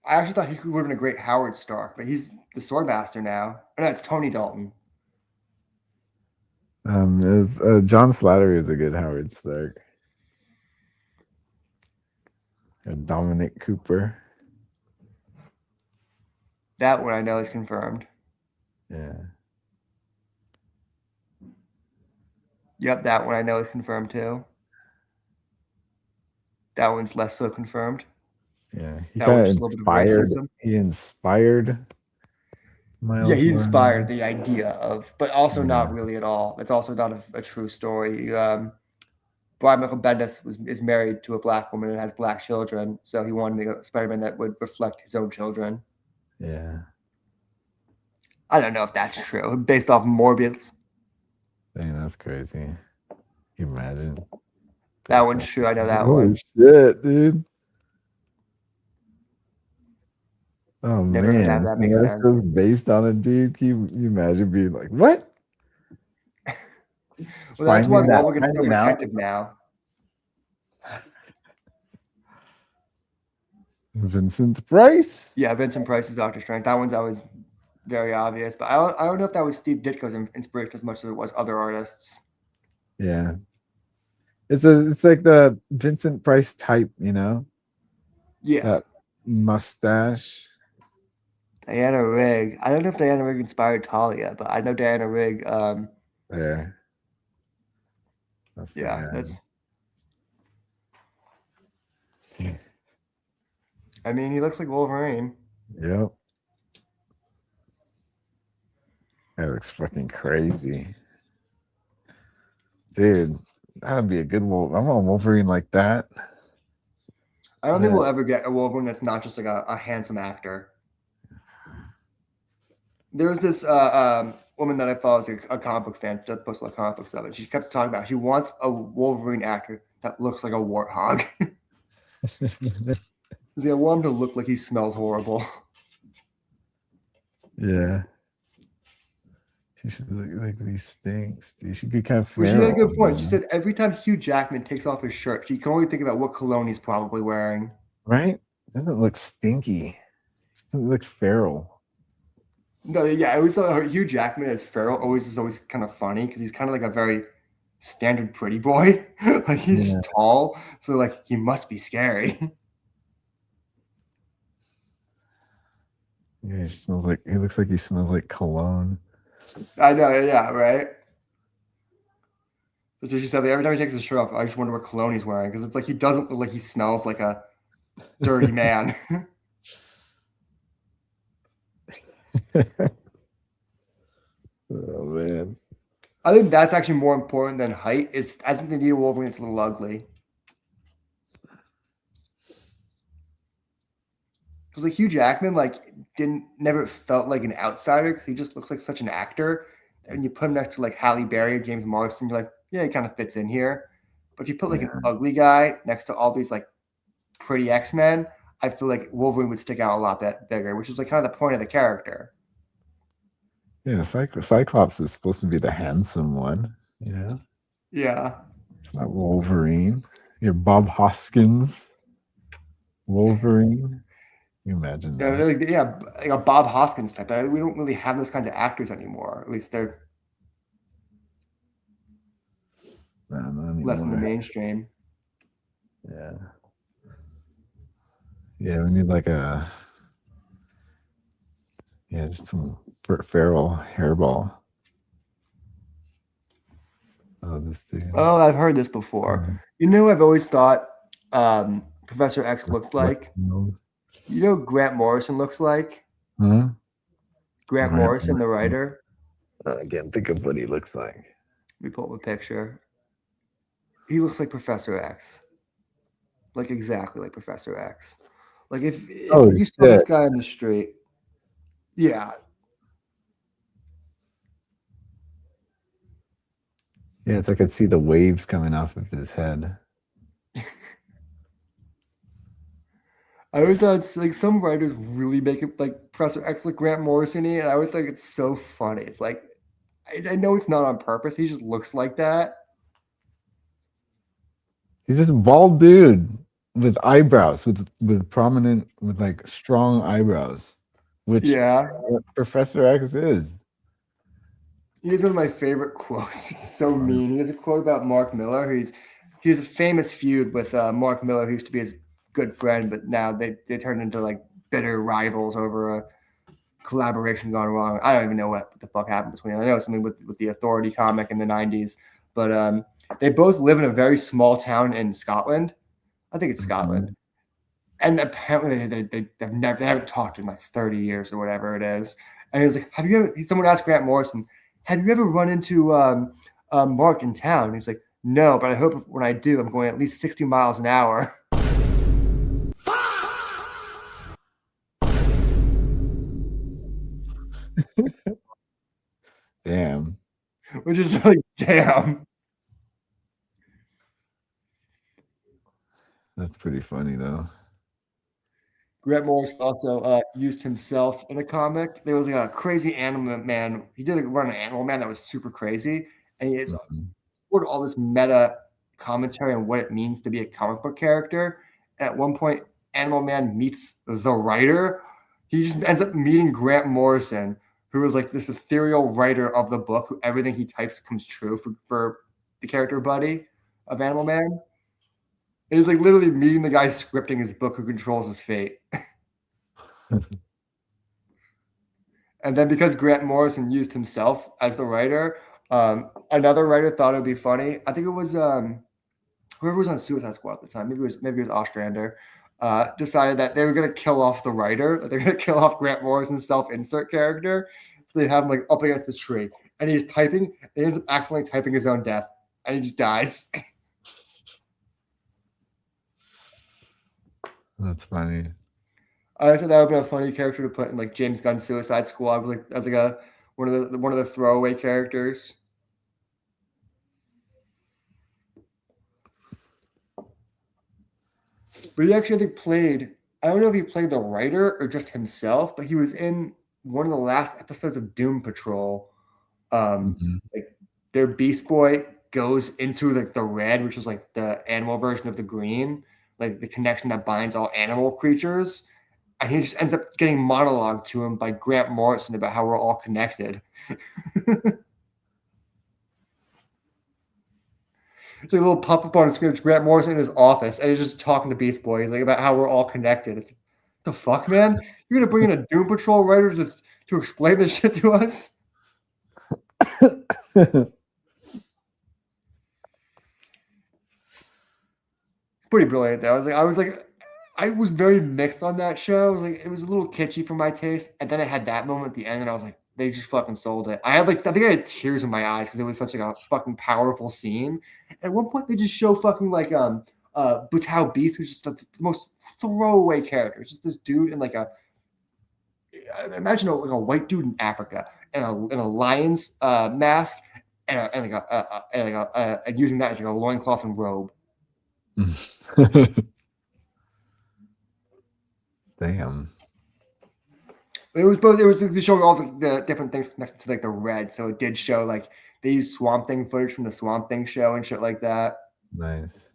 I actually thought he would have been a great Howard Stark, but he's the Swordmaster now. Oh, no, it's Tony Dalton. John Slattery is a good Howard Stark. Dominic Cooper. That one I know is confirmed. Yeah. Yep, that one I know is confirmed too. That one's less so confirmed. Yeah, he kind of inspired. He inspired. Yeah, he inspired the idea of, but also not really at all. It's also not a true story. Brian Michael Bendis is married to a black woman and has black children, so he wanted to make a Spider-Man that would reflect his own children. Yeah. I don't know if that's true. Based off Morbius. Dang, that's crazy. Can you imagine? That one's true. I know that Holy one. Shit, dude. Oh Never heard man, that makes that sense. show's based on a dude. Can you imagine being like, what? Well, that's why Finding that Marvel gets so finding out? protective now. Vincent Price. Yeah, Vincent Price's Doctor Strange. That one's always very obvious, but I don't know if that was Steve Ditko's inspiration as much as it was other artists. Yeah. It's like the Vincent Price type, you know? Yeah. That mustache. Diana Rigg. I don't know if Diana Rigg inspired Talia, but I know Diana Rigg. There. That's the Yeah, guy. that's. I mean, he looks like Wolverine. Yep. That looks fucking crazy. Dude, that'd be a good Wolverine. I want a Wolverine like that. I don't think we'll ever get a Wolverine that's not just like a handsome actor. There was this woman that I follow is a comic book fan. She posts a lot of comic book stuff, and she kept talking about she wants a Wolverine actor that looks like a warthog. I want him to look like he smells horrible. Yeah. He should look like he stinks. He should be kind of Well, feral. she had a good point. She said every time Hugh Jackman takes off his shirt, she can only think about what cologne he's probably wearing. Right? Doesn't look stinky. Doesn't look feral. No, yeah, I always thought Hugh Jackman as feral always kind of funny because he's kind of like a very standard pretty boy. Like he's tall, so like he must be scary. Yeah, he looks like he smells like cologne. I know, yeah, right. But she said that every time he takes his shirt off, I just wonder what cologne he's wearing because it's like he doesn't look like he smells like a dirty man. Oh man. I think that's actually more important than height. I think they need a Wolverine that's a little ugly. Because like Hugh Jackman, like never felt like an outsider because he just looks like such an actor. And you put him next to like Halle Berry or James Marsden, you're like, yeah, he kind of fits in here. But if you put like an ugly guy next to all these like pretty X-Men, I feel like Wolverine would stick out a lot bigger, which is like kind of the point of the character. Yeah, Cyclops is supposed to be the handsome one. Yeah. Yeah. It's not Wolverine. You're Bob Hoskins. Wolverine. Can you imagine that? Like a Bob Hoskins type. We don't really have those kinds of actors anymore. At least they're less in the mainstream. Yeah. Yeah, we need like just some feral hairball. Oh, this thing. Oh, I've heard this before. You know, I've always thought Professor X looked like. You know, Grant Morrison looks like. Huh? Grant Morrison, the writer. I can't think of what he looks like. Let me pull up a picture. He looks like Professor X. Like exactly like Professor X. Like if you saw this guy on the street. Yeah. Yeah, it's like I could see the waves coming off of his head. I always thought it's like some writers really make it like Professor X look Grant Morrison-y, and I always think it's so funny. It's like I know it's not on purpose. He just looks like that. He's just a bald dude with eyebrows, with prominent, with like strong eyebrows, which what Professor X is. He has one of my favorite quotes. It's so mean. He has a quote about Mark Miller. He has a famous feud with Mark Miller, who used to be his good friend, but now they turned into like bitter rivals over a collaboration gone wrong. I don't even know what the fuck happened between them. I know something with the Authority comic in the 90s, but they both live in a very small town in Scotland. I think it's Scotland. And apparently they haven't talked in like 30 years or whatever it is. And he was like, someone asked Grant Morrison, have you ever run into Mark in town? And he's like, no, but I hope when I do, I'm going at least 60 miles an hour. Damn. Which is like, damn. That's pretty funny though. Grant Morrison also used himself in a comic. There was like a crazy Animal Man. He did run an Animal Man that was super crazy, and he has explored all this meta commentary on what it means to be a comic book character. And at one point, Animal Man meets the writer. He just ends up meeting Grant Morrison, who is like this ethereal writer of the book, who everything he types comes true for the character buddy of Animal Man. It is like literally meeting the guy scripting his book who controls his fate. And then because Grant Morrison used himself as the writer, another writer thought it would be funny. I think it was whoever was on Suicide Squad at the time. Maybe it was Ostrander. Decided that they were going to kill off the writer. That they're going to kill off Grant Morrison's self-insert character. So they have him like up against the tree, and he's typing. And he ends up accidentally typing his own death, and he just dies. That's funny. I said that would be a funny character to put in like James Gunn's Suicide Squad, like as like a one of the throwaway characters. But he actually, I think, played. I don't know if he played the writer or just himself, but he was in one of the last episodes of Doom Patrol. Like their Beast Boy goes into like the red, which is like the animal version of the green, like the connection that binds all animal creatures. And he just ends up getting monologued to him by Grant Morrison about how we're all connected. It's like a little pop-up on the screen. It's Grant Morrison in his office, and he's just talking to Beast Boy. He's like about how we're all connected. It's the fuck, man? You're gonna bring in a Doom Patrol writer just to explain this shit to us? Pretty brilliant, though. I was very mixed on that show. It was a little kitschy for my taste, and then it had that moment at the end, and I was like, they just fucking sold it. I think I had tears in my eyes because it was such like a fucking powerful scene. At one point, they just show fucking like Butao Beast, who's just the most throwaway character. It's just this dude in like imagine like a white dude in Africa and a lion's mask and using that as like a loincloth and robe. Damn. It was to show all the different things connected to like the red. So it did show like they used Swamp Thing footage from the Swamp Thing show and shit like that. Nice.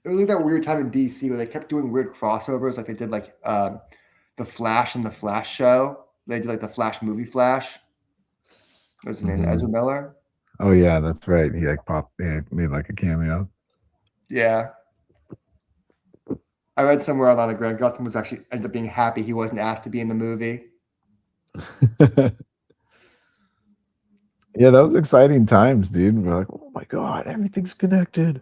It was like that weird time in DC where they kept doing weird crossovers, like they did like the Flash and the Flash show. They did like the Flash movie Flash. What's his name? Ezra Miller. Oh yeah, that's right. He like popped. He made like a cameo. Yeah. I read somewhere online that Grant Gustin was actually ended up being happy he wasn't asked to be in the movie. Yeah, that was exciting times, dude. We're like, oh my god, everything's connected.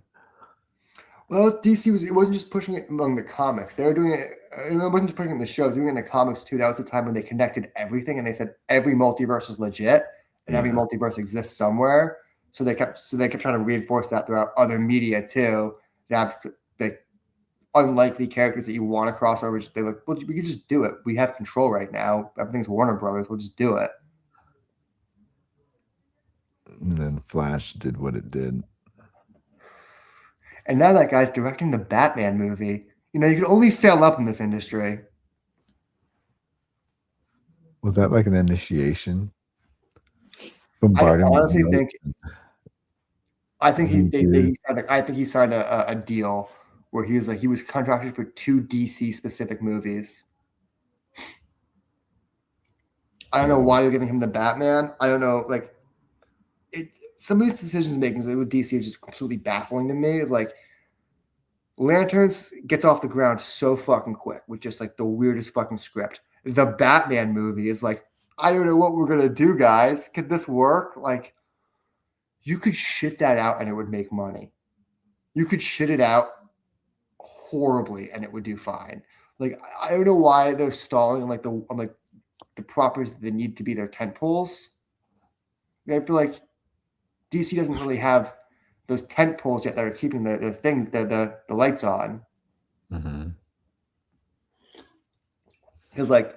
Well, DC it wasn't just pushing it among the comics. They were doing it. It wasn't just pushing it in the shows. They were doing it in the comics too. That was the time when they connected everything, and they said every multiverse is legit, and every multiverse exists somewhere. So they kept trying to reinforce that throughout other media too. To have like unlikely characters that you want to cross over. They're like, well, we can just do it. We have control right now. Everything's Warner Brothers. We'll just do it. And then Flash did what it did. And now that guy's directing the Batman movie. You know, you can only fail up in this industry. Was that like an initiation? I honestly think. I think he signed a deal where he was contracted for 2 DC specific movies. I don't know why they're giving him the Batman. I don't know, like some of these decisions making with DC is just completely baffling to me. It's like Lanterns gets off the ground so fucking quick with just like the weirdest fucking script. The Batman movie is like, I don't know what we're gonna do, guys. Could this work? Like, you could shit that out and it would make money. You could shit it out horribly and it would do fine. Like, I don't know why they're stalling on the properties that they need to be their tent poles. I feel like DC doesn't really have those tent poles yet that are keeping the lights on. Because like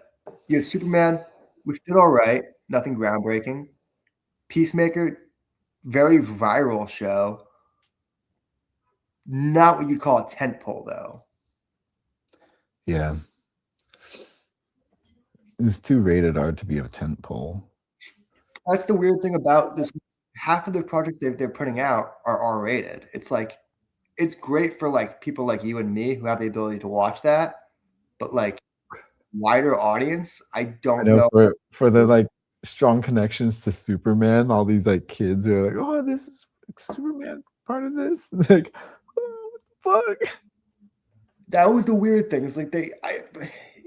you have Superman, which did all right, nothing groundbreaking. Peacemaker, very viral show. not what you'd call a tent pole, though. Yeah. It was too rated R to be a tent pole. That's the weird thing about this. Half of the projects they're putting out are R-rated. It's like, it's great for like people like you and me who have the ability to watch that, but like wider audience, I don't know. For the like strong connections to Superman, all these like kids are like, oh, this is like, Superman part of this. Like, oh, what the fuck? That was the weird thing. It's like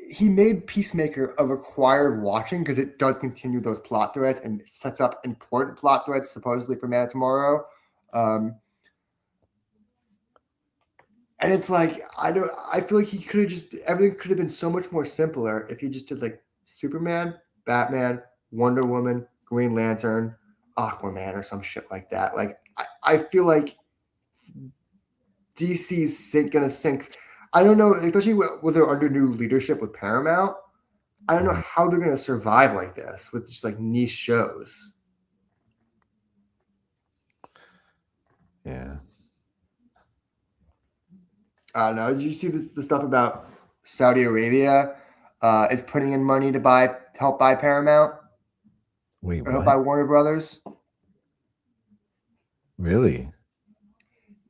he made Peacemaker a required watching because it does continue those plot threads and sets up important plot threads supposedly for Man of Tomorrow. And it's like I feel like he could have just everything could have been so much more simpler if he just did like Superman, Batman, Wonder Woman, Green Lantern, Aquaman, or some shit like that. Like I feel like DC's gonna sink. I don't know, especially with their under new leadership with Paramount. I don't know how they're gonna survive like this with just like niche shows. Yeah. I don't know. Did you see the stuff about Saudi Arabia is putting in money to help buy Paramount? Wait, or help buy Warner Brothers? Really?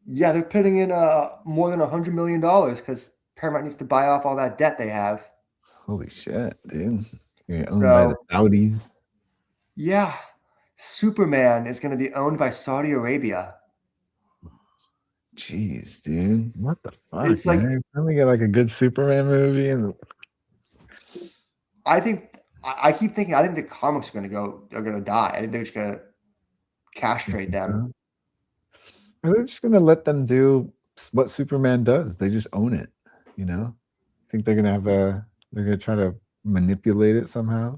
Yeah, they're putting in more than $100 million because Paramount needs to buy off all that debt they have. Holy shit, dude. You're owned by the Saudis. Yeah. Superman is going to be owned by Saudi Arabia. Jeez, dude. What the fuck? It's like, we get like a good Superman movie and I keep thinking the comics are gonna die. I think they're just gonna castrate them. They're just gonna let them do what Superman does. They just own it, you know? I think they're gonna try to manipulate it somehow.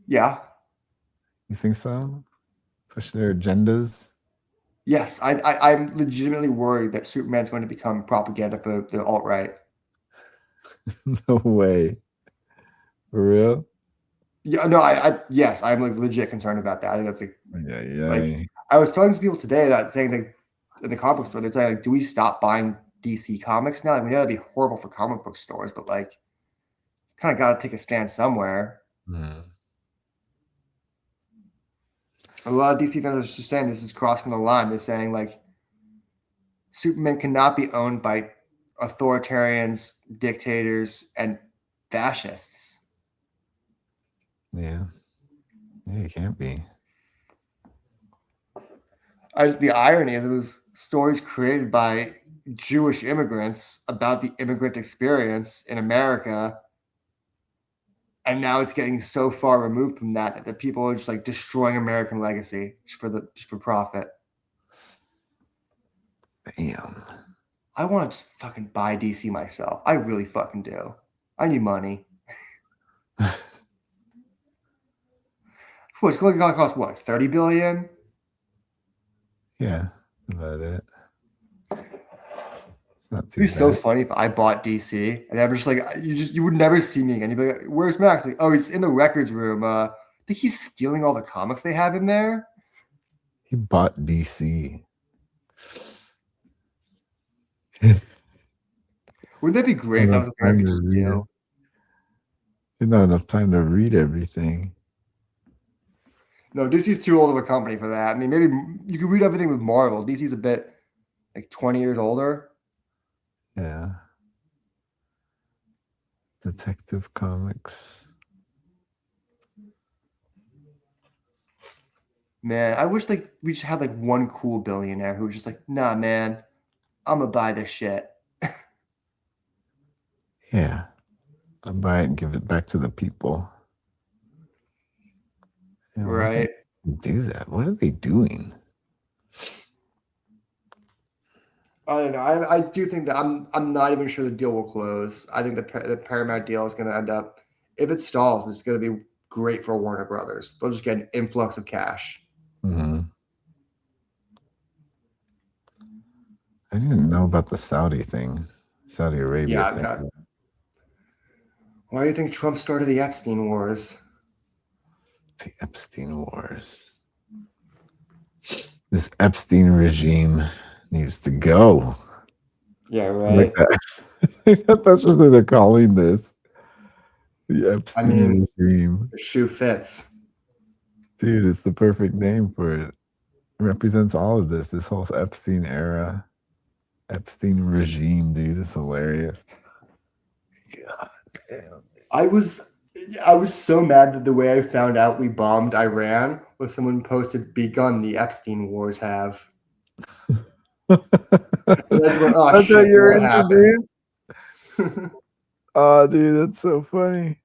Yeah. You think so? Push their agendas? Yes, I'm legitimately worried that Superman's going to become propaganda for the alt-right. No way. For real? Yeah, no, yes, I'm like legit concerned about that. I think that's like I was talking to people today that saying that in the comic book store, they're saying like, do we stop buying DC comics now? Like, we know that'd be horrible for comic book stores, but like, kind of got to take a stand somewhere. A lot of DC fans are just saying this is crossing the line. They're saying like, Superman cannot be owned by authoritarians, dictators, and fascists. Yeah, it can't be. The irony is it was stories created by Jewish immigrants about the immigrant experience in America, and now it's getting so far removed from that the people are just like destroying American legacy just for profit. Damn. I want to just fucking buy DC myself. I really fucking do. I need money. It's going to cost what, $30 billion? Yeah, about it. It's not too It'd be so funny if I bought DC and I was just like, you would never see me again. You'd be like, where's Max? Like, oh, he's in the records room. I think he's stealing all the comics they have in there. He bought DC. Wouldn't that be great? That was I could just do. There's not enough time to read everything. No, DC's too old of a company for that. I mean, maybe you could read everything with Marvel. DC's a bit like 20 years older. Yeah. Detective Comics. Man, I wish like we just had like one cool billionaire who was just like, nah, man, I'm gonna buy this shit. Yeah. I'll buy it and give it back to the people. Yeah, right. Do that. What are they doing? I don't know. I do think that I'm not even sure the deal will close. I think the Paramount deal is going to end up, if it stalls, it's going to be great for Warner Brothers. They'll just get an influx of cash. Mm-hmm. I didn't know about the Saudi thing, Saudi Arabia thing. Why do you think Trump started the Epstein Wars? The Epstein Wars. This Epstein regime needs to go. Yeah, Like right. that. That's what they're calling this. The Epstein I mean, regime. the shoe fits. Dude, it's the perfect name for it. It represents all of this. This whole Epstein era. Epstein regime, dude. It's hilarious. God damn. I was so mad that the way I found out we bombed Iran was someone posted begun the Epstein wars have. And I just went, oh That's how shit, you're what happened? introduced? Oh, dude, that's so funny.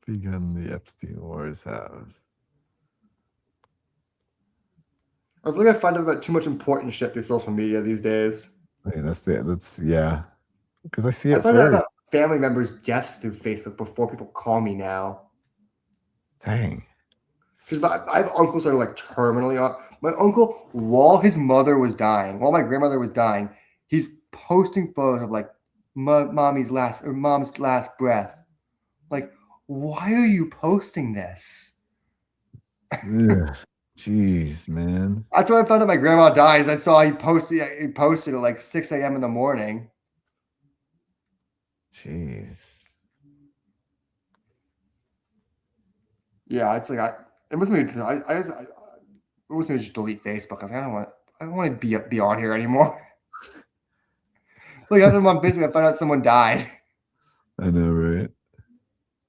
Begun the Epstein wars have. I feel like I find out about too much important shit through social media these days. Hey, that's yeah. Because I see I it find out first. about family members' deaths through Facebook before people call me now. Dang. Because I have uncles that are like terminally on. My uncle, while his mother was dying, while my grandmother was dying, he's posting photos of like mom's last breath. Like, why are you posting this? Yeah. Jeez, man. That's why I found out my grandma died. Is I saw he posted at like 6 a.m. in the morning. Jeez. Yeah, it's like it was me. It was me just delete Facebook. I was like, I don't want to be on here anymore. Like after I'm on Facebook, I found out someone died. I know, right?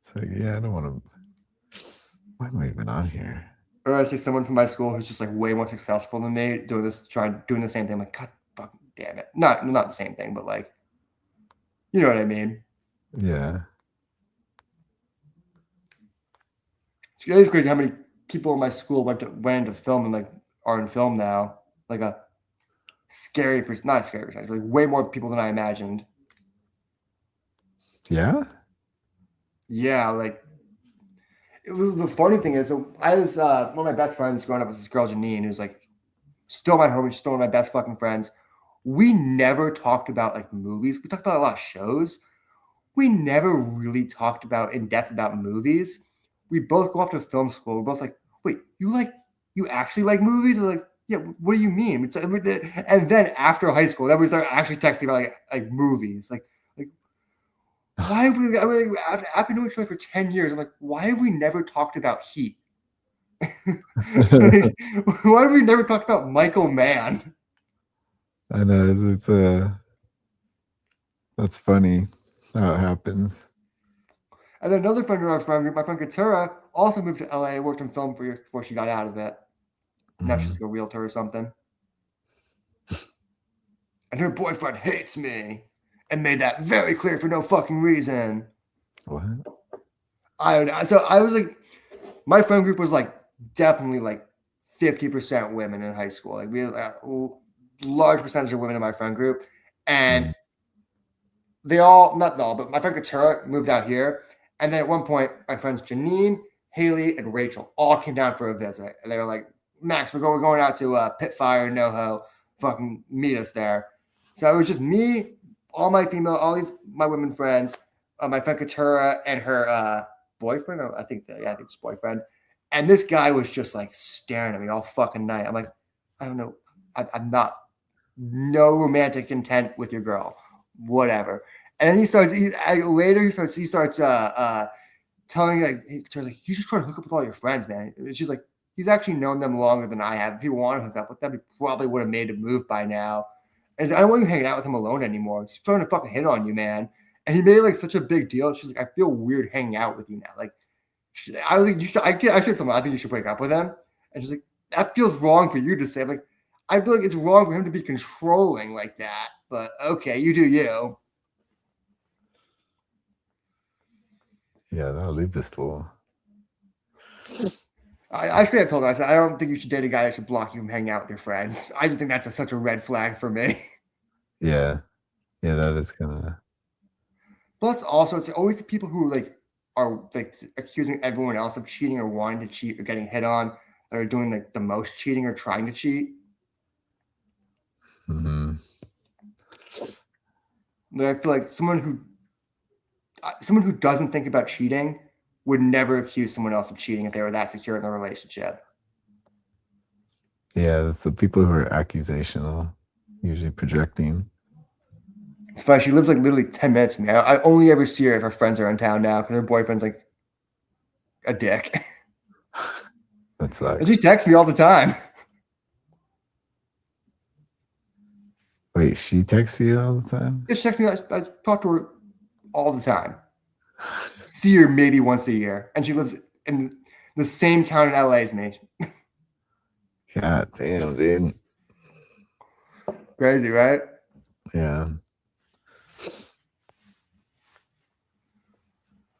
It's like, yeah, I don't want to. Why am I even on here? Or I see someone from my school who's just like way more successful than me doing the same thing. I'm like, God fucking damn it. Not the same thing, but like, you know what I mean? Yeah. It's crazy how many people in my school went into film and like are in film now. Like a scary person, not a scary person, like way more people than I imagined. Yeah. Yeah, like the funny thing is, so I was one of my best friends growing up was this girl Janine, who's like still my homie, still one of my best fucking friends. We never talked about like movies. We talked about a lot of shows. We never really talked about in depth about movies. We both go off to film school. We're both like, wait, you actually like movies? We're like, yeah. What do you mean? And then after high school, then we started actually texting about like movies. Like why have we? After knowing each other for 10 years, I'm like, why have we never talked about Heat? Why have we never talked about Michael Mann? I know it's that's funny how it happens. And then another friend of our friend group, my friend Katura, also moved to LA, worked in film for years before she got out of it. Now she's like a realtor or something. And her boyfriend hates me and made that very clear for no fucking reason. What? I don't know. So I was like, my friend group was like definitely like 50% women in high school. Like we had a large percentage of women in my friend group. And they all, not all, but my friend Katura moved out here. And then at one point, my friends Janine, Haley, and Rachel all came down for a visit. And they were like, Max, we're going out to Pitfire, NoHo. Fucking meet us there. So it was just me, all my women friends, my friend Katura and her boyfriend. I think it's boyfriend. And this guy was just like staring at me all fucking night. I'm like, I don't know. I'm not, no romantic intent with your girl, whatever. And then he starts telling me, like, you just try to hook up with all your friends, man. She's like, he's actually known them longer than I have. If he wanted to hook up with them, he probably would have made a move by now. And I don't want you hanging out with him alone anymore. He's trying to fucking hit on you, man. And he made like such a big deal. She's like, I feel weird hanging out with you now. Like, I was like, I should tell him, I think you should break up with him. And she's like, that feels wrong for you to say. I'm like, I feel like it's wrong for him to be controlling like that. But okay, you do you. Yeah, I'll leave this fool. I straight up told her, I said, I don't think you should date a guy that should block you from hanging out with your friends. I just think that's such a red flag for me. Yeah. Yeah, that is kind of. Plus, also, it's always the people who like are like accusing everyone else of cheating or wanting to cheat or getting hit on that are doing like the most cheating or trying to cheat. Mm-hmm. I feel like someone who doesn't think about cheating would never accuse someone else of cheating if they were that secure in a relationship. Yeah, it's the people who are accusational, usually projecting. It's funny. She lives like literally 10 minutes from me. I only ever see her if her friends are in town now because her boyfriend's like a dick. That's like. And she texts me all the time. Wait, she texts you all the time? She texts me. I talk to her all the time. See her maybe once a year, and she lives in the same town in LA as me. God damn, dude. Crazy, right? Yeah.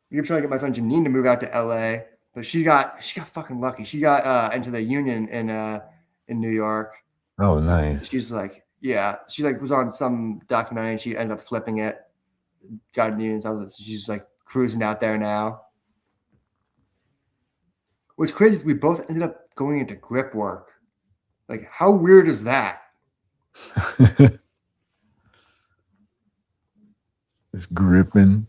We keep trying to get my friend Janine to move out to LA, but she got fucking lucky. She got into the union in New York. Oh, nice. She's like, yeah, she like was on some documentary and she ended up flipping it. Got in the union. So she's like cruising out there now. What's crazy is we both ended up going into grip work. Like, how weird is that? It's gripping.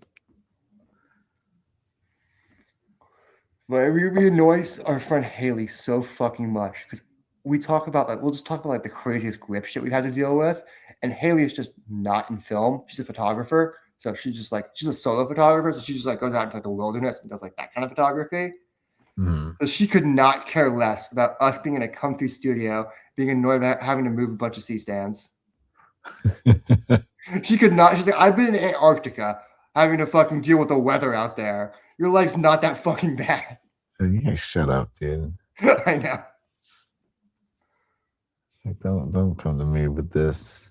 But we annoy our friend Haley so fucking much because we talk about like we'll just talk about like the craziest grip shit we've had to deal with, and Haley is just not in film. She's a photographer, so she's a solo photographer, so she just like goes out into like the wilderness and does like that kind of photography. So she could not care less about us being in a comfy studio, being annoyed about having to move a bunch of C-stands. She could not. She's like, I've been in Antarctica having to fucking deal with the weather out there. Your life's not that fucking bad. So you guys shut up, dude. I know. It's like don't come to me with this.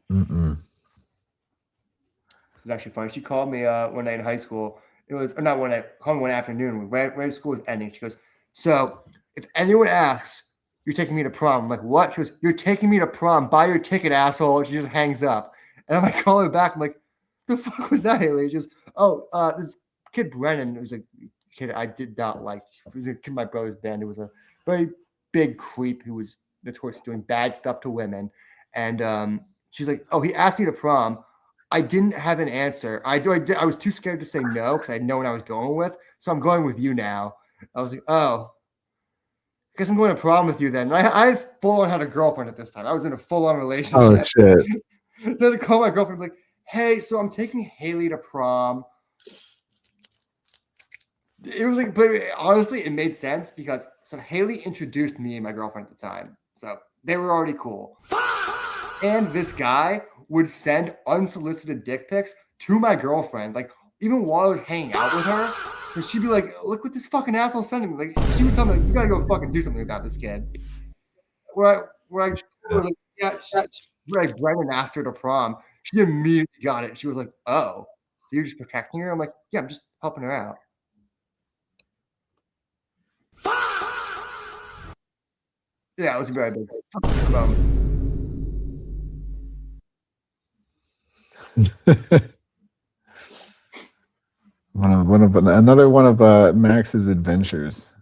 It's actually funny. She called me one night in high school. It was not one night. Called me one afternoon. Right school was ending. She goes, so if anyone asks, you're taking me to prom. I'm like, what? She goes, you're taking me to prom. Buy your ticket, asshole. And she just hangs up. And I'm like, calling her back. I'm like, the fuck was that, Haley? She goes, oh, this kid Brennan, who's a kid I did not like. He was a kid in my brother's band. He was a very big creep who was notorious for doing bad stuff to women. And she's like, oh, he asked me to prom. I didn't have an answer. I was too scared to say no because I had no one I was going with. So I'm going with you now. I was like, oh, I guess I'm going to prom with you then. And I had full-on had a girlfriend at this time. I was in a full-on relationship. Oh, shit. Then I call my girlfriend like, hey, so I'm taking Haley to prom. It was like, but honestly, it made sense because so Haley introduced me and my girlfriend at the time. So they were already cool. And this guy would send unsolicited dick pics to my girlfriend, like even while I was hanging out with her. And she'd be like, look what this fucking asshole sending me. Like she would tell me, you gotta go fucking do something about this kid. Where I was like, yeah, like Brennan asked her to prom. She immediately got it. She was like, oh, you're just protecting her? I'm like, yeah, I'm just helping her out. Yeah, it was a very big another one of Max's adventures.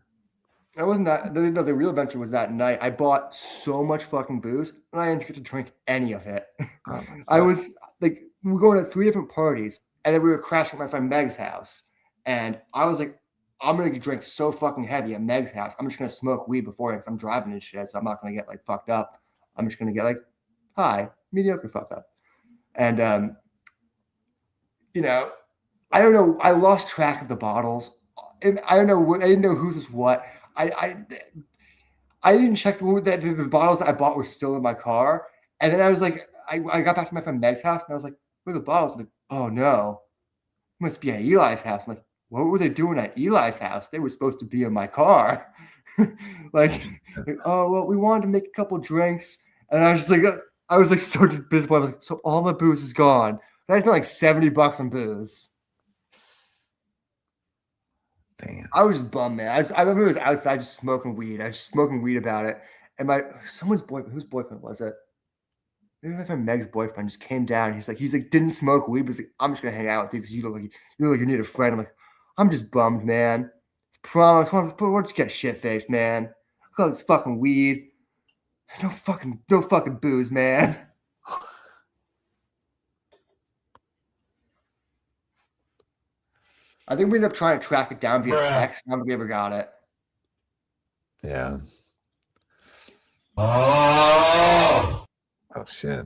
That wasn't that. The real adventure was that night. I bought so much fucking booze, and I didn't get to drink any of it. Oh, I was like, we were going to 3 different parties, and then we were crashing at my friend Meg's house. And I was like, I'm gonna drink so fucking heavy at Meg's house. I'm just gonna smoke weed before it because I'm driving and shit. So I'm not gonna get like fucked up. I'm just gonna get like high, mediocre fuck up. And you know, I don't know. I lost track of the bottles. And I don't know. I didn't know whose was what. I didn't check that the bottles that I bought were still in my car. And then I was like, I got back to my friend Meg's house and I was like, where are the bottles? I'm like, oh no, it must be at Eli's house. I'm like, what were they doing at Eli's house? They were supposed to be in my car. like, oh well, we wanted to make a couple drinks, and I was just like, I was like so disappointed. I was like, so all my booze is gone. I spent like $70 on booze. Damn. I was just bummed, man. I remember it was outside just smoking weed. I was just smoking weed about it. And someone's boyfriend, whose boyfriend was it? Maybe my friend Meg's boyfriend just came down. He's like, didn't smoke weed, but he's like, I'm just gonna hang out with you because you look like you need a friend. I'm like, I'm just bummed, man. It's prom. I just want to get shit faced, man. Look at all this fucking weed. No fucking booze, man. I think we ended up trying to track it down via text. I don't think we ever got it. Yeah. Oh shit!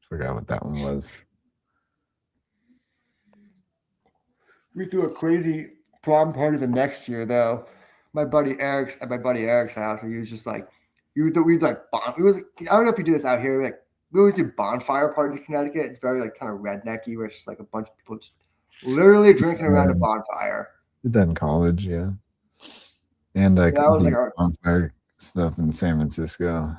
Forgot what that one was. We threw a crazy prom party the next year, though. My buddy Eric's at my buddy Eric's house, and he was just like, we'd like it was. I don't know if you do this out here. Like we always do bonfire parties in Connecticut. It's very like kind of rednecky, where it's just like a bunch of people just literally drinking around a bonfire. Did that in college, yeah. And like Yeah, I was like, bonfire stuff in San Francisco.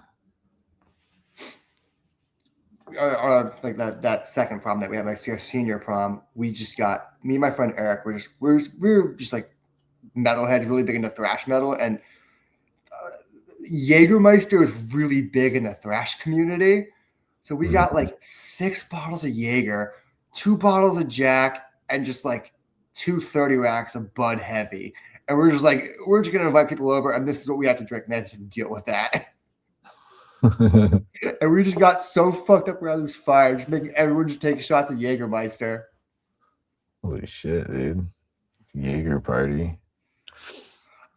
Like that second prom night we had, like our senior prom. We just got me and my friend Eric. We were just like metalheads, really big into thrash metal, and Jägermeister is really big in the thrash community. So we got like 6 bottles of Jaeger, 2 bottles of Jack, and just like 2 30 racks of Bud Heavy. And we're just gonna invite people over, and this is what we have to drink, and then to deal with that. And we just got so fucked up around this fire, just making everyone just take shots of Jägermeister. Holy shit, dude! Jaeger party.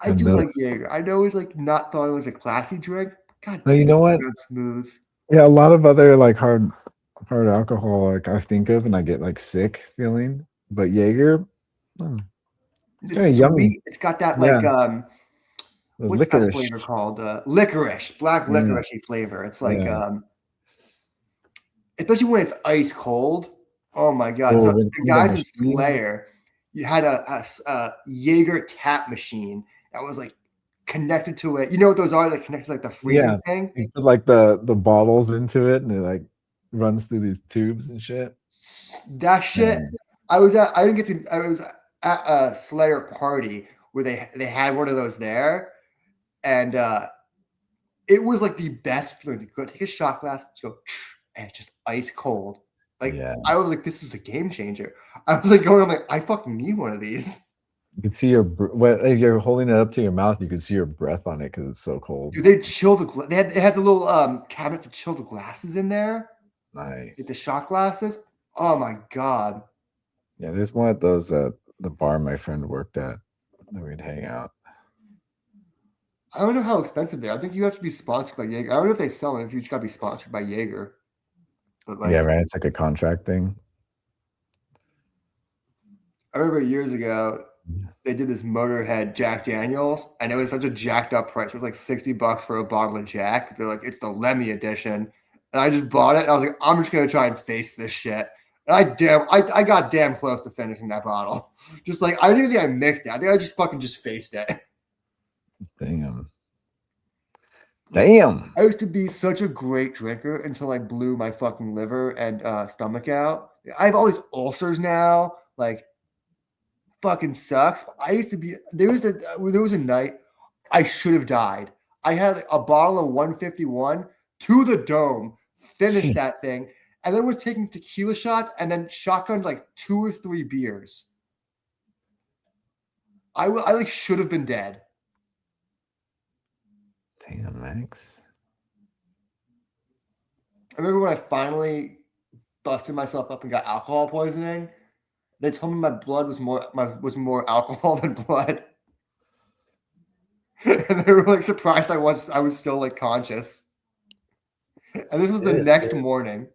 I do like Jaeger. I know it's like not thought it was a classy drink. God, no, you know what? Smooth. Yeah, a lot of other like hard alcohol like I think of and I get like sick feeling, but Jaeger, it's kind of yummy. It's got that like what's licorice. That flavor called? Licorice, black licorice flavor. It's like especially when it's ice cold. Oh my god! So the guys in Slayer, you had a Jaeger tap machine that was like connected to it. You know what those are? Like connected to like the freezing thing. You put like the bottles into it and it like runs through these tubes and shit. That shit. I was at a Slayer party where they had one of those there, and it was like the best feeling to go take a shot glass, go, and it's just ice cold. Like I was like, this is a game changer. I was like I'm like, I fucking need one of these. You can see if you're holding it up to your mouth, you can see your breath on it because it's so cold. Dude, they chill it has a little cabinet to chill the glasses in there. Nice. Like the shot glasses. Oh my god. Yeah, there's one of those at the bar my friend worked at that we'd hang out. I don't know how expensive they are. I think you have to be sponsored by Jaeger. I don't know if they sell them if you just got to be sponsored by Jaeger. But like, yeah, right. It's like a contract thing. I remember years ago they did this Motorhead Jack Daniels, and it was such a jacked up price. It was like $60 for a bottle of Jack. They're like, it's the Lemmy edition, and I just bought it. And I was like, I'm just gonna try and face this shit. And I got damn close to finishing that bottle. Just like I didn't even think I mixed it. I think I just fucking faced it. Damn. I used to be such a great drinker until I blew my fucking liver and stomach out. I have all these ulcers now. Like, fucking sucks. I used to be. There was a night I should have died. I had a bottle of 151 to the dome, finished that thing, and then was taking tequila shots and then shotgunned like 2 or 3 beers. I like should have been dead. Damn, Max. I remember when I finally busted myself up and got alcohol poisoning. They told me my blood was more alcohol than blood, and they were like surprised I was still like conscious. And this was the next morning.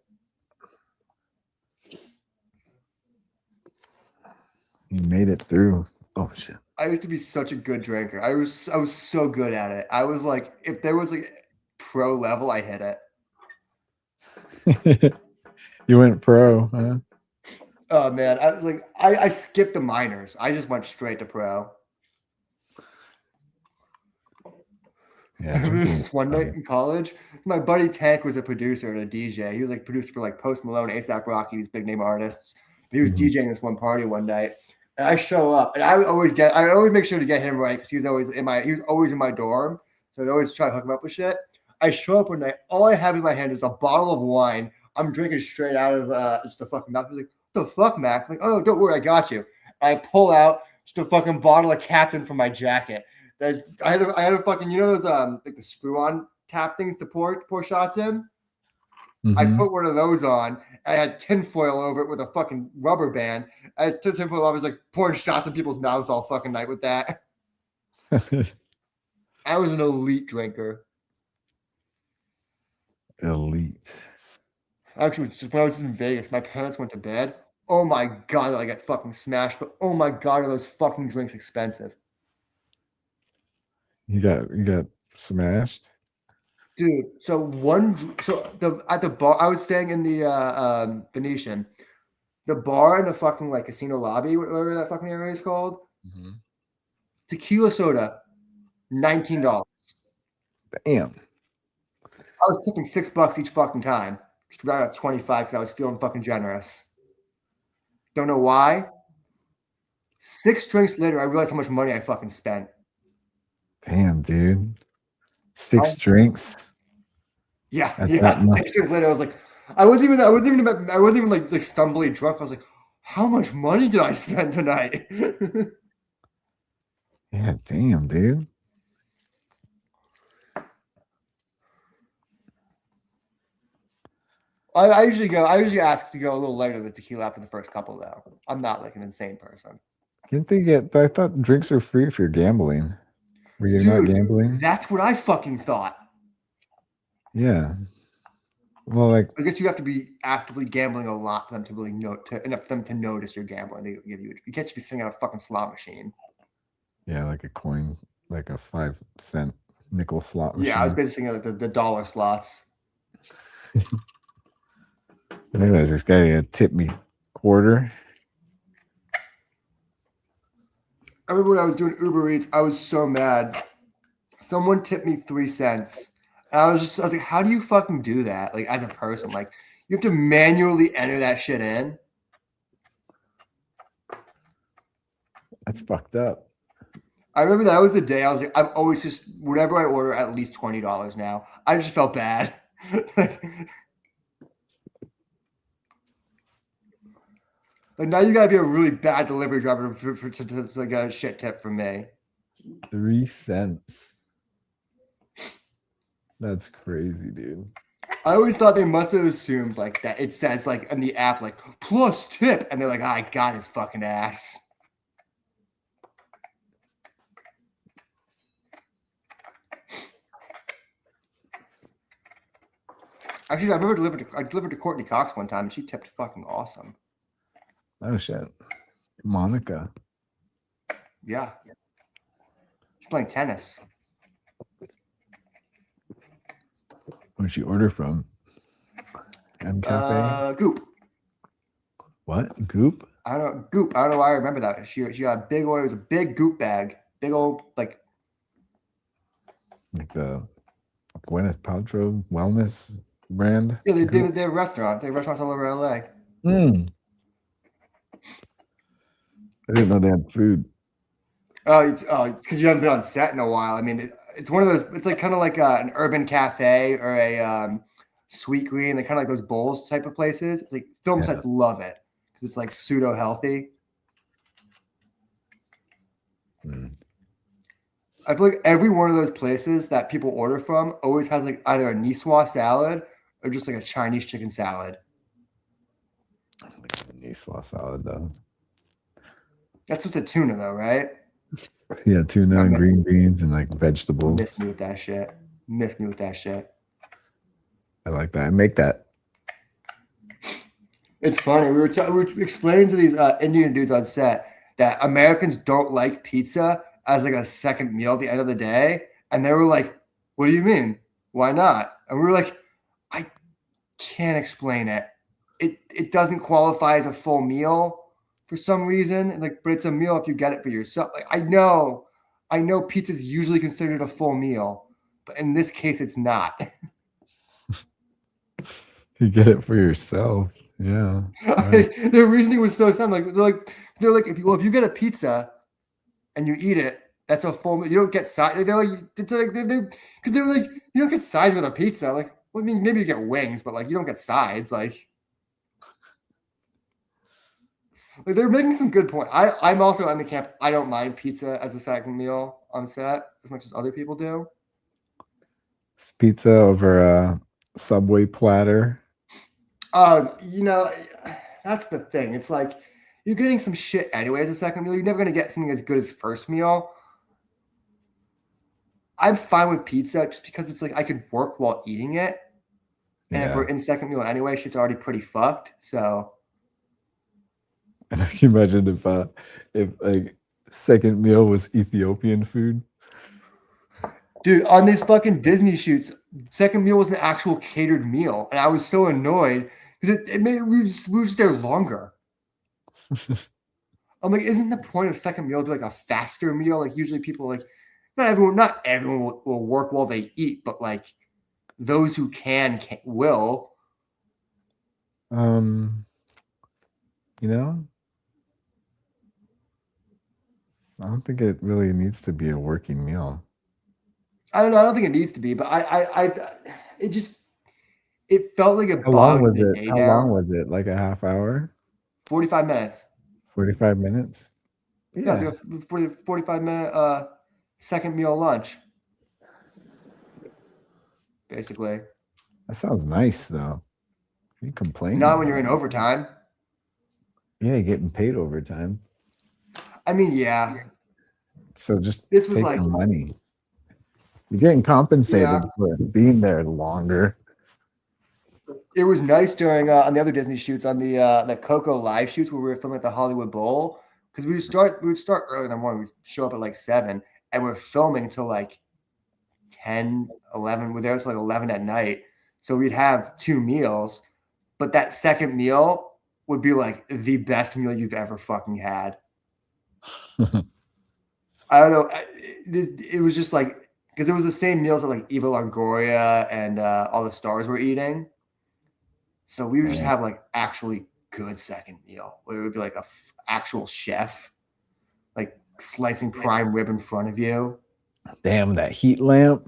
You made it through. Oh shit. I used to be such a good drinker. I was so good at it. I was like, if there was like pro level, I hit it. You went pro, huh? Oh man, I skipped the minors. I just went straight to pro. Yeah. This one night in college, my buddy Tank was a producer and a DJ. He was like producer for like Post Malone, A$AP Rocky, these big name artists. He was DJing this one party one night. And I show up, and I always make sure to get him right because he was always in my dorm, so I'd always try to hook him up with shit. I show up one night, all I have in my hand is a bottle of wine. I'm drinking straight out of just a fucking mouth. He's like, "What the fuck, Max?" I'm like, "Oh, don't worry, I got you." I pull out just a fucking bottle of Captain from my jacket. I had a fucking, you know those like the screw-on tap things to pour shots in. Mm-hmm. I put one of those on. I had tinfoil over it with a fucking rubber band. I took tinfoil off. I was like pouring shots in people's mouths all fucking night with that. I was an elite drinker. Elite. Actually, it was just when I was in Vegas. My parents went to bed. Oh my god, I got fucking smashed. But oh my god, are those fucking drinks expensive? You got smashed. Dude, at the bar I was staying in the Venetian, the bar in the fucking like casino lobby, whatever that fucking area is called. Mm-hmm. Tequila soda, $19. Damn. I was tipping $6 each fucking time. Just right at 25 because I was feeling fucking generous. Don't know why. 6 drinks later, I realized how much money I fucking spent. Damn, dude. 6 drinks. Yeah. 6 drinks later, I was like, I wasn't even like stumbly drunk. I was like, how much money did I spend tonight? Yeah, damn, dude. I usually ask to go a little later than tequila after the first couple, though. I'm not like an insane person. Can't they get? I thought drinks are free if you're gambling. Were you not gambling? That's what I fucking thought. Yeah. Well, like I guess you have to be actively gambling a lot for them to really enough for them to notice you're gambling. They give you. You can't just be sitting on a fucking slot machine. yeah, like a coin, like a 5-cent nickel slot machine. Yeah, I was basically like the dollar slots. Anyways, this guy had tipped me $quarter. I remember when I was doing Uber Eats, I was so mad. Someone tipped me 3 cents. And I was like, how do you fucking do that? Like, as a person, like, you have to manually enter that shit in. That's fucked up. I remember that was the day I was like, I'm always just, whenever I order, at least $20 now. I just felt bad. Like now you gotta be a really bad delivery driver to get a shit tip from me. 3 cents. That's crazy, dude. I always thought they must have assumed like that it says like in the app like plus tip, and they're like, I got his fucking ass. Actually, I delivered to Courtney Cox one time, and she tipped fucking awesome. Oh shit, Monica. Yeah, she's playing tennis. Where'd she order from? M Cafe. Goop. What? Goop? I don't know. Goop. I don't know why I remember that. She got a big order. It was a big Goop bag. Big old like the Gwyneth Paltrow wellness brand. Yeah, they have a restaurant. They have restaurants all over LA. I didn't know they had food. It's because you haven't been on set in a while. I mean, it's one of those. It's like kind of like an urban cafe or a Sweet Green. They're kind of like those bowls type of places. It's like film sets love it because it's like pseudo healthy. I feel like every one of those places that people order from always has like either a Niçoise salad or just like a Chinese chicken salad. Niçoise salad though. That's with the tuna though, right? Yeah, tuna and green beans and like vegetables. Miss me with that shit. Miss me with that shit. I like that. I make that. It's funny. We were explaining to these Indian dudes on set that Americans don't like pizza as like a second meal at the end of the day. And they were like, what do you mean? Why not? And we were like, I can't explain it. It doesn't qualify as a full meal for some reason. Like, but it's a meal if you get it for yourself. Like, I know pizza is usually considered a full meal, but in this case, it's not. You get it for yourself. Yeah. Right. Their reasoning was so sound. They're like, if you get a pizza and you eat it, that's a full meal. You don't get sides. They're like, you don't get sides with a pizza. Like, well, I mean, maybe you get wings, but like, you don't get sides. Like they're making some good point. I'm also on the camp. I don't mind pizza as a second meal on set as much as other people do. It's pizza over a Subway platter. That's the thing. It's like you're getting some shit anyway as a second meal. You're never gonna get something as good as first meal. I'm fine with pizza just because it's like I could work while eating it. And if we're in second meal anyway, shit's already pretty fucked. So. And can you imagine if like second meal was Ethiopian food? Dude, on these fucking Disney shoots, second meal was an actual catered meal, and I was so annoyed because it made we were just there longer. I'm like, isn't the point of second meal to be like a faster meal? Like usually people like not everyone will work while they eat, but like those who can will. You know, I don't think it really needs to be a working meal. I don't know. I don't think it needs to be, but it felt like a How long was it? How long was it? Like a half hour? 45 minutes. 45 minutes? Yeah, it's like a 45-minute second meal lunch. Basically. That sounds nice though. You complain? Not when you're in overtime. Yeah, you're getting paid overtime. I mean, yeah. So just this was take like the money. You're getting compensated for being there longer. It was nice during on the other Disney shoots, on the Coco live shoots where we were filming at the Hollywood Bowl, because we would start early in the morning. We'd show up at like 7, and we're filming until like 10, 11. We're there until like 11 at night. So we'd have 2 meals, but that second meal would be like the best meal you've ever fucking had. I don't know. It was just like, because it was the same meals that like Eva Longoria and all the stars were eating. So we would just have like actually good second meal where it would be like a actual chef, like slicing prime rib in front of you. Damn, that heat lamp.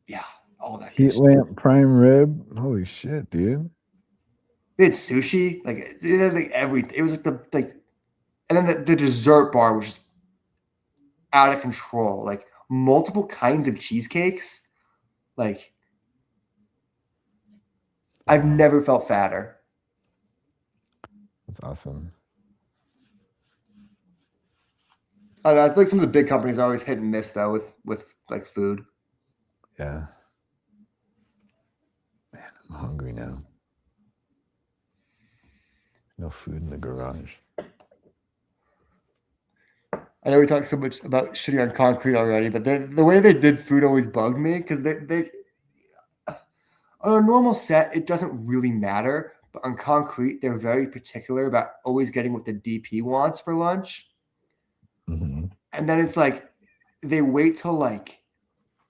Yeah, all that heat lamp, prime rib. Holy shit, dude. They had sushi, like it had like everything. It was like and then the dessert bar was just out of control. Like multiple kinds of cheesecakes. Like I've never felt fatter. That's awesome. I feel like some of the big companies are always hit and miss though with like food. Yeah. Man, I'm hungry now. No food in the garage. I know we talked so much about shitting on concrete already, but the way they did food always bugged me, because they on a normal set, it doesn't really matter. But on concrete, they're very particular about always getting what the DP wants for lunch. Mm-hmm. And then it's like they wait till like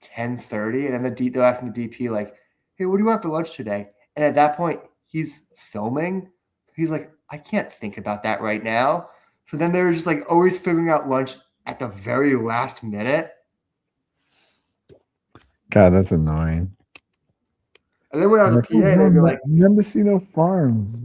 10:30, and then they'll ask the DP like, "Hey, what do you want for lunch today?" And at that point, he's filming. He's like, "I can't think about that right now." So then they're just like always figuring out lunch at the very last minute. God, that's annoying. And then when I was a PA, they'd be like, Mendocino Farms.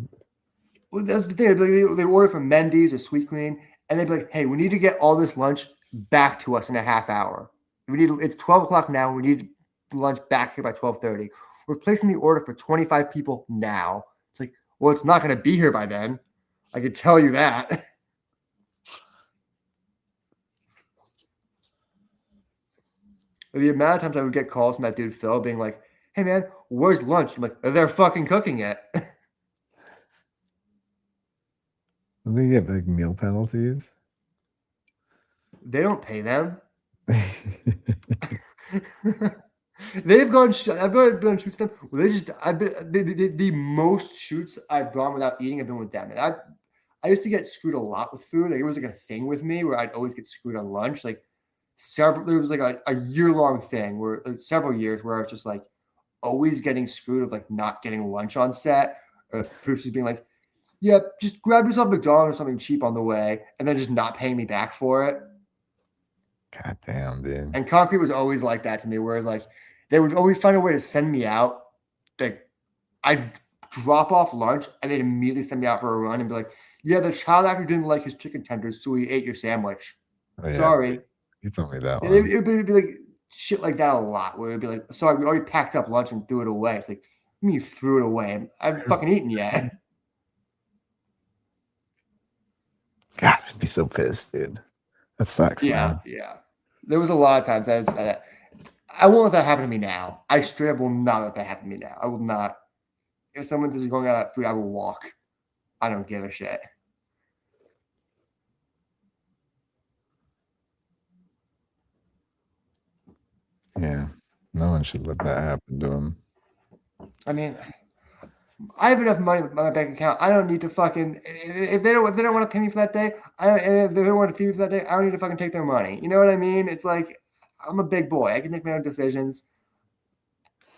Well, that's the thing. They'd order from Mendy's or Sweet Green, and they'd be like, "Hey, we need to get all this lunch back to us in a half hour. It's 12 o'clock now. We need lunch back here by 12:30. We're placing the order for 25 people now." It's like, well, it's not going to be here by then. I could tell you that. The amount of times I would get calls from that dude Phil being like, "Hey man, where's lunch?" I'm like, "They're fucking cooking it." Do they get like meal penalties? They don't pay them. They've gone. I've been on shoots with them. Well, I've been the most shoots I've gone without eating have been with them. And I used to get screwed a lot with food. Like it was like a thing with me where I'd always get screwed on lunch. Like there was like a year-long thing where like, several years where I was just like always getting screwed of like not getting lunch on set, or producers being like, "Yeah, just grab yourself McDonald's or something cheap on the way," and then just not paying me back for it. God damn, dude. And concrete was always like that to me, whereas like they would always find a way to send me out. Like I'd drop off lunch and they'd immediately send me out for a run and be like, "Yeah, the child actor didn't like his chicken tenders, so he ate your sandwich." Oh, yeah. Sorry. You told me that one. It would be like shit like that a lot, where it'd be like, "Sorry, we already packed up lunch and threw it away." It's like, I mean, you threw it away. I haven't fucking eaten yet. God, I'd be so pissed, dude. That sucks, man. Yeah. There was a lot of times I won't let that happen to me now. I straight up will not let that happen to me now. I will not. if someone says you're going out of food, I will walk. I don't give a shit. Yeah, no one should let that happen to him. I mean, I have enough money in my bank account. I don't need to fucking if they don't want to pay me for that day. If they don't want to feed me for that day, I don't need to fucking take their money. You know what I mean? It's like I'm a big boy. I can make my own decisions.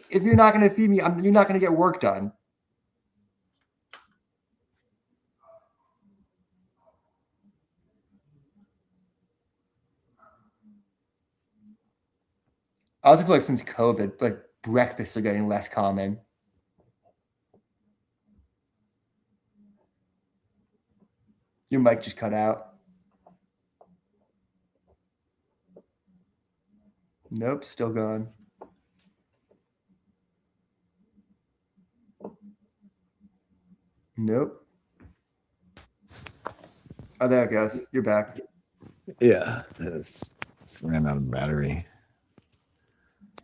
If you're not going to feed me, you're not going to get work done. I also feel like since COVID, like breakfasts are getting less common. Your mic just cut out. Nope, still gone. Nope. Oh, there it goes. You're back. Yeah, it's ran out of battery.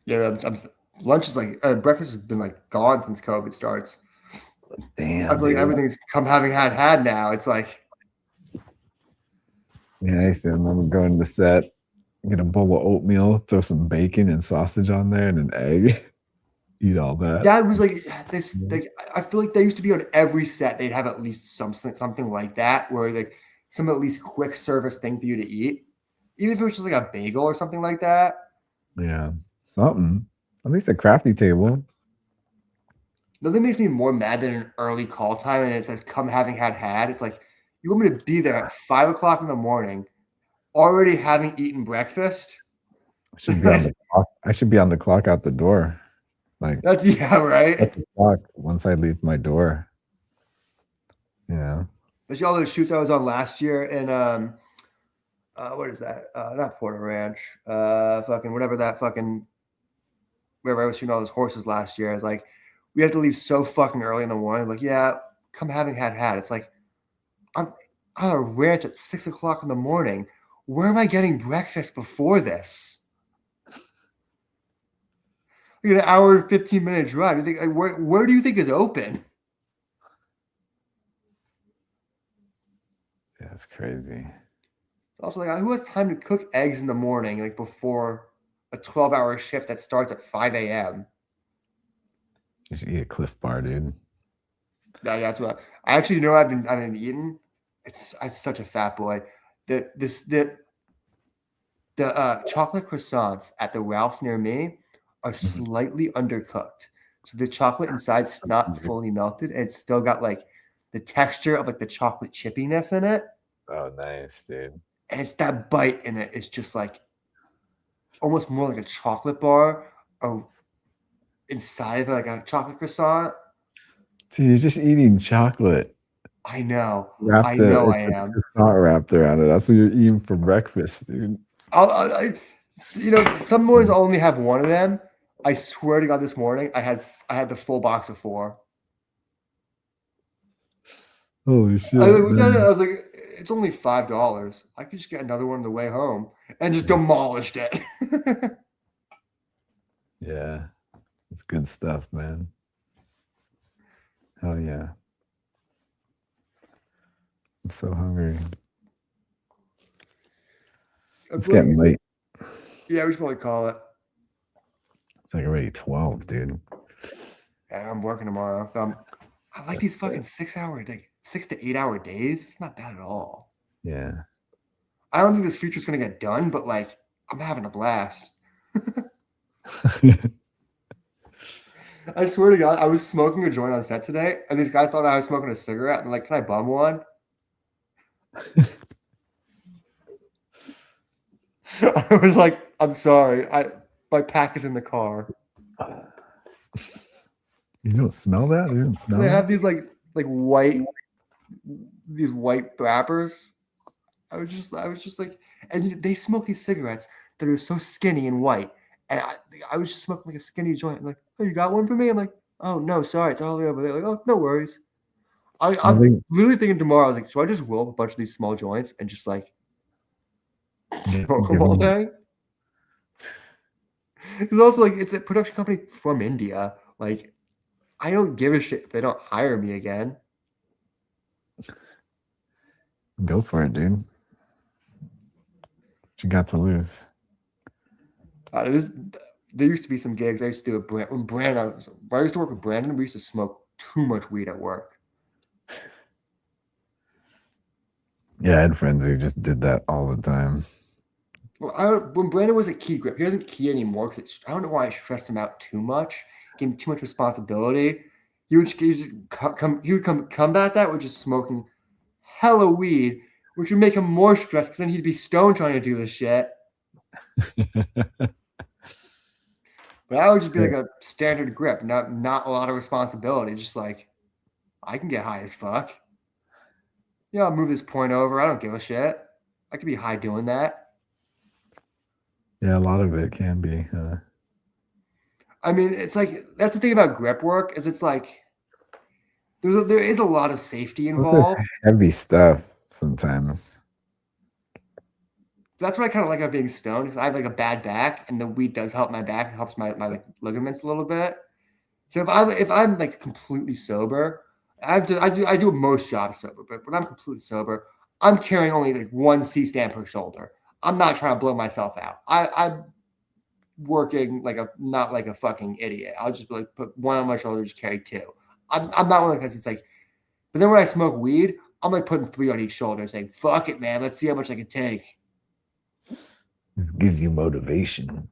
Yeah, lunch is like breakfast has been like gone since COVID starts. Damn, I feel like everything's come having had now. It's like, yeah, I used to remember going to the set, get a bowl of oatmeal, throw some bacon and sausage on there, and an egg. Eat all that. that was like this. Like I feel like they used to be on every set. They'd have at least something like that, where like some at least quick service thing for you to eat, even if it was just like a bagel or something like that. Yeah, something. At least a crafty table. Nothing makes me more mad than an early call time and it says come having had. It's like you want me to be there at 5 o'clock in the morning, already having eaten breakfast. I should be on the clock. I should be on the clock out the door. Like That's right. At the clock once I leave my door. Yeah. Especially all those shoots I was on last year in what is that? Not Porter Ranch. Fucking whatever that fucking wherever I was shooting all those horses last year. It's like we had to leave so fucking early in the morning. Like, yeah, come having had. It's like I'm on a ranch at 6 o'clock in the morning. Where am I getting breakfast before this? Like an hour and 15-minute drive. You think like, where do you think is open? Yeah, that's crazy. It's also like who has time to cook eggs in the morning, like before a 12-hour shift that starts at 5 a.m. You should eat a Cliff Bar, dude. Yeah, that's what I actually know. I've been eating. It's such a fat boy. The chocolate croissants at the Ralph's near me are slightly undercooked. So the chocolate inside's not fully melted, and it's still got like the texture of like the chocolate chippiness in it. Oh, nice, dude. And it's that bite in it. It's just like almost more like a chocolate bar or inside of like a chocolate croissant. Dude, you're just eating chocolate. I know. I am. Not wrapped around it. That's what you're eating for breakfast, dude. Some mornings I'll only have one of them. I swear to God, this morning I had the full box of 4. Holy shit! I was like, it's only $5. I could just get another one on the way home and just demolished it. Yeah, it's good stuff, man. Hell yeah! I'm so hungry. It's getting late. Yeah, we should probably call it. It's like already 12, dude. Yeah, I'm working tomorrow. I like these fucking 6 to 8 hour days. It's not bad at all. Yeah. I don't think this future's gonna get done, but like I'm having a blast. I swear to God, I was smoking a joint on set today, and these guys thought I was smoking a cigarette, and they're like, "Can I bum one?" I was like, "I'm sorry, my pack is in the car." You don't smell that? You don't smell They that? have these like white wrappers. I was just like, and they smoke these cigarettes that are so skinny and white, and I was just smoking like a skinny joint. I'm like, "Oh, you got one for me?" I'm like, "Oh no, sorry, it's all the way over there." Like, "Oh, no worries." I'm literally thinking tomorrow. I was like, "Should I just roll up a bunch of these small joints and just like smoke them all day?" It's also like it's a production company from India. Like, I don't give a shit if they don't hire me again. Go for it, dude. What you got to lose? There used to be some gigs I used to do when I used to work with Brandon. We used to smoke too much weed at work. Yeah, I had friends who just did that all the time. Well, when Brandon was a key grip, he doesn't key anymore because I don't know why I stressed him out too much, gave him too much responsibility. He would combat that with just smoking hella weed, which would make him more stressed because then he'd be stoned trying to do this shit. But I would just be like a standard grip, not a lot of responsibility. Just like, I can get high as fuck. Yeah, I'll move this point over. I don't give a shit. I could be high doing that. Yeah, a lot of it can be. I mean, it's like that's the thing about grip work is it's like there is a lot of safety involved. Heavy stuff sometimes. That's what I kind of like about being stoned because I have like a bad back, and the weed does help my back. It helps my like ligaments a little bit. So if I'm like completely sober, I do most jobs sober, but when I'm completely sober, I'm carrying only like one C-stand per shoulder. I'm not trying to blow myself out. I'm working not like a fucking idiot. I'll just be like put one on my shoulder, just carry two. I'm not one because it's like, but then when I smoke weed, I'm like putting three on each shoulder, saying "fuck it, man, let's see how much I can take." It gives you motivation.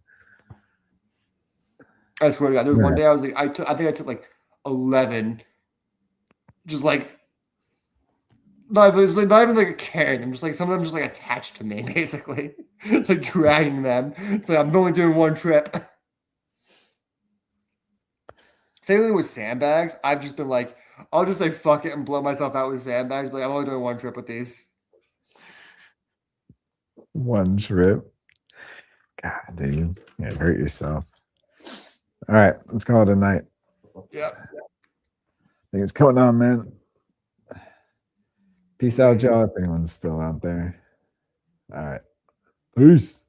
I swear to God, there was one day I was like, I think I took like 11, just like. Not even like carrying them, just like some of them just like attached to me, basically. It's like dragging them. Like I'm only doing one trip. Same thing with sandbags. I've just been like, I'll just like fuck it and blow myself out with sandbags. But like, I'm only doing one trip with these. One trip. God, dude. You hurt yourself. All right, let's call it a night. Yeah. I think it's going on, man. Peace out, y'all, if anyone's still out there. All right. Peace.